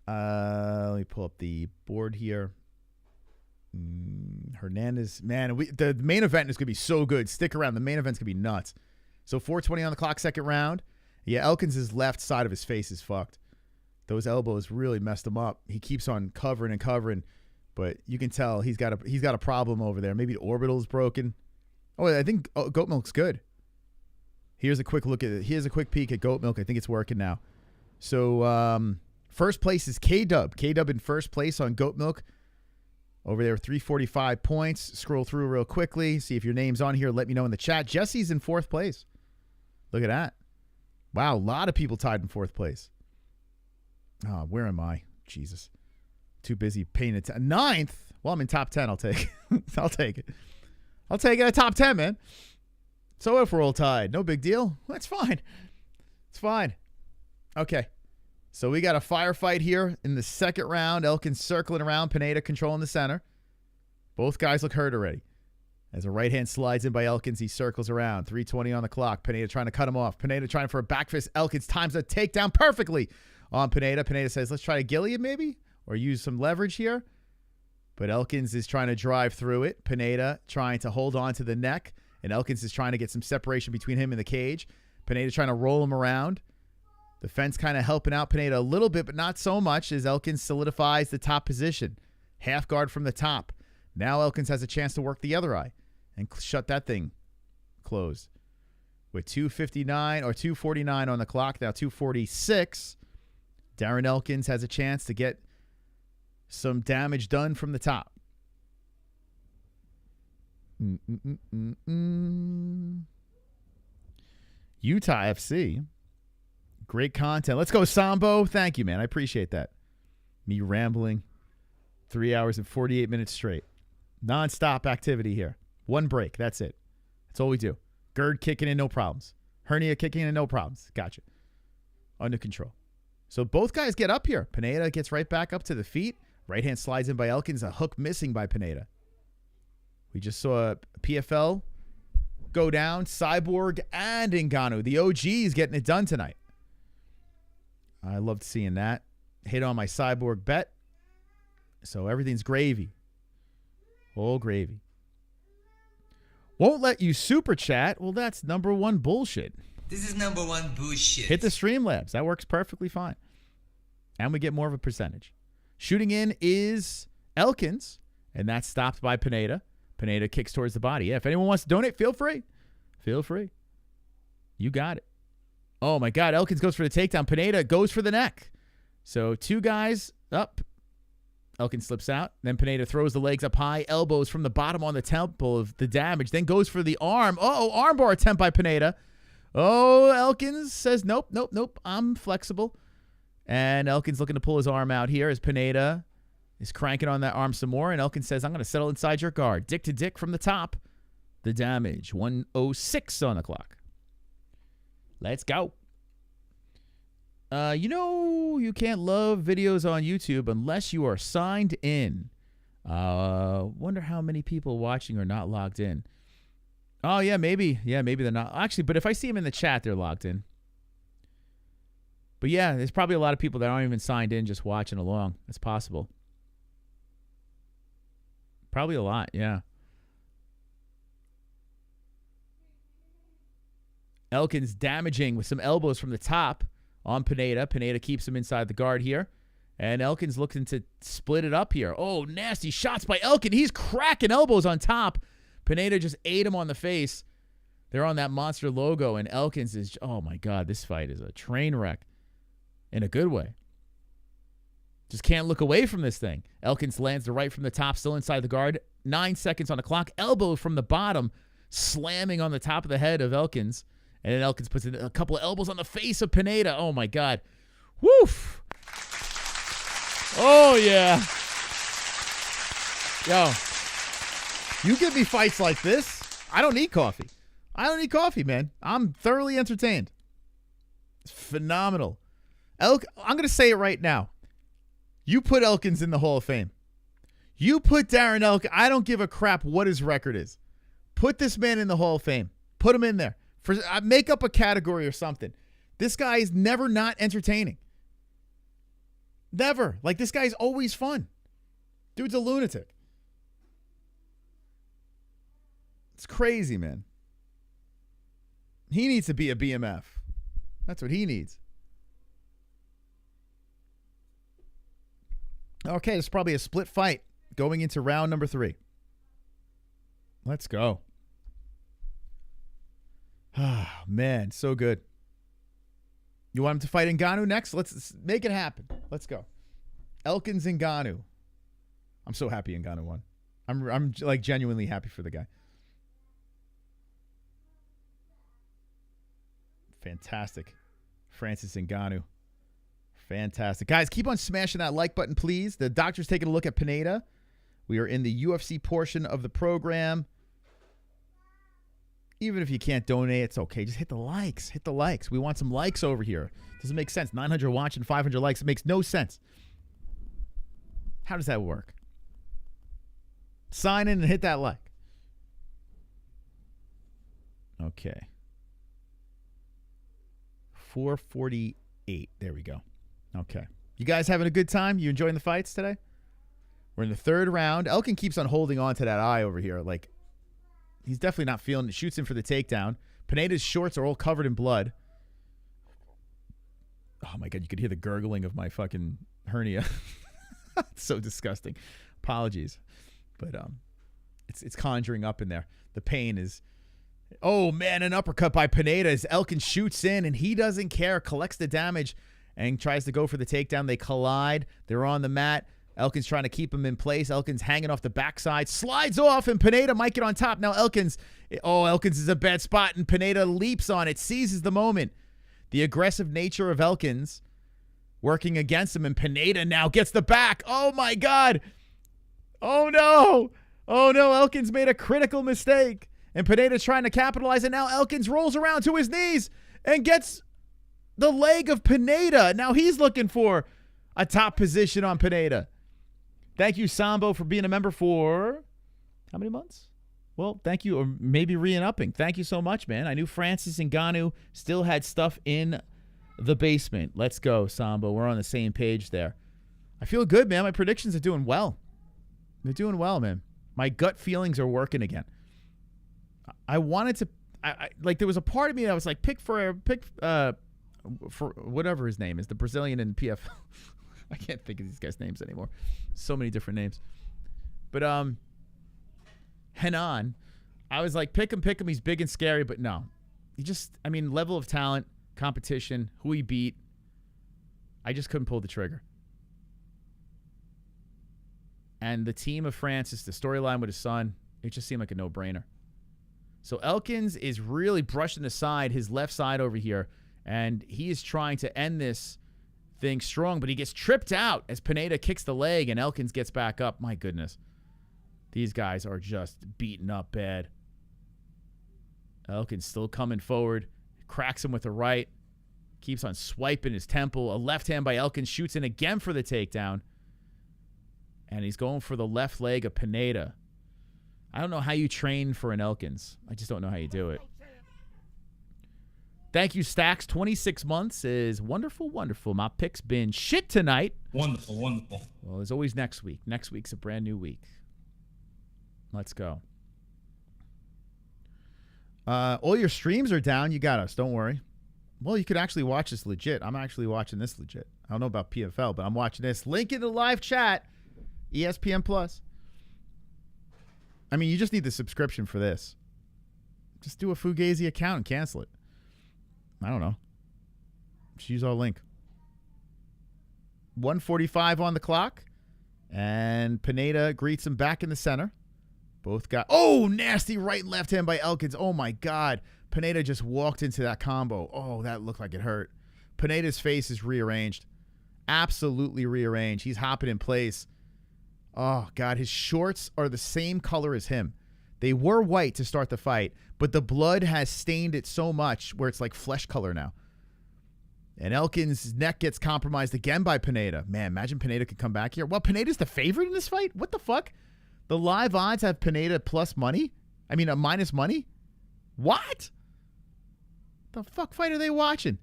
Let me pull up the board here. Hernandez. Man, the main event is going to be so good. Stick around. The main event's going to be nuts. So 4:20 on the clock, second round. Yeah, Elkins' left side of his face is fucked. Those elbows really messed him up. He keeps on covering and covering, but you can tell he's got a problem over there. Maybe the orbital is broken. Oh, I think goat milk's good. Here's a quick look at it. Here's a quick peek at goat milk. I think it's working now. So first place is K-Dub. K-Dub in first place on goat milk. Over there, 345 points. Scroll through real quickly. See if your name's on here. Let me know in the chat. Jesse's in fourth place. Look at that. Wow, a lot of people tied in fourth place. Oh, where am I? Jesus. Too busy paying attention. Ninth? Well, I'm in top 10. I'll take it. I'll take it. I'll take it at top 10, man. So if we're all tied, no big deal. That's fine. It's fine. Okay. So we got a firefight here in the second round. Elkins circling around. Pineda controlling the center. Both guys look hurt already. As a right hand slides in by Elkins, he circles around. 3:20 on the clock. Pineda trying to cut him off. Pineda trying for a back fist. Elkins times a takedown perfectly on Pineda. Pineda says, let's try to gilly it maybe, or use some leverage here. But Elkins is trying to drive through it. Pineda trying to hold on to the neck. And Elkins is trying to get some separation between him and the cage. Pineda trying to roll him around. The fence kind of helping out Pineda a little bit, but not so much as Elkins solidifies the top position. Half guard from the top. Now Elkins has a chance to work the other eye and shut that thing closed. With 2:59 or 2:49 on the clock, now 2:46, Darren Elkins has a chance to get some damage done from the top. Utah FC. Great content. Let's go, Sambo. Thank you, man. I appreciate that. Me rambling 3 hours and 48 minutes straight. Non-stop activity here. One break. That's it. That's all we do. GERD kicking in, no problems. Hernia kicking in, no problems. Gotcha. Under control. So both guys get up here. Pineda gets right back up to the feet. Right hand slides in by Elkins. A hook missing by Pineda. We just saw PFL go down. Cyborg and Ngannou. The OGs getting it done tonight. I loved seeing that. Hit on my Cyborg bet. So everything's gravy. All gravy. Won't let you super chat. Well, that's number one bullshit. This is number one bullshit. Hit the Streamlabs. That works perfectly fine. And we get more of a percentage. Shooting in is Elkins, and that's stopped by Pineda. Pineda kicks towards the body. Yeah, if anyone wants to donate, feel free. Feel free. You got it. Oh, my God. Elkins goes for the takedown. Pineda goes for the neck. So two guys up. Elkins slips out. Then Pineda throws the legs up high. Elbows from the bottom on the temple of the damage. Then goes for the arm. Uh-oh, armbar attempt by Pineda. Oh, Elkins says, nope. I'm flexible. And Elkins looking to pull his arm out here as Pineda is cranking on that arm some more. And Elkins says, I'm going to settle inside your guard. Dick to dick from the top. The damage. 1:06 on the clock. Let's go. You can't love videos on YouTube unless you are signed in. Wonder how many people watching are not logged in. Oh, yeah, maybe. Yeah, maybe they're not. Actually, but if I see them in the chat, they're logged in. But yeah, there's probably a lot of people that aren't even signed in, just watching along. That's possible. Probably a lot, yeah. Elkins damaging with some elbows from the top on Pineda. Pineda keeps him inside the guard here. And Elkins looking to split it up here. Oh, nasty shots by Elkins. He's cracking elbows on top. Pineda just ate him on the face. They're on that monster logo, and Elkins is, oh my God, this fight is a train wreck in a good way. Just can't look away from this thing. Elkins lands the right from the top, still inside the guard. 9 seconds on the clock. Elbow from the bottom, slamming on the top of the head of Elkins. And then Elkins puts in a couple of elbows on the face of Pineda. Oh, my God. Woof. Oh, yeah. Yo, you give me fights like this, I don't need coffee. I don't need coffee, man. I'm thoroughly entertained. It's phenomenal. I'm going to say it right now. You put Elkins in the Hall of Fame. You put Darren Elkins, I don't give a crap what his record is. Put this man in the Hall of Fame. Put him in there. Make up a category or something. This guy is never not entertaining. Never. Like, this guy's always fun. Dude's a lunatic. It's crazy, man. He needs to be a BMF. That's what he needs. Okay, it's probably a split fight going into round number 3. Let's go. Ah, man, so good. You want him to fight Ngannou next? Let's make it happen. Let's go. Elkins Ngannou. I'm so happy Ngannou won. I'm like genuinely happy for the guy. Fantastic. Francis Ngannou. Fantastic. Guys, keep on smashing that like button, please. The doctor's taking a look at Pineda. We are in the UFC portion of the program. Even if you can't donate, it's okay. Just hit the likes. Hit the likes. We want some likes over here. Doesn't make sense. 900 watching, 500 likes. It makes no sense. How does that work? Sign in and hit that like. Okay. 448. There we go. Okay. You guys having a good time? You enjoying the fights today? We're in the 3rd round. Elkin keeps on holding on to that eye over here. Like, he's definitely not feeling it. Shoots in for the takedown. Pineda's shorts are all covered in blood. Oh, my God. You could hear the gurgling of my fucking hernia. It's so disgusting. Apologies. But it's conjuring up in there. The pain is... Oh, man, an uppercut by Pineda as Elkins shoots in, and he doesn't care, collects the damage, and tries to go for the takedown. They collide. They're on the mat. Elkins trying to keep him in place. Elkins hanging off the backside. Slides off, and Pineda might get on top. Now Elkins is a bad spot, and Pineda leaps on it, seizes the moment. The aggressive nature of Elkins working against him, and Pineda now gets the back. Oh, my God. Oh, no. Oh, no. Elkins made a critical mistake. And Pineda's trying to capitalize, and now Elkins rolls around to his knees and gets the leg of Pineda. Now he's looking for a top position on Pineda. Thank you, Sambo, for being a member for how many months? Well, thank you, or maybe re-upping. Thank you so much, man. I knew Francis Ngannou still had stuff in the basement. Let's go, Sambo. We're on the same page there. I feel good, man. My predictions are doing well. They're doing well, man. My gut feelings are working again. I wanted to, like, there was a part of me that was like, pick for whatever his name is, the Brazilian in PFL. I can't think of these guys' names anymore. So many different names. But Renan, I was like, pick him. He's big and scary, but no. Level of talent, competition, who he beat. I just couldn't pull the trigger. And the team of Francis, the storyline with his son, it just seemed like a no-brainer. So Elkins is really brushing aside his left side over here, and he is trying to end this thing strong, but he gets tripped out as Pineda kicks the leg, and Elkins gets back up. My goodness. These guys are just beaten up bad. Elkins still coming forward, cracks him with the right, keeps on swiping his temple. A left hand by Elkins shoots in again for the takedown, and he's going for the left leg of Pineda. I don't know how you train for an Elkins. I just don't know how you do it. Thank you, Stacks. 26 months is wonderful, wonderful. My pick's been shit tonight. Wonderful, wonderful. Well, there's always next week. Next week's a brand new week. Let's go. All your streams are down. You got us. Don't worry. Well, you could actually watch this legit. I'm actually watching this legit. I don't know about PFL, but I'm watching this. Link in the live chat. ESPN Plus. You just need the subscription for this. Just do a Fugazi account and cancel it. I don't know. Just use our link. 1:45 on the clock. And Pineda greets him back in the center. Both got... Oh, nasty right and left hand by Elkins. Oh, my God. Pineda just walked into that combo. Oh, that looked like it hurt. Pineda's face is rearranged. Absolutely rearranged. He's hopping in place. Oh, God, his shorts are the same color as him. They were white to start the fight, but the blood has stained it so much where it's like flesh color now. And Elkins' neck gets compromised again by Pineda. Man, imagine Pineda could come back here. Well, Pineda's the favorite in this fight? What the fuck? The live odds have Pineda plus money? I mean, a minus money? What? The fuck fight are they watching?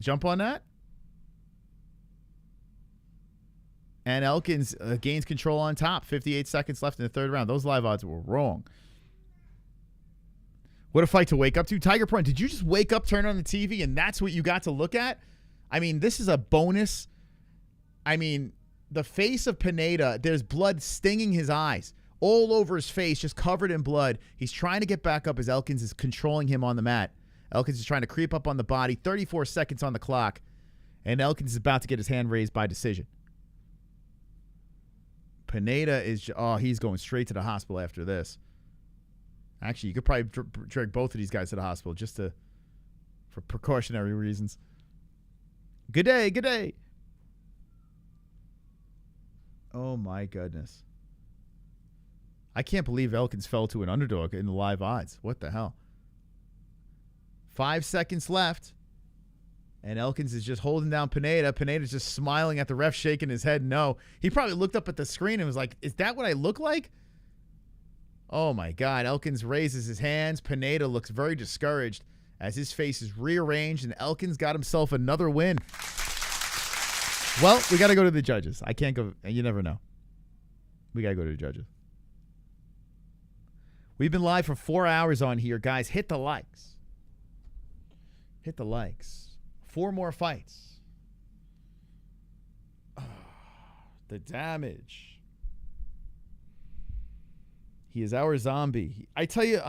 Jump on that? And Elkins gains control on top. 58 seconds left in the third round. Those live odds were wrong. What a fight to wake up to. Tiger Prawn, did you just wake up, turn on the TV, and that's what you got to look at? I mean, this is a bonus. I mean, the face of Pineda, there's blood stinging his eyes. All over his face, just covered in blood. He's trying to get back up as Elkins is controlling him on the mat. Elkins is trying to creep up on the body. 34 seconds on the clock. And Elkins is about to get his hand raised by decision. Pineda is, he's going straight to the hospital after this. Actually, you could probably drag both of these guys to the hospital just for precautionary reasons. Good day, good day. Oh, my goodness. I can't believe Elkins fell to an underdog in the live odds. What the hell? 5 seconds left. And Elkins is just holding down Pineda. Pineda's just smiling at the ref, shaking his head no. He probably looked up at the screen and was like, is that what I look like? Oh, my God. Elkins raises his hands. Pineda looks very discouraged as his face is rearranged, and Elkins got himself another win. Well, we got to go to the judges. I can't go. You never know. We got to go to the judges. We've been live for 4 hours on here. Guys, hit the likes. Hit the likes. 4 more fights. Oh, the damage. He is our zombie. I'm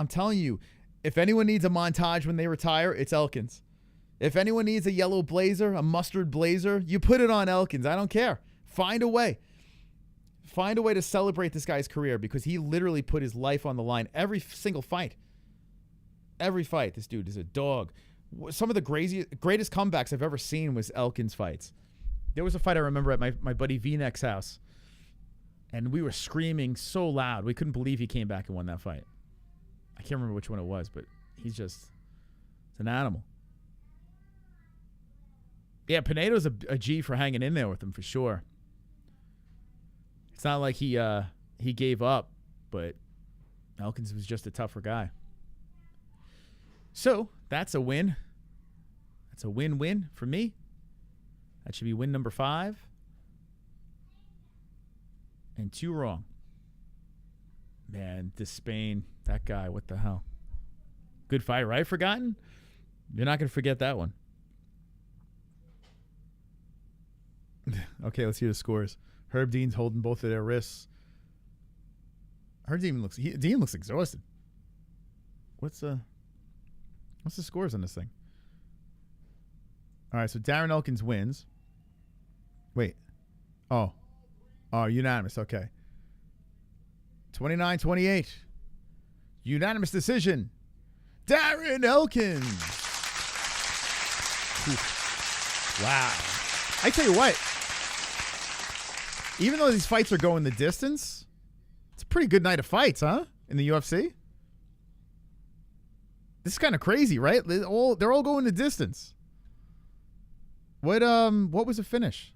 telling you, if anyone needs a montage when they retire, it's Elkins. If anyone needs a yellow blazer, a mustard blazer, you put it on Elkins. I don't care. Find a way. Find a way to celebrate this guy's career because he literally put his life on the line every single fight. Every fight. This dude is a dog. Some of the greatest comebacks I've ever seen was Elkins fights. There was a fight I remember at my buddy V-Neck's house. And we were screaming so loud. We couldn't believe he came back and won that fight. I can't remember which one it was, but it's an animal. Yeah, Pineda's a G for hanging in there with him for sure. It's not like he gave up, but Elkins was just a tougher guy. So that's a win. That's a win-win for me. That should be win number 5. And 2 wrong. Man, Despaigne, that guy, what the hell? Good fight, right? Forgotten? You're not going to forget that one. Okay, let's hear the scores. Herb Dean's holding both of their wrists. Dean looks exhausted. What's the scores on this thing? All right, so Darren Elkins wins. Wait. Oh, unanimous. Okay. 29-28. Unanimous decision. Darren Elkins. Wow. I tell you what. Even though these fights are going the distance, it's a pretty good night of fights, huh? In the UFC. This is kind of crazy, right? They're all going the distance. What was the finish?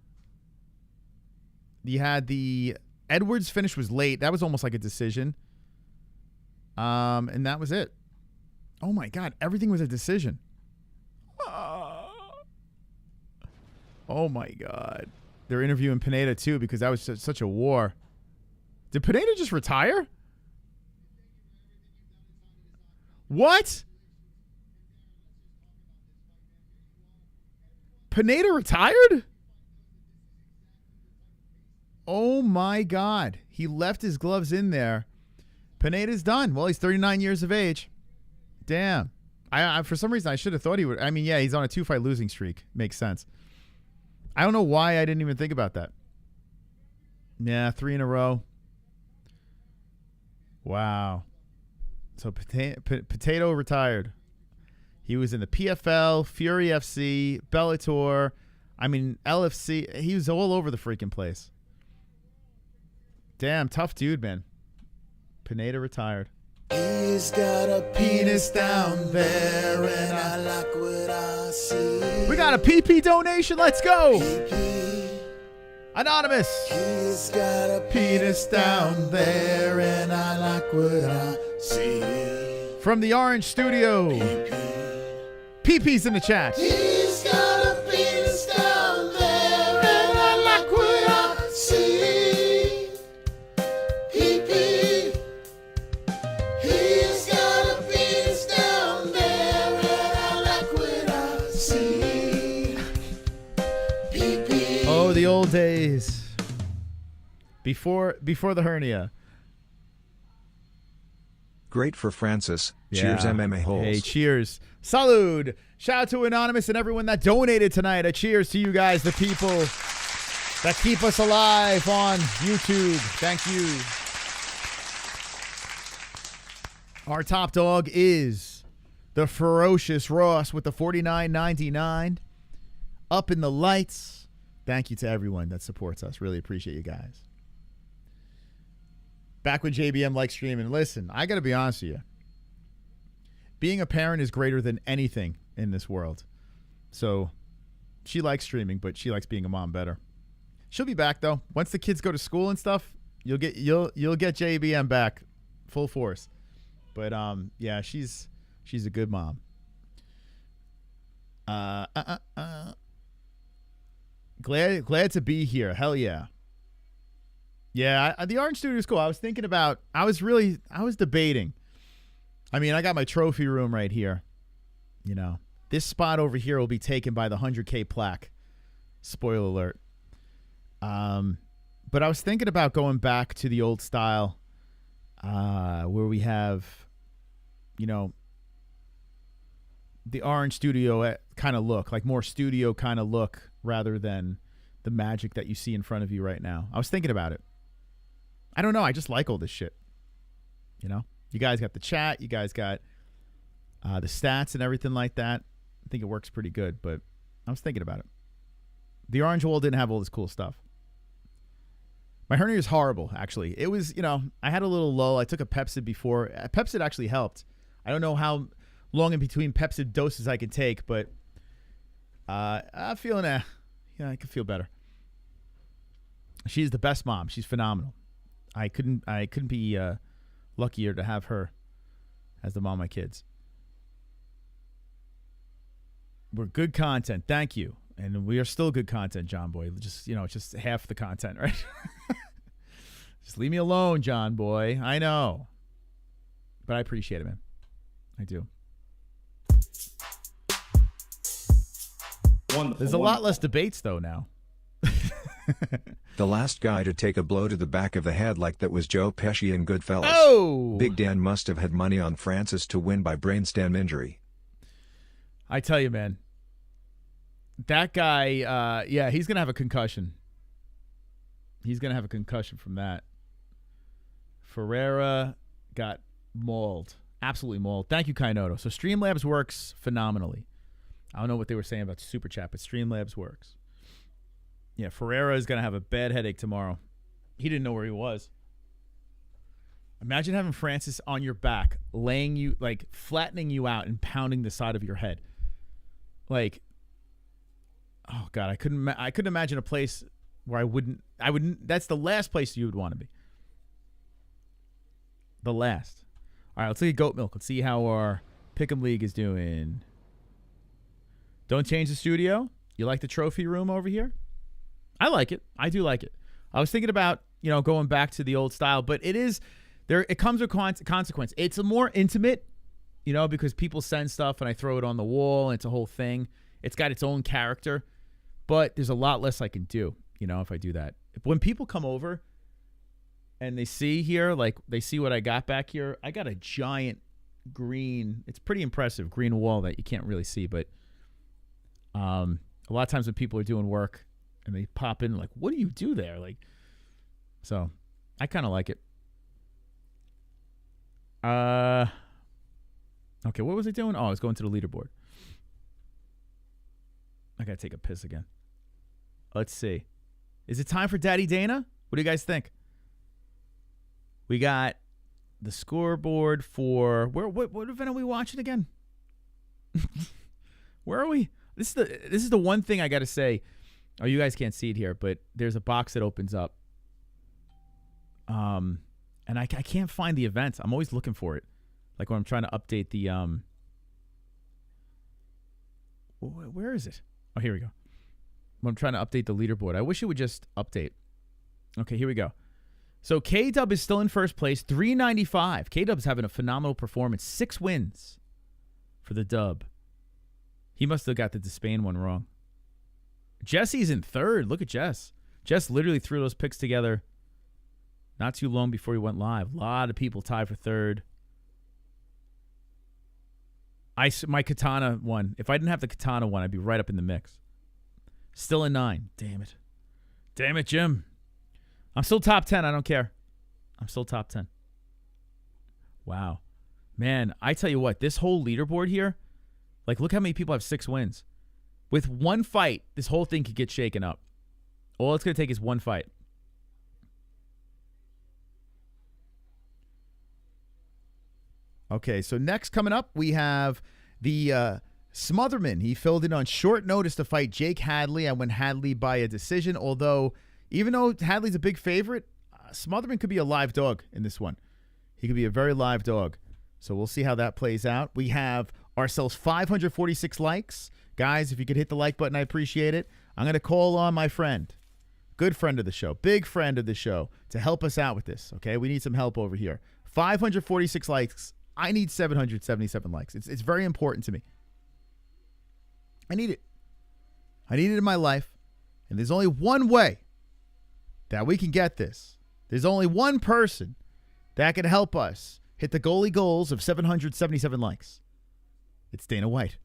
You had the Edwards finish was late. That was almost like a decision. And that was it. Oh my God, everything was a decision. Oh my God. They're interviewing Pineda too because that was such a war. Did Pineda just retire? What? Pineda retired? Oh my God. He left his gloves in there. Pineda's done. Well, he's 39 years of age. Damn. I for some reason I should have thought he would. I mean, yeah, he's on a 2-fight losing streak. Makes sense. I don't know why I didn't even think about that. Yeah, 3 in a row. Wow. So Potato retired. He was in the PFL, Fury FC, Bellator. I mean, LFC. He was all over the freaking place. Damn, tough dude, man. Pineda retired. He's got a penis down there, and I like what I see. We got a PP donation. Let's go. PP. Anonymous. He's got a penis down there, and I like what I see. From the Orange Studio. PP's in the chat. He's got a penis down there, and I like what I see. PP. He's got a penis down there, and I like what I see. PP. Oh, the old days. Before the hernia. Great for Francis. Cheers, MMA-Holes. Hey, cheers. Salud. Shout out to Anonymous and everyone that donated tonight. A cheers to you guys, the people that keep us alive on YouTube. Thank you. Our top dog is the ferocious Ross with the $49.99. Up in the lights. Thank you to everyone that supports us. Really appreciate you guys. Back when JBM likes streaming. Listen, I got to be honest with you. Being a parent is greater than anything in this world. So she likes streaming, but she likes being a mom better. She'll be back though. Once the kids go to school and stuff, you'll get JBM back full force. But yeah, she's a good mom. Glad to be here. Hell yeah. Yeah, the Orange Studio is cool. I was debating. I mean, I got my trophy room right here. You know, this spot over here will be taken by the 100K plaque. Spoiler alert. But I was thinking about going back to the old style, where we have, you know, the Orange Studio kind of look, like more studio kind of look rather than the magic that you see in front of you right now. I was thinking about it. I don't know. I just like all this shit. You know, you guys got the chat. You guys got the stats and everything like that. I think it works pretty good, but I was thinking about it. The Orange Wall didn't have all this cool stuff. My hernia is horrible, actually. It was, you know, I had a little lull. I took a Pepsid before. Pepsid actually helped. I don't know how long in between Pepsid doses I can take, but I'm feeling I can feel better. She's the best mom. She's phenomenal. I couldn't be luckier to have her as the mom of my kids. We're good content. Thank you. And we are still good content, John Boy. Just, you know, it's just half the content, right? Just leave me alone, John Boy. I know. But I appreciate it, man. I do. There's a lot less debates, though, now. The last guy to take a blow to the back of the head like that was Joe Pesci in Goodfellas. Oh! Big Dan must have had money on Francis to win by brainstem injury. I tell you, man. That guy, yeah, he's going to have a concussion. He's going to have a concussion from that. Ferreira got mauled. Absolutely mauled. Thank you, Kainoto. So Streamlabs works phenomenally. I don't know what they were saying about Super Chat, but Streamlabs works. Yeah, Ferreira is going to have a bad headache tomorrow. He didn't know where he was. Imagine having Francis on your back, laying you, like flattening you out and pounding the side of your head. Like, oh God, I couldn't imagine a place where I wouldn't, that's the last place you would want to be. The last. All right, let's look at Goat Milk. Let's see how our Pick'em League is doing. Don't change the studio. You like the trophy room over here? I like it. I do like it. I was thinking about, you know, going back to the old style, but it is there. It comes with consequence. It's a more intimate, you know, because people send stuff and I throw it on the wall and it's a whole thing. It's got its own character, but there's a lot less I can do, you know, if I do that. When people come over and they see here, like they see what I got back here, I got a giant green, it's pretty impressive green wall that you can't really see, but a lot of times when people are doing work, and they pop in like, what do you do there? Like, so I kind of like it. Okay, what was I doing? Oh, I was going to the leaderboard. I got to take a piss again. Let's see. Is it time for Daddy Dana? What do you guys think? We got the scoreboard for what event are we watching again? Where are we? This is the one thing I got to say. Oh, you guys can't see it here, but there's a box that opens up. And I can't find the events. I'm always looking for it. Like when I'm trying to update the where is it? Oh, here we go. When I'm trying to update the leaderboard. I wish it would just update. Okay, here we go. So K-Dub is still in first place, 395. K-Dub's having a phenomenal performance. 6 wins for the dub. He must have got the Despaigne one wrong. Jesse's in third. Look at Jess. Jess literally threw those picks together not too long before he went live. A lot of people tied for third. My Katana won. If I didn't have the Katana one, I'd be right up in the mix. Still in 9. Damn it. Damn it, Jim. I'm still top 10. I don't care. I'm still top 10. Wow. Man, I tell you what, this whole leaderboard here, like, look how many people have 6 wins. With one fight, this whole thing could get shaken up. All it's going to take is one fight. Okay, so next coming up, we have the Smotherman. He filled in on short notice to fight Jake Hadley. I went Hadley by a decision, although even though Hadley's a big favorite, Smotherman could be a live dog in this one. He could be a very live dog. So we'll see how that plays out. We have ourselves 546 likes. Guys, if you could hit the like button, I appreciate it. I'm going to call on my friend, good friend of the show, big friend of the show, to help us out with this, okay? We need some help over here. 546 likes. I need 777 likes. It's very important to me. I need it. I need it in my life. And there's only one way that we can get this. There's only one person that can help us hit the goalie goals of 777 likes. It's Dana White.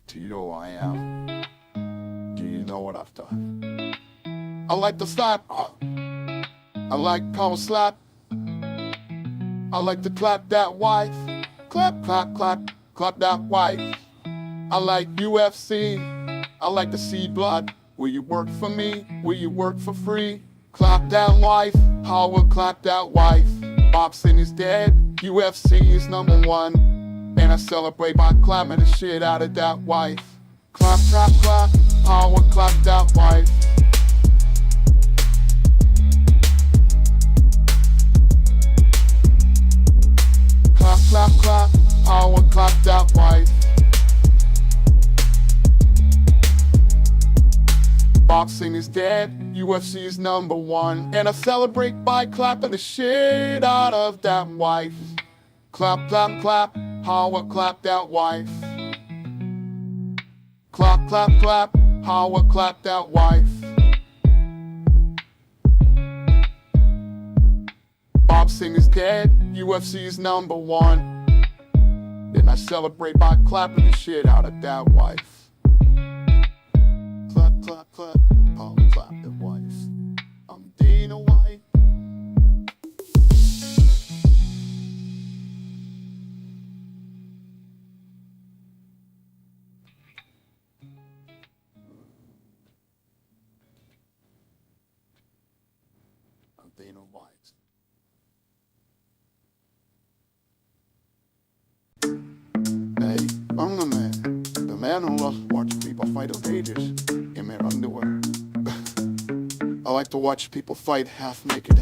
Do you know who I am? Do you know what I've done? I like to slap. I like power slap. I like to clap that wife. Clap, clap, clap, clap that wife. I like UFC. I like to see blood. Will you work for me? Will you work for free? Clap that wife. How will clap that wife? Boxing is dead. UFC is number 1. And I celebrate by clapping the shit out of that wife. Clap, clap, clap. How will clap that wife? Clap, clap, clap. How will clap that wife? Boxing is dead, UFC is number 1. And I celebrate by clapping the shit out of that wife. Clap, clap, clap, how I clap that wife. Clap, clap, clap, how I clap that wife. Boxing is dead, UFC is number 1. Then I celebrate by clapping the shit out of that wife. Clap, clap, clap, how I clap that wife. I'm Dana White. I'm Dana White. Hey, I'm the man who loves watching people fight on cages in their underwear. I like to watch people fight half naked,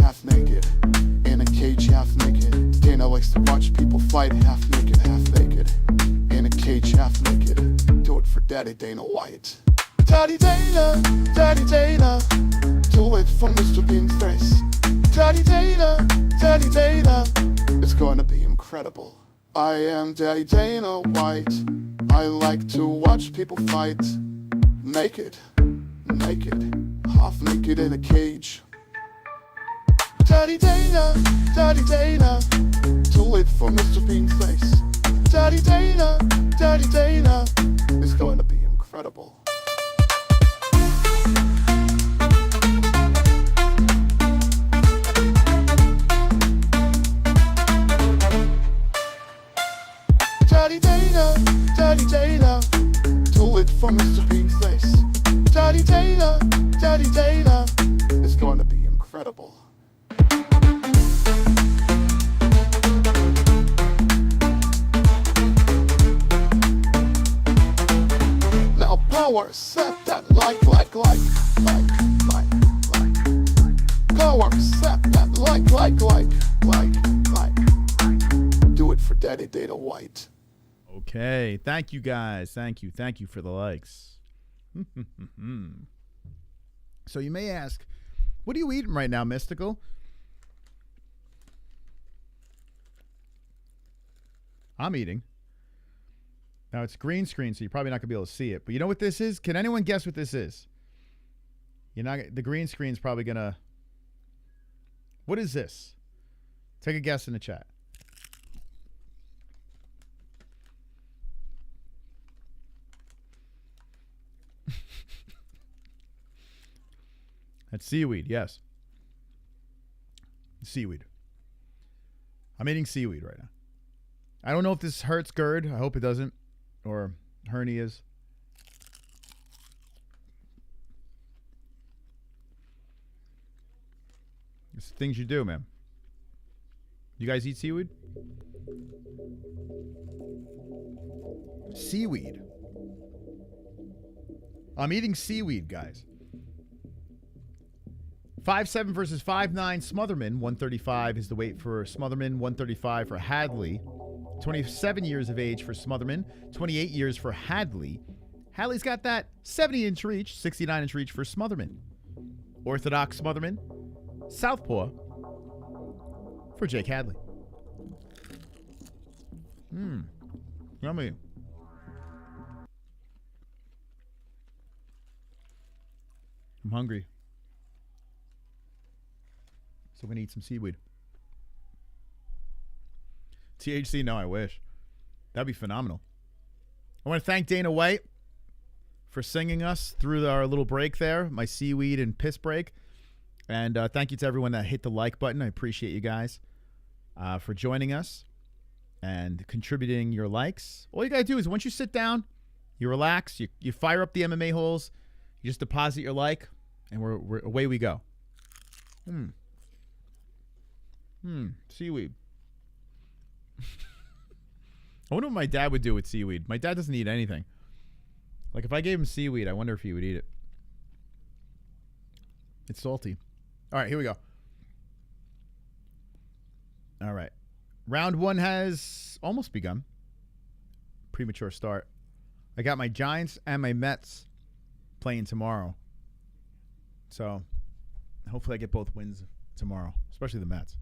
in a cage half naked. Dana likes to watch people fight half naked, in a cage half naked. Do it for Daddy Dana White. Daddy Dana, too late for Mr. Bean's face. Daddy Dana, it's going to be incredible. I am Daddy Dana White. I like to watch people fight naked, half naked in a cage. Daddy Dana, too late for Mr. Bean's face. Daddy Dana, it's going to be incredible. Daddy Dana, too late for Mr. Bean's face. Daddy Dana, it's going to be incredible. Power set that like. Power set that like. Do it for Daddy Dana White. Okay. Thank you, guys. Thank you for the likes. So you may ask, what are you eating right now, Mystical? I'm eating. Now, it's green screen, so you're probably not going to be able to see it. But you know what this is? Can anyone guess what this is? The green screen's probably going to... What is this? Take a guess in the chat. That's seaweed, yes. Seaweed. I'm eating seaweed right now. I don't know if this hurts GERD. I hope it doesn't. Or hernias. It's things you do, man. You guys eat seaweed? Seaweed. I'm eating seaweed, guys. 5'7" versus 5'9". Smotherman, 135 is the weight for Smotherman, 135 for Hadley. 27 years of age for Smotherman, 28 years for Hadley. Hadley's got that 70-inch reach, 69-inch reach for Smotherman. Orthodox Smotherman, southpaw for Jake Hadley. Yummy. I'm hungry. So we're going to eat some seaweed. THC? No, I wish. That'd be phenomenal. I want to thank Dana White for singing us through our little break there, my seaweed and piss break. And thank you to everyone that hit the like button. I appreciate you guys for joining us and contributing your likes. All you got to do is once you sit down, you relax, you fire up the MMA-Holes, you just deposit your like, and we're away we go. Seaweed. I wonder what my dad would do with seaweed. My dad doesn't eat anything. Like if I gave him seaweed, I wonder if he would eat it. It's salty. All right, here we go. All right. Round one has almost begun. Premature start. I got my Giants and my Mets playing tomorrow. So hopefully I get both wins tomorrow, especially the Mets.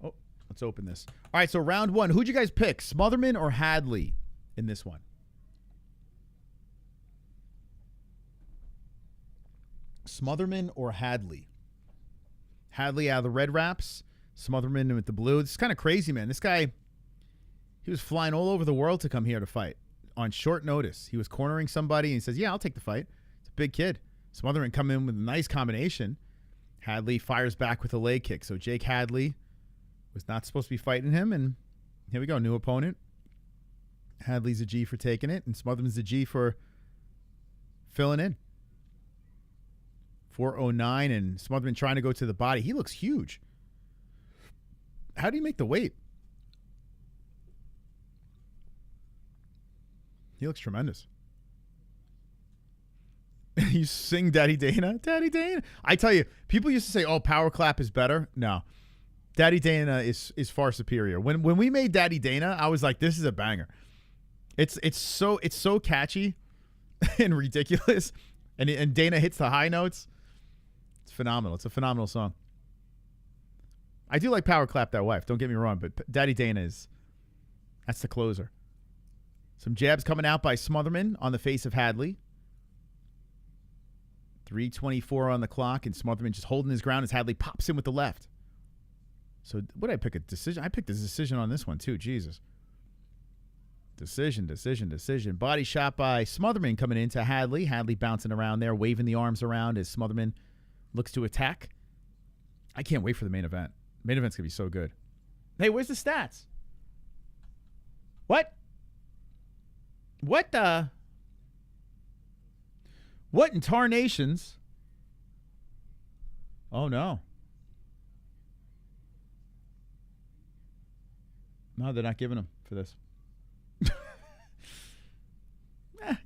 Oh, let's open this. All right, so round one. Who'd you guys pick, Smotherman or Hadley in this one? Smotherman or Hadley? Hadley out of the red wraps. Smotherman with the blue. This is kind of crazy, man. This guy, he was flying all over the world to come here to fight on short notice. He was cornering somebody, and he says, yeah, I'll take the fight. It's a big kid. Smotherman come in with a nice combination. Hadley fires back with a leg kick. So Jake Hadley was not supposed to be fighting him, and here we go, new opponent. Hadley's a G for taking it, and Smotherman's a G for filling in. 409, and Smotherman trying to go to the body. He looks huge. How do you make the weight? He looks tremendous. You sing Daddy Dana? Daddy Dana. I tell you, people used to say, oh, Power Clap is better. No. Daddy Dana is far superior. When we made Daddy Dana, I was like, this is a banger. It's so catchy and ridiculous. And Dana hits the high notes. It's phenomenal. It's a phenomenal song. I do like Power Clap That Wife. Don't get me wrong, but Daddy Dana that's the closer. Some jabs coming out by Smotherman on the face of Hadley. 3:24 on the clock, and Smotherman just holding his ground as Hadley pops in with the left. So what did I pick? A decision? I picked a decision on this one too. Jesus. Decision. Body shot by Smotherman coming into Hadley. Hadley bouncing around there, waving the arms around as Smotherman looks to attack. I can't wait for the main event. Main event's going to be so good. Hey, where's the stats? What in tarnations? Oh, no. No, they're not giving him for this.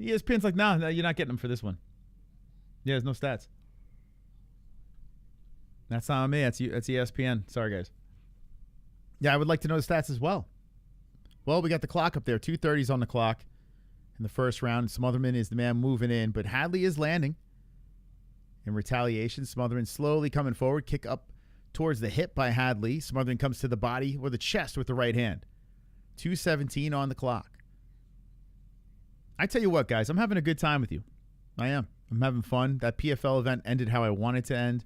ESPN's like, no, you're not getting them for this one. Yeah, there's no stats. That's not on me. That's ESPN. Sorry, guys. Yeah, I would like to know the stats as well. Well, we got the clock up there. 2:30's on the clock in the first round. Smotherman is the man moving in, but Hadley is landing. In retaliation, Smotherman slowly coming forward. Kick up towards the hip by Hadley. Smotherman comes to the body or the chest with the right hand. 2:17 on the clock. I tell you what, guys, I'm having a good time with you. I am. I'm having fun. That PFL event ended how I wanted to end.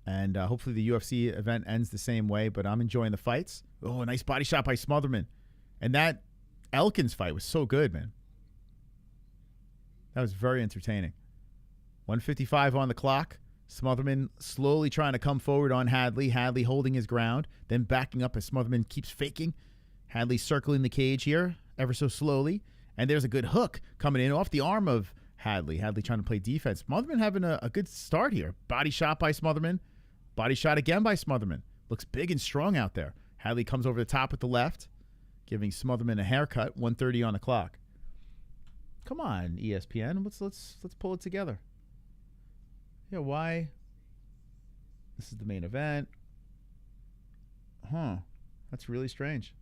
And hopefully the UFC event ends the same way, but I'm enjoying the fights. Oh, a nice body shot by Smotherman. And that Elkins fight was so good, man. That was very entertaining. 1:55 on the clock. Smotherman slowly trying to come forward on Hadley. Hadley holding his ground, then backing up as Smotherman keeps faking. Hadley circling the cage here ever so slowly. And there's a good hook coming in off the arm of Hadley. Hadley trying to play defense. Smotherman having a good start here. Body shot by Smotherman. Body shot again by Smotherman. Looks big and strong out there. Hadley comes over the top with the left, giving Smotherman a haircut. 1:30 on the clock. Come on, ESPN. Let's pull it together. Yeah, why? This is the main event. Huh. That's really strange.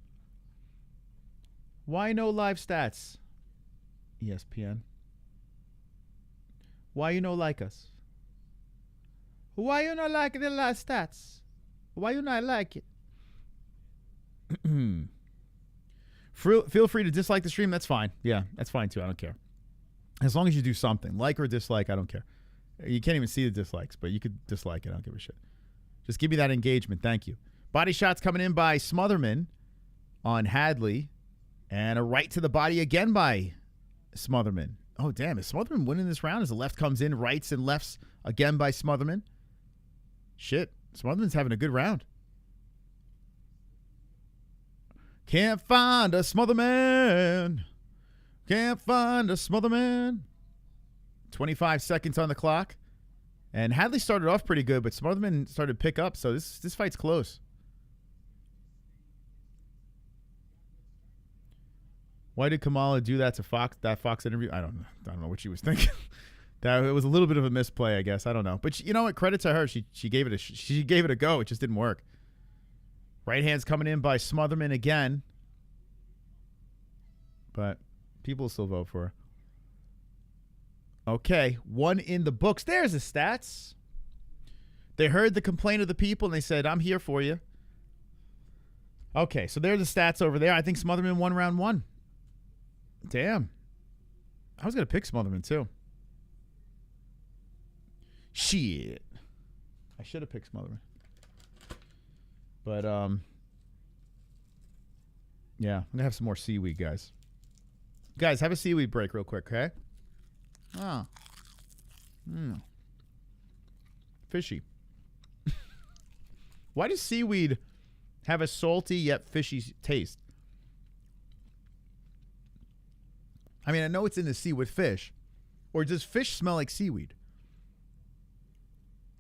Why no live stats? ESPN. Why you no like us? Why you not like the live stats? Why you not like it? Feel free to dislike the stream. That's fine. Yeah, that's fine too. I don't care. As long as you do something. Like or dislike, I don't care. You can't even see the dislikes, but you could dislike it. I don't give a shit. Just give me that engagement. Thank you. Body shots coming in by Smotherman on Hadley. And a right to the body again by Smotherman. Oh, damn. Is Smotherman winning this round as the left comes in? Rights and lefts again by Smotherman. Shit. Smotherman's having a good round. Can't find a Smotherman. Can't find a Smotherman. 25 seconds on the clock. And Hadley started off pretty good, but Smotherman started to pick up, so this fight's close. Why did Kamala do that to that Fox interview? I don't know what she was thinking. That it was a little bit of a misplay, I guess. I don't know. But you know what? Credit to her. She gave it a go. It just didn't work. Right hand's coming in by Smotherman again. But people will still vote for her. Okay, one in the books. There's the stats. They heard the complaint of the people, and they said, I'm here for you. Okay, so there's the stats over there. I think Smotherman won round one. Damn. I was going to pick Smotherman, too. Shit. I should have picked Smotherman. But, yeah, I'm going to have some more seaweed, guys. Guys, have a seaweed break real quick, okay? Oh. Fishy. Why does seaweed have a salty yet fishy taste? I mean, I know it's in the sea with fish. Or does fish smell like seaweed?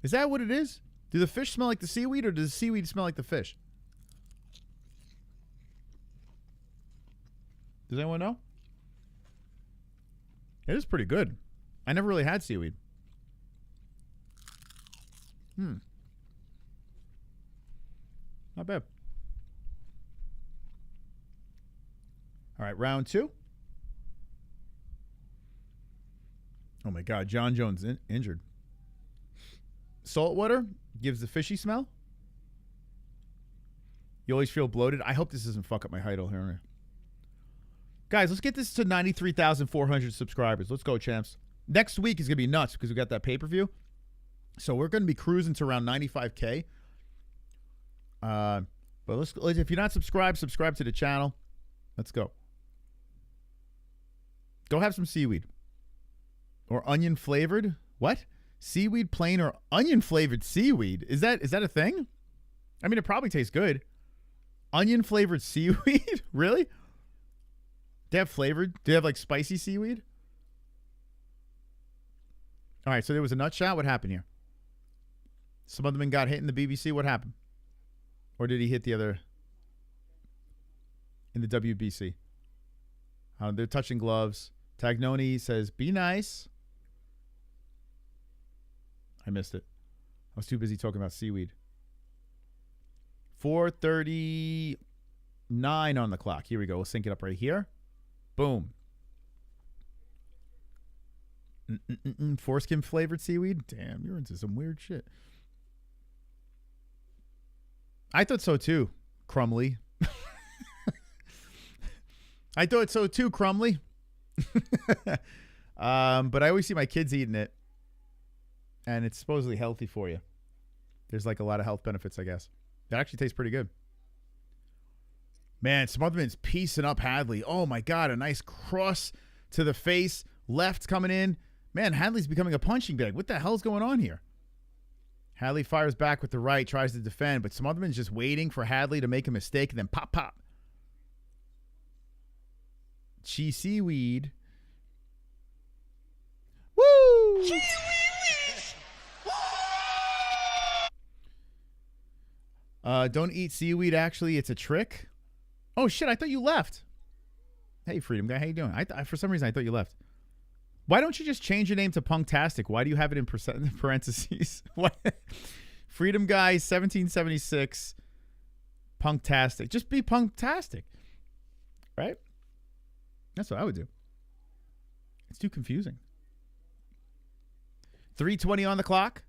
Is that what it is? Do the fish smell like the seaweed, or does the seaweed smell like the fish? Does anyone know? It is pretty good. I never really had seaweed. Not bad. All right, round two. Oh, my God. John Jones injured. Saltwater gives the fishy smell. You always feel bloated. I hope this doesn't fuck up my idol here. Guys, let's get this to 93,400 subscribers. Let's go, champs. Next week is going to be nuts because we got that pay-per-view. So we're going to be cruising to around 95K. But if you're not subscribed, subscribe to the channel. Let's go. Go have some seaweed. Or onion flavored. What? Seaweed plain or onion flavored seaweed? Is that a thing? I mean, it probably tastes good. Onion flavored seaweed? Really? Do they have flavored? Do they have like spicy seaweed? All right, so there was a nut shot. What happened here? Some other man got hit in the BBC. What happened? Or did he hit the other in the WBC? They're touching gloves. Tagnoni says, be nice. I missed it. I was too busy talking about seaweed. 4:39 on the clock. Here we go. We'll sync it up right here. Boom. Foreskin flavored seaweed? Damn, you're into some weird shit. I thought so too, Crumley. I thought so too, Crumley. But I always see my kids eating it, and it's supposedly healthy for you. There's like a lot of health benefits, I guess. It actually tastes pretty good. Man, Smotherman's piecing up Hadley. Oh my God, a nice cross to the face. Left coming in. Man, Hadley's becoming a punching bag. What the hell's going on here? Hadley fires back with the right, tries to defend, but Smotherman's just waiting for Hadley to make a mistake and then pop, pop. Cheese seaweed. Woo! Don't eat seaweed, actually. It's a trick. Oh, shit, I thought you left. Hey, Freedom Guy, how you doing? I for some reason, I thought you left. Why don't you just change your name to Punktastic? Why do you have it in parentheses? What? Freedom Guy, 1776, Punktastic. Just be Punktastic, right? That's what I would do. It's too confusing. 3:20 on the clock.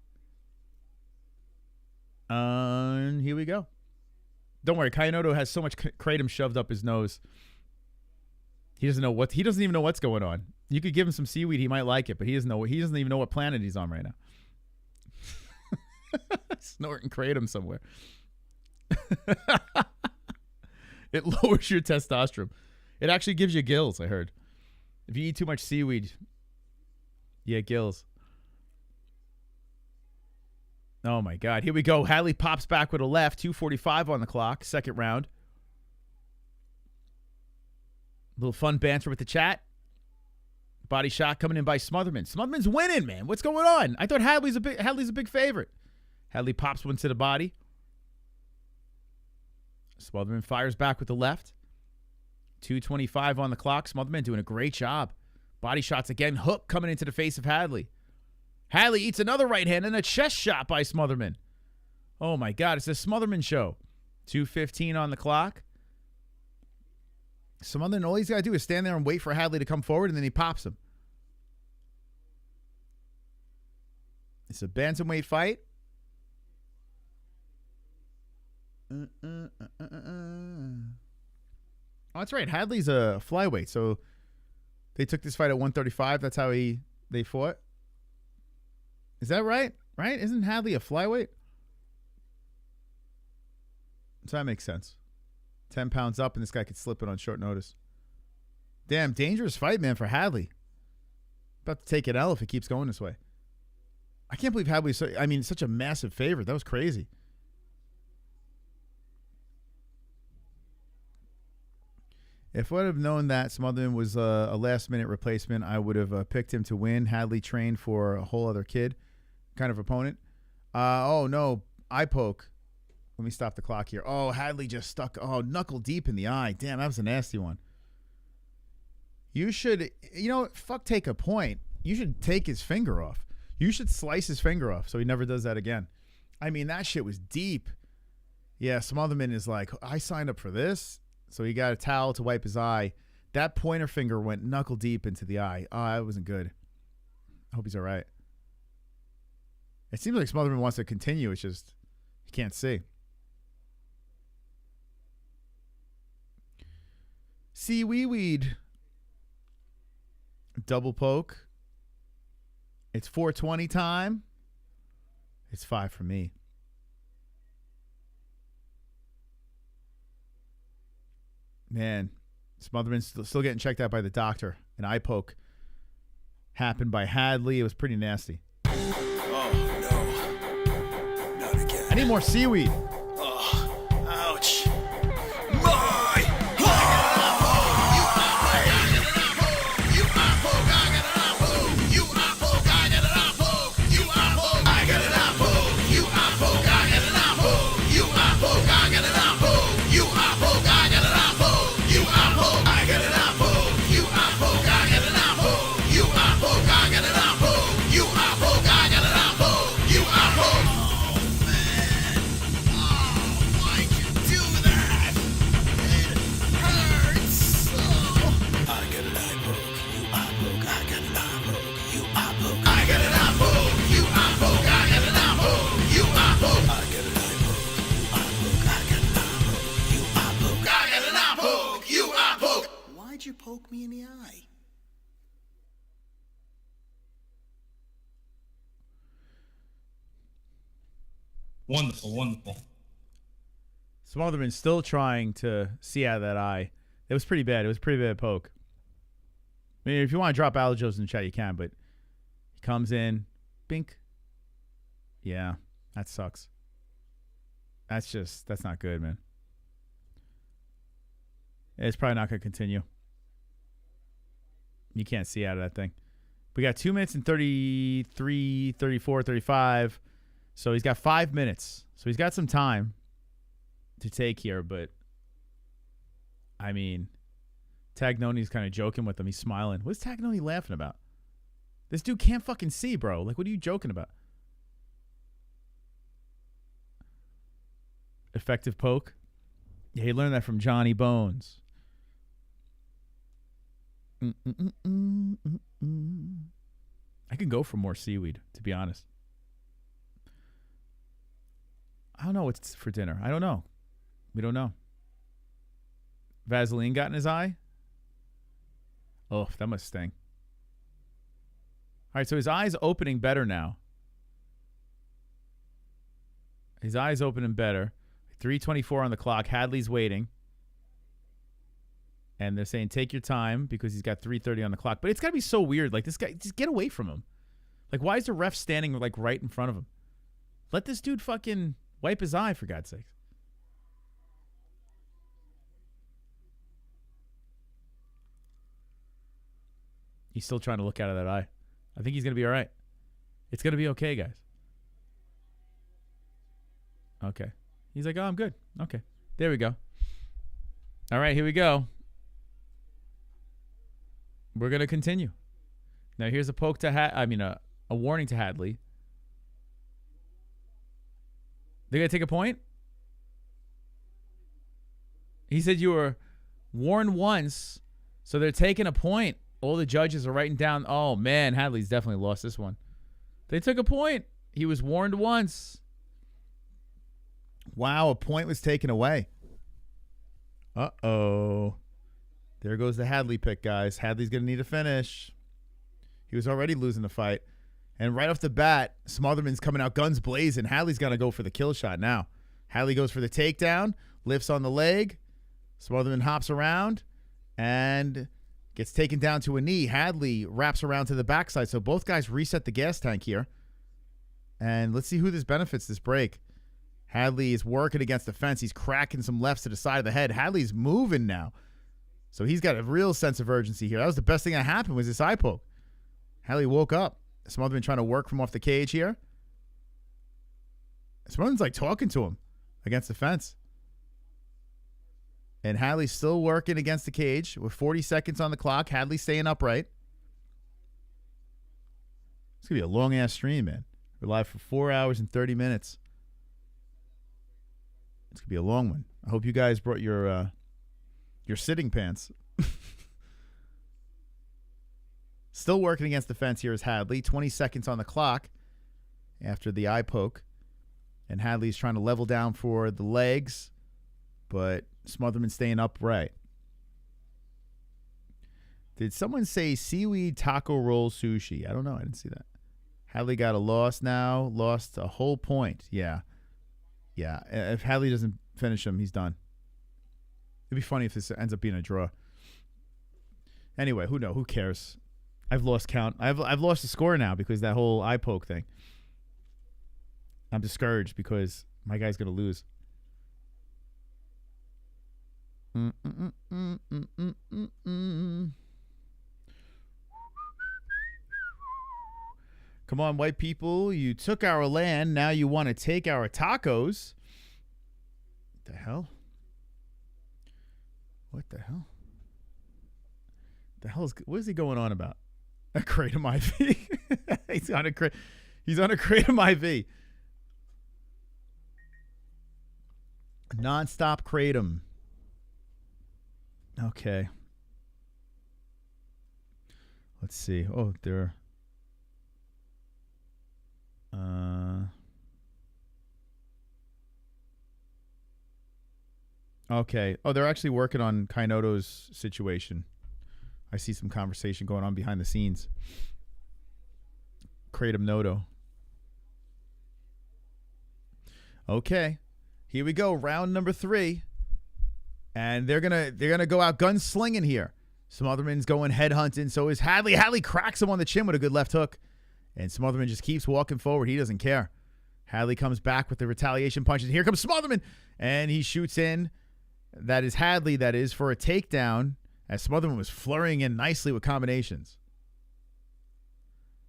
And here we go. Don't worry, Kayanoto has so much kratom shoved up his nose. He doesn't even know what's going on. You could give him some seaweed, he might like it, but he doesn't even know what planet he's on right now. Snorting kratom somewhere. It lowers your testosterone. It actually gives you gills, I heard. If you eat too much seaweed, yeah, gills. Oh my God. Here we go. Hadley pops back with a left. 2:45 on the clock. Second round. A little fun banter with the chat. Body shot coming in by Smotherman. Smotherman's winning, man. What's going on? I thought Hadley's a big favorite. Hadley pops one to the body. Smotherman fires back with the left. 2:25 on the clock. Smotherman doing a great job. Body shots again. Hook coming into the face of Hadley. Hadley eats another right hand and a chest shot by Smotherman. Oh my God, it's a Smotherman show. 2:15 on the clock. Smotherman, all he's got to do is stand there and wait for Hadley to come forward, and then he pops him. It's a bantamweight fight. Oh, that's right. Hadley's a flyweight, so they took this fight at 135. That's how they fought. Is that right? Right? Isn't Hadley a flyweight? So that makes sense. 10 pounds up, and this guy could slip it on short notice. Damn, dangerous fight, man, for Hadley. About to take an L if it keeps going this way. I can't believe Hadley's such a massive favorite. That was crazy. If I would have known that Smotherman was a last-minute replacement, I would have picked him to win. Hadley trained for a whole other kid kind of opponent. Oh, no, eye poke. Let me stop the clock here. Oh, Hadley just stuck, knuckle deep in the eye. Damn, that was a nasty one. You should, fuck take a point. You should take his finger off. You should slice his finger off so he never does that again. I mean, that shit was deep. Yeah, Smotherman is like, I signed up for this. So he got a towel to wipe his eye. That pointer finger went knuckle deep into the eye. Oh, that wasn't good. I hope he's all right. It seems like Smotherman wants to continue. It's just he can't see. Seaweed. Double poke. It's 4:20 time. It's 5 for me. Man, Smotherman's still getting checked out by the doctor. An eye poke happened by Hadley. It was pretty nasty. Oh, no. Not again. I need more seaweed. Oh, ouch. you poke me in the eye? Wonderful, wonderful. Smotherman's still trying to see out of that eye. It was pretty bad. It was a pretty bad poke. I mean, if you want to drop Alejos in the chat, you can, but he comes in. Bink. Yeah, that sucks. That's not good, man. It's probably not going to continue. You can't see out of that thing. We got 2 minutes and 33, 34, 35. So he's got 5 minutes. So he's got some time to take here, but I mean, Tagnoni's kind of joking with him. He's smiling. What's Tagnoni laughing about? This dude can't fucking see, bro. Like, what are you joking about? Effective poke. Yeah, he learned that from Johnny Bones. I can go for more seaweed, to be honest. I don't know what's for dinner. I don't know. We don't know. Vaseline got in his eye? Oh, that must sting. All right, so his eye's opening better now. His eye's opening better. 3:24 on the clock. Hadley's waiting. And they're saying, take your time because he's got 3:30 on the clock. But it's got to be so weird. Like, this guy, just get away from him. Like, why is the ref standing, like, right in front of him? Let this dude fucking wipe his eye, for God's sakes. He's still trying to look out of that eye. I think he's going to be all right. It's going to be okay, guys. Okay. He's like, oh, I'm good. Okay. There we go. All right, here we go. We're going to continue. Now, here's a poke to a warning to Hadley. They're going to take a point? He said you were warned once, so they're taking a point. All the judges are writing down, oh, man, Hadley's definitely lost this one. They took a point. He was warned once. Wow, a point was taken away. Uh-oh. There goes the Hadley pick, guys. Hadley's going to need a finish. He was already losing the fight. And right off the bat, Smotherman's coming out guns blazing. Hadley's going to go for the kill shot now. Hadley goes for the takedown, lifts on the leg. Smotherman hops around and gets taken down to a knee. Hadley wraps around to the backside. So both guys reset the gas tank here. And let's see who this benefits this break. Hadley is working against the fence. He's cracking some lefts to the side of the head. Hadley's moving now. So he's got a real sense of urgency here. That was the best thing that happened was this eye poke. Hadley woke up. Smotherman trying to work from off the cage here. Smotherman's like talking to him against the fence. And Hadley's still working against the cage with 40 seconds on the clock. Hadley staying upright. It's going to be a long-ass stream, man. We're live for 4 hours and 30 minutes. It's going to be a long one. I hope you guys brought your sitting pants. Still working against the fence here is Hadley. 20 seconds on the clock after the eye poke. And Hadley's trying to level down for the legs, but Smotherman staying upright. Did someone say seaweed taco roll sushi? I don't know. I didn't see that. Hadley got a loss now. Lost a whole point. Yeah. Yeah. If Hadley doesn't finish him, he's done. It'd be funny if this ends up being a draw. Anyway, who knows? Who cares? I've lost count. I've lost the score now because that whole eye poke thing. I'm discouraged because my guy's going to lose. Come on, white people. You took our land. Now you want to take our tacos. What the hell? What the hell? What is he going on about? A Kratom IV. He's on a Kratom IV. Non-stop Kratom. Okay. Let's see. Oh, there. Okay. Oh, they're actually working on Kainoto's situation. I see some conversation going on behind the scenes. Kratom Noto. Okay. Here we go. Round number 3. And they're gonna go out gunslinging here. Smotherman's going headhunting. So is Hadley. Hadley cracks him on the chin with a good left hook. And Smotherman just keeps walking forward. He doesn't care. Hadley comes back with the retaliation punches. Here comes Smotherman. And he shoots in. That is Hadley, that is, for a takedown. As Smotherman was flurrying in nicely with combinations.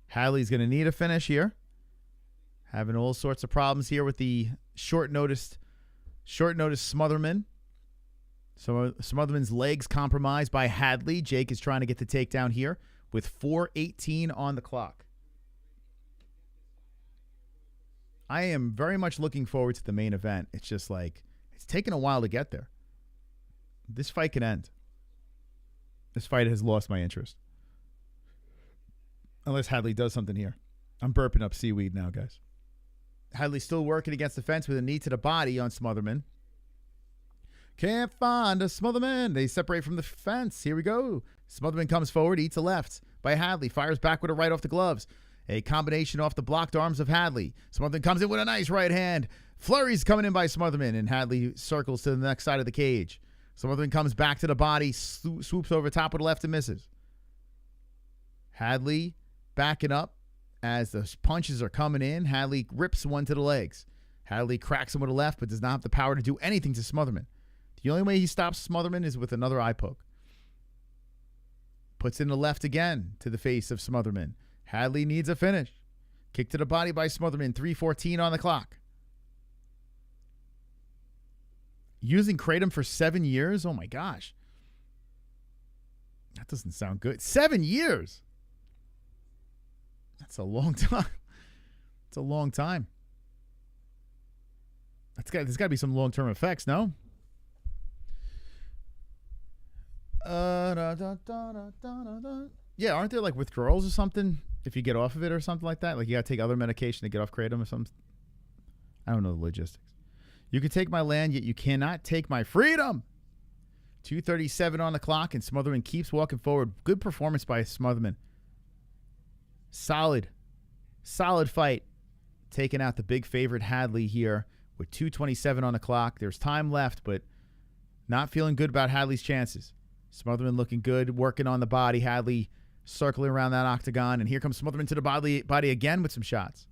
Hadley's going to need a finish here. Having all sorts of problems here with the short notice Smotherman. So Smotherman's legs compromised by Hadley. Jake is trying to get the takedown here with 4:18 on the clock. I am very much looking forward to the main event. It's just like, it's taken a while to get there. This fight can end. This fight has lost my interest. Unless Hadley does something here. I'm burping up seaweed now, guys. Hadley still working against the fence with a knee to the body on Smotherman. Can't find a Smotherman. They separate from the fence. Here we go. Smotherman comes forward, eats a left by Hadley. Fires back with a right off the gloves. A combination off the blocked arms of Hadley. Smotherman comes in with a nice right hand. Flurry's coming in by Smotherman, and Hadley circles to the next side of the cage. Smotherman comes back to the body, swoops over top with the left and misses. Hadley backing up as the punches are coming in. Hadley rips one to the legs. Hadley cracks him with a left, but does not have the power to do anything to Smotherman. The only way he stops Smotherman is with another eye poke. Puts in the left again to the face of Smotherman. Hadley needs a finish. Kick to the body by Smotherman. 3:14 on the clock. Using Kratom for 7 years? Oh, my gosh. That doesn't sound good. 7 years? That's a long time. It's a long time. There's got to be some long-term effects, no? Yeah, aren't there like withdrawals or something if you get off of it or something like that? Like you got to take other medication to get off Kratom or something? I don't know the logistics. You can take my land, yet you cannot take my freedom. 2:37 on the clock, and Smotherman keeps walking forward. Good performance by Smotherman. Solid fight. Taking out the big favorite Hadley here with 2:27 on the clock. There's time left, but not feeling good about Hadley's chances. Smotherman looking good, working on the body. Hadley circling around that octagon, and here comes Smotherman to the body again with some shots.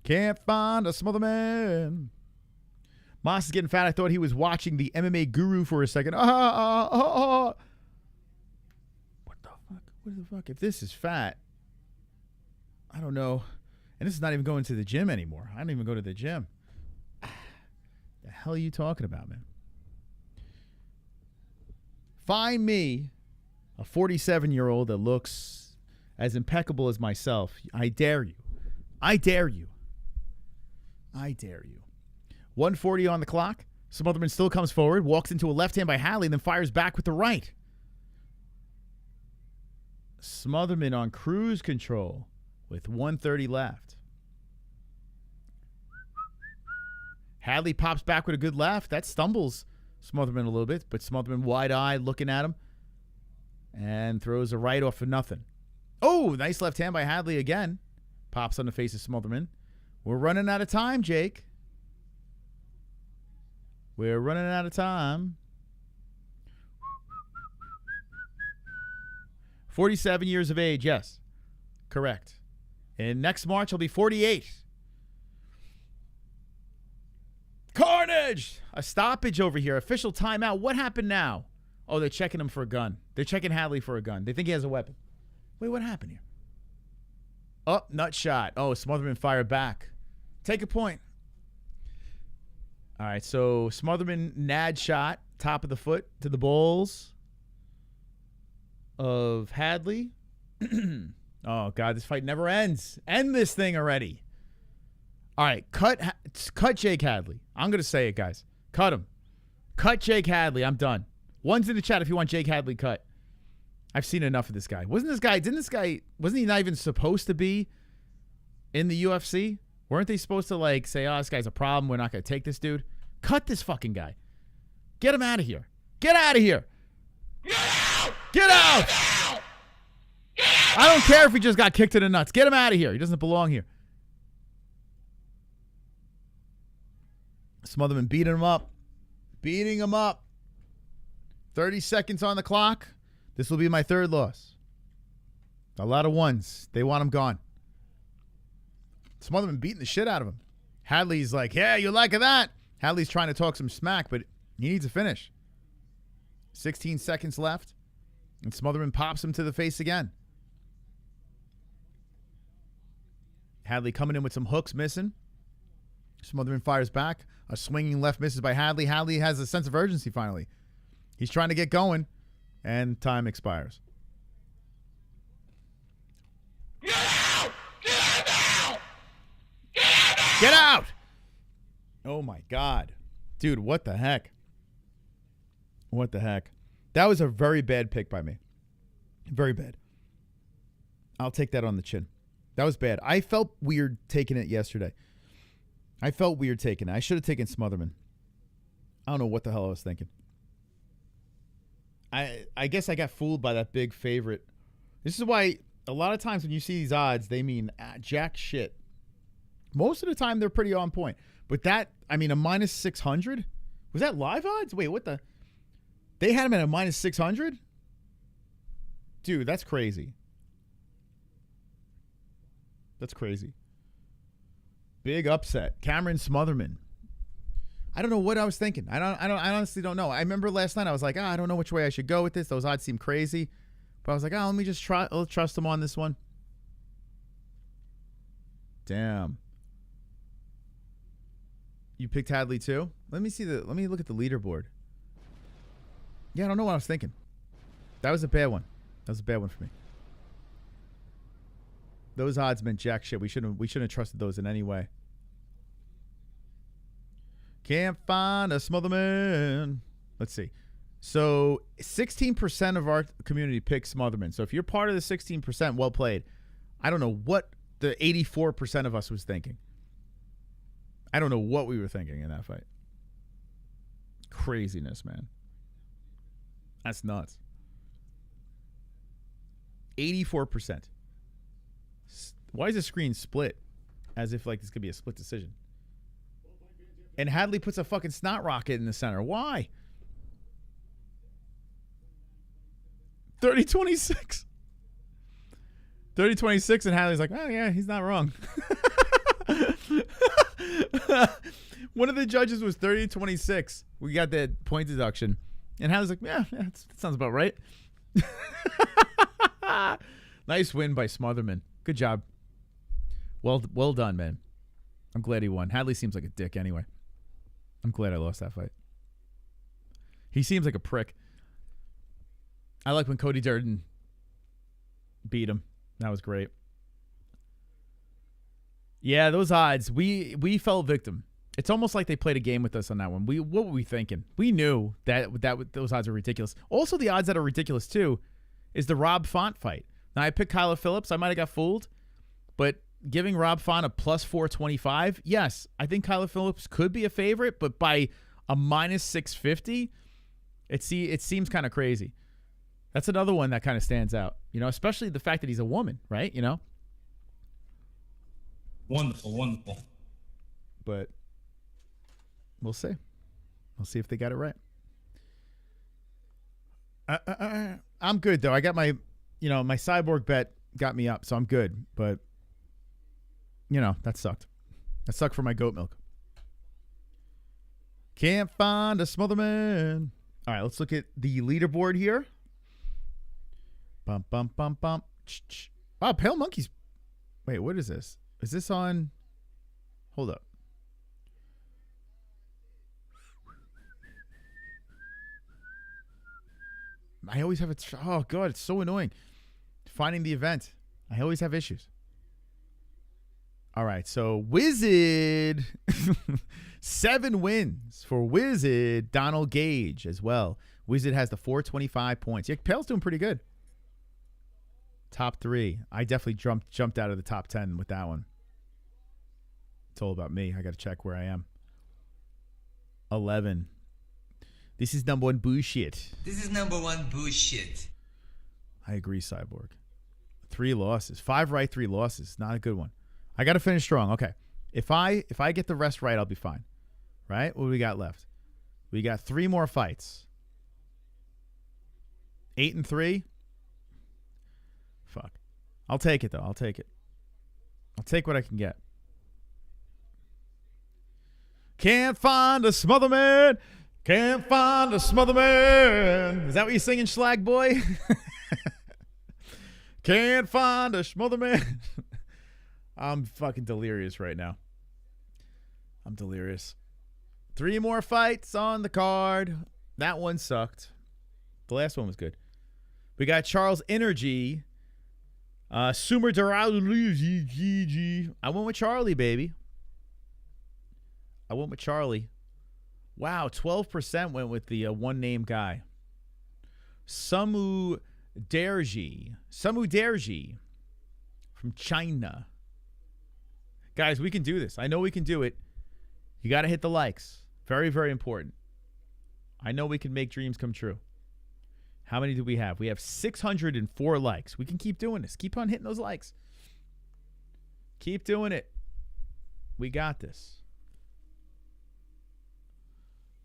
Can't find a Smotherman. Moss is getting fat. I thought he was watching the MMA Guru for a second. What the fuck? What the fuck? If this is fat, I don't know. And this is not even going to the gym anymore. I don't even go to the gym. The hell are you talking about, man? Find me a 47-year-old that looks as impeccable as myself. I dare you. I dare you. I dare you. 1:40 on the clock. Smotherman still comes forward, walks into a left hand by Hadley, then fires back with the right. Smotherman on cruise control with 1:30 left. Hadley pops back with a good left. That stumbles Smotherman a little bit, but Smotherman wide-eyed looking at him and throws a right off for nothing. Oh, nice left hand by Hadley again. Pops on the face of Smotherman. We're running out of time, Jake. We're running out of time. 47 years of age, yes. Correct. And next March, I'll be 48. Carnage! A stoppage over here. Official timeout. What happened now? Oh, they're checking him for a gun. They're checking Hadley for a gun. They think he has a weapon. Wait, what happened here? Oh, nut shot. Oh, Smotherman fired back. Take a point. All right, so Smotherman nad shot, top of the foot to the balls of Hadley. Oh, God, this fight never ends. End this thing already. All right, cut Jake Hadley. I'm going to say it, guys. Cut him. Cut Jake Hadley. I'm done. One's in the chat if you want Jake Hadley cut. I've seen enough of this guy. Wasn't he not even supposed to be in the UFC? Weren't they supposed to, like, say, oh, this guy's a problem. We're not going to take this dude. Cut this fucking guy. Get him out of here. Get out of here. Get out! Get out! I don't care if he just got kicked in the nuts. Get him out of here. He doesn't belong here. Smotherman beating him up. Beating him up. 30 seconds on the clock. This will be my third loss. A lot of ones. They want him gone. Smotherman beating the shit out of him. Hadley's like, yeah, you like that? Hadley's trying to talk some smack, but he needs a finish. 16 seconds left. And Smotherman pops him to the face again. Hadley coming in with some hooks missing. Smotherman fires back. A swinging left misses by Hadley. Hadley has a sense of urgency finally. He's trying to get going, and time expires. Get out! Get out! Get out! Oh, my God. Dude, what the heck? What the heck? That was a very bad pick by me. Very bad. I'll take that on the chin. That was bad. I felt weird taking it yesterday. I felt weird taking it. I should have taken Smotherman. I don't know what the hell I was thinking. I guess I got fooled by that big favorite. This is why a lot of times when you see these odds, they mean jack shit. Most of the time, they're pretty on point. But that, I mean, a minus 600? Was that live odds? Wait, what the? They had him at a minus 600? Dude, that's crazy. That's crazy. Big upset. Cameron Smotherman. I don't know what I was thinking. I honestly don't know. I remember last night I was like, I don't know which way I should go with this. Those odds seem crazy. But I was like, let me just try. I'll trust him on this one. Damn. You picked Hadley too? Let me look at the leaderboard. Yeah, I don't know what I was thinking. That was a bad one. That was a bad one for me. Those odds meant jack shit. We shouldn't have trusted those in any way. Can't find a Smotherman. Let's see. So 16% of our community picked Smotherman. So if you're part of the 16%, well played. I don't know what the 84% of us was thinking. I don't know what we were thinking in that fight. Craziness, man. That's nuts. 84%. Why is the screen split? As if like this could be a split decision. And Hadley puts a fucking snot rocket in the center. Why? 30-26. 30-26 and Hadley's like, oh yeah, he's not wrong. One of the judges was 30-26. We got that point deduction. And Hadley's like, yeah, that sounds about right. Nice win by Smotherman. Good job. Well done, man. I'm glad he won. Hadley seems like a dick anyway. I'm glad I lost that fight. He seems like a prick. I like when Cody Durden beat him. That was great. Yeah, those odds. We fell victim. It's almost like they played a game with us on that one. What were we thinking? We knew that those odds are ridiculous. Also, the odds that are ridiculous too is the Rob Font fight. Now I picked Kyla Phillips. I might have got fooled, but giving Rob Font a plus 425, yes, I think Kyla Phillips could be a favorite, but by a minus 650, it seems kind of crazy. That's another one that kind of stands out, especially the fact that he's a woman, right? Wonderful. But we'll see. We'll see if they got it right. I'm good though. I got my Cyborg bet got me up, so I'm good. But that sucked. That sucked for my goat milk. Can't find a Smotherman. All right, let's look at the leaderboard here. Bum, bum, bum, bum. Wow, Pale Monkeys. Wait, what is this? Is this on? Hold up. I always have it. Oh, God, it's so annoying. Finding the event. I always have issues. All right, so Wizard. 7 wins for Wizard. Donald Gage as well. Wizard has the 425 points. Yeah, Pale's doing pretty good. Top 3. I definitely jumped out of the top 10 with that one. It's all about me. I got to check where I am. 11. This is number 1 bullshit. This is number 1 bullshit. I agree, Cyborg. 3 losses. 5 right, 3 losses. Not a good one. I got to finish strong. Okay. If I get the rest right, I'll be fine. Right? What do we got left? We got 3 more fights. 8-3. Fuck. I'll take it, though. I'll take it. I'll take what I can get. Can't find a smother man. Can't find a smother man. Is that what you're singing, Schlag Boy? Can't find a smother man. I'm fucking delirious right now. I'm delirious. 3 more fights on the card. That one sucked. The last one was good. We got Charles Energy. Sumer Daraligi. I went with Charlie, baby. I went with Charlie. Wow, 12% went with the one-name guy. Samu Derji from China. Guys, we can do this. I know we can do it. You got to hit the likes. Very, very important. I know we can make dreams come true. How many do we have? We have 604 likes. We can keep doing this. Keep on hitting those likes. Keep doing it. We got this.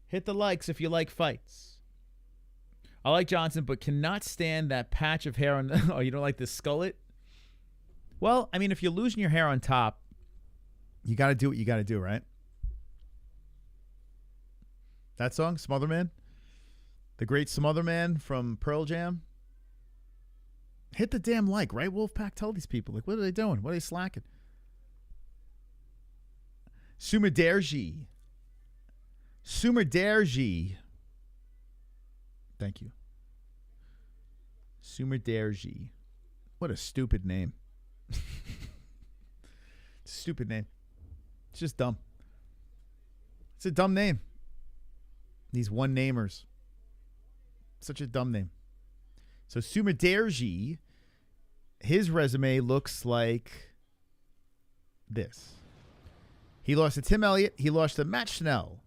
Hit the likes if you like fights. I like Johnson, but cannot stand that patch of hair on... Oh, you don't like the skullet? Well, I mean, if you're losing your hair on top, you got to do what you got to do, right? That song, Smotherman? The great Smotherman from Pearl Jam? Hit the damn like, right? Wolfpack, tell these people. Like, what are they doing? What are they slacking? Sumerderji. Thank you. Sumerderji. What a stupid name. Stupid name. It's just dumb. It's a dumb name. These one-namers. Such a dumb name. So Sumerderji, his resume looks like this. He lost to Tim Elliott. He lost to Matt Schnell.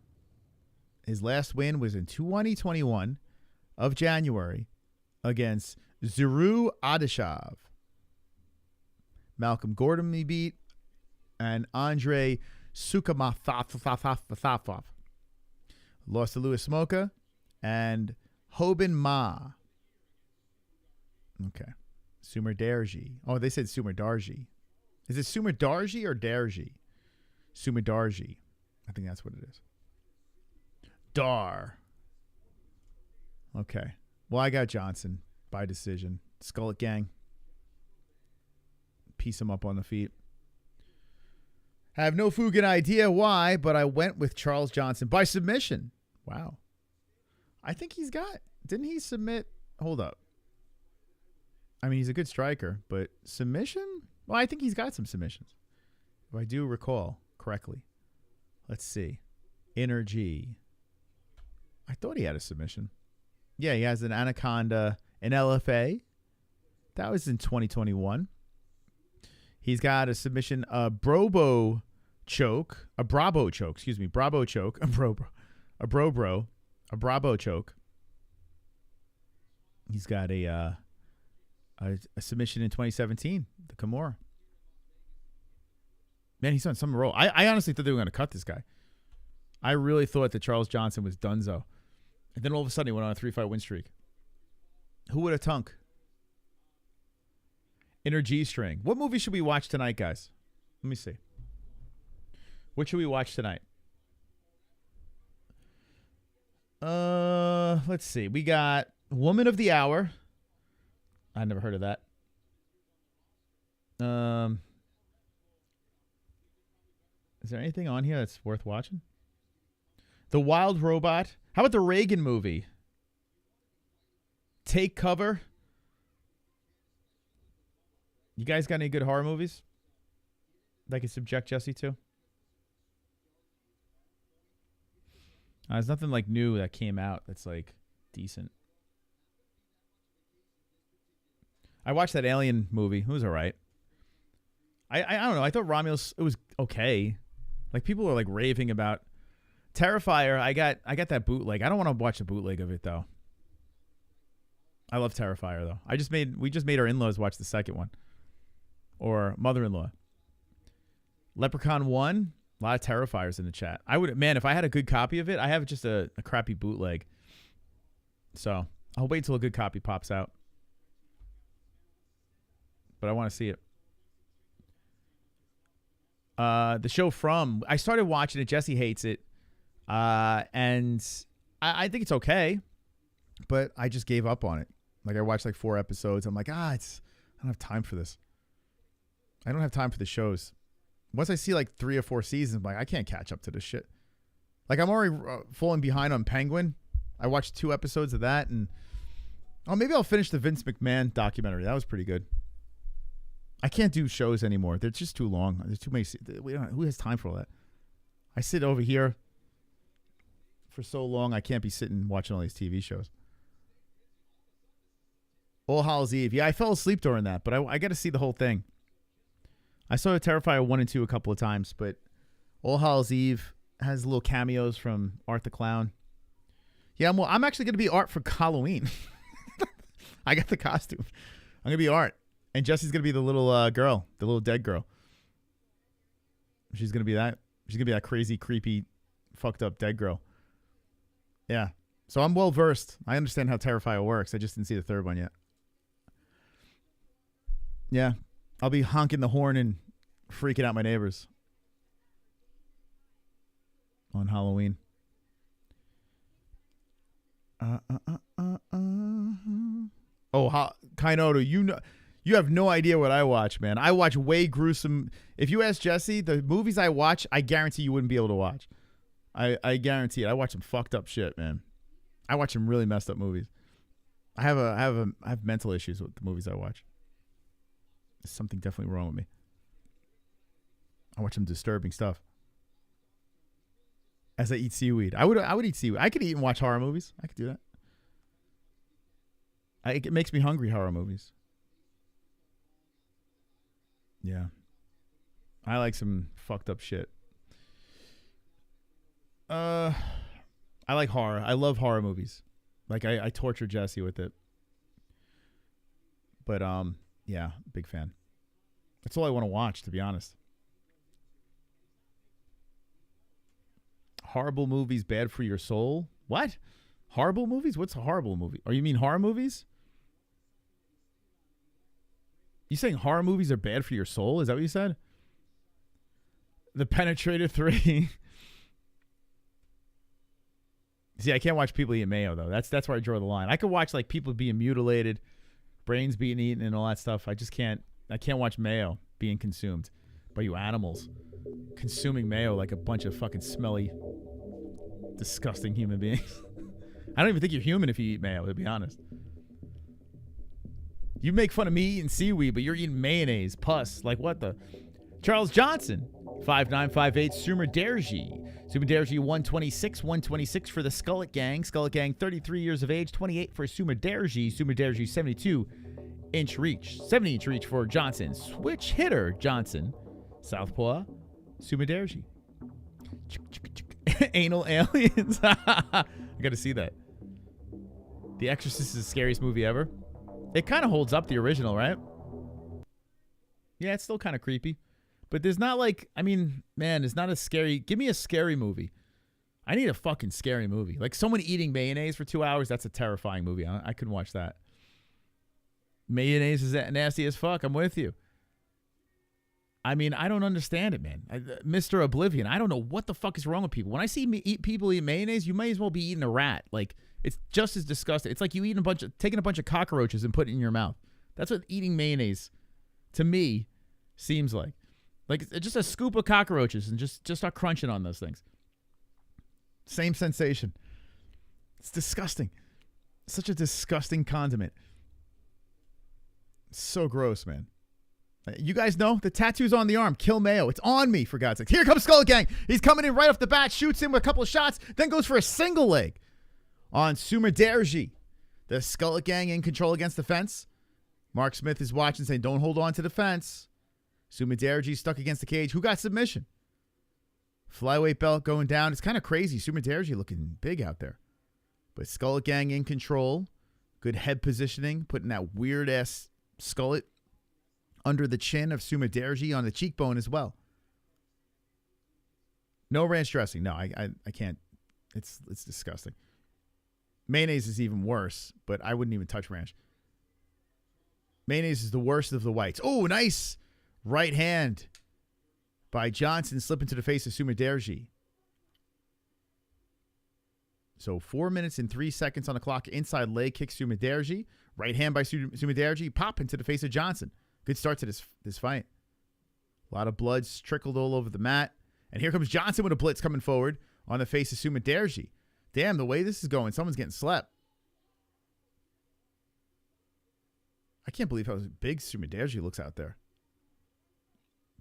His last win was in 2021 of January against Zuru Adeshav. Malcolm Gordon he beat, and Andre Sukamathathafafafaf. Lost to Louis Smoka and Hobin Ma. Okay. Sumerdarji. Oh, they said Sumerdarji. Is it Sumerdarji or Darji? Sumerdarji. I think that's what it is. Dar. Okay. Well, I got Johnson by decision. Skullet Gang. Piece him up on the feet. I have no fucking idea why, but I went with Charles Johnson by submission. Wow. I think he's got... Didn't he submit... Hold up. I mean, he's a good striker, but submission? Well, I think he's got some submissions. If I do recall correctly. Let's see. Energy. I thought he had a submission. Yeah, he has an Anaconda, an LFA. That was in 2021. He's got a submission, a Bravo choke. Bravo choke. A Bravo choke. He's got a submission in 2017, the Kimura. Man, he's on some roll. I honestly thought they were going to cut this guy. I really thought that Charles Johnson was donezo. And then all of a sudden he went on a 3-fight win streak. Who would have tunk? Inner G-string. What movie should we watch tonight, guys? Let me see. What should we watch tonight? Let's see. We got Woman of the Hour. I never heard of that. Is there anything on here that's worth watching? The Wild Robot. How about the Reagan movie? Take Cover. You guys got any good horror movies that I could subject Jesse to? There's nothing like new that came out that's like decent. I watched that Alien movie. It was all right. I don't know. I thought Romulus, it was okay. Like people were like raving about Terrifier. I got that bootleg. I don't want to watch a bootleg of it though. I love Terrifier though. We just made our in-laws watch the second one. Or mother-in-law. Leprechaun 1, a lot of Terrifiers in the chat. If I had a good copy of it, I have just a crappy bootleg. So I'll wait till a good copy pops out. But I want to see it. The show From, I started watching it. Jesse hates it. And I think it's okay. But I just gave up on it. Like I watched like 4 episodes. I'm like, I don't have time for this. I don't have time for the shows. Once I see like 3 or 4 seasons, I'm like, I can't catch up to this shit. Like I'm already falling behind on Penguin. I watched 2 episodes of that, and maybe I'll finish the Vince McMahon documentary. That was pretty good. I can't do shows anymore. They're just too long. There's too many. Who has time for all that? I sit over here for so long. I can't be sitting watching all these TV shows. All Hallows Eve. Yeah, I fell asleep during that, but I got to see the whole thing. I saw Terrifier 1 and 2 a couple of times, but All Hallows Eve has little cameos from Art the Clown. Yeah, I'm actually going to be Art for Halloween. I got the costume. I'm going to be Art. And Jesse's going to be the little girl, the little dead girl. She's going to be that. She's going to be that crazy, creepy, fucked up dead girl. Yeah. So I'm well versed. I understand how Terrifier works. I just didn't see the third one yet. Yeah. I'll be honking the horn and freaking out my neighbors on Halloween. Kainoto, you have no idea what I watch, man. I watch way gruesome. If you ask Jesse, the movies I watch, I guarantee you wouldn't be able to watch. I guarantee it. I watch some fucked up shit, man. I watch some really messed up movies. I have mental issues with the movies I watch. There's something definitely wrong with me. I watch some disturbing stuff. As I eat seaweed. I would eat seaweed. I could eat and watch horror movies. I could do that. It makes me hungry, horror movies. Yeah. I like some fucked up shit. I like horror. I love horror movies. Like I torture Jesse with it. But yeah, big fan. That's all I want to watch, to be honest. Horrible movies bad for your soul? What? Horrible movies? What's a horrible movie? Or you mean horror movies? You saying horror movies are bad for your soul? Is that what you said? The Penetrator 3. See, I can't watch people eat mayo, though. That's where I draw the line. I could watch like people being mutilated, brains being eaten, and all that stuff. I just can't. I can't watch mayo being consumed by you animals. Consuming mayo like a bunch of fucking smelly, disgusting human beings. I don't even think you're human if you eat mayo, to be honest. You make fun of me eating seaweed, but you're eating mayonnaise, pus. Like what the? Charles Johnson, 5958, Sumer Derji. Sumer Derji, 126 for the Skullet Gang. Skullet Gang, 33 years of age, 28 for Sumer Derji. Sumer Derji, 72-inch reach. 70-inch reach for Johnson. Switch hitter, Johnson. Southpaw, Sumer Derji. Anal aliens. I got to see that. The Exorcist is the scariest movie ever. It kind of holds up the original, right? Yeah, it's still kind of creepy. But there's not like, I mean, man, it's not a scary. Give me a scary movie. I need a fucking scary movie. Like someone eating mayonnaise for 2 hours, that's a terrifying movie. I couldn't watch that. Mayonnaise is that nasty as fuck. I'm with you. I mean, I don't understand it, man. Mr. Oblivion, I don't know what the fuck is wrong with people. When I see people eat mayonnaise, you may as well be eating a rat. Like, it's just as disgusting. It's like you taking a bunch of cockroaches and putting it in your mouth. That's what eating mayonnaise, to me, seems like. Like, just a scoop of cockroaches and just start crunching on those things. Same sensation. It's disgusting. Such a disgusting condiment. It's so gross, man. You guys know the tattoo's on the arm. Kill Mayo. It's on me, for God's sake. Here comes Skull Gang. He's coming in right off the bat, shoots him with a couple of shots, then goes for a single leg on Sumer Derji. The Skull Gang in control against the fence. Mark Smith is watching, saying, don't hold on to the fence. Sumer Derji stuck against the cage. Who got submission? Flyweight belt going down. It's kind of crazy. Sumer Derji looking big out there. But Skull Gang in control. Good head positioning, putting that weird-ass skullet under the chin of Sumudaerji on the cheekbone as well. No ranch dressing. No, I can't. It's disgusting. Mayonnaise is even worse, but I wouldn't even touch ranch. Mayonnaise is the worst of the whites. Oh, nice right hand by Johnson slipping to the face of Sumudaerji. So 4 minutes and 3 seconds on the clock. Inside leg kick Sumudaerji. Right hand by Sumudaerji. Pop into the face of Johnson. Good start to this fight. A lot of blood trickled all over the mat. And here comes Johnson with a blitz coming forward on the face of Sumudaerji. Damn, the way this is going, someone's getting slept. I can't believe how big Sumudaerji looks out there.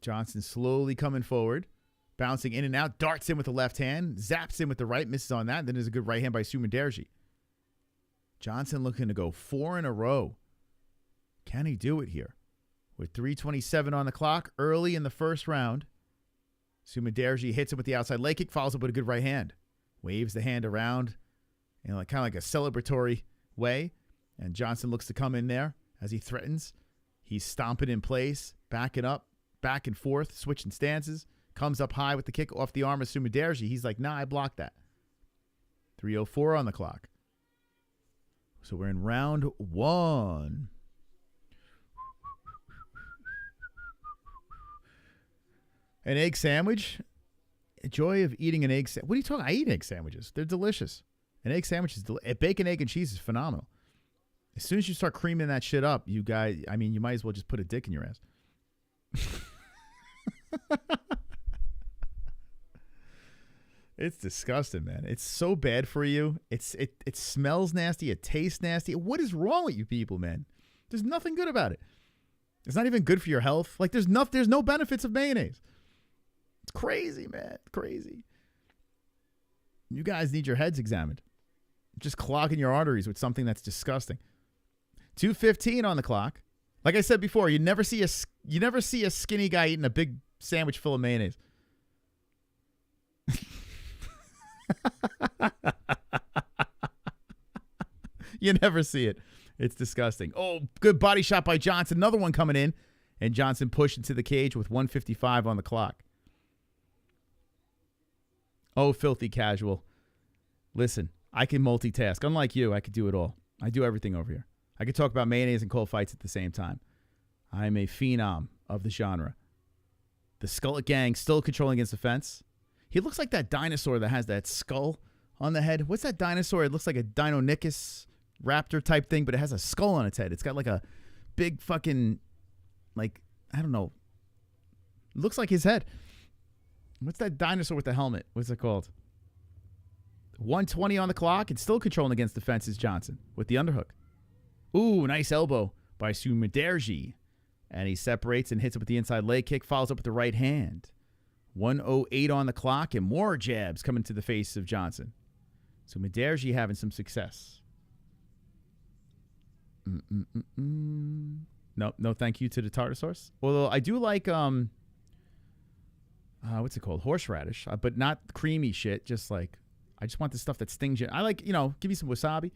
Johnson slowly coming forward, bouncing in and out, darts in with the left hand, zaps in with the right, misses on that. Then there's a good right hand by Sumudaerji. Johnson looking to go 4 in a row. Can he do it here? With 3:27 on the clock, early in the first round, Sumudaerji hits it with the outside leg kick, follows up with a good right hand. Waves the hand around in kind of like a celebratory way. And Johnson looks to come in there as he threatens. He's stomping in place, backing up, back and forth, switching stances. Comes up high with the kick off the arm of Sumudaerji. He's like, nah, I blocked that. 3:04 on the clock. So we're in round 1. An egg sandwich? Joy of eating an egg sandwich. What are you talking? I eat egg sandwiches. They're delicious. An egg sandwich is bacon, egg, and cheese is phenomenal. As soon as you start creaming that shit up, you guys, I mean, you might as well just put a dick in your ass. It's disgusting, man. It's so bad for you. It smells nasty. It tastes nasty. What is wrong with you people, man? There's nothing good about it. It's not even good for your health. Like there's no benefits of mayonnaise. It's crazy, man. Crazy. You guys need your heads examined. Just clogging your arteries with something that's disgusting. 2:15 on the clock. Like I said before, you never see a skinny guy eating a big sandwich full of mayonnaise. You never see it. It's disgusting. Oh, good body shot by Johnson. Another one coming in. And Johnson pushed into the cage with 1:55 on the clock. Oh, filthy casual. Listen, I can multitask. Unlike you, I could do it all. I do everything over here. I could talk about mayonnaise and cold fights at the same time. I am a phenom of the genre. The Skullet Gang still controlling against the fence. He looks like that dinosaur that has that skull on the head. What's that dinosaur? It looks like a Deinonychus raptor type thing, but it has a skull on its head. It's got like a big fucking, like, I don't know. It looks like his head. What's that dinosaur with the helmet? What's it called? 1:20 on the clock and still controlling against the fences, Johnson with the underhook. Ooh, nice elbow by Sumudaerji. And he separates and hits it with the inside leg kick, follows up with the right hand. 1:08 on the clock and more jabs coming to the face of Johnson. Sumudaerji having some success. No thank you to the tartar sauce. Although I do like, what's it called? Horseradish, but not creamy shit. Just like, I just want the stuff that stings you. I like, give me some wasabi.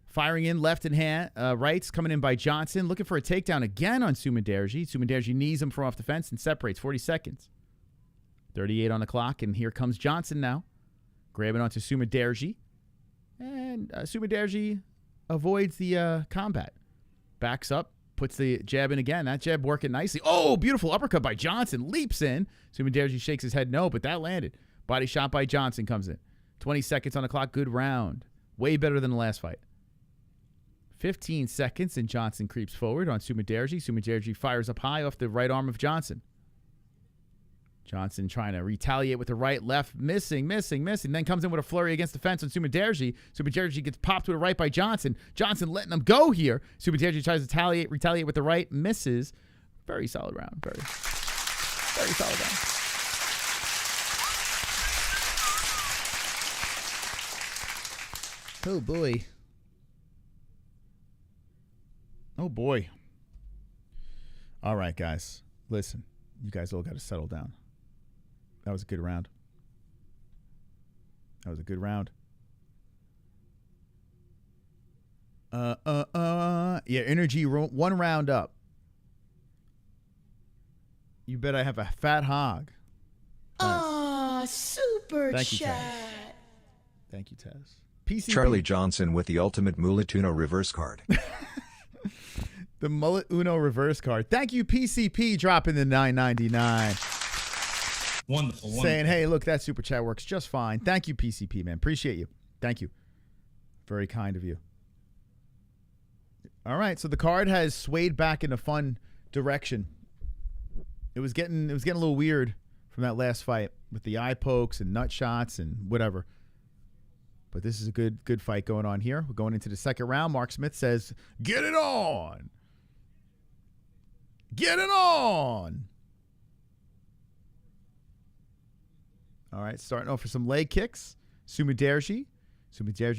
Firing in left and hand, rights coming in by Johnson. Looking for a takedown again on Sumudaerji. Sumudaerji knees him from off the fence and separates. 40 seconds. 38 on the clock, and here comes Johnson now. Grabbing onto Sumudaerji. And Sumudaerji avoids the combat. Backs up, puts the jab in again. That jab working nicely. Oh, beautiful uppercut by Johnson. Leaps in. Sumudaerji shakes his head no, but that landed. Body shot by Johnson comes in. 20 seconds on the clock. Good round. Way better than the last fight. 15 seconds, and Johnson creeps forward on Sumudaerji. Sumudaerji fires up high off the right arm of Johnson. Johnson trying to retaliate with the right, left, missing. Then comes in with a flurry against the fence on Sumudaerji. Sumudaerji gets popped with a right by Johnson. Johnson letting him go here. Sumudaerji tries to retaliate with the right, misses. Very solid round. Very solid round. Oh, boy. Oh, boy. All right, guys. Listen, you guys all got to settle down. That was a good round. Yeah, energy, one round up. You bet I have a fat hog. Ah, super Thank you, chat. Taz. Thank you, Taz. PCP. Charlie Johnson with the ultimate Mullet Uno reverse card. The Mullet Uno reverse card. Thank you, PCP, dropping the $9.99. Wonderful. Saying, hey, look, that super chat works just fine. Thank you, PCP, man. Appreciate you. Thank you. Very kind of you. All right, so the card has swayed back in a fun direction. It was getting a little weird from that last fight with the eye pokes and nut shots and whatever. But this is a good fight going on here. We're going into the second round. Mark Smith says, get it on. Get it on. All right, starting off for some leg kicks. Sumiderji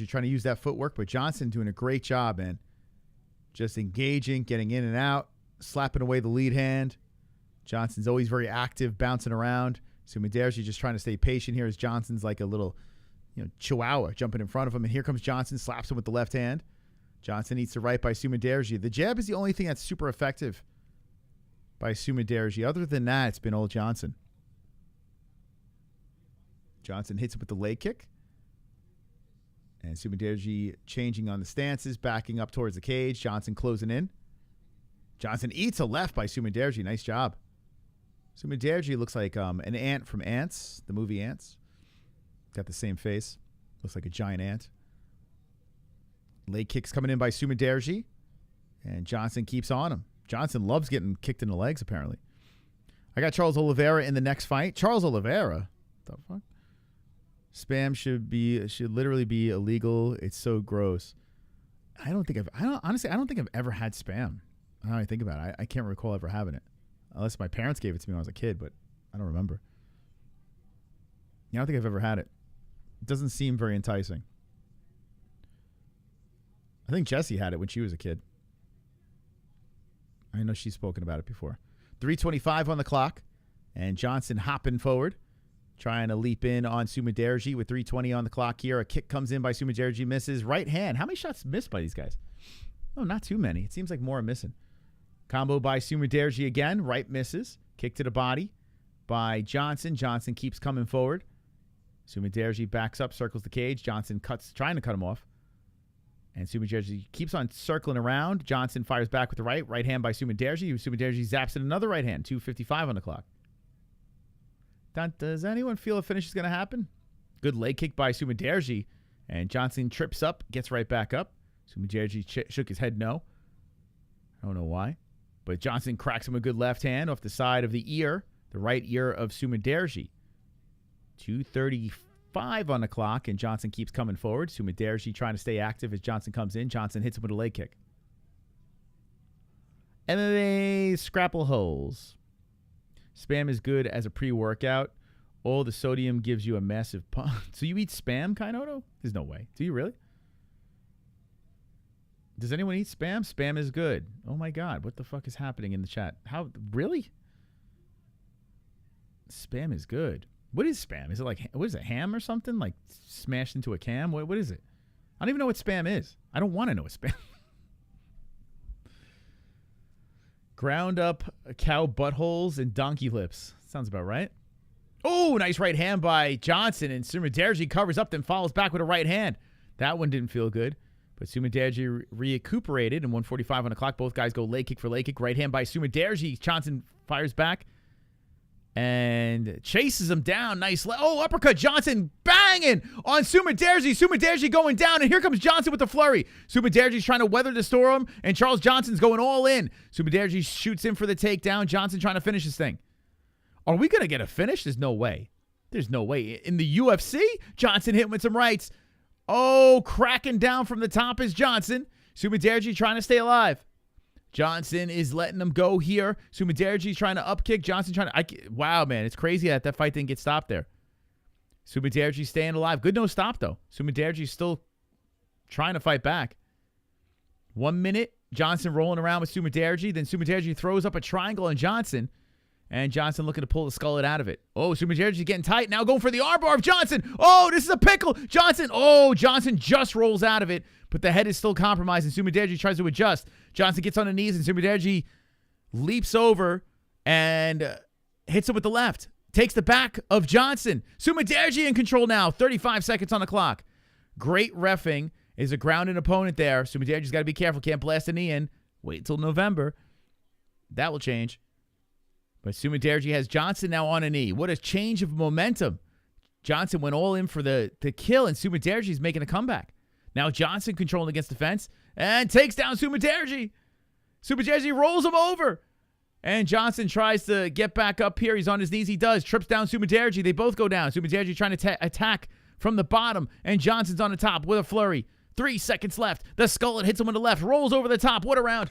trying to use that footwork, but Johnson doing a great job, man. Just engaging, getting in and out, slapping away the lead hand. Johnson's always very active, bouncing around. Sumiderji just trying to stay patient here as Johnson's like a little, chihuahua jumping in front of him. And here comes Johnson, slaps him with the left hand. Johnson eats the right by Sumiderji. The jab is the only thing that's super effective by Sumiderji. Other than that, it's been old Johnson. Johnson hits it with the leg kick. And Sumiderji changing on the stances, backing up towards the cage. Johnson closing in. Johnson eats a left by Sumiderji. Nice job. Sumiderji looks like an ant from Ants, the movie Ants. Got the same face. Looks like a giant ant. Leg kicks coming in by Sumiderji. And Johnson keeps on him. Johnson loves getting kicked in the legs, apparently. I got Charles Oliveira in the next fight. Charles Oliveira? What the fuck? Spam should literally be illegal. It's so gross. Honestly, I don't think I've ever had spam. Now I think about it, I can't recall ever having it. Unless my parents gave it to me when I was a kid, but I don't remember. I don't think I've ever had it. It doesn't seem very enticing. I think Jessie had it when she was a kid. I know she's spoken about it before. 3:25 on the clock, and Johnson hopping forward, trying to leap in on Sumiderji with 3:20 on the clock here. A kick comes in by Sumiderji, misses. Right hand. How many shots missed by these guys? Oh, not too many. It seems like more are missing. Combo by Sumiderji again. Right misses. Kick to the body by Johnson. Johnson keeps coming forward. Sumiderji backs up, circles the cage. Johnson trying to cut him off. And Sumiderji keeps on circling around. Johnson fires back with the right. Right hand by Sumiderji. Sumiderji zaps in another right hand. 2:55 on the clock. Does anyone feel a finish is going to happen? Good leg kick by Sumiderji. And Johnson trips up, gets right back up. Sumiderji shook his head no. I don't know why. But Johnson cracks him a good left hand off the side of the ear, the right ear of Sumiderji. 2:35 on the clock, and Johnson keeps coming forward. Sumiderji trying to stay active as Johnson comes in. Johnson hits him with a leg kick. MMA Scrapple Holes. Spam is good as a pre-workout. All the sodium gives you a massive pump. So you eat Spam, Kainoto? There's no way. Do you really? Does anyone eat Spam? Spam is good. Oh my God. What the fuck is happening in the chat? How? Really? Spam is good. What is Spam? Is it like, what is it, ham or something? Like smashed into a cam? What is it? I don't even know what Spam is. I don't want to know what Spam Ground up cow buttholes and donkey lips. Sounds about right. Oh, nice right hand by Johnson. And Sumiderji covers up, then follows back with a right hand. That one didn't feel good. But Sumiderji recuperated. And 1:45 on the clock. Both guys go leg kick for leg kick. Right hand by Sumiderji. Johnson fires back and chases him down. Nice. Uppercut. Johnson banging on Sumiderji. Sumiderji going down. And here comes Johnson with the flurry. Sumiderji's trying to weather the storm. And Charles Johnson's going all in. Sumiderji shoots in for the takedown. Johnson trying to finish this thing. Are we going to get a finish? There's no way. There's no way. In the UFC, Johnson hit with some rights. Oh, cracking down from the top is Johnson. Sumiderji trying to stay alive. Johnson is letting him go here. Sumiderji's trying to upkick. Johnson trying to... wow, man. It's crazy that fight didn't get stopped there. Sumiderji staying alive. Good no stop, though. Sumiderji's still trying to fight back. 1 minute. Johnson rolling around with Sumiderji. Then Sumiderji throws up a triangle on Johnson. And Johnson looking to pull the skullet out of it. Oh, Sumiderji's getting tight. Now going for the armbar of Johnson. Oh, this is a pickle. Johnson. Oh, Johnson just rolls out of it. but the head is still compromised, and Sumudaerji tries to adjust. Johnson gets on the knees, and Sumudaerji leaps over and hits him with the left. Takes the back of Johnson. Sumudaerji in control now. 35 seconds on the clock. Great reffing. Is a grounded opponent there. Sumudaerji's got to be careful. Can't blast a knee in. Wait until November. That will change. But Sumudaerji has Johnson now on a knee. What a change of momentum. Johnson went all in for the kill, and Sumudaerji's making a comeback. Now Johnson controlling against the fence and takes down Sumudaerji. Sumudaerji rolls him over. And Johnson tries to get back up here. He's on his knees. He does. Trips down Sumudaerji. They both go down. Sumudaerji trying to attack from the bottom. And Johnson's on the top with a flurry. 3 seconds left. The skullet hits him on the left. Rolls over the top. What a round.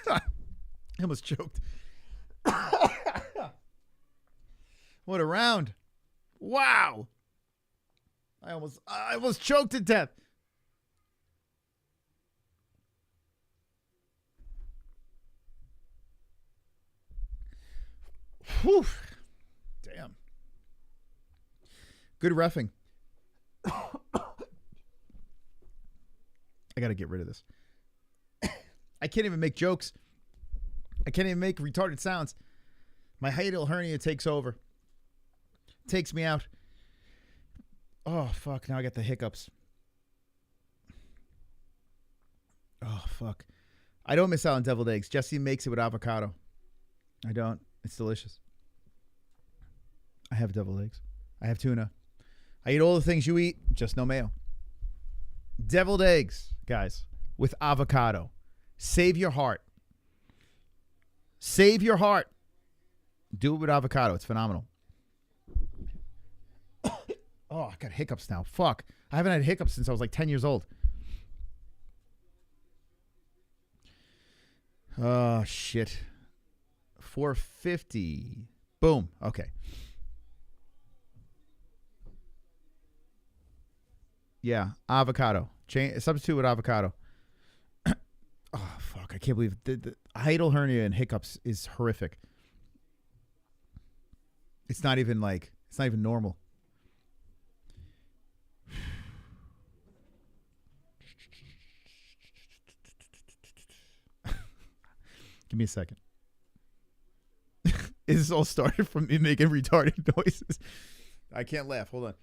I almost choked. What a round. Wow. I almost choked to death. Whew. Damn. Good reffing. I got to get rid of this. I can't even make jokes. I can't even make retarded sounds. My hiatal hernia takes over. Takes me out. Oh, fuck. Now I got the hiccups. Oh, fuck. I don't miss out on deviled eggs. Jesse makes it with avocado. I don't. It's delicious. I have deviled eggs. I have tuna. I eat all the things you eat, just no mayo. Deviled eggs, guys, with avocado. Save your heart. Save your heart. Do it with avocado. It's phenomenal. Oh, I got hiccups now. Fuck. I haven't had hiccups since I was like 10 years old. Oh, shit. 450. Boom. Okay. Yeah, avocado. Substitute with avocado. Oh, fuck. I can't believe the hiatal hernia and hiccups is horrific. It's not even normal. Give me a second. This all started from me making retarded noises. I can't laugh. Hold on.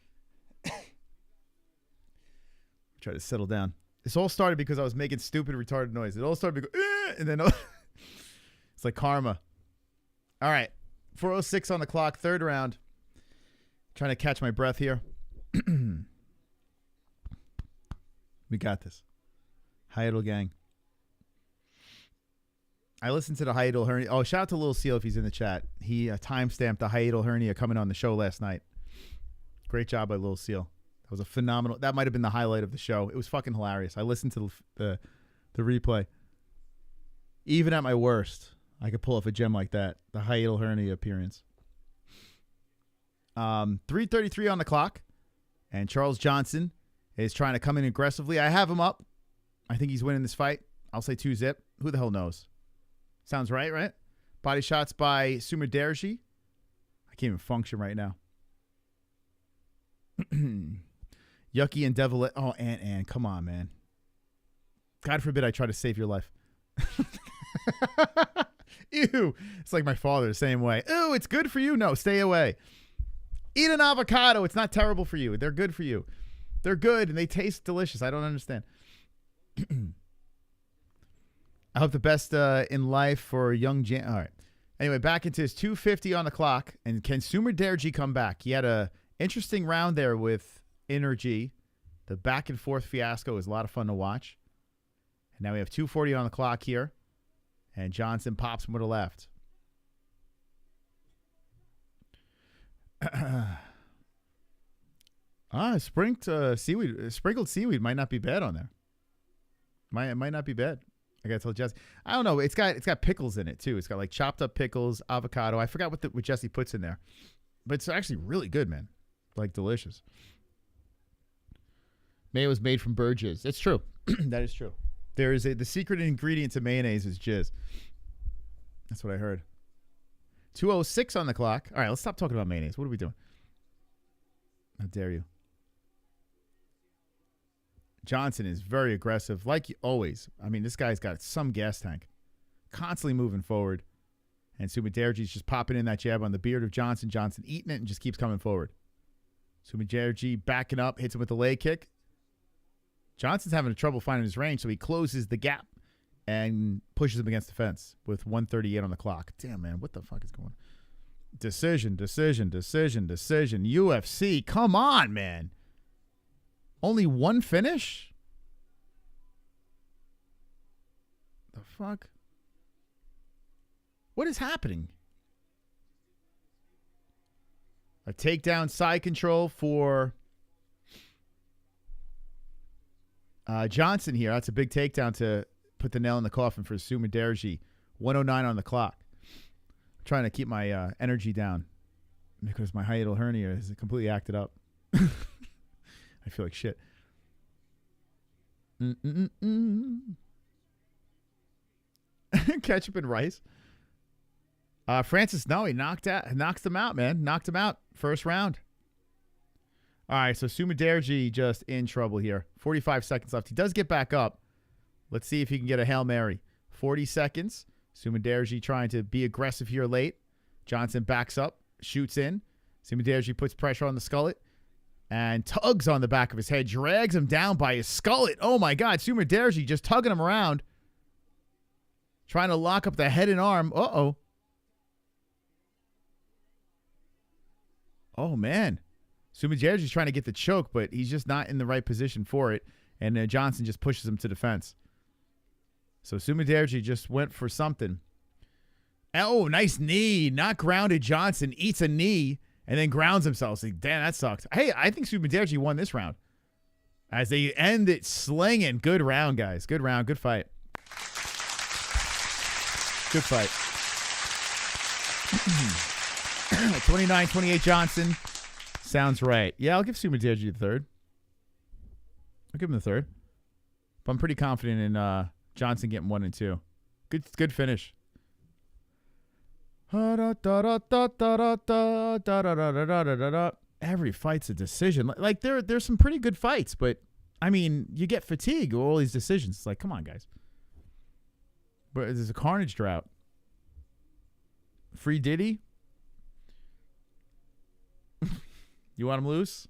Try to settle down. This all started because I was making stupid retarded noise. It all started because, and then it's like karma. All right. 4:06 on the clock. Third round. Trying to catch my breath here. We got this. Hiatal gang. I listened to the hiatal hernia. Oh, shout out to Lil Seal if he's in the chat. He timestamped the hiatal hernia coming on the show last night. Great job by Lil Seal. That was a phenomenal. That might have been the highlight of the show. It was fucking hilarious. I listened to the replay. Even at my worst, I could pull off a gem like that. The hiatal hernia appearance. 3:33 on the clock, and Charles Johnson is trying to come in aggressively. I have him up. I think he's winning this fight. I'll say 2-zip. Who the hell knows? Sounds right? Body shots by Sumudaerji. I can't even function right now. Yucky and Devil. Oh, Ant. Come on, man. God forbid I try to save your life. Ew. It's like my father the same way. Ew, it's good for you. No, stay away. Eat an avocado. It's not terrible for you. They're good for you. They're good and they taste delicious. I don't understand. I hope the best in life for young Jan. All right. Anyway, back into his 2:50 on the clock. And can Sumudaerji come back? He had a interesting round there with Energy. The back and forth fiasco is a lot of fun to watch. And now we have 2:40 on the clock here. And Johnson pops him with a left. Sprinkled seaweed might not be bad on there. It might not be bad. I gotta tell Jesse. I don't know. It's got pickles in it too. It's got like chopped up pickles, avocado. I forgot what Jesse puts in there, but it's actually really good, man. Like delicious. Mayo is made from bird jizz. It's true. That is true. There is the secret ingredient to mayonnaise is jizz. That's what I heard. 2:06 on the clock. All right, let's stop talking about mayonnaise. What are we doing? How dare you? Johnson is very aggressive, like always. I mean, this guy's got some gas tank. Constantly moving forward. And Sumudaerji's just popping in that jab on the beard of Johnson. Johnson eating it and just keeps coming forward. Sumudaerji backing up, hits him with the leg kick. Johnson's having trouble finding his range, so he closes the gap and pushes him against the fence with 1:38 on the clock. Damn, man, what the fuck is going on? Decision. UFC, come on, man. Only one finish? The fuck? What is happening? A takedown side control for Johnson here. That's a big takedown to put the nail in the coffin for Sumudaerji. 1:09 on the clock. I'm trying to keep my energy down because my hiatal hernia is completely acted up. I feel like shit. Ketchup and rice. Francis Ngannou knocks him out, man. Knocked him out first round. All right, so Sumudaerji just in trouble here. 45 seconds left. He does get back up. Let's see if he can get a Hail Mary. 40 seconds. Sumudaerji trying to be aggressive here late. Johnson backs up, shoots in. Sumudaerji puts pressure on the skullet and tugs on the back of his head, drags him down by his skullet. Oh, my God. Sumudaerji just tugging him around, trying to lock up the head and arm. Uh-oh. Oh, man. Sumudaerji's trying to get the choke, but he's just not in the right position for it. And Johnson just pushes him to the fence. So Sumudaerji just went for something. Oh, nice knee. Not grounded. Johnson eats a knee and then grounds himself. So, damn, that sucked. Hey, I think Sumudaerji won this round. As they end it slinging. Good round, guys. Good round. Good fight. Good fight. 29-28 Johnson. Sounds right. Yeah, I'll give Sumudaerji the third. I'll give him the third. But I'm pretty confident in Johnson getting 1 and 2. Good finish. Every fight's a decision. Like there's some pretty good fights, but I mean, you get fatigue with all these decisions. It's like, come on, guys. But there's a carnage drought. Free Diddy. You want him loose?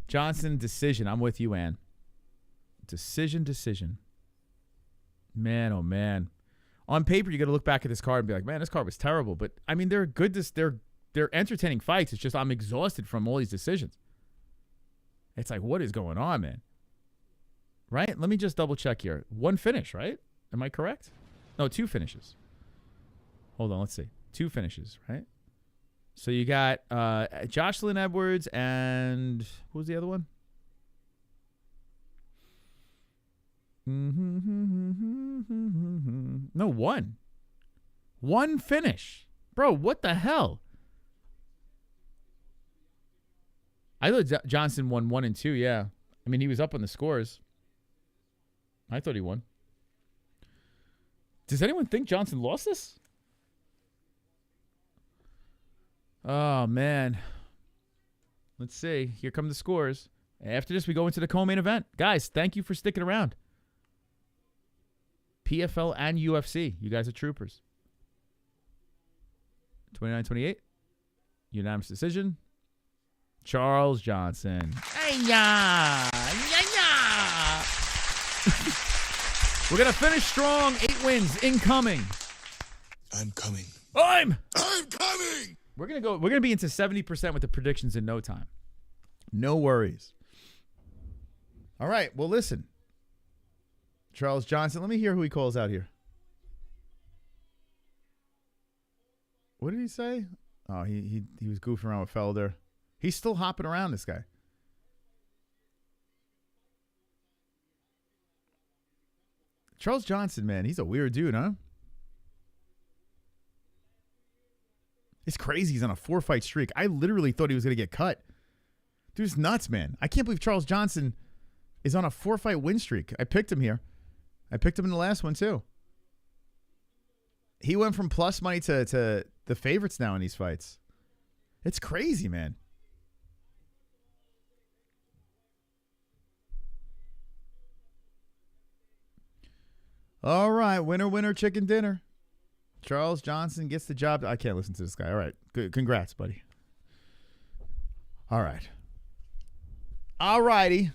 Johnson, decision. I'm with you, Ann. Decision. Man, oh, man. On paper, you got to look back at this card and be like, man, this card was terrible. But, I mean, they're good. They're entertaining fights. It's just I'm exhausted from all these decisions. It's like, what is going on, man? Right? Let me just double check here. 1 finish, right? Am I correct? No, 2 finishes. Hold on, let's see. 2 finishes, right? So you got Jocelyn Edwards and who was the other one? No, 1. 1 finish. Bro, what the hell? I thought Johnson won 1 and 2, yeah. I mean, he was up on the scores. I thought he won. Does anyone think Johnson lost this? Oh, man. Let's see. Here come the scores. After this, we go into the co-main event. Guys, thank you for sticking around. PFL and UFC. You guys are troopers. 29-28. Unanimous decision. Charles Johnson. Hey-ya! Yeah-ya! We're going to finish strong. 8 wins incoming. I'm coming. I'm coming! We're gonna be into 70% with the predictions in no time. No worries. All right. Well, listen. Charles Johnson. Let me hear who he calls out here. What did he say? Oh, he was goofing around with Felder. He's still hopping around, this guy. Charles Johnson, man, he's a weird dude, huh? It's crazy. He's on a 4-fight streak. I literally thought he was going to get cut. Dude's nuts, man. I can't believe Charles Johnson is on a 4-fight win streak. I picked him here. I picked him in the last one, too. He went from plus money to the favorites now in these fights. It's crazy, man. All right, winner, winner, chicken dinner. Charles Johnson gets the job. I can't listen to this guy. All right, good. Congrats, buddy. All right. All righty.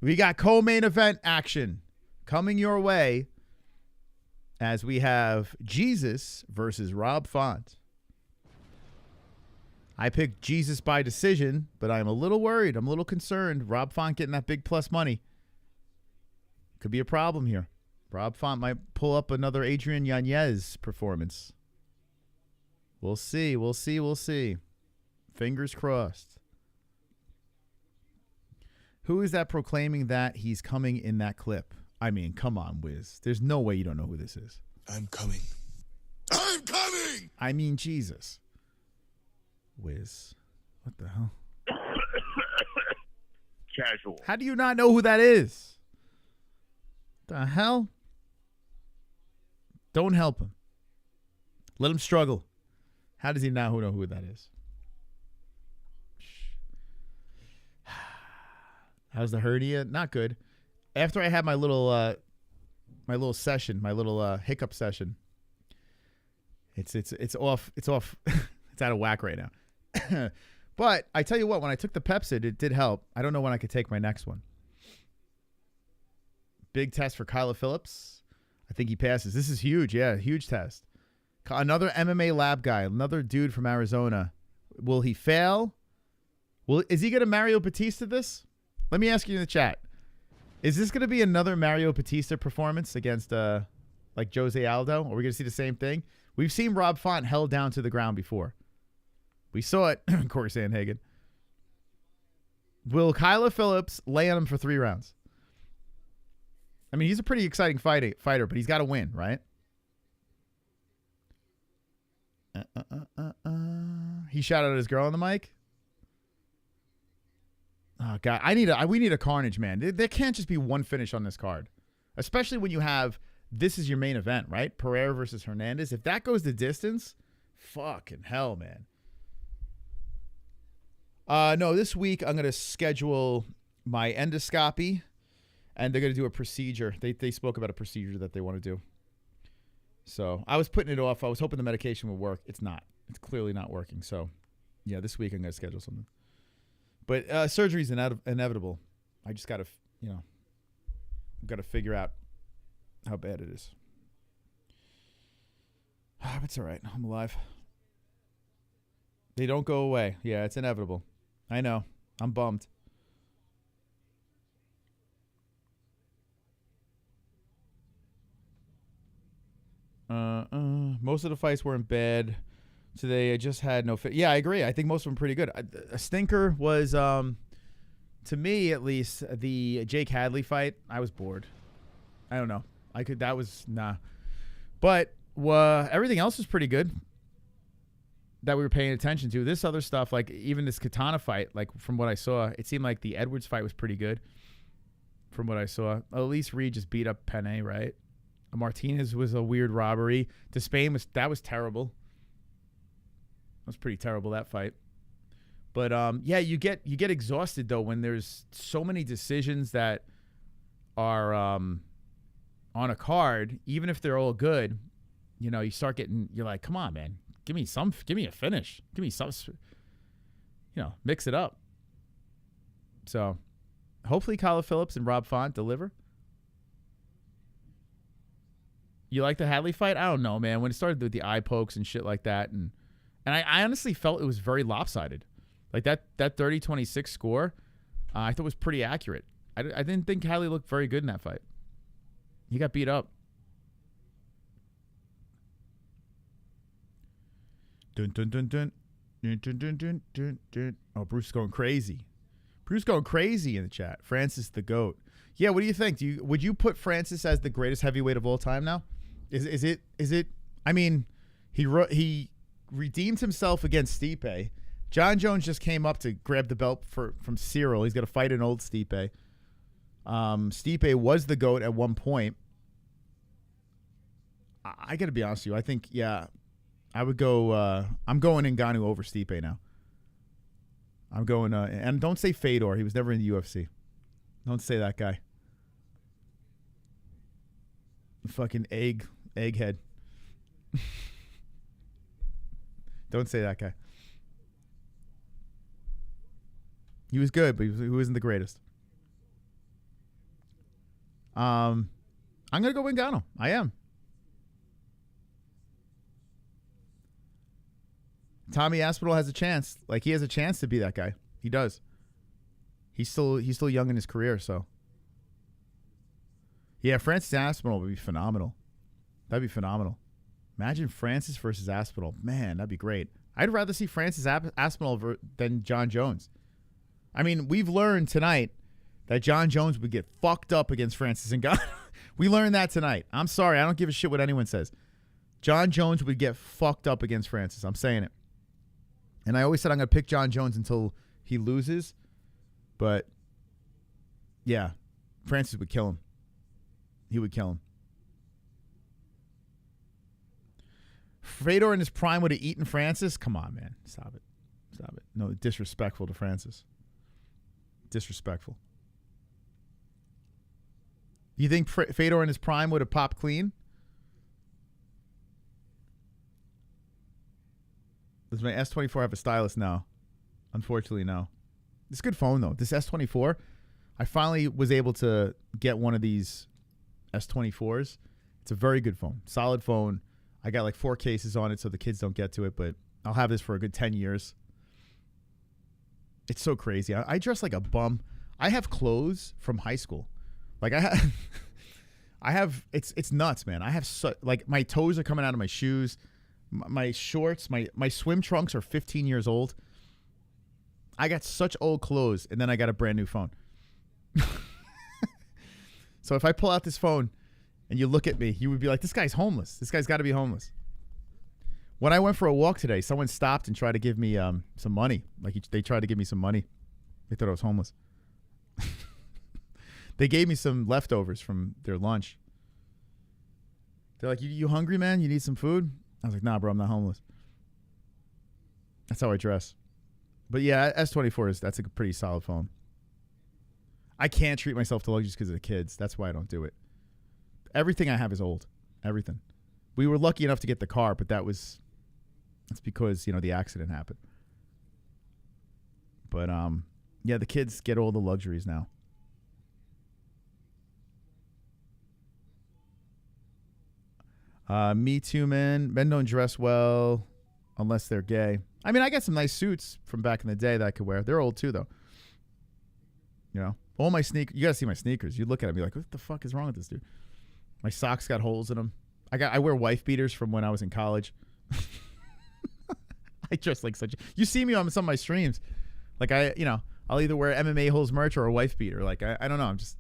We got co-main event action coming your way as we have Jesus versus Rob Font. I picked Jesus by decision, but I'm a little worried. I'm a little concerned. Rob Font getting that big plus money. Could be a problem here. Rob Font might pull up another Adrian Yanez performance. We'll see. We'll see. We'll see. Fingers crossed. Who is that proclaiming that he's coming in that clip? I mean, come on, Wiz. There's no way you don't know who this is. I'm coming. I'm coming! I mean, Jesus. Wiz. What the hell? Casual. How do you not know who that is? The hell? Don't help him. Let him struggle. How does he now know who that is? How's the hernia? Not good. After I had my little session, my little hiccup session, it's off. It's off. It's out of whack right now. But I tell you what, when I took the Pepsid, it did help. I don't know when I could take my next one. Big test for Kyla Phillips. I think he passes. This is huge. Yeah, huge test. Another MMA lab guy, another dude from Arizona. Will he fail? Is he going to Mario Batista this? Let me ask you in the chat. Is this going to be another Mario Batista performance against like Jose Aldo? Are we going to see the same thing? We've seen Rob Font held down to the ground before. We saw it, Corey Sandhagen. Will Kyla Phillips lay on him for 3 rounds? I mean, he's a pretty exciting fighter, but he's got to win, right? He shouted at his girl on the mic. Oh God, we need a carnage, man. There can't just be one finish on this card, especially when you have this is your main event, right? Pereira versus Hernandez. If that goes the distance, fucking hell, man. No, this week I'm gonna schedule my endoscopy. And they're going to do a procedure. They spoke about a procedure that they want to do. So I was putting it off. I was hoping the medication would work. It's not. It's clearly not working. So, yeah, this week I'm going to schedule something. But surgery is inevitable. I just got to, got to figure out how bad it is. It's all right. I'm alive. They don't go away. Yeah, it's inevitable. I know. I'm bummed. Most of the fights weren't bad today. I just had no fit. Yeah, I agree. I think most of them pretty good. A stinker was, to me at least, the Jake Hadley fight. I was bored. I don't know. But everything else was pretty good that we were paying attention to. This other stuff, like even this Katana fight, like from what I saw, it seemed like the Edwards fight was pretty good from what I saw. Elise Reed just beat up Penne, right? Martinez was a weird robbery. Despaigne was terrible. That was pretty terrible, that fight. But yeah, you get exhausted though when there's so many decisions that are on a card. Even if they're all good, you start getting. You're like, come on, man, give me a finish, give me some. Mix it up. So, hopefully, Kyla Phillips and Rob Font deliver. You like the Hadley fight? I don't know, man. When it started with the eye pokes and shit like that, and I honestly felt it was very lopsided. Like that 30-26 score, I thought was pretty accurate. I didn't think Hadley looked very good in that fight. He got beat up. Dun dun dun dun dun dun dun dun dun dun. Oh, Bruce is going crazy. Bruce going crazy in the chat. Francis the GOAT. Yeah, what do you think? Would you put Francis as the greatest heavyweight of all time now? Is it? I mean, he redeemed himself against Stipe. John Jones just came up to grab the belt from Cyril. He's going to fight an old Stipe. Stipe was the GOAT at one point. I got to be honest with you. I think, yeah, I would go. I'm going Ngannou over Stipe now. I'm going, and don't say Fedor. He was never in the UFC. Don't say that guy. Fucking egghead. Don't say that guy. He was good, but he wasn't the greatest. I'm gonna go Ngannou. I am. Tommy Aspinall has a chance. Like, he has a chance to be that guy. He does. He's still young in his career, so. Yeah, Francis Aspinall would be phenomenal. That'd be phenomenal. Imagine Francis versus Aspinall. Man, that'd be great. I'd rather see Francis Aspinall than John Jones. I mean, we've learned tonight that John Jones would get fucked up against Francis Ngannou. We learned that tonight. I'm sorry. I don't give a shit what anyone says. John Jones would get fucked up against Francis. I'm saying it. And I always said I'm going to pick John Jones until he loses. But, yeah, Francis would kill him. He would kill him. Fedor in his prime would have eaten Francis? Come on, man. Stop it. Stop it. No, disrespectful to Francis. Disrespectful. You think Fedor in his prime would have popped clean? Does my S24 have a stylus? No. Unfortunately, no. It's a good phone, though. This S24, I finally was able to get one of these S24s. It's a very good phone. Solid phone. I got like 4 cases on it so the kids don't get to it, but I'll have this for a good 10 years. It's so crazy. I dress like a bum. I have clothes from high school. Like I have, it's nuts, man. I have like my toes are coming out of my shoes. My shorts, my swim trunks are 15 years old. I got such old clothes, and then I got a brand new phone. So if I pull out this phone and you look at me, you would be like, this guy's homeless. This guy's got to be homeless. When I went for a walk today, someone stopped and tried to give me some money. Like they tried to give me some money. They thought I was homeless. They gave me some leftovers from their lunch. They're like, you hungry, man? You need some food? I was like, nah, bro, I'm not homeless. That's how I dress. But yeah, S24 that's a pretty solid phone. I can't treat myself to luxuries because of the kids. That's why I don't do it. Everything I have is old. Everything. We were lucky enough to get the car, but that's because, the accident happened. But yeah, the kids get all the luxuries now. Me too, man. Men don't dress well unless they're gay. I mean, I got some nice suits from back in the day that I could wear. They're old too, though. All my sneakers. You got to see my sneakers. You look at them, be like, what the fuck is wrong with this dude? My socks got holes in them. I wear wife beaters from when I was in college. I dress like such. You see me on some of my streams. Like I'll either wear MMA-Holes merch or a wife beater. Like I don't know. I'm just,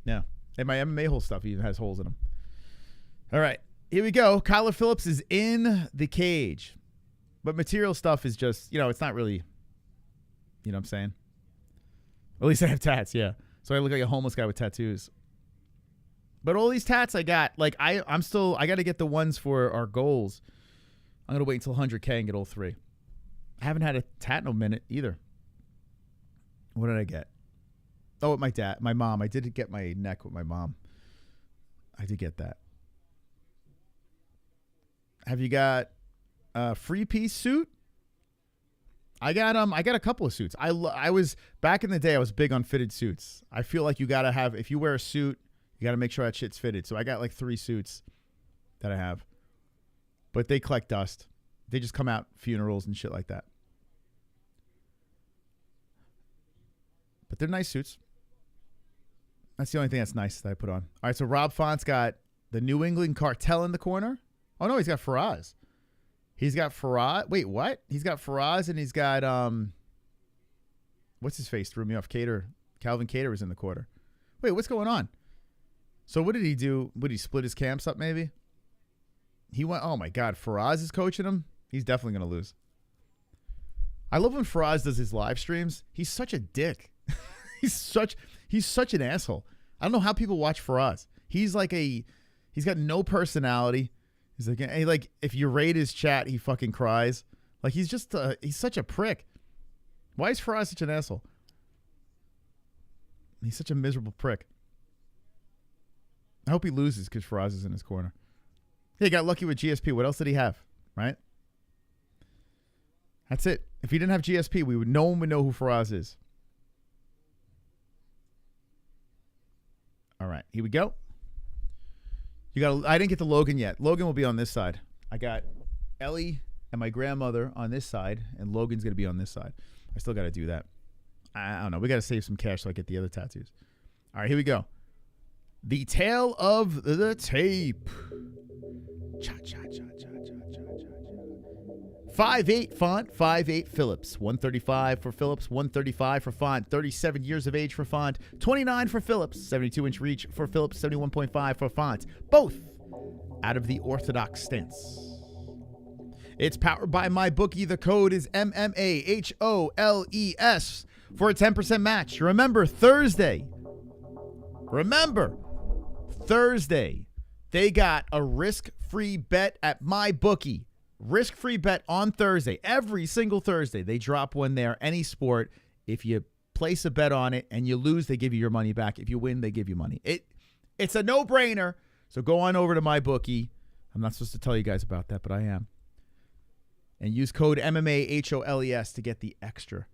yeah. And my MMA-Holes stuff even has holes in them. All right, here we go. Kyler Phillips is in the cage. But material stuff is just, it's not really, you know what I'm saying? At least I have tats, yeah. So I look like a homeless guy with tattoos. But all these tats I got, like I got to get the ones for our goals. I'm going to wait until 100K and get all 3. I haven't had a tat in a minute either. What did I get? Oh, with my mom. I did get my neck with my mom. I did get that. Have you got a 3-piece suit? I got a couple of suits. I was back in the day. I was big on fitted suits. I feel like you gotta have, if you wear a suit, you gotta make sure that shit's fitted. So I got like 3 suits that I have, but they collect dust. They just come out funerals and shit like that. But they're nice suits. That's the only thing that's nice that I put on. All right, so Rob Font's got the New England Cartel in the corner. Oh no, he's got Faraz. He's got Faraz. Wait, what? He's got Faraz and he's got what's his face? Threw me off. Calvin Cater was in the quarter. Wait, what's going on? So what did he do? Would he split his camps up maybe? He went, oh my God, Faraz is coaching him? He's definitely going to lose. I love when Faraz does his live streams. He's such a dick. He's such an asshole. I don't know how people watch Faraz. He's He's got no personality. He's like, hey, like if you raid his chat, he fucking cries. Like he's just he's such a prick. Why is Faraz such an asshole? He's such a miserable prick. I hope he loses because Faraz is in his corner. He got lucky with GSP. What else did he have? Right? That's it. If he didn't have GSP, no one would know who Faraz is. All right, here we go. I didn't get to Logan yet. Logan will be on this side. I got Ellie and my grandmother on this side, and Logan's going to be on this side. I still got to do that. I don't know. We got to save some cash so I get the other tattoos. All right, here we go. The tale of the tape. Cha-cha-cha. 5'8" Font, 5'8" Phillips. 135 for Phillips, 135 for Font. 37 years of age for Font. 29 for Phillips. 72-inch reach for Phillips. 71.5 for Font. Both out of the orthodox stance. It's powered by MyBookie. The code is MMAHOLES for a 10% match. Remember, Thursday, they got a risk-free bet at MyBookie. Risk-free bet on Thursday. Every single Thursday, they drop one there. Any sport, if you place a bet on it and you lose, they give you your money back. If you win, they give you money. It's a no-brainer. So go on over to MyBookie. I'm not supposed to tell you guys about that, but I am. And use code MMAHOLES to get the extra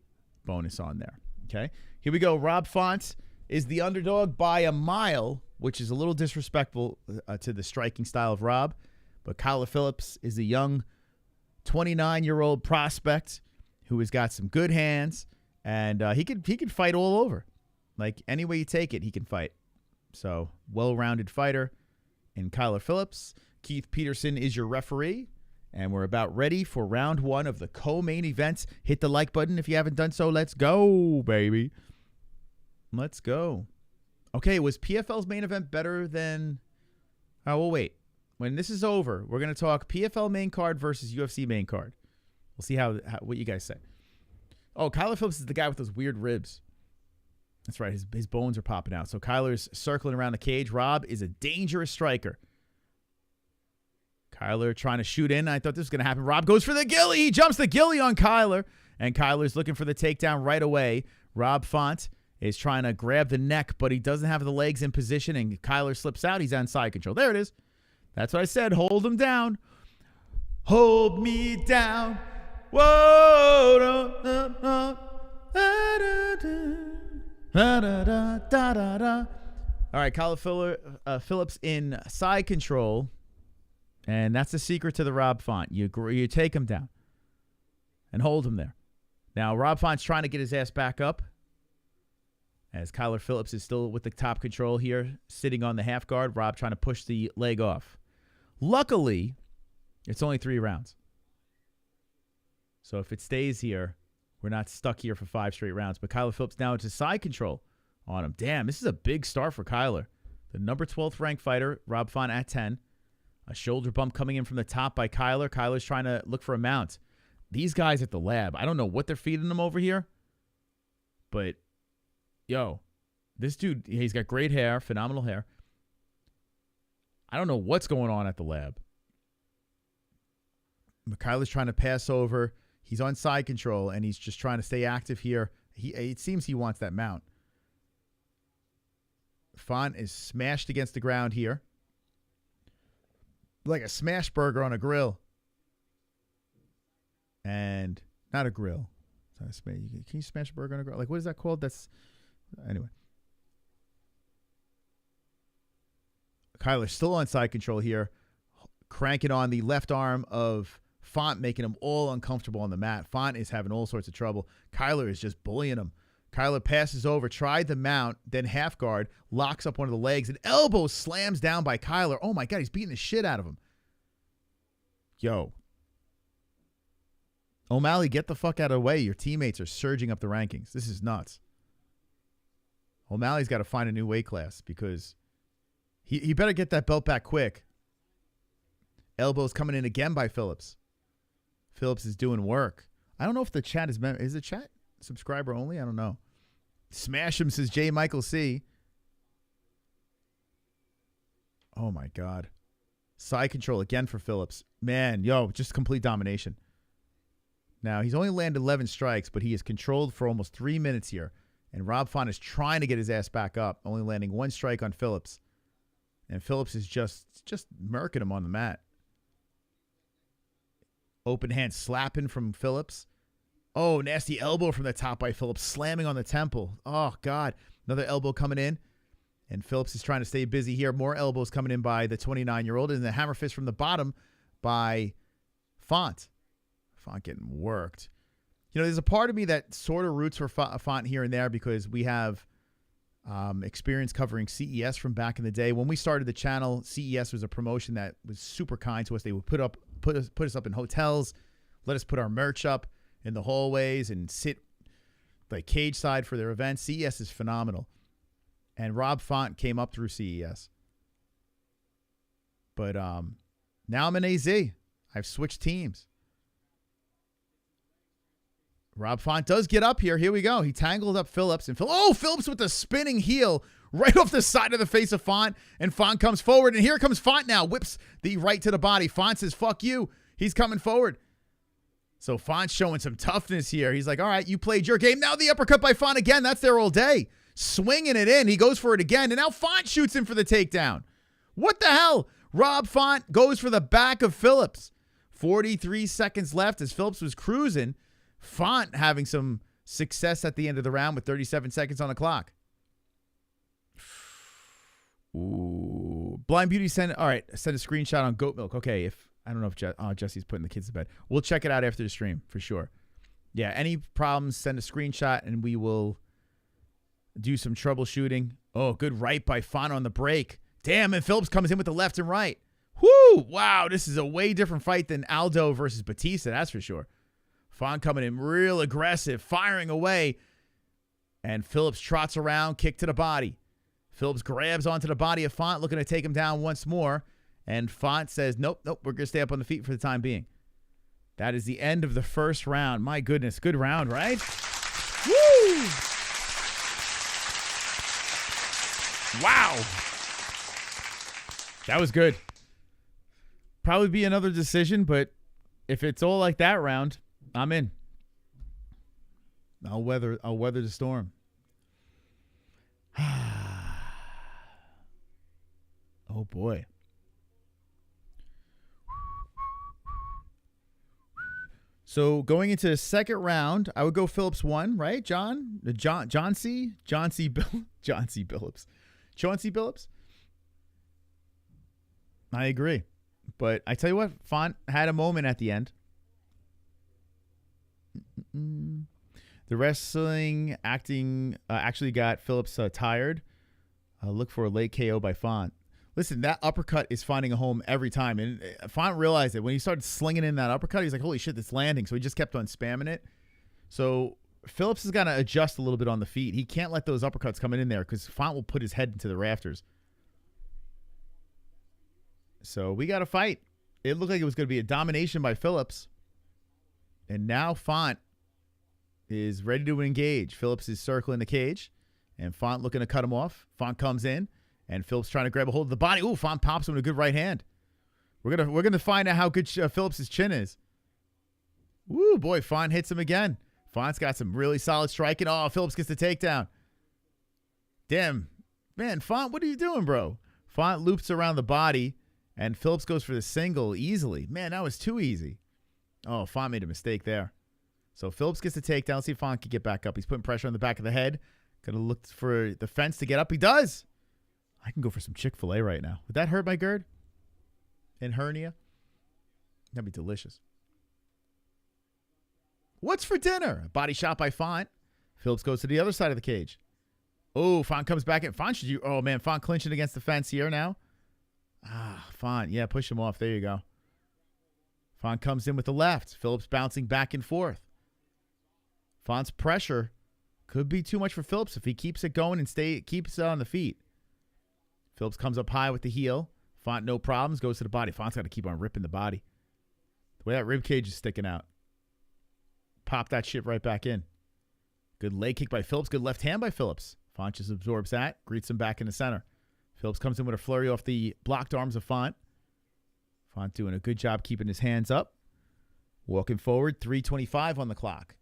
bonus on there. Okay? Here we go. Rob Font is the underdog by a mile, which is a little disrespectful to the striking style of Rob. But Kyler Phillips is a young 29-year-old prospect who has got some good hands, and he could fight all over. Like, any way you take it, he can fight. So, well-rounded fighter in Kyler Phillips. Keith Peterson is your referee, and we're about ready for round one of the co-main events. Hit the like button if you haven't done so. Let's go, baby. Let's go. Okay, was PFL's main event better than... Oh, we'll wait. When this is over, we're going to talk PFL main card versus UFC main card. We'll see how what you guys say. Oh, Kyler Phillips is the guy with those weird ribs. That's right. His bones are popping out. So Kyler's circling around the cage. Rob is a dangerous striker. Kyler trying to shoot in. I thought this was going to happen. Rob goes for the ghillie. He jumps the ghillie on Kyler. And Kyler's looking for the takedown right away. Rob Font is trying to grab the neck, but he doesn't have the legs in position. And Kyler slips out. He's on side control. There it is. That's what I said. Hold him down. Hold me down. Whoa. All right, Kyler Phillips in side control. And that's the secret to the Rob Font. You take him down and hold him there. Now, Rob Font's trying to get his ass back up as Kyler Phillips is still with the top control here, sitting on the half guard. Rob trying to push the leg off. Luckily, it's only 3 rounds. So if it stays here, we're not stuck here for 5 straight rounds. But Kyler Phillips now into side control on him. Damn, this is a big start for Kyler. The number 12th ranked fighter, Rob Font at 10. A shoulder bump coming in from the top by Kyler. Kyler's trying to look for a mount. These guys at the lab, I don't know what they're feeding them over here. But, yo, this dude, he's got great hair, phenomenal hair. I don't know what's going on at the lab. Kyler's trying to pass over. He's on side control, and he's just trying to stay active here. It seems he wants that mount. Font is smashed against the ground here. Like a smash burger on a grill. And not a grill. Can you smash a burger on a grill? Like, what is that called? That's... Anyway. Kyler's still on side control here, cranking on the left arm of Font, making him all uncomfortable on the mat. Font is having all sorts of trouble. Kyler is just bullying him. Kyler passes over, tried the mount, then half guard, locks up one of the legs, and elbow slams down by Kyler. Oh, my God, he's beating the shit out of him. Yo. O'Malley, get the fuck out of the way. Your teammates are surging up the rankings. This is nuts. O'Malley's got to find a new weight class because... He better get that belt back quick. Elbows coming in again by Phillips. Phillips is doing work. I don't know if the chat is the chat subscriber only? I don't know. Smash him, says J. Michael C. Oh, my God. Side control again for Phillips. Man, just complete domination. Now, he's only landed 11 strikes, but he is controlled for almost 3 minutes here. And Rob Font is trying to get his ass back up, only landing 1 strike on Phillips. And Phillips is just murking him on the mat. Open hand slapping from Phillips. Oh, nasty elbow from the top by Phillips, slamming on the temple. Oh, God. Another elbow coming in. And Phillips is trying to stay busy here. More elbows coming in by the 29-year-old. And the hammer fist from the bottom by Font. Font getting worked. There's a part of me that sort of roots for Font here and there because we have experience covering CES from back in the day. When we started the channel, CES was a promotion that was super kind to us. They would put us up in hotels, let us put our merch up in the hallways and sit like cage side for their events. CES is phenomenal. And Rob Font came up through CES. But now I'm in AZ. I've switched teams. Rob Font does get up here. Here we go. He tangled up Phillips. And Phillips with the spinning heel right off the side of the face of Font. And Font comes forward. And here comes Font now. Whips the right to the body. Font says, fuck you. He's coming forward. So Font's showing some toughness here. He's like, all right, you played your game. Now the uppercut by Font again. That's there all day. Swinging it in. He goes for it again. And now Font shoots him for the takedown. What the hell? Rob Font goes for the back of Phillips. 43 seconds left as Phillips was cruising. Font having some success at the end of the round with 37 seconds on the clock. Ooh. Blind Beauty sent a screenshot on goat milk. Okay, I don't know if Jesse's putting the kids to bed. We'll check it out after the stream for sure. Yeah, any problems, send a screenshot and we will do some troubleshooting. Oh, good right by Font on the break. Damn, and Phillips comes in with the left and right. Whoo! Wow, this is a way different fight than Aldo versus Batista, that's for sure. Font coming in real aggressive, firing away. And Phillips trots around, kick to the body. Phillips grabs onto the body of Font, looking to take him down once more. And Font says, nope, we're going to stay up on the feet for the time being. That is the end of the first round. My goodness, good round, right? Woo! Wow. That was good. Probably be another decision, but if it's all like that round, I'm in. I'll weather the storm. Oh boy. So going into the second round, I would go Phillips 1, right? Chauncey Billups. I agree. But I tell you what, Font had a moment at the end. The wrestling acting actually got Phillips tired. Look for a late KO by Font. Listen, that uppercut is finding a home every time. And Font realized it. When he started slinging in that uppercut, he's like, holy shit, it's landing. So he just kept on spamming it. So Phillips has got to adjust a little bit on the feet. He can't let those uppercuts come in there because Font will put his head into the rafters. So we got a fight. It looked like it was going to be a domination by Phillips. And now Font is ready to engage. Phillips is circling the cage. And Font looking to cut him off. Font comes in. And Phillips trying to grab a hold of the body. Ooh, Font pops him with a good right hand. We're gonna find out how good Phillips' chin is. Woo, boy, Font hits him again. Font's got some really solid striking. Oh, Phillips gets the takedown. Damn. Man, Font, what are you doing, bro? Font loops around the body. And Phillips goes for the single easily. Man, that was too easy. Oh, Font made a mistake there. So Phillips gets the takedown. Let's see if Font can get back up. He's putting pressure on the back of the head. Gonna look for the fence to get up. He does. I can go for some Chick-fil-A right now. Would that hurt my GERD? And hernia? That'd be delicious. What's for dinner? A body shot by Font. Phillips goes to the other side of the cage. Oh, Font comes back in. Font Font clinching against the fence here now. Font. Yeah, push him off. There you go. Font comes in with the left. Phillips bouncing back and forth. Font's pressure could be too much for Phillips if he keeps it going and keeps it on the feet. Phillips comes up high with the heel. Font, no problems, goes to the body. Font's got to keep on ripping the body. The way that rib cage is sticking out. Pop that shit right back in. Good leg kick by Phillips. Good left hand by Phillips. Font just absorbs that. Greets him back in the center. Phillips comes in with a flurry off the blocked arms of Font. Font doing a good job keeping his hands up. Walking forward, 3:25 on the clock.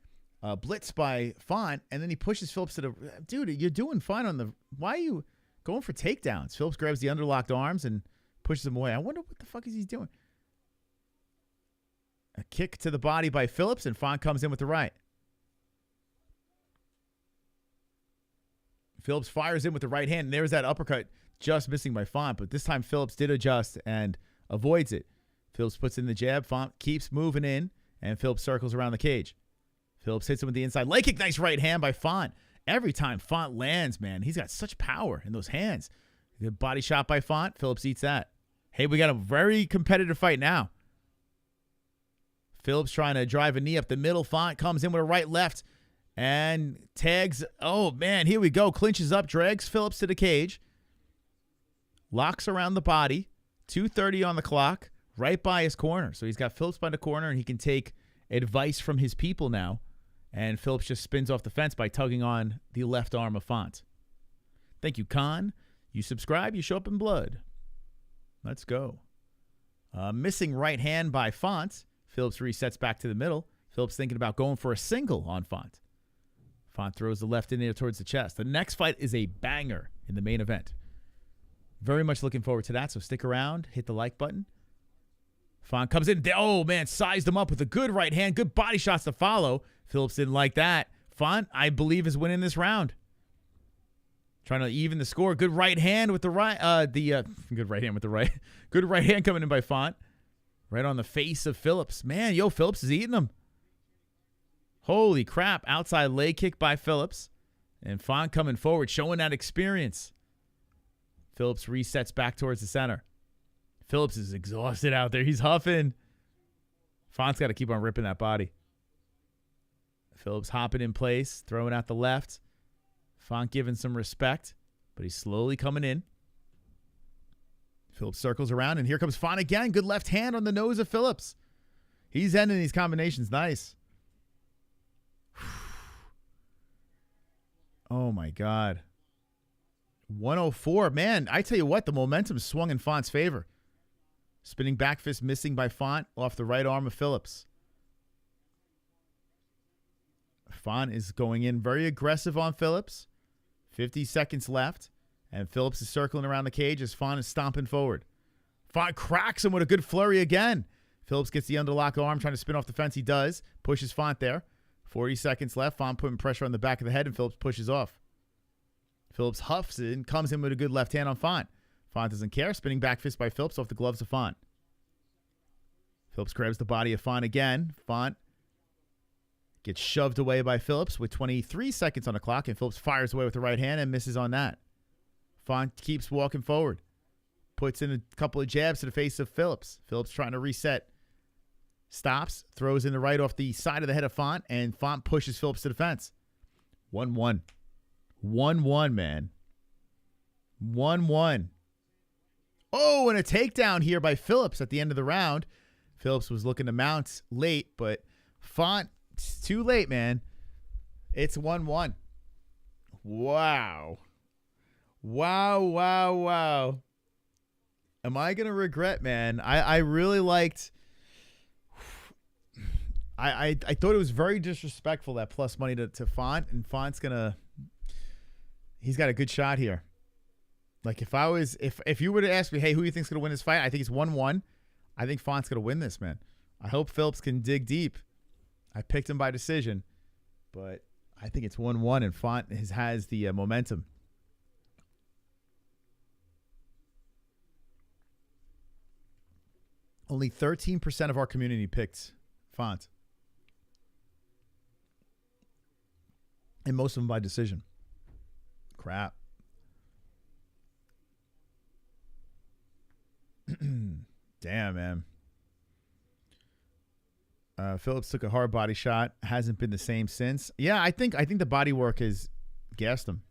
Blitz by Font, and then he pushes Phillips to the... Dude, you're doing fine on the... Why are you going for takedowns? Phillips grabs the underlocked arms and pushes him away. I wonder what the fuck is he doing. A kick to the body by Phillips, and Font comes in with the right. Phillips fires in with the right hand, and there's that uppercut just missing by Font, but this time Phillips did adjust and avoids it. Phillips puts in the jab. Font keeps moving in, and Phillips circles around the cage. Phillips hits him with the inside leg kick. Nice right hand by Font. Every time Font lands, man, he's got such power in those hands. Good body shot by Font. Phillips eats that. Hey, we got a very competitive fight now. Phillips trying to drive a knee up the middle. Font comes in with a right left and tags. Oh, man, here we go. Clinches up, drags Phillips to the cage. Locks around the body. 2:30 on the clock, right by his corner. So he's got Phillips by the corner, and he can take advice from his people now. And Phillips just spins off the fence by tugging on the left arm of Font. Thank you, Khan. You subscribe, you show up in blood. Let's go. Missing right hand by Font. Phillips resets back to the middle. Phillips thinking about going for a single on Font. Font throws the left in there towards the chest. The next fight is a banger in the main event. Very much looking forward to that, so stick around. Hit the like button. Font comes in. Oh, man, sized him up with a good right hand. Good body shots to follow. Phillips didn't like that. Font, I believe, is winning this round. Trying to even the score. Good right hand with the right. Good right hand with the right. Good right hand coming in by Font. Right on the face of Phillips. Man, Phillips is eating him. Holy crap. Outside leg kick by Phillips. And Font coming forward, showing that experience. Phillips resets back towards the center. Phillips is exhausted out there. He's huffing. Font's got to keep on ripping that body. Phillips hopping in place, throwing out the left. Font giving some respect, but he's slowly coming in. Phillips circles around, and here comes Font again. Good left hand on the nose of Phillips. He's ending these combinations nice. Oh, my God. 104. Man, I tell you what, the momentum swung in Font's favor. Spinning back fist missing by Font off the right arm of Phillips. Font is going in very aggressive on Phillips. 50 seconds left. And Phillips is circling around the cage as Font is stomping forward. Font cracks him with a good flurry again. Phillips gets the underlock arm, trying to spin off the fence. He does. Pushes Font there. 40 seconds left. Font putting pressure on the back of the head, and Phillips pushes off. Phillips huffs it and comes in with a good left hand on Font. Font doesn't care. Spinning back fist by Phillips off the gloves of Font. Phillips grabs the body of Font again. Font gets shoved away by Phillips with 23 seconds on the clock, and Phillips fires away with the right hand and misses on that. Font keeps walking forward. Puts in a couple of jabs to the face of Phillips. Phillips trying to reset. Stops. Throws in the right off the side of the head of Font, and Font pushes Phillips to the fence. 1-1. 1-1, man. 1-1. Oh, and a takedown here by Phillips at the end of the round. Phillips was looking to mount late, but Font, it's too late, man. It's 1-1. Wow. Wow. Am I going to regret, man? I really liked... I thought it was very disrespectful, that plus money to Font, and Font's going to... He's got a good shot here. Like, if you were to ask me, hey, who do you think's going to win this fight? I think it's 1-1. I think Font's going to win this, man. I hope Phillips can dig deep. I picked him by decision, but I think it's 1-1, and Font has the momentum. Only 13% of our community picked Font. And most of them by decision. Crap. Damn, man. Phillips took a hard body shot. Hasn't been the same since. Yeah, I think the body work has gassed him.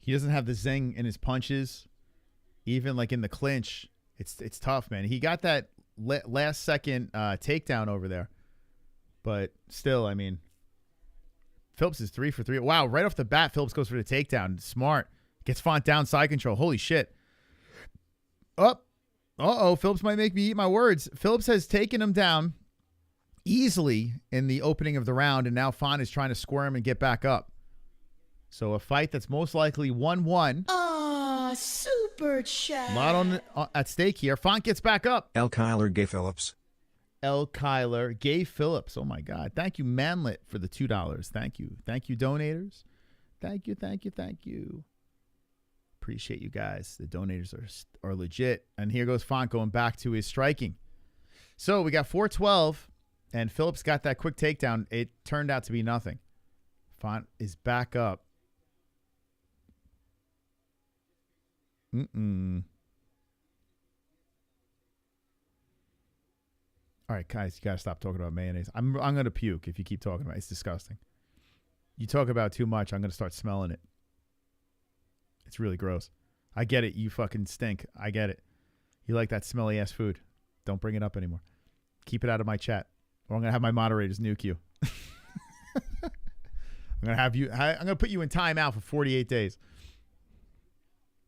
He doesn't have the zing in his punches. Even like in the clinch, it's tough, man. He got that last second takedown over there. But still, I mean, Phillips is 3 for 3. Wow, right off the bat, Phillips goes for the takedown. Smart. Gets Font down, side control. Holy shit. Up. Uh-oh. Phillips might make me eat my words. Phillips has taken him down easily in the opening of the round, and now Font is trying to squirm and get back up. So a fight that's most likely 1-1. Ah, super chat. A lot on at stake here. Font gets back up. L. Kyler Gay Phillips. L. Kyler Gay Phillips. Oh, my God. Thank you, Manlet, for the $2. Thank you. Thank you, donators. Thank you, thank you, thank you. Appreciate you guys. The donators are legit. And here goes Font going back to his striking. So we got 4-12, and Phillips got that quick takedown. It turned out to be nothing. Font is back up. All right, guys, you got to stop talking about mayonnaise. I'm going to puke if you keep talking about it. It's disgusting. You talk about too much, I'm going to start smelling it. It's really gross. I get it. You fucking stink. I get it. You like that smelly ass food. Don't bring it up anymore. Keep it out of my chat, or I'm going to have my moderators nuke you. I'm going to put you in timeout for 48 days.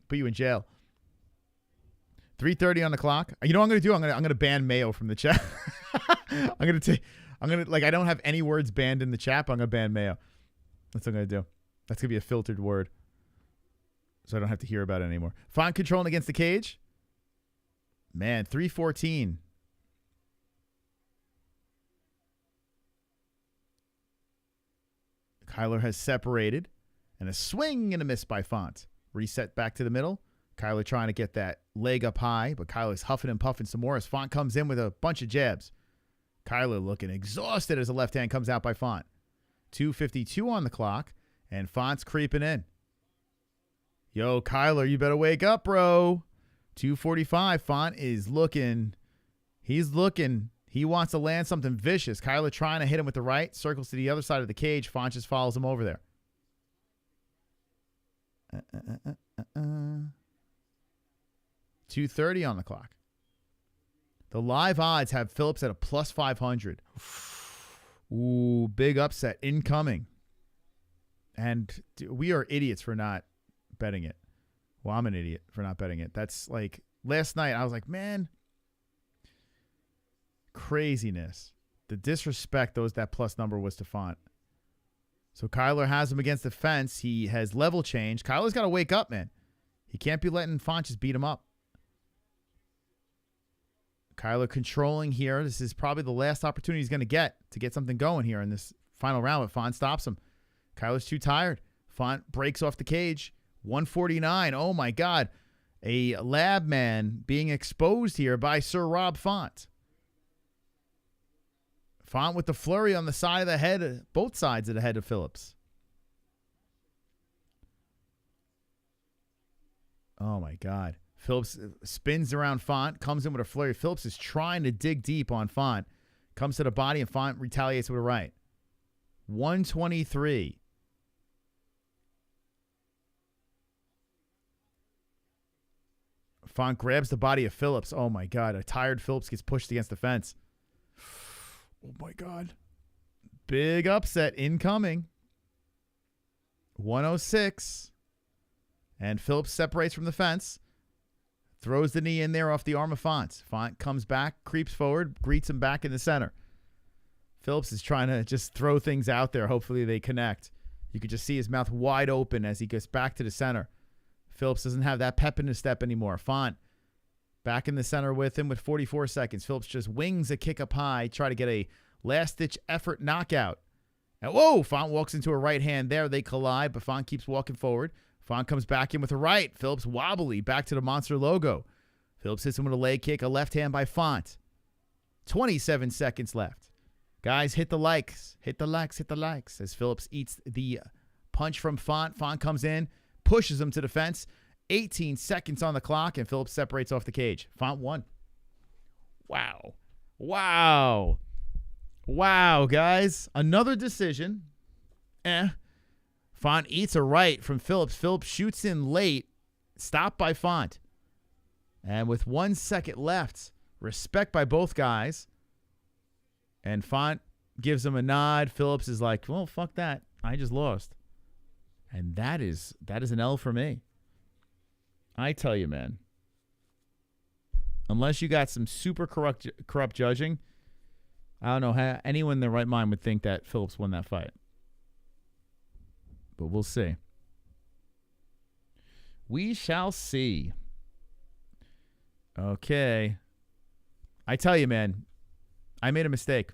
Put you in jail. 3:30 on the clock. You know what I'm going to do? I'm going to ban mayo from the chat. I don't have any words banned in the chat, but I'm going to ban mayo. That's what I'm going to do. That's going to be a filtered word, so I don't have to hear about it anymore. Font controlling against the cage. Man, 3:14. Kyler has separated, and a swing and a miss by Font. Reset back to the middle. Kyler trying to get that leg up high, but Kyler's huffing and puffing some more as Font comes in with a bunch of jabs. Kyler looking exhausted as the left hand comes out by Font. 2:52 on the clock, and Font's creeping in. Yo, Kyler, you better wake up, bro. 2:45. Font is looking. He's looking. He wants to land something vicious. Kyler trying to hit him with the right. Circles to the other side of the cage. Font just follows him over there. 2:30 on the clock. The live odds have Phillips at a plus 500. Ooh, big upset incoming. And we are idiots for not betting it. Well, I'm an idiot for not betting it. That's like last night I was like, man, craziness. The disrespect that plus number was to Font. So Kyler has him against the fence. He has level change. Kyler's got to wake up, man. He can't be letting Font just beat him up. Kyler controlling here. This is probably the last opportunity he's going to get something going here in this final round, but Font stops him. Kyler's too tired. Font breaks off the cage. 149. Oh, my God. A lab man being exposed here by Sir Rob Font. Font with the flurry on the side of the head, both sides of the head of Phillips. Oh, my God. Phillips spins around Font, comes in with a flurry. Phillips is trying to dig deep on Font. Comes to the body, and Font retaliates with a right. 123. Font grabs the body of Phillips. Oh, my God. A tired Phillips gets pushed against the fence. Oh, my God. Big upset incoming. 106. And Phillips separates from the fence. Throws the knee in there off the arm of Font. Font comes back, creeps forward, greets him back in the center. Phillips is trying to just throw things out there. Hopefully they connect. You could just see his mouth wide open as he gets back to the center. Phillips doesn't have that pep in his step anymore. Font back in the center with him with 44 seconds. Phillips just wings a kick up high, try to get a last-ditch effort knockout. And whoa, Font walks into a right hand there. They collide, but Font keeps walking forward. Font comes back in with a right. Phillips wobbly back to the monster logo. Phillips hits him with a leg kick, a left hand by Font. 27 seconds left. Guys, hit the likes. Hit the likes, hit the likes. As Phillips eats the punch from Font. Font comes in, pushes him to the fence. 18 seconds on the clock, and Phillips separates off the cage. Font won. Wow. Wow. Wow, guys. Another decision. Font eats a right from Phillips. Phillips shoots in late. Stopped by Font. And with 1 second left, respect by both guys. And Font gives him a nod. Phillips is like, well, fuck that. I just lost. And that is an L for me. I tell you, man. Unless you got some super corrupt judging, I don't know how anyone in their right mind would think that Phillips won that fight. But we'll see. We shall see. Okay. I tell you, man, I made a mistake.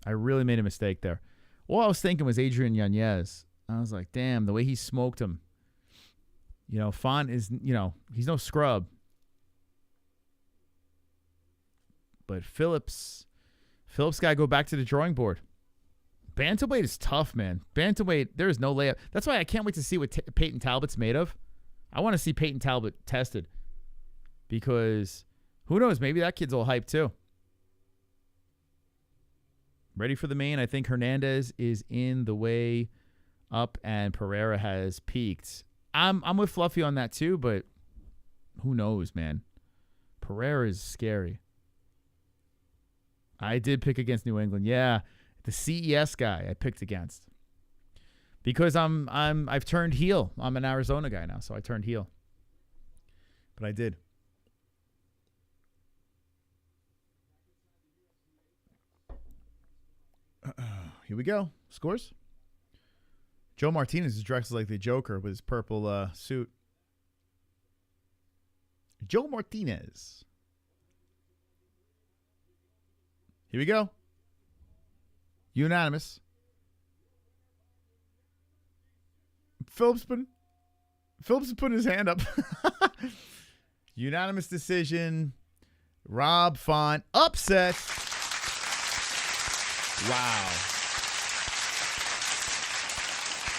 I really made a mistake there. All I was thinking was Adrian Yanez. I was like, damn, the way he smoked him. You know, Font is, you know, he's no scrub. But Phillips got to go back to the drawing board. Bantamweight is tough, man. Bantamweight, there is no layup. That's why I can't wait to see what Peyton Talbot's made of. I want to see Peyton Talbot tested. Because who knows, maybe that kid's all hyped too. Ready for the main. I think Hernandez is in the way up and Pereira has peaked. I'm with Fluffy on that too, but who knows, man. Pereira is scary. I did pick against New England. Yeah, the CES guy I picked against. Because I've turned heel. I'm an Arizona guy now, so I turned heel. But I did. Here we go. Scores. Joe Martinez is dressed like the Joker with his purple suit. Joe Martinez. Here we go. Unanimous. Phillips is putting his hand up. Unanimous decision. Rob Font. Upset. Wow.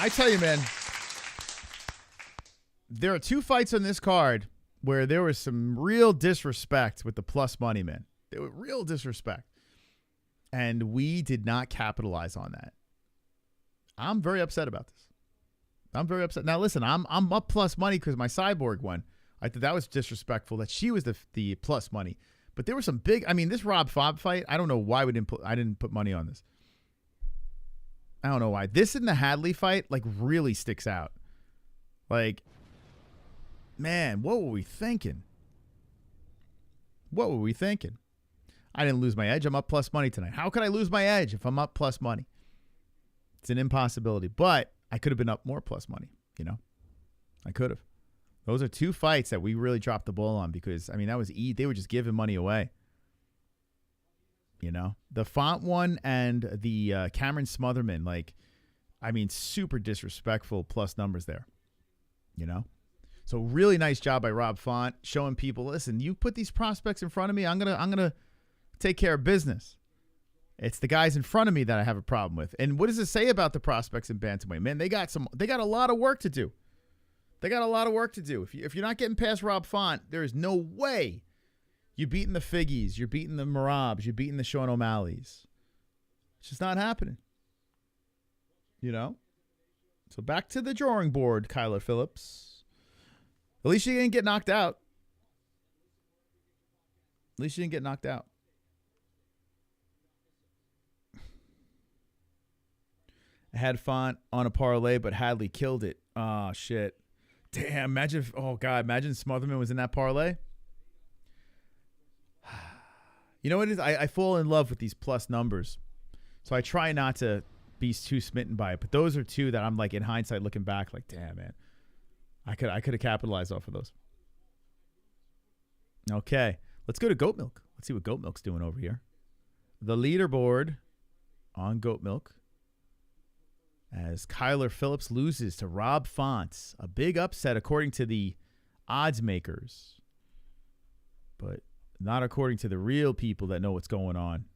I tell you, man, there are two fights on this card where there was some real disrespect with the plus money, man. There was real disrespect. And we did not capitalize on that. I'm very upset about this. I'm very upset. Now, listen, I'm up plus money because my Cyborg won. I thought that was disrespectful that she was the plus money. But there were some big, I mean, this Rob Fobb fight, I don't know why I didn't put money on this. I don't know why. This and the Hadley fight, like, really sticks out. Like, man, what were we thinking? What were we thinking? I didn't lose my edge. I'm up plus money tonight. How could I lose my edge if I'm up plus money? It's an impossibility. But I could have been up more plus money, you know? I could have. Those are two fights that we really dropped the ball on because, I mean, that was they were just giving money away. You know? The Font one and the Cameron Smotherman, like, I mean, super disrespectful plus numbers there. You know? So really nice job by Rob Font showing people, listen, you put these prospects in front of me, I'm gonna take care of business. It's the guys in front of me that I have a problem with. And what does it say about the prospects in bantamweight? Man, they got a lot of work to do. They got a lot of work to do. If you're not getting past Rob Font, there is no way you're beating the Figgies, you're beating the Marabs, you're beating the Sean O'Malley's. It's just not happening. You know? So back to the drawing board, Kyler Phillips. At least you didn't get knocked out. At least you didn't get knocked out. I had Font on a parlay, but Hadley killed it. Oh, shit. Damn, imagine Smotherman was in that parlay. You know what it is? I fall in love with these plus numbers. So I try not to be too smitten by it. But those are two that I'm like, in hindsight, looking back, like, damn, man. I could have capitalized off of those. Okay. Let's go to Goat Milk. Let's see what Goat Milk's doing over here. The leaderboard on Goat Milk. As Kyler Phillips loses to Rob Font. A big upset according to the odds makers. But not according to the real people that know what's going on.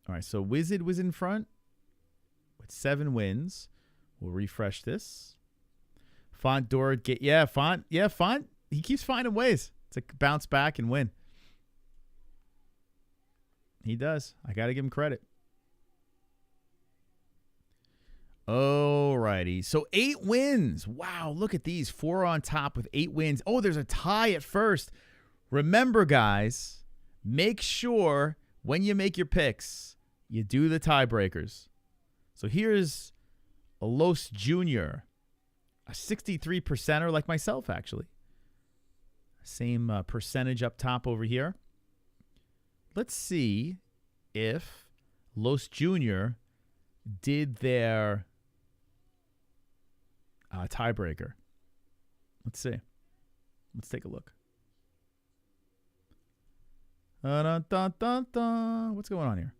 All right, so Wizard was in front with 7 wins. We'll refresh this. Font Font. He keeps finding ways to bounce back and win. He does. I got to give him credit. Alrighty. So 8 wins. Wow, look at these. 4 on top with 8 wins. Oh, there's a tie at first. Remember, guys, make sure when you make your picks, you do the tiebreakers. So here's a Los Jr., a 63%er like myself, actually. Same percentage up top over here. Let's see if Los Jr. did their tiebreaker. Let's see. Let's take a look. What's going on here?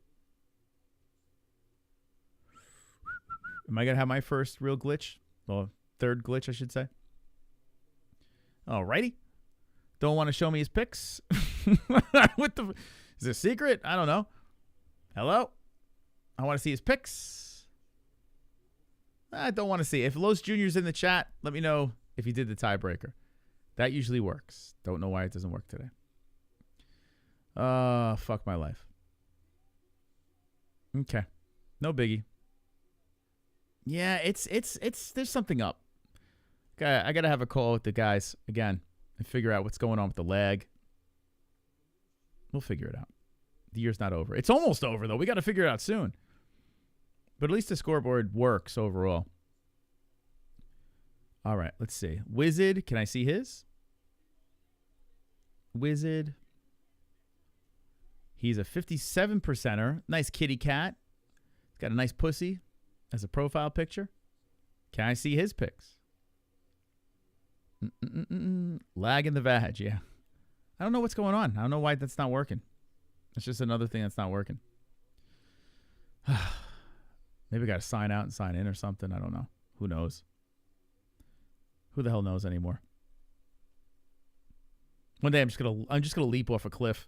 Am I going to have my first real glitch? Well, third glitch, I should say. Alrighty. Don't want to show me his picks? What the... Is it a secret? I don't know. Hello? I want to see his picks. I don't want to see. If Los Jr.'s in the chat, let me know if he did the tiebreaker. That usually works. Don't know why it doesn't work today. Fuck my life. Okay. No biggie. Yeah, it's there's something up. I gotta have a call with the guys again and figure out what's going on with the leg. We'll figure it out. The year's not over. It's almost over though. We gotta figure it out soon. But at least the scoreboard works overall. All right, let's see. Wizard, can I see his? Wizard. He's a 57%er. Nice kitty cat. He's got a nice pussy as a profile picture. Can I see his pics? Lag in the vag, yeah. I don't know what's going on. I don't know why that's not working. It's just another thing that's not working. Maybe I got to sign out and sign in or something. I don't know. Who knows? Who the hell knows anymore? One day I'm just gonna leap off a cliff.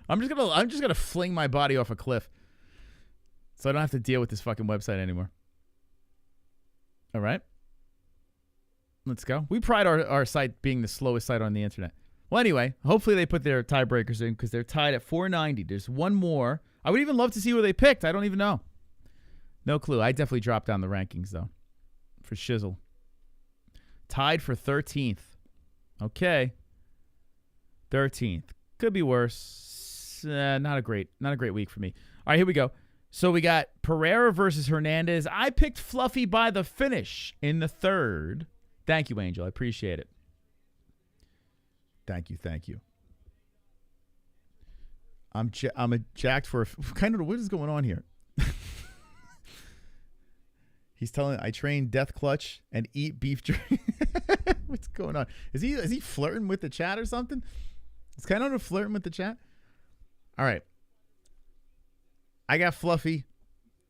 I'm just gonna fling my body off a cliff, so I don't have to deal with this fucking website anymore. All right, let's go. We pride our site being the slowest site on the internet. Well, anyway, hopefully they put their tiebreakers in because they're tied at 490. There's one more. I would even love to see who they picked. I don't even know. No clue. I definitely dropped down the rankings though, for shizzle. Tied for 13th. Okay. 13th. Could be worse. Not a great week for me. All right, here we go. So we got Pereira versus Hernandez. I picked Fluffy by the finish in the third. Thank you, Angel. I appreciate it. Thank you. I'm jacked for kind of what is going on here. He's telling I train death clutch and eat beef jerky. What's going on? Is he flirting with the chat or something? It's kind of flirting with the chat. All right. I got Fluffy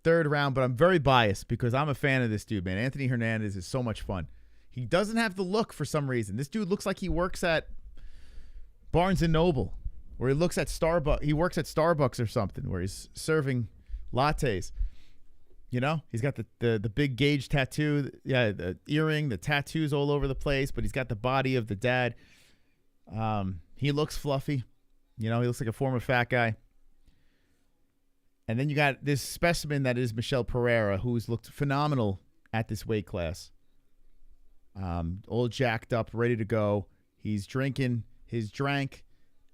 third round, but I'm very biased because I'm a fan of this dude, man. Anthony Hernandez is so much fun. He doesn't have the look for some reason. This dude looks like he works at Barnes and Noble, or he looks at Starbucks. He works at Starbucks or something, where he's serving lattes. You know, he's got the big gauge tattoo, the earring, the tattoos all over the place, but he's got the body of the dad. He looks fluffy. You know, he looks like a former fat guy. And then you got this specimen that is Michel Pereira, who's looked phenomenal at this weight class. All jacked up, ready to go. He's drinking his drank,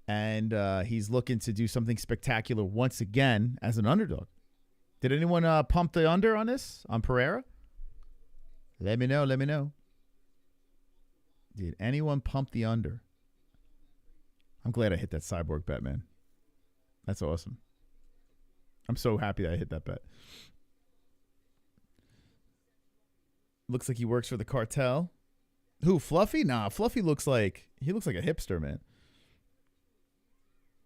and he's looking to do something spectacular once again as an underdog. Did anyone pump the under on this, on Pereira? Let me know. Did anyone pump the under? I'm glad I hit that Cyborg bet, man. That's awesome. I'm so happy that I hit that bet. Looks like he works for the cartel. Who, Fluffy? Nah, Fluffy looks like a hipster, man.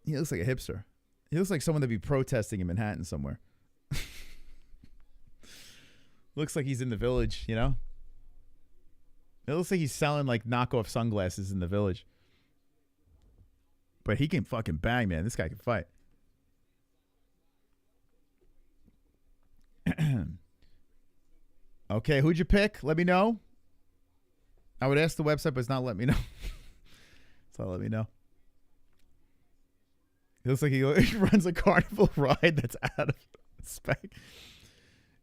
He looks like a hipster. He looks like someone that'd be protesting in Manhattan somewhere. Looks like he's in the village, you know? It looks like he's selling like knockoff sunglasses in the village. But he can fucking bang, man. This guy can fight. Okay, who'd you pick? Let me know. I would ask the website, but it's not letting me know. It's not letting me know. It looks like he runs a carnival ride that's out of spec.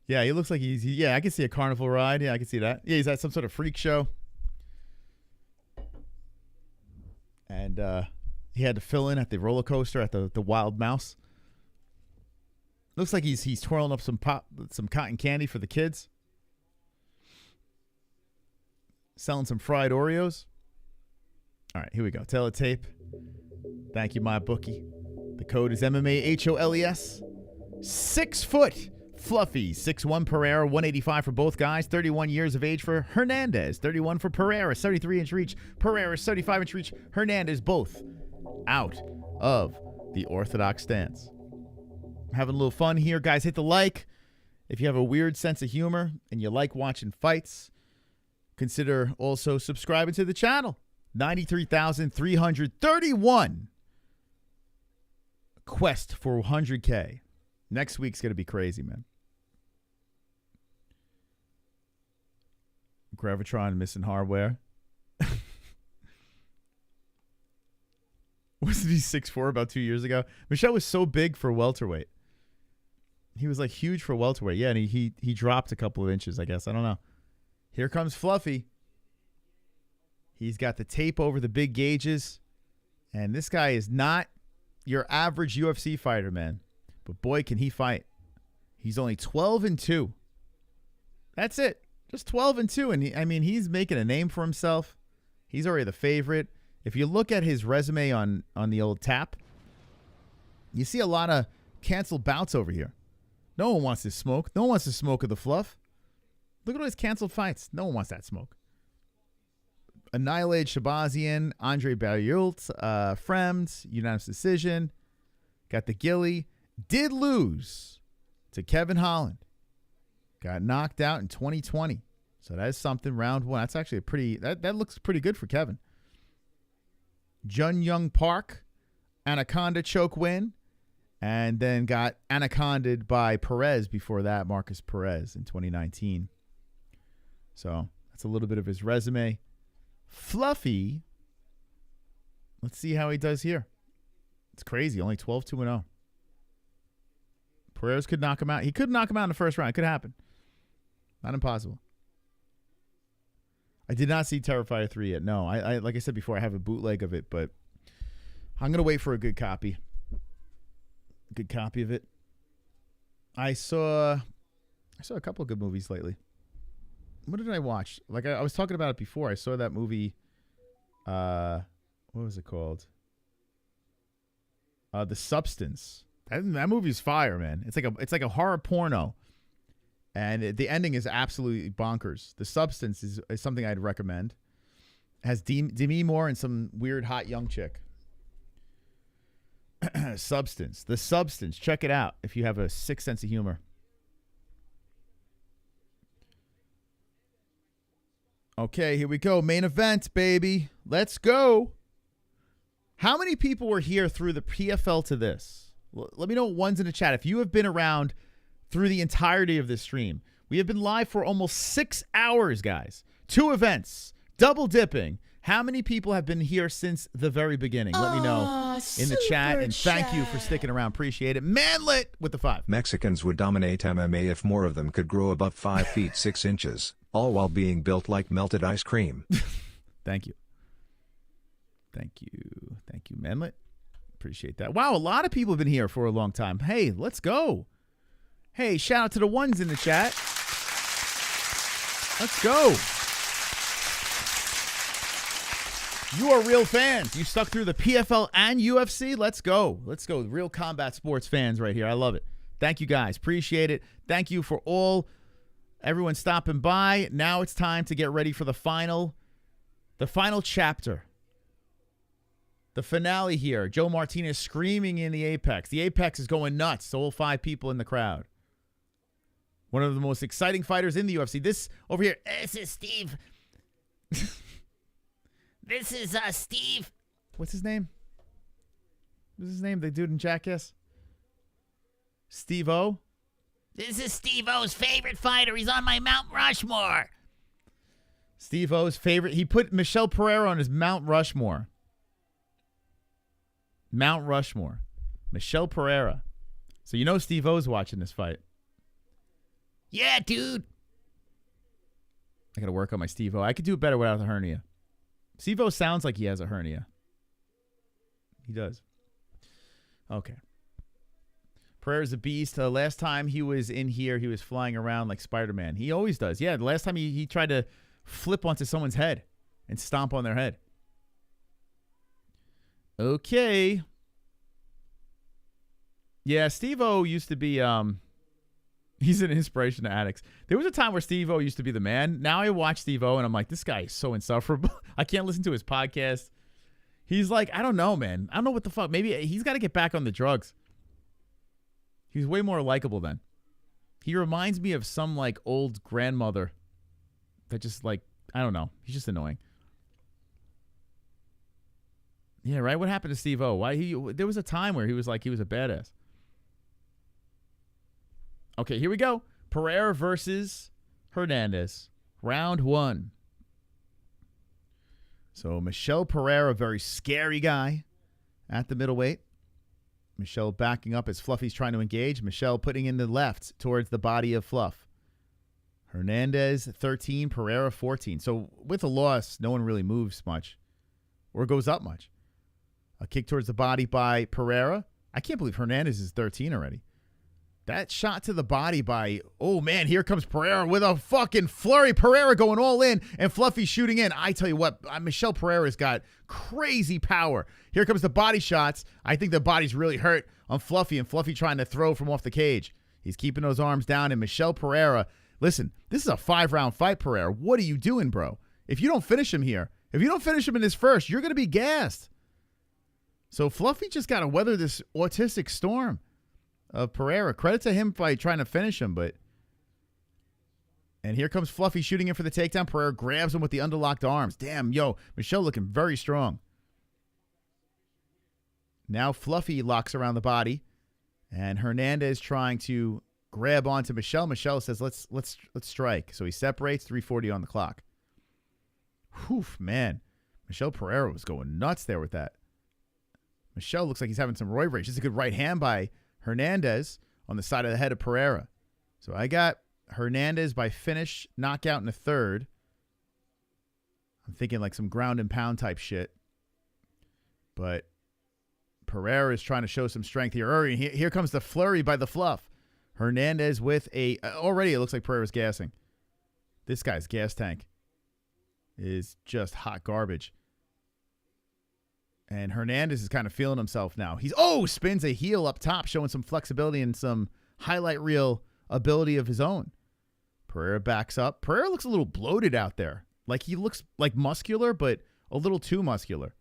Yeah, he looks like I can see a carnival ride. Yeah, I can see that. Yeah, he's at some sort of freak show. And he had to fill in at the roller coaster at the Wild Mouse. Looks like he's twirling up some cotton candy for the kids. Selling some fried Oreos. All right, here we go. Tell a tape. Thank you, my bookie. The code is MMA-HOLES. 6 foot Fluffy. 6'1" Pereira. 185 for both guys. 31 years of age for Hernandez. 31 for Pereira. 73-inch reach. Pereira, 75-inch reach. Hernandez, both out of the orthodox stance. Having a little fun here. Guys, hit the like. If you have a weird sense of humor and you like watching fights, consider also subscribing to the channel. 93,331. Quest for 100K. Next week's going to be crazy, man. Gravitron missing hardware. Wasn't he 6'4" about 2 years ago? Michel was so big for welterweight. He was like huge for welterweight. Yeah, and he dropped a couple of inches, I guess. I don't know. Here comes Fluffy. He's got the tape over the big gauges. And this guy is not your average UFC fighter, man. But boy, can he fight. He's only 12-2. That's it. Just 12-2. And he's making a name for himself. He's already the favorite. If you look at his resume on the old tap, you see a lot of canceled bouts over here. No one wants this smoke. No one wants the smoke of the fluff. Look at all his canceled fights. No one wants that smoke. Annihilated Shabazian, Andre Barriult, Fremd, unanimous decision. Got the Gilly. Did lose to Kevin Holland. Got knocked out in 2020. So that is something. Round 1. That's actually a pretty, that looks pretty good for Kevin. Jun Young Park, Anaconda choke win. And then got anaconded by Perez before that, Marcus Perez in 2019. So that's a little bit of his resume. Fluffy, let's see how he does here. It's crazy. Only 12-2-0. Perez could knock him out. He could knock him out in the first round. It could happen. Not impossible. I did not see Terrifier 3 yet. No, I like I said before, I have a bootleg of it, but I'm going to wait for a good copy. Good copy of it. I saw a couple of good movies lately. What did I watch? Like I was talking about it before. I saw that movie. What was it called? The Substance. That movie's fire, man. It's like a horror porno, and the ending is absolutely bonkers. The Substance is something I'd recommend. It has Demi Moore and some weird hot young chick. Substance. The Substance. Check it out if you have a sick sense of humor. Okay, here we go. Main event, baby. Let's go. How many people were here through the PFL to this? Let me know ones in the chat. If you have been around through the entirety of this stream. We have been live for almost 6 hours, guys. 2 events. Double dipping. How many people have been here since the very beginning? Let me know in the chat. And thank you for sticking around. Appreciate it. Manlet with the 5. Mexicans would dominate MMA if more of them could grow above 5 feet 6 inches, all while being built like melted ice cream. Thank you. Thank you. Thank you, Manlet. Appreciate that. Wow, a lot of people have been here for a long time. Hey, let's go. Hey, shout out to the ones in the chat. Let's go. You are real fans. You stuck through the PFL and UFC. Let's go. Let's go. Real combat sports fans right here. I love it. Thank you, guys. Appreciate it. Thank you for everyone stopping by. Now it's time to get ready for the final chapter. The finale here. Joe Martinez screaming in the Apex. The Apex is going nuts. So all 5 people in the crowd. One of the most exciting fighters in the UFC. This over here. This is Steve. This is Steve. What's his name? What's his name? The dude in Jackass? Steve-O? This is Steve-O's favorite fighter. He's on my Mount Rushmore. Steve-O's favorite. He put Michel Pereira on his Mount Rushmore. Mount Rushmore. Michel Pereira. So you know Steve-O's watching this fight. Yeah, dude. I got to work on my Steve-O. I could do it better without the hernia. Steve-O sounds like he has a hernia. He does. Okay. Pereira's a beast. Last time he was in here, he was flying around like Spider-Man. He always does. Yeah, the last time he tried to flip onto someone's head and stomp on their head. Okay. Yeah, Steve-O used to be, he's an inspiration to addicts. There was a time where Steve-O used to be the man. Now I watch Steve-O and I'm like, this guy is so insufferable. I can't listen to his podcast. He's like, I don't know, man. I don't know what the fuck. Maybe he's got to get back on the drugs. He's way more likable then. He reminds me of some like old grandmother that just like, I don't know. He's just annoying. Yeah, right? What happened to Steve-O? There was a time where he was a badass. Okay, here we go. Pereira versus Hernandez. Round 1. So Michel Pereira, very scary guy at the middleweight. Michel backing up as Fluffy's trying to engage. Michel putting in the left towards the body of Fluff. Hernandez 13, Pereira 14. So with a loss, no one really moves much or goes up much. A kick towards the body by Pereira. I can't believe Hernandez is 13 already. That shot to the body by, oh man, here comes Pereira with a fucking flurry. Pereira going all in and Fluffy shooting in. I tell you what, Michel Pereira's got crazy power. Here comes the body shots. I think the body's really hurt on Fluffy and Fluffy trying to throw from off the cage. He's keeping those arms down and Michel Pereira, listen, this is a 5-round fight, Pereira. What are you doing, bro? If you don't finish him here, if you don't finish him in this first, you're going to be gassed. So Fluffy just got to weather this autistic storm of Pereira. Credit to him by trying to finish him, but... And here comes Fluffy shooting in for the takedown. Pereira grabs him with the underlocked arms. Damn, yo, Michel looking very strong. Now Fluffy locks around the body, and Hernandez trying to grab onto Michel. Michel says, let's strike. So he separates, 3:40 on the clock. Whew, man. Michel Pereira was going nuts there with that. Michel looks like he's having some roid rage. Just a good right hand by Hernandez on the side of the head of Pereira. So I got Hernandez by finish, knockout in the third. I'm thinking like some ground and pound type shit. But Pereira is trying to show some strength here. Here comes the flurry by the Fluff. Hernandez with a... already it looks like Pereira's gassing. This guy's gas tank is just hot garbage. And Hernandez is kind of feeling himself now. Spins a heel up top, showing some flexibility and some highlight reel ability of his own. Pereira backs up. Pereira looks a little bloated out there. Like he looks like muscular, but a little too muscular.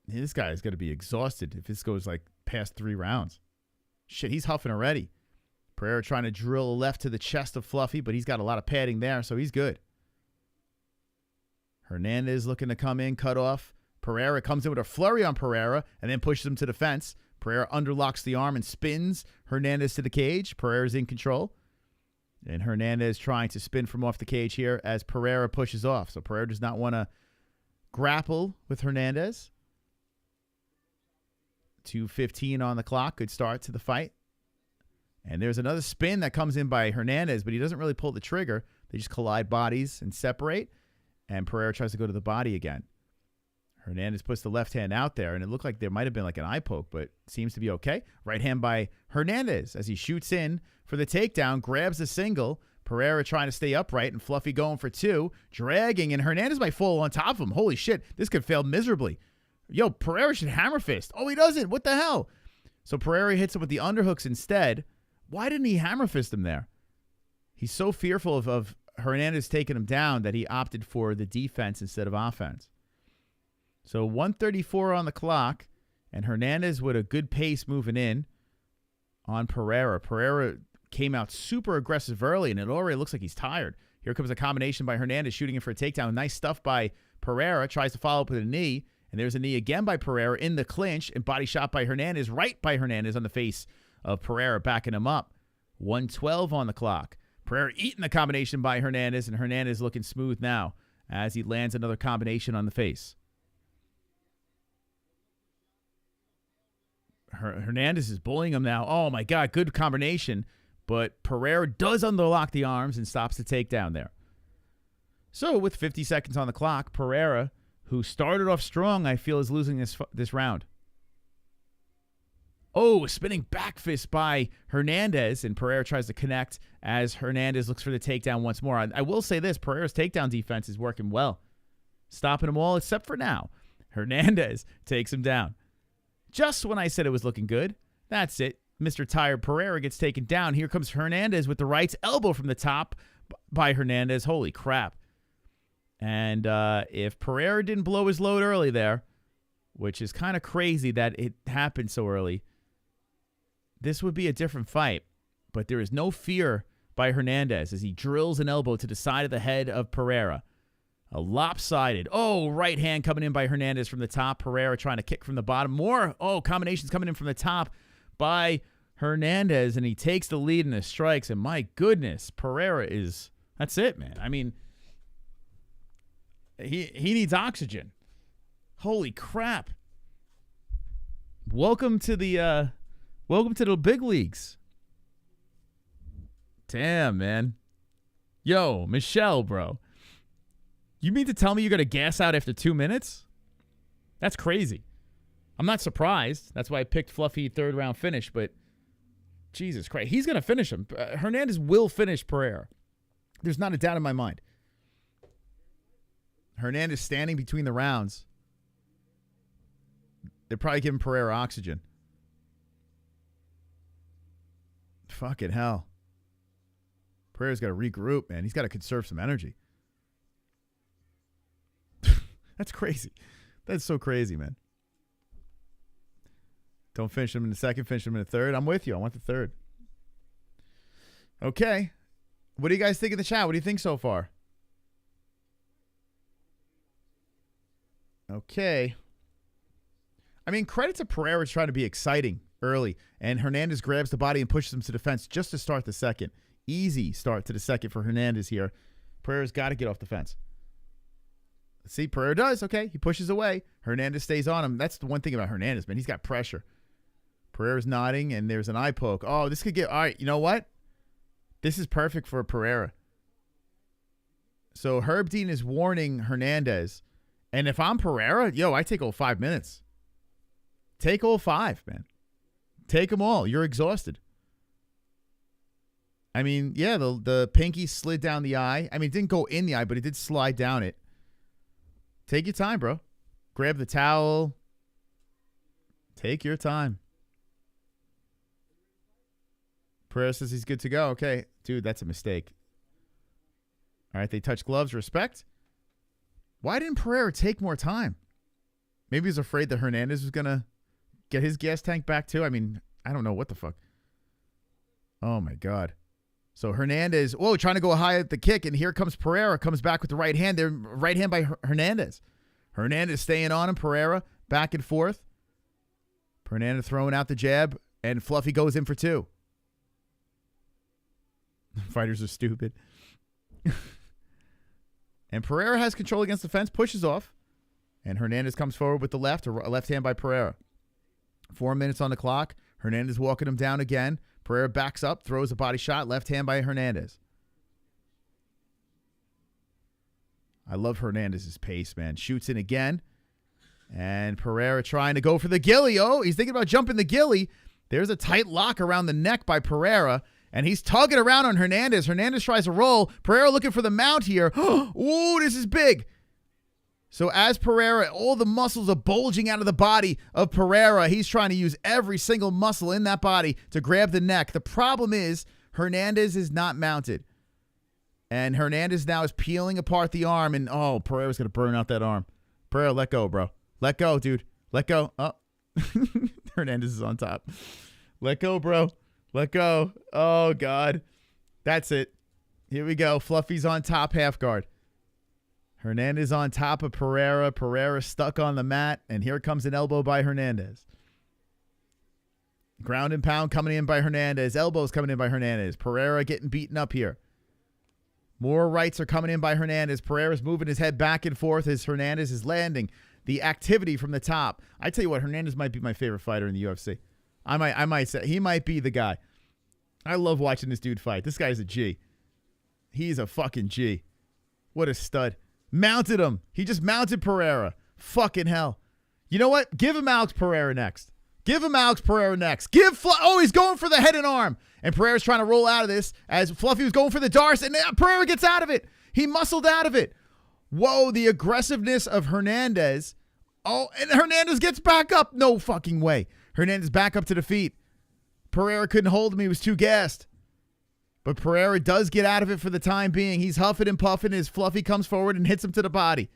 This guy is going to be exhausted if this goes like past 3 rounds. Shit, he's huffing already. Pereira trying to drill a left to the chest of Fluffy, but he's got a lot of padding there, so he's good. Hernandez looking to come in, cut off. Pereira comes in with a flurry on Pereira and then pushes him to the fence. Pereira underlocks the arm and spins Hernandez to the cage. Pereira's in control. And Hernandez trying to spin from off the cage here as Pereira pushes off. So Pereira does not want to grapple with Hernandez. 2:15 on the clock. Good start to the fight. And there's another spin that comes in by Hernandez, but he doesn't really pull the trigger. They just collide bodies and separate. And Pereira tries to go to the body again. Hernandez puts the left hand out there, and it looked like there might have been like an eye poke, but seems to be okay. Right hand by Hernandez as he shoots in for the takedown, grabs a single. Pereira trying to stay upright, and Fluffy going for 2, dragging, and Hernandez might fall on top of him. Holy shit, this could fail miserably. Yo, Pereira should hammer fist. Oh, he doesn't. What the hell? So Pereira hits him with the underhooks instead. Why didn't he hammer fist him there? He's so fearful of Hernandez taking him down that he opted for the defense instead of offense. So 1:34 on the clock, and Hernandez with a good pace moving in on Pereira. Pereira came out super aggressive early, and it already looks like he's tired. Here comes a combination by Hernandez shooting in for a takedown. Nice stuff by Pereira. Tries to follow up with a knee, and there's a knee again by Pereira in the clinch, and body shot by Hernandez, right by Hernandez on the face of Pereira, backing him up. 1:12 on the clock. Pereira eating the combination by Hernandez, and Hernandez looking smooth now as he lands another combination on the face. Hernandez is bullying him now. Oh, my God, good combination. But Pereira does underlock the arms and stops the takedown there. So with 50 seconds on the clock, Pereira, who started off strong, I feel is losing this round. Oh, spinning back fist by Hernandez, and Pereira tries to connect as Hernandez looks for the takedown once more. I will say this, Pereira's takedown defense is working well. Stopping them all except for now. Hernandez takes him down. Just when I said it was looking good, that's it. Mr. Tired Pereira gets taken down. Here comes Hernandez with the right elbow from the top by Hernandez. Holy crap. And if Pereira didn't blow his load early there, which is kind of crazy that it happened so early, this would be a different fight. But there is no fear by Hernandez as he drills an elbow to the side of the head of Pereira. A lopsided. Oh, right hand coming in by Hernandez from the top. Pereira trying to kick from the bottom. More. Oh, combinations coming in from the top by Hernandez. And he takes the lead in the strikes. And my goodness, Pereira is... That's it, man. I mean, he needs oxygen. Holy crap. Welcome to the big leagues. Damn, man. Yo, Michel, bro. You mean to tell me you're going to gas out after 2 minutes? That's crazy. I'm not surprised. That's why I picked fluffy third round finish, but Jesus Christ. He's going to finish him. Hernandez will finish Pereira. There's not a doubt in my mind. Hernandez standing between the rounds. They're probably giving Pereira oxygen. Fucking hell. Pereira's got to regroup, man. He's got to conserve some energy. That's crazy. That's so crazy, man. Don't finish him in the second. Finish him in the third. I'm with you. I want the third. Okay. What do you guys think of the chat? What do you think so far? Okay. I mean, credit to Pereira trying to be exciting early. And Hernandez grabs the body and pushes him to the fence just to start the second. Easy start to the second for Hernandez here. Pereira's got to get off the fence. See, Pereira does. Okay, he pushes away. Hernandez stays on him. That's the one thing about Hernandez, man. He's got pressure. Pereira's nodding, and there's an eye poke. Oh, this could get... All right, you know what? This is perfect for Pereira. So Herb Dean is warning Hernandez. And if I'm Pereira, yo, I take all 5 minutes. Take all 5, man. Take them all. You're exhausted. I mean, yeah, the pinky slid down the eye. I mean, it didn't go in the eye, but it did slide down it. Take your time, bro. Grab the towel. Take your time. Pereira says he's good to go. Okay. Dude, that's a mistake. All right, they touch gloves. Respect. Why didn't Pereira take more time? Maybe he's afraid that Hernandez was going to get his gas tank back too. I mean, I don't know what the fuck. Oh, my God. So Hernandez, whoa, trying to go high at the kick, and here comes Pereira, comes back with the right hand. There, right hand by Hernandez. Hernandez staying on him. Pereira back and forth. Hernandez throwing out the jab, and Fluffy goes in for 2. Fighters are stupid. And Pereira has control against the fence, pushes off, and Hernandez comes forward with the left, a left hand by Pereira. 4 minutes on the clock. Hernandez walking him down again. Pereira backs up, throws a body shot, left hand by Hernandez. I love Hernandez's pace, man. Shoots in again. And Pereira trying to go for the ghillie. Oh, he's thinking about jumping the ghillie. There's a tight lock around the neck by Pereira. And he's tugging around on Hernandez. Hernandez tries to roll. Pereira looking for the mount here. Ooh, this is big. So as Pereira, all the muscles are bulging out of the body of Pereira. He's trying to use every single muscle in that body to grab the neck. The problem is Hernandez is not mounted. And Hernandez now is peeling apart the arm. And, oh, Pereira's going to burn out that arm. Pereira, let go, bro. Let go, dude. Let go. Oh, Hernandez is on top. Let go, bro. Let go. Oh, God. That's it. Here we go. Fluffy's on top, half guard. Hernandez on top of Pereira. Pereira stuck on the mat. And here comes an elbow by Hernandez. Ground and pound coming in by Hernandez. Elbows coming in by Hernandez. Pereira getting beaten up here. More rights are coming in by Hernandez. Pereira's moving his head back and forth as Hernandez is landing. The activity from the top. I tell you what, Hernandez might be my favorite fighter in the UFC. I might say he might be the guy. I love watching this dude fight. This guy's a G. He's a fucking G. What a stud. Mounted him. He just mounted Pereira. Fucking hell. You know what? Give him Alex Pereira next. Give him Alex Pereira next. He's going for the head and arm. And Pereira's trying to roll out of this as Fluffy was going for the darts, and Pereira gets out of it. He muscled out of it. Whoa, the aggressiveness of Hernandez. Oh, and Hernandez gets back up. No fucking way. Hernandez back up to the feet. Pereira couldn't hold him. He was too gassed. But Pereira does get out of it for the time being. He's huffing and puffing as Fluffy comes forward and hits him to the body.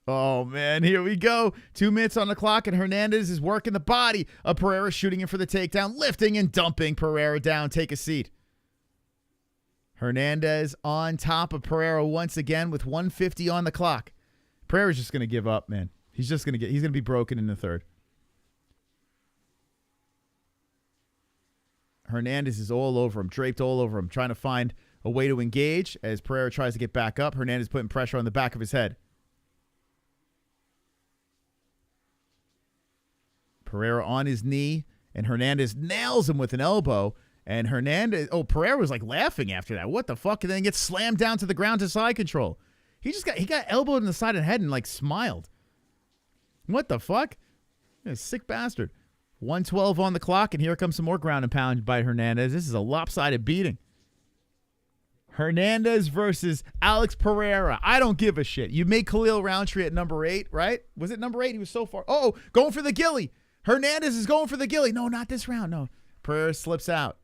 Oh, man, here we go. 2 minutes on the clock, and Hernandez is working the body of Pereira, shooting him for the takedown, lifting and dumping Pereira down. Take a seat. Hernandez on top of Pereira once again with 1:50 on the clock. Pereira's just going to give up, man. He's going to be broken in the third. Hernandez is all over him, draped all over him, trying to find a way to engage as Pereira tries to get back up. Hernandez putting pressure on the back of his head. Pereira on his knee, and Hernandez nails him with an elbow. And Pereira was like laughing after that. What the fuck? And then gets slammed down to the ground to side control. He got elbowed in the side of the head and like smiled. What the fuck? Sick bastard. 1:12 on the clock, and here comes some more ground and pound by Hernandez. This is a lopsided beating. Hernandez versus Alex Pereira. I don't give a shit. You made Khalil Roundtree at number 8, right? Was it number 8? He was so far. Oh, going for the ghillie. Hernandez is going for the ghillie. No, not this round. No. Pereira slips out.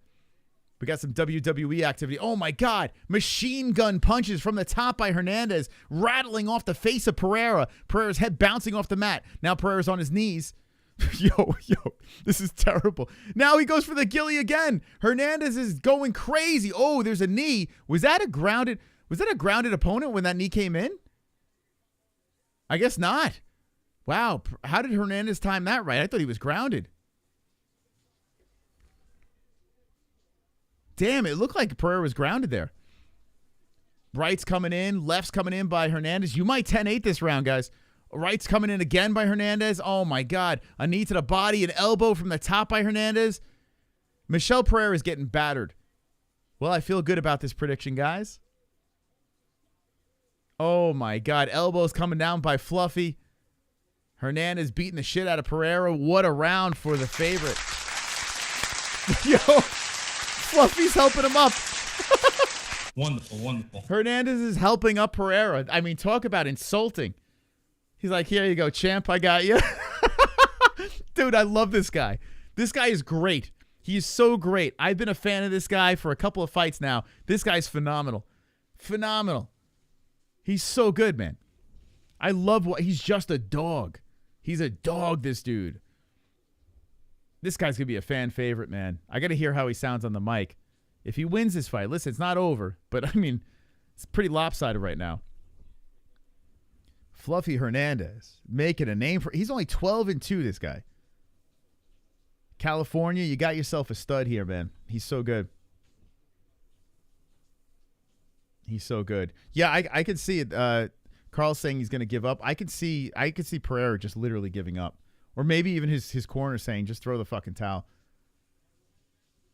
We got some WWE activity. Oh, my God. Machine gun punches from the top by Hernandez, rattling off the face of Pereira. Pereira's head bouncing off the mat. Now Pereira's on his knees. Yo, this is terrible. Now he goes for the ghillie again. Hernandez is going crazy. Oh, there's a knee. Was that a grounded opponent when that knee came in? I guess not. Wow. How did Hernandez time that right? I thought he was grounded. Damn, it looked like Pereira was grounded there. Right's coming in. Left's coming in by Hernandez. You might 10-8 this round, guys. Right's coming in again by Hernandez. Oh, my God. A knee to the body, an elbow from the top by Hernandez. Michel Pereira is getting battered. Well, I feel good about this prediction, guys. Oh, my God. Elbows coming down by Fluffy. Hernandez beating the shit out of Pereira. What a round for the favorite. Yo, Fluffy's helping him up. Wonderful, wonderful. Hernandez is helping up Pereira. I mean, talk about insulting. He's like, here you go, champ. I got you. Dude, I love this guy. This guy is great. He is so great. I've been a fan of this guy for a couple of fights now. This guy's phenomenal. Phenomenal. He's so good, man. I love he's just a dog. He's a dog, this dude. This guy's going to be a fan favorite, man. I got to hear how he sounds on the mic. If he wins this fight, listen, it's not over, but I mean, it's pretty lopsided right now. Fluffy Hernandez making a name for. He's only 12-2, this guy. California, you got yourself a stud here, man. He's so good. He's so good. Yeah, I could see it. Carl's saying he's going to give up. I could see Pereira just literally giving up. Or maybe even his corner saying, just throw the fucking towel.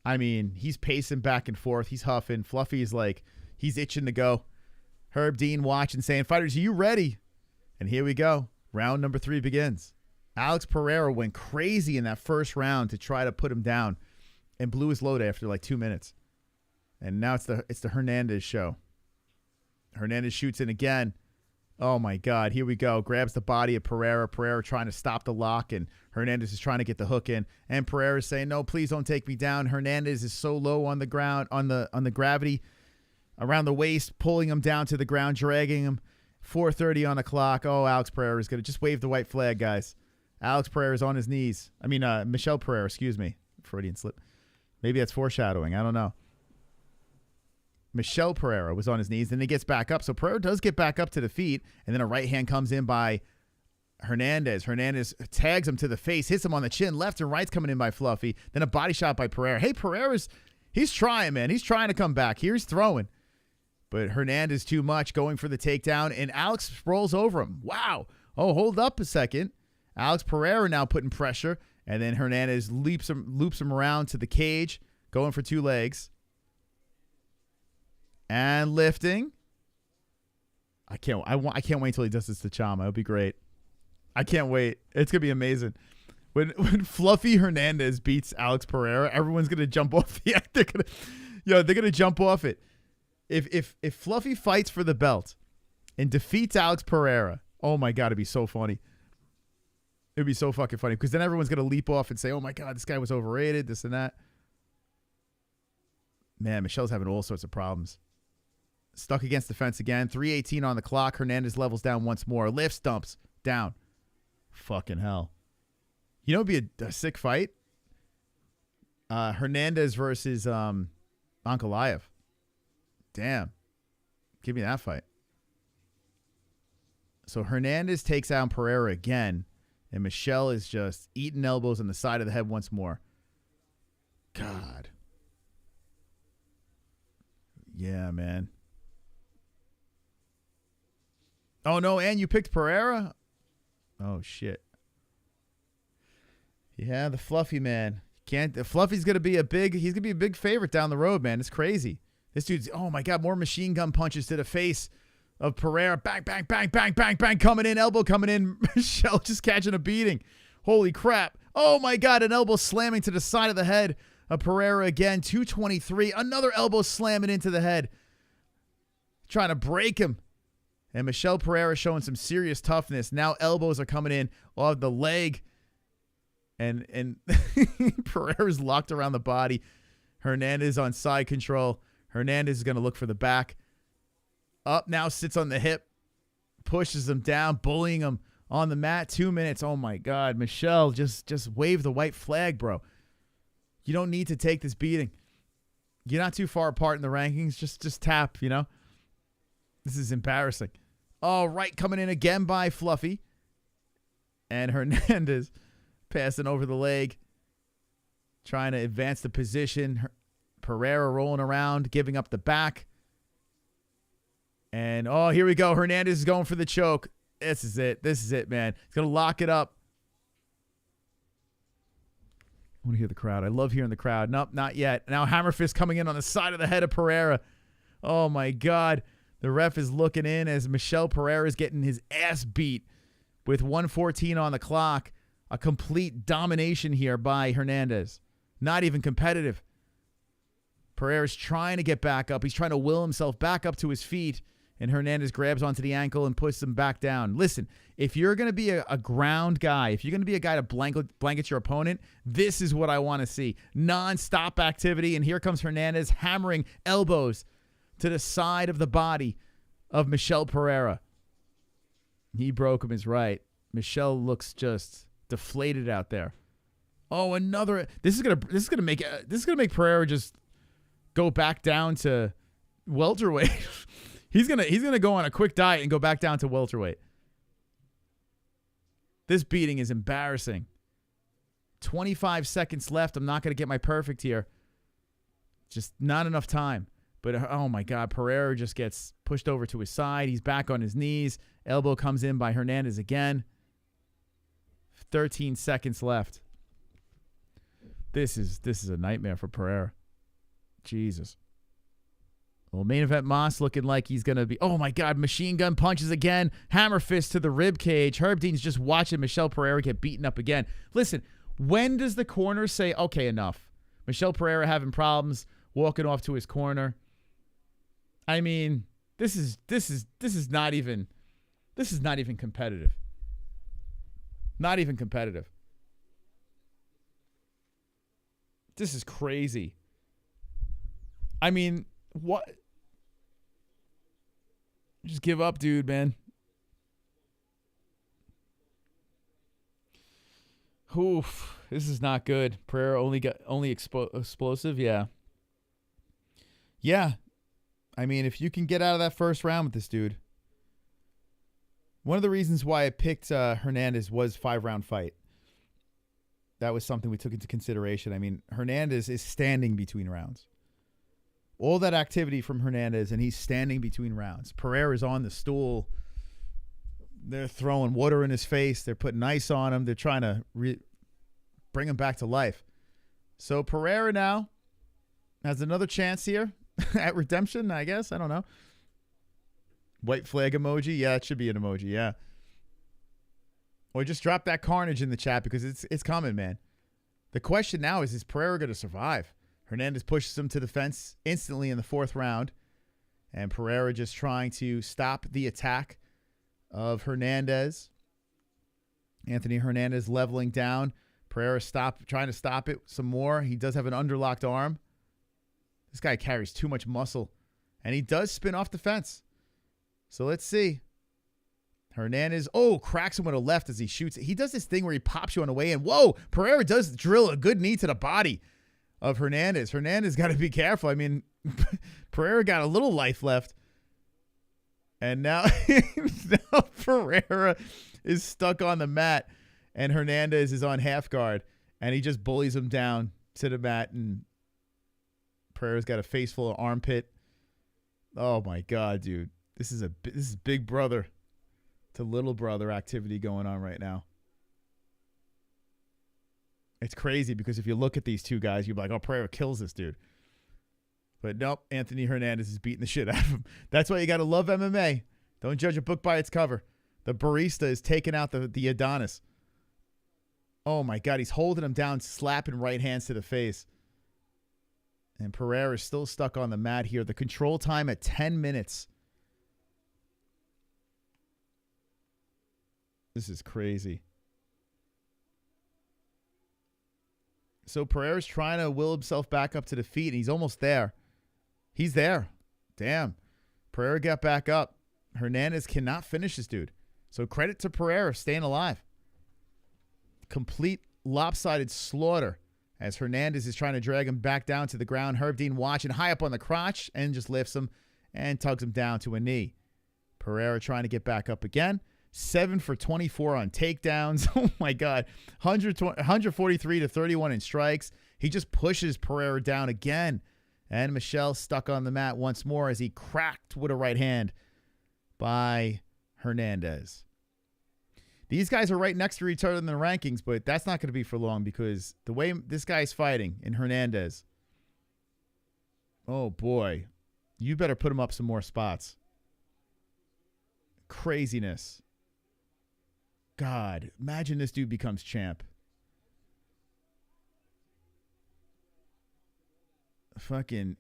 I mean, he's pacing back and forth. He's huffing. Fluffy is like, he's itching to go. Herb Dean watching, saying, fighters, are you ready? And here we go. Round number 3 begins. Alex Pereira went crazy in that first round to try to put him down and blew his load after like 2 minutes. And now it's the Hernandez show. Hernandez shoots in again. Oh, my God. Here we go. Grabs the body of Pereira. Pereira trying to stop the lock, and Hernandez is trying to get the hook in. And Pereira is saying, no, please don't take me down. Hernandez is so low on the ground, on the gravity around the waist, pulling him down to the ground, dragging him. 4:30 on the clock. Oh, Alex Pereira is going to just wave the white flag, guys. Alex Pereira is on his knees. I mean, Michel Pereira, excuse me. Freudian slip. Maybe that's foreshadowing. I don't know. Michel Pereira was on his knees. Then he gets back up. So Pereira does get back up to the feet. And then a right hand comes in by Hernandez. Hernandez tags him to the face, hits him on the chin. Left and right's coming in by Fluffy. Then a body shot by Pereira. Hey, he's trying, man. He's trying to come back. Here's throwing. But Hernandez too much, going for the takedown. And Alex rolls over him. Wow. Oh, hold up a second. Alex Pereira now putting pressure. And then Hernandez loops him around to the cage, going for 2 legs. And lifting. I can't wait until he does this to Chama. It'll be great. I can't wait. It's going to be amazing. When Fluffy Hernandez beats Alex Pereira, everyone's going to jump off the act. They're going to jump off it. If Fluffy fights for the belt and defeats Alex Pereira, oh my God, it'd be so funny. It'd be so fucking funny because then everyone's going to leap off and say, oh my God, this guy was overrated, this and that. Man, Michel's having all sorts of problems. Stuck against the fence again. 3:18 on the clock. Hernandez levels down once more. Lifts, dumps, down. Fucking hell. You know, it'd be a sick fight. Hernandez versus Ankalaev. Damn. Give me that fight. So Hernandez takes out Pereira again, and Michel is just eating elbows on the side of the head once more. God. Yeah, man. Oh, no, and you picked Pereira? Oh, shit. Yeah, the Fluffy, man. The Fluffy's going to be he's going to be a big favorite down the road, man. It's crazy. This dude's, oh, my God, more machine gun punches to the face of Pereira. Bang, bang, bang, bang, bang, bang, coming in, elbow coming in. Michel just catching a beating. Holy crap. Oh, my God, an elbow slamming to the side of the head of Pereira again. 223. Another elbow slamming into the head. Trying to break him. And Michel Pereira showing some serious toughness. Now elbows are coming in off the leg. And Pereira's locked around the body. Hernandez on side control. Hernandez is going to look for the back. Up now, sits on the hip. Pushes him down, bullying him on the mat. 2 minutes. Oh, my God. Michel, just wave the white flag, bro. You don't need to take this beating. You're not too far apart in the rankings. Just tap, you know. This is embarrassing. All right, coming in again by Fluffy. And Hernandez passing over the leg. Trying to advance the position. Pereira rolling around, giving up the back. And, oh, here we go. Hernandez is going for the choke. This is it. This is it, man. He's going to lock it up. I want to hear the crowd. I love hearing the crowd. Nope, not yet. Now hammer fist coming in on the side of the head of Pereira. Oh, my God. The ref is looking in as Michel Pereira is getting his ass beat with 1:14 on the clock. A complete domination here by Hernandez. Not even competitive. Pereira's trying to get back up. He's trying to will himself back up to his feet, and Hernandez grabs onto the ankle and puts him back down. Listen, if you're going to be a ground guy, if you're going to be a guy to blanket your opponent, this is what I want to see. Non-stop activity, and here comes Hernandez hammering elbows to the side of the body of Michel Pereira. He broke him, is right. Michel looks just deflated out there. Oh, another. This is gonna make Pereira just go back down to welterweight. he's gonna go on a quick diet and go back down to welterweight. This beating is embarrassing. 25 seconds left. I'm not gonna get my perfect here. Just not enough time. But, oh, my God, Pereira just gets pushed over to his side. He's back on his knees. Elbow comes in by Hernandez again. 13 seconds left. This is a nightmare for Pereira. Jesus. Well, main event Moss looking like he's going to be, oh, my God, machine gun punches again. Hammer fist to the rib cage. Herb Dean's just watching Michel Pereira get beaten up again. Listen, when does the corner say, okay, enough? Michel Pereira having problems, walking off to his corner. I mean, this is not even competitive. Not even competitive. This is crazy. I mean, what? Just give up, dude, man. Oof, this is not good. Pereira only explosive, yeah. Yeah. I mean, if you can get out of that first round with this dude. One of the reasons why I picked Hernandez was 5-round fight. That was something we took into consideration. I mean, Hernandez is standing between rounds. All that activity from Hernandez, and he's standing between rounds. Pereira's on the stool. They're throwing water in his face. They're putting ice on him. They're trying to bring him back to life. So Pereira now has another chance here. At redemption, I guess. I don't know. White flag emoji. Yeah, it should be an emoji. Yeah. Or just drop that carnage in the chat because it's coming, man. The question now is Pereira going to survive? Hernandez pushes him to the fence instantly in the 4th round. And Pereira just trying to stop the attack of Hernandez. Anthony Hernandez leveling down. Pereira trying to stop it some more. He does have an underlocked arm. This guy carries too much muscle. And he does spin off the fence. So let's see. Hernandez, cracks him with a left as he shoots. He does this thing where he pops you on the way in. Whoa, Pereira does drill a good knee to the body of Hernandez. Hernandez got to be careful. I mean, Pereira got a little life left. And now Ferreira is stuck on the mat, and Hernandez is on half guard, and he just bullies him down to the mat, and Pereira's got a face full of armpit. Oh my God, dude. This is big brother to little brother activity going on right now. It's crazy because if you look at these two guys, you're like, oh, Pereira kills this dude. But nope, Anthony Hernandez is beating the shit out of him. That's why you got to love MMA. Don't judge a book by its cover. The barista is taking out the Adonis. Oh, my God. He's holding him down, slapping right hands to the face. And Pereira is still stuck on the mat here. The control time at 10 minutes. This is crazy. So Pereira's trying to will himself back up to the feet, and he's almost there. He's there. Damn. Pereira got back up. Hernandez cannot finish this dude. So credit to Pereira staying alive. Complete lopsided slaughter as Hernandez is trying to drag him back down to the ground. Herb Dean watching high up on the crotch and just lifts him and tugs him down to a knee. Pereira trying to get back up again. 7 for 24 on takedowns. Oh, my God. 143 to 31 in strikes. He just pushes Pereira down again. And Michel stuck on the mat once more as he cracked with a right hand by Hernandez. These guys are right next to each other in the rankings, but that's not going to be for long because the way this guy's fighting in Hernandez, oh, boy. You better put him up some more spots. Craziness. God, imagine this dude becomes champ. Fucking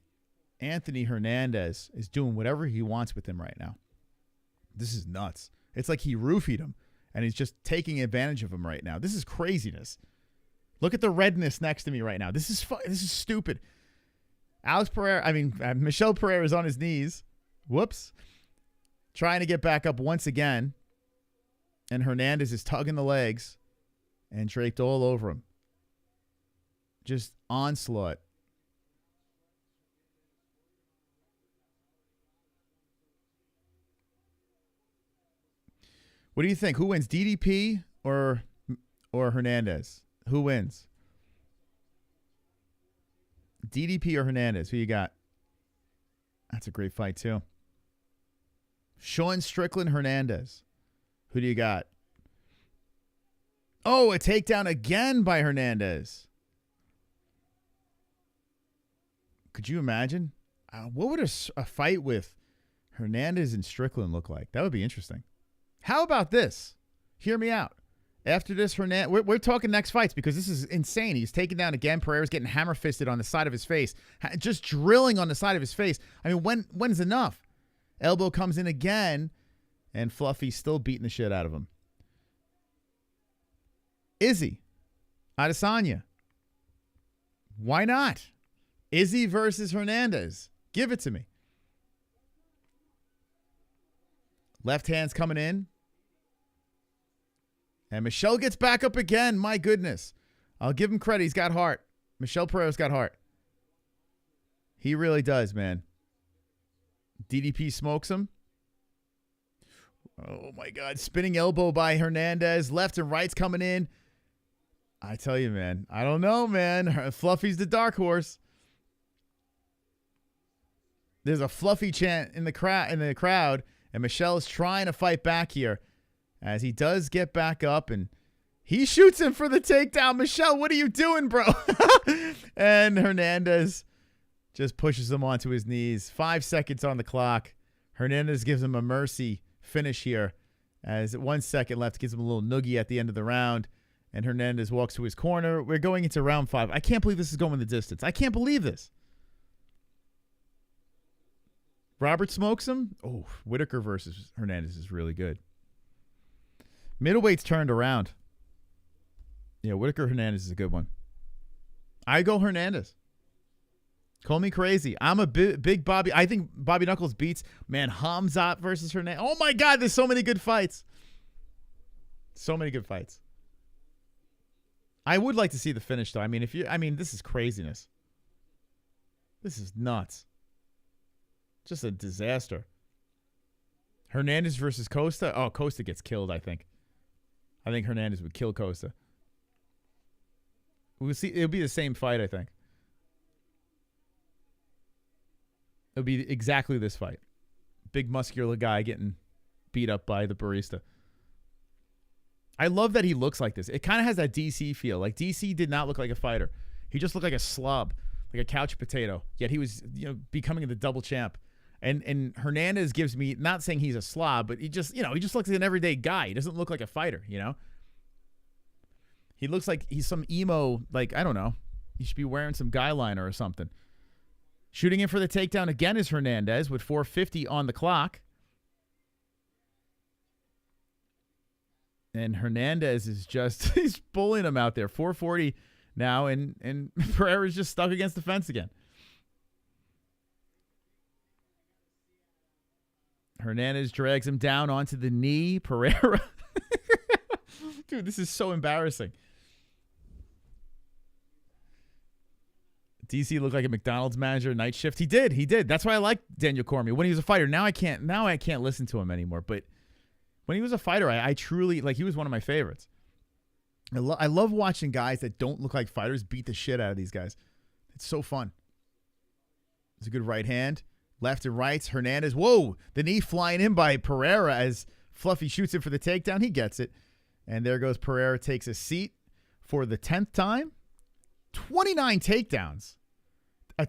Anthony Hernandez is doing whatever he wants with him right now. This is nuts. It's like he roofied him, and he's just taking advantage of him right now. This is craziness. Look at the redness next to me right now. This is stupid. Michel Pereira is on his knees. Whoops. Trying to get back up once again. And Hernandez is tugging the legs and draped all over him. Just onslaught. What do you think? Who wins, DDP or Hernandez? Who wins? DDP or Hernandez? Who you got? That's a great fight, too. Sean Strickland, Hernandez. Who do you got? Oh, a takedown again by Hernandez. Could you imagine? What would a fight with Hernandez and Strickland look like? That would be interesting. How about this? Hear me out. After this, we're talking next fights because this is insane. He's taken down again. Pereira's getting hammer-fisted on the side of his face. Just drilling on the side of his face. I mean, when's enough? Elbow comes in again, and Fluffy's still beating the shit out of him. Izzy. Adesanya. Why not? Izzy versus Hernandez. Give it to me. Left hand's coming in. And Michel gets back up again. My goodness. I'll give him credit. He's got heart. Michel Pereira's got heart. He really does, man. DDP smokes him. Oh, my God. Spinning elbow by Hernandez. Left and right's coming in. I tell you, man. I don't know, man. Fluffy's the dark horse. There's a Fluffy chant in the crowd. And Michel is trying to fight back here. As he does get back up, and he shoots him for the takedown. Michel, what are you doing, bro? And Hernandez just pushes him onto his knees. 5 seconds on the clock. Hernandez gives him a mercy finish here As 1 second left, gives him a little noogie at the end of the round, and Hernandez walks to his corner. We're going into round 5. I can't believe this is going the distance. I can't believe this. Robert smokes him. Oh, Whitaker versus Hernandez is really good. Middleweight's turned around. Yeah, Whitaker Hernandez is a good one. I go Hernandez. Call me crazy. I'm a big Bobby. I think Bobby Knuckles beats, man, Hamzat versus Hernandez. Oh, my God, there's so many good fights. So many good fights. I would like to see the finish, though. I mean, this is craziness. This is nuts. Just a disaster. Hernandez versus Costa. Oh, Costa gets killed, I think. I think Hernandez would kill Costa. We'll see. It'll be the same fight, I think. It'll be exactly this fight. Big muscular guy getting beat up by the barista. I love that he looks like this. It kind of has that DC feel. Like DC did not look like a fighter. He just looked like a slob, like a couch potato. Yet he was, becoming the double champ. And Hernandez gives me, not saying he's a slob, but he just looks like an everyday guy. He doesn't look like a fighter, He looks like he's some emo, like, I don't know. He should be wearing some guy liner or something. Shooting in for the takedown again is Hernandez with 4:50 on the clock. And Hernandez is just, he's bullying him out there. 4:40 now, and Pereira's just stuck against the fence again. Hernandez drags him down onto the knee. Pereira. Dude, this is so embarrassing. DC looked like a McDonald's manager, night shift. He did. That's why I like Daniel Cormier when he was a fighter. Now I can't listen to him anymore. But when he was a fighter, I truly, like, he was one of my favorites. I love watching guys that don't look like fighters beat the shit out of these guys. It's so fun. It's a good right hand. Left and rights. Hernandez. Whoa. The knee flying in by Pereira as Fluffy shoots it for the takedown. He gets it. And there goes Pereira. Takes a seat for the 10th time. 29 takedowns.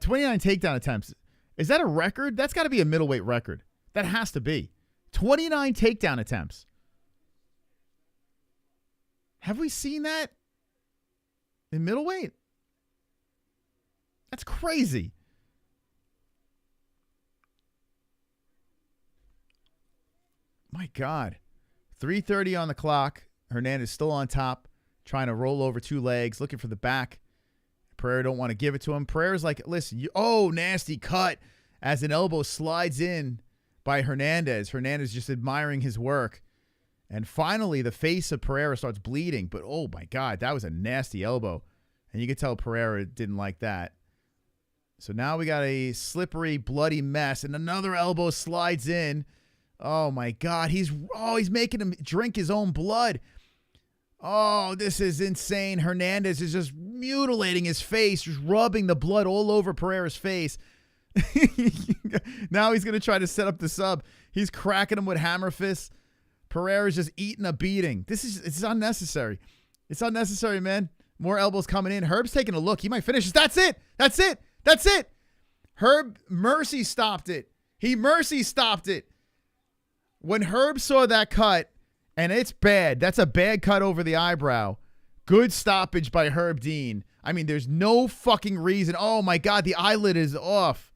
29 takedown attempts. Is that a record? That's got to be a middleweight record. That has to be. 29 takedown attempts. Have we seen that in middleweight? That's crazy. My God. 3:30 on the clock. Hernandez still on top, trying to roll over 2 legs, looking for the back. Pereira don't want to give it to him. Pereira's like, listen, nasty cut as an elbow slides in by Hernandez. Hernandez just admiring his work. And finally, the face of Pereira starts bleeding. But, oh, my God, that was a nasty elbow. And you could tell Pereira didn't like that. So now we got a slippery, bloody mess. And another elbow slides in. Oh, my God. He's making him drink his own blood. Oh, this is insane. Hernandez is just mutilating his face, just rubbing the blood all over Pereira's face. Now he's going to try to set up the sub. He's cracking him with hammer fists. Pereira's just eating a beating. It's unnecessary. It's unnecessary, man. More elbows coming in. Herb's taking a look. He might finish this. That's it. Herb mercy stopped it. He mercy stopped it. When Herb saw that cut, and it's bad. That's a bad cut over the eyebrow. Good stoppage by Herb Dean. I mean, there's no fucking reason. Oh, my God, the eyelid is off.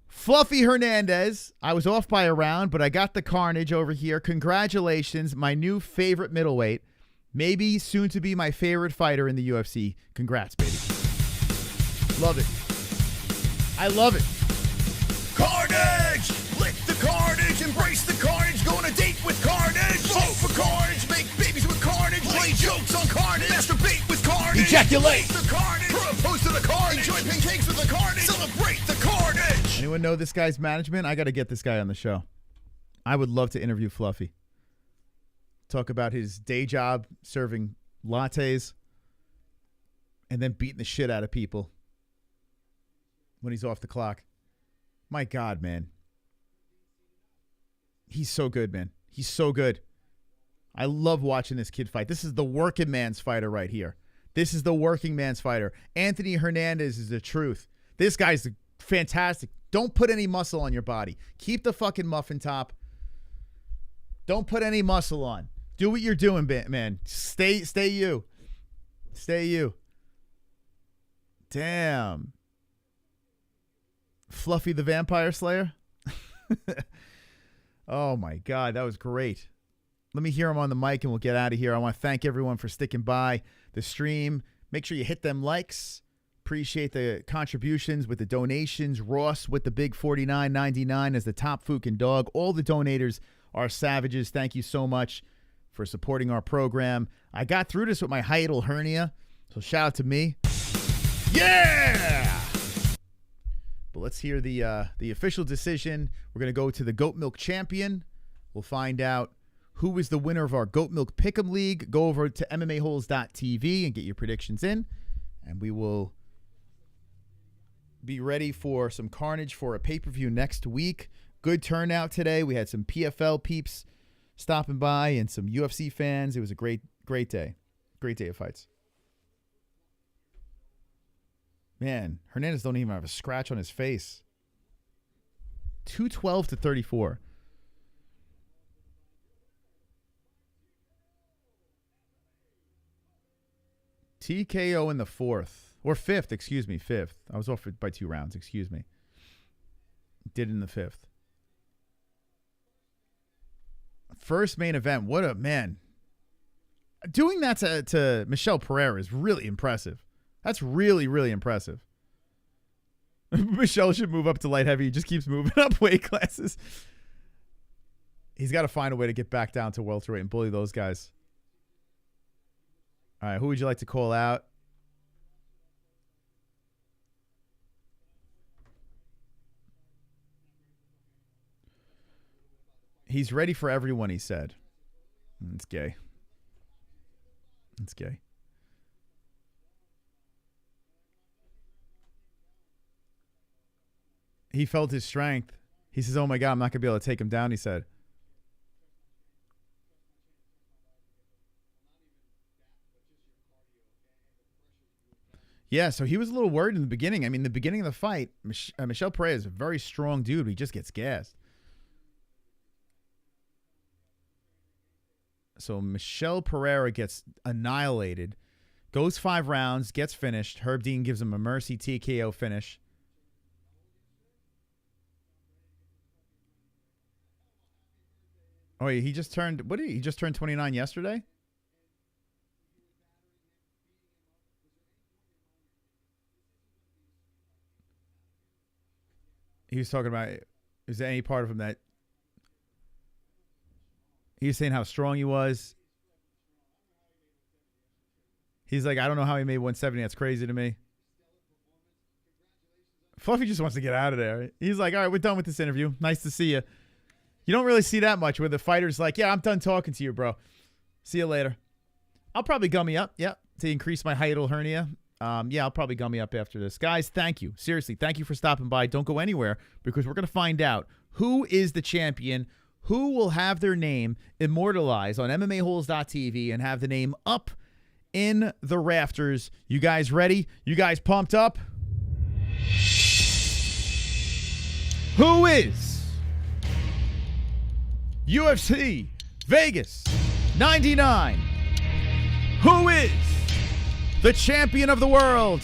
Fluffy Hernandez. I was off by a round, but I got the carnage over here. Congratulations, my new favorite middleweight. Maybe soon to be my favorite fighter in the UFC. Congrats, baby. Love it. I love it. Carnage! Lick the carnage, embrace the carnage, go on a date with carnage, vote for carnage, make babies with carnage, play jokes on carnage, masturbate with carnage, ejaculate the carnage, propose to the carnage, enjoy pancakes with the carnage, celebrate the carnage. Anyone know this guy's management? I got to get this guy on the show. I would love to interview Fluffy. Talk about his day job serving lattes and then beating the shit out of people when he's off the clock. My God, man. He's so good, man. He's so good. I love watching this kid fight. This is the working man's fighter right here. This is the working man's fighter. Anthony Hernandez is the truth. This guy's fantastic. Don't put any muscle on your body. Keep the fucking muffin top. Don't put any muscle on. Do what you're doing, man. Stay you. Stay you. Damn. Fluffy the Vampire Slayer? Oh, my God. That was great. Let me hear him on the mic and we'll get out of here. I want to thank everyone for sticking by the stream. Make sure you hit them likes. Appreciate the contributions with the donations. Ross with the big $49.99 as the top Fukin dog. All the donators are savages. Thank you so much for supporting our program. I got through this with my hiatal hernia, so shout out to me. Yeah! But let's hear the official decision. We're going to go to the Goat Milk Champion. We'll find out who is the winner of our Goat Milk Pick'em League. Go over to MMAHoles.tv and get your predictions in. And we will be ready for some carnage for a pay-per-view next week. Good turnout today. We had some PFL peeps stopping by and some UFC fans. It was a great day. Great day of fights. Man, Hernandez don't even have a scratch on his face. 212-34. TKO in the fourth. Or fifth, excuse me, fifth. I was off by 2 rounds, excuse me. Did in the fifth. First main event. What a man. Doing that to Michel Pereira is really impressive. That's really, really impressive. Michel should move up to light heavy. He just keeps moving up weight classes. He's got to find a way to get back down to welterweight and bully those guys. All right, who would you like to call out? He's ready for everyone, he said. It's gay. It's gay. He felt his strength. He says, oh, my God, I'm not going to be able to take him down, he said. Yeah, so he was a little worried in the beginning. I mean, the beginning of the fight, Michel Pereira is a very strong dude, but he just gets gassed. So Michel Pereira gets annihilated, goes 5 rounds, gets finished. Herb Dean gives him a mercy TKO finish. Oh, he just turned, he just turned 29 yesterday? He was talking about, is there any part of him that, he was saying how strong he was. He's like, I don't know how he made 170. That's crazy to me. Fluffy just wants to get out of there. He's like, all right, we're done with this interview. Nice to see you. You don't really see that much where the fighter's like, yeah, I'm done talking to you, bro. See you later. I'll probably gummy up, to increase my hiatal hernia. Yeah, I'll probably gummy up after this. Guys, thank you. Seriously, thank you for stopping by. Don't go anywhere because we're going to find out who is the champion, who will have their name immortalized on MMAHoles.tv and have the name up in the rafters. You guys ready? You guys pumped up? Who is UFC Vegas 99? Who is the champion of the world?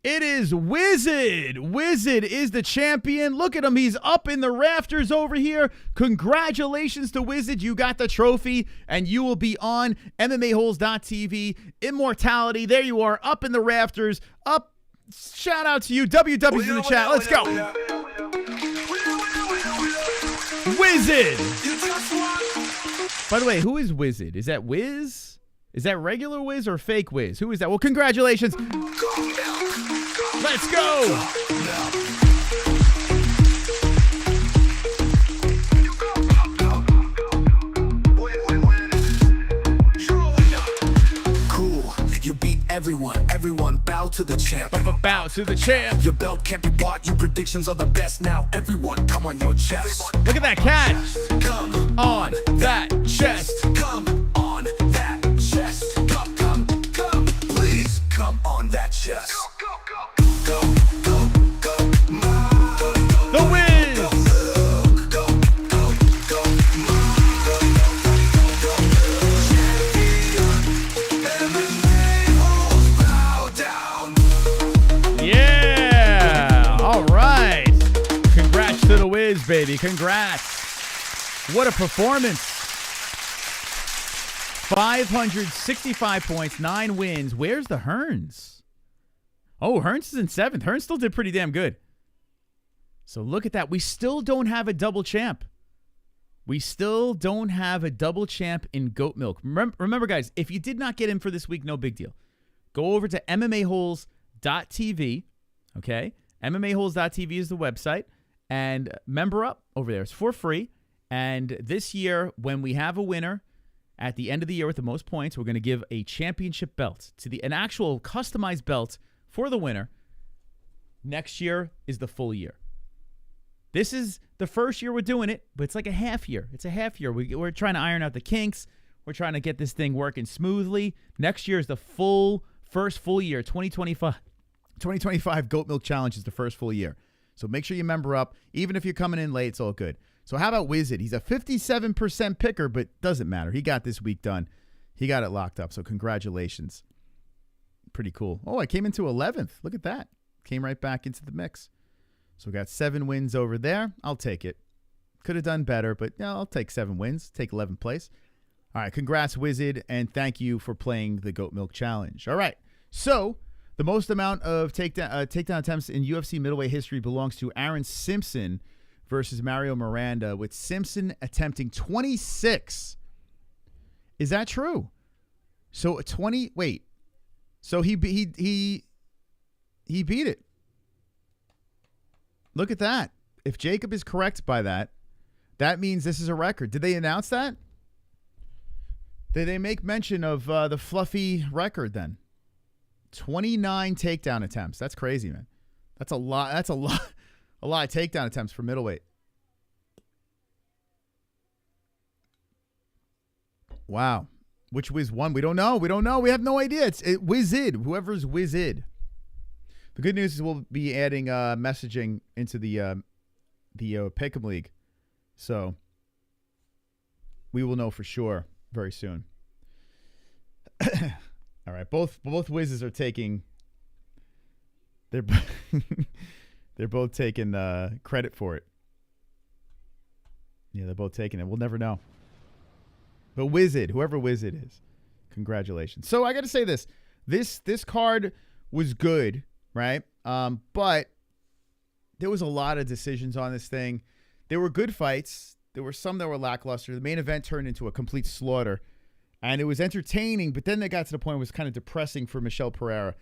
It is Wizard. Wizard is the champion. Look at him. He's up in the rafters over here. Congratulations to Wizard. You got the trophy, and you will be on MMAHoles.tv. Immortality. There you are, up in the rafters. Up. Shout out to you. WW's in the chat. Let's go. Wizard. By the way, who is Wizard? Is that Wiz? Is that regular Wiz or fake Wiz? Who is that? Well, congratulations. Let's go. Cool. You beat everyone. Everyone bow to the champ. Bow to the champ. Your belt can't be bought. Your predictions are the best. Now everyone come on your chest. Look at that cat. Come on that chest. Come on that chest. Come, please come on that chest. Go, baby. Congrats. What a performance. 565 points, 9 wins. Where's the Hearns? Oh, Hearns is in 7th. Hearns still did pretty damn good. So look at that. We still don't have a double champ. We still don't have a double champ in goat milk. Remember, guys, if you did not get in for this week, no big deal. Go over to MMA-Holes.tv, okay? MMA-Holes.tv is the website, and member up over there. It's for free. And this year, when we have a winner at the end of the year with the most points, we're going to give a championship belt to an actual customized belt for the winner. Next year is the full year. This is the first year we're doing it, but it's like a half year. It's a half year. We're trying to iron out the kinks. We're trying to get this thing working smoothly. Next year is the first full year, 2025. 2025 Goat Milk Challenge is the first full year. So make sure you member up. Even if you're coming in late, it's all good. So how about Wizard? He's a 57% picker, but doesn't matter. He got this week done. He got it locked up, so congratulations. Pretty cool. Oh, I came into 11th. Look at that. Came right back into the mix. So we got 7 wins over there. I'll take it. Could have done better, but yeah, I'll take 7 wins. Take 11th place. All right, congrats, Wizard, and thank you for playing the Goat Milk Challenge. All right, so the most amount of takedown attempts in UFC middleweight history belongs to Aaron Simpson versus Mario Miranda, with Simpson attempting 26. Is that true? So 20. Wait. So he beat it. Look at that. If Jacob is correct by that, that means this is a record. Did they announce that? Did they make mention of the fluffy record then? 29 takedown attempts. That's crazy, man. That's a lot. That's a lot of takedown attempts for middleweight. Wow. Which Wiz won? We don't know. We have no idea. It's Wizard. Whoever's Wizard. The good news is we'll be adding messaging into the Pick'em League. So we will know for sure very soon. All right. Both Wizzes are taking. They're both taking credit for it. Yeah, they're both taking it. We'll never know. But Wizard, whoever Wizard is, congratulations. So I got to say this. This card was good, right? But there was a lot of decisions on this thing. There were good fights. There were some that were lackluster. The main event turned into a complete slaughter. And it was entertaining, but then they got to the point where it was kind of depressing for Michel Pereira.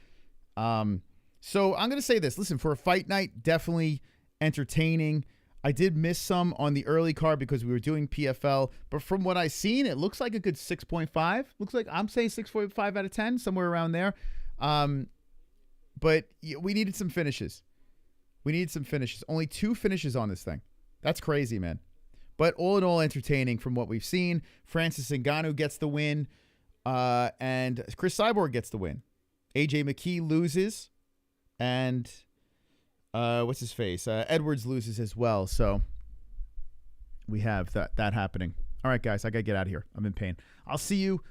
So I'm going to say this. Listen, for a fight night, definitely entertaining. I did miss some on the early card because we were doing PFL. But from what I've seen, it looks like a good 6.5. Looks like I'm saying 6.5 out of 10, somewhere around there. But we needed some finishes. Only 2 finishes on this thing. That's crazy, man. But all in all, entertaining from what we've seen. Francis Ngannou gets the win. And Cris Cyborg gets the win. AJ McKee loses. And what's his face? Edwards loses as well. So we have that happening. All right, guys, I got to get out of here. I'm in pain. I'll see you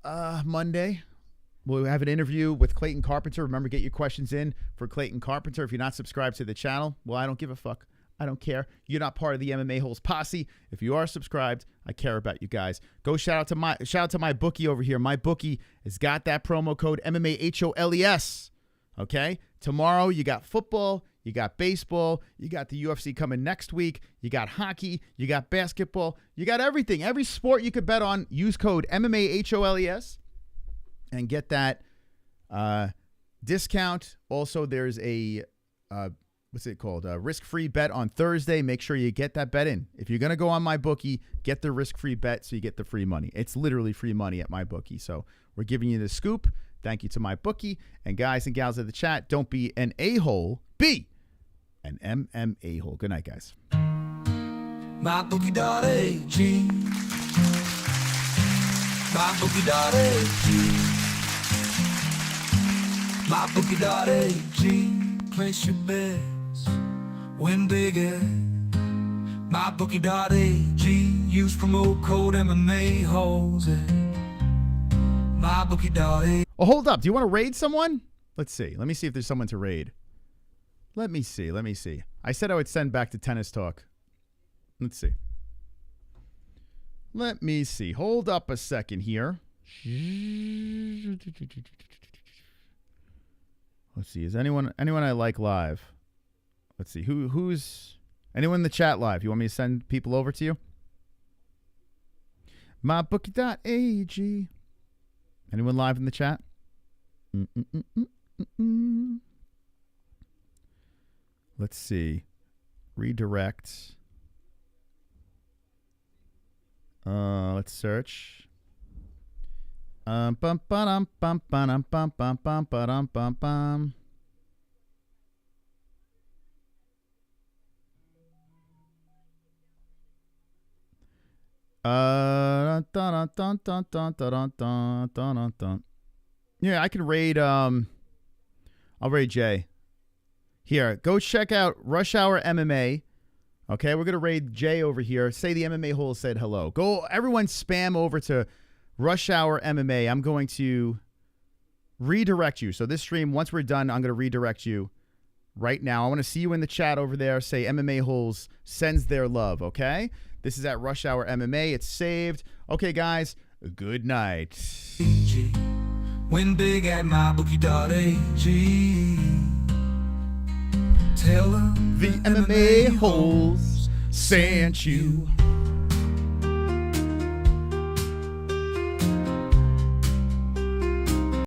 Monday. We'll have an interview with Clayton Carpenter. Remember, get your questions in for Clayton Carpenter. If you're not subscribed to the channel, well, I don't give a fuck. I don't care. You're not part of the MMA Holes posse. If you are subscribed, I care about you guys. Go shout out to my bookie over here. My bookie has got that promo code MMA-HOLES. Okay? Tomorrow you got football, you got baseball, you got the UFC coming next week, you got hockey, you got basketball, you got everything. Every sport you could bet on, use code MMA-HOLES and get that discount. Also, there's a what's it called? A risk-free bet on Thursday. Make sure you get that bet in. If you're going to go on my bookie, get the risk-free bet so you get the free money. It's literally free money at my bookie. So we're giving you the scoop. Thank you to my bookie. And guys and gals of the chat, don't be an a-hole. Be an MMA hole. Good night, guys. MyBookie.ag. MyBookie.ag. MyBookie.ag. Place your bets. Win big at MyBookie.ag. Use promo code MMA-Holes at MyBookie.ag. Oh, hold up. Do you want to raid someone? Let's see. Let me see if there's someone to raid. Let me see. I said I would send back to Tennis Talk. Let's see. Let me see. Hold up a second here. Let's see. Is anyone I like live? Let's see. Who's anyone in the chat live? You want me to send people over to you? MyBookie.ag. Anyone live in the chat? Let's see. Redirect. Let's search. Bum ba dum bum ba dum bum bum bum ba dum bum bum. Dun, dun, dun, dun, dun, dun, dun, dun, dun. Yeah, I can raid. I'll raid Jay. Here, go check out Rush Hour MMA. Okay, we're gonna raid Jay over here. Say the MMA-Holes said hello. Go, everyone, spam over to Rush Hour MMA. I'm going to redirect you. So this stream, once we're done, I'm gonna redirect you right now. I want to see you in the chat over there. Say MMA-Holes sends their love. Okay. This is at Rush Hour MMA. It's saved. Okay, guys, good night. Win big at MyBookie.ag. Tell them the MMA-Holes sent you.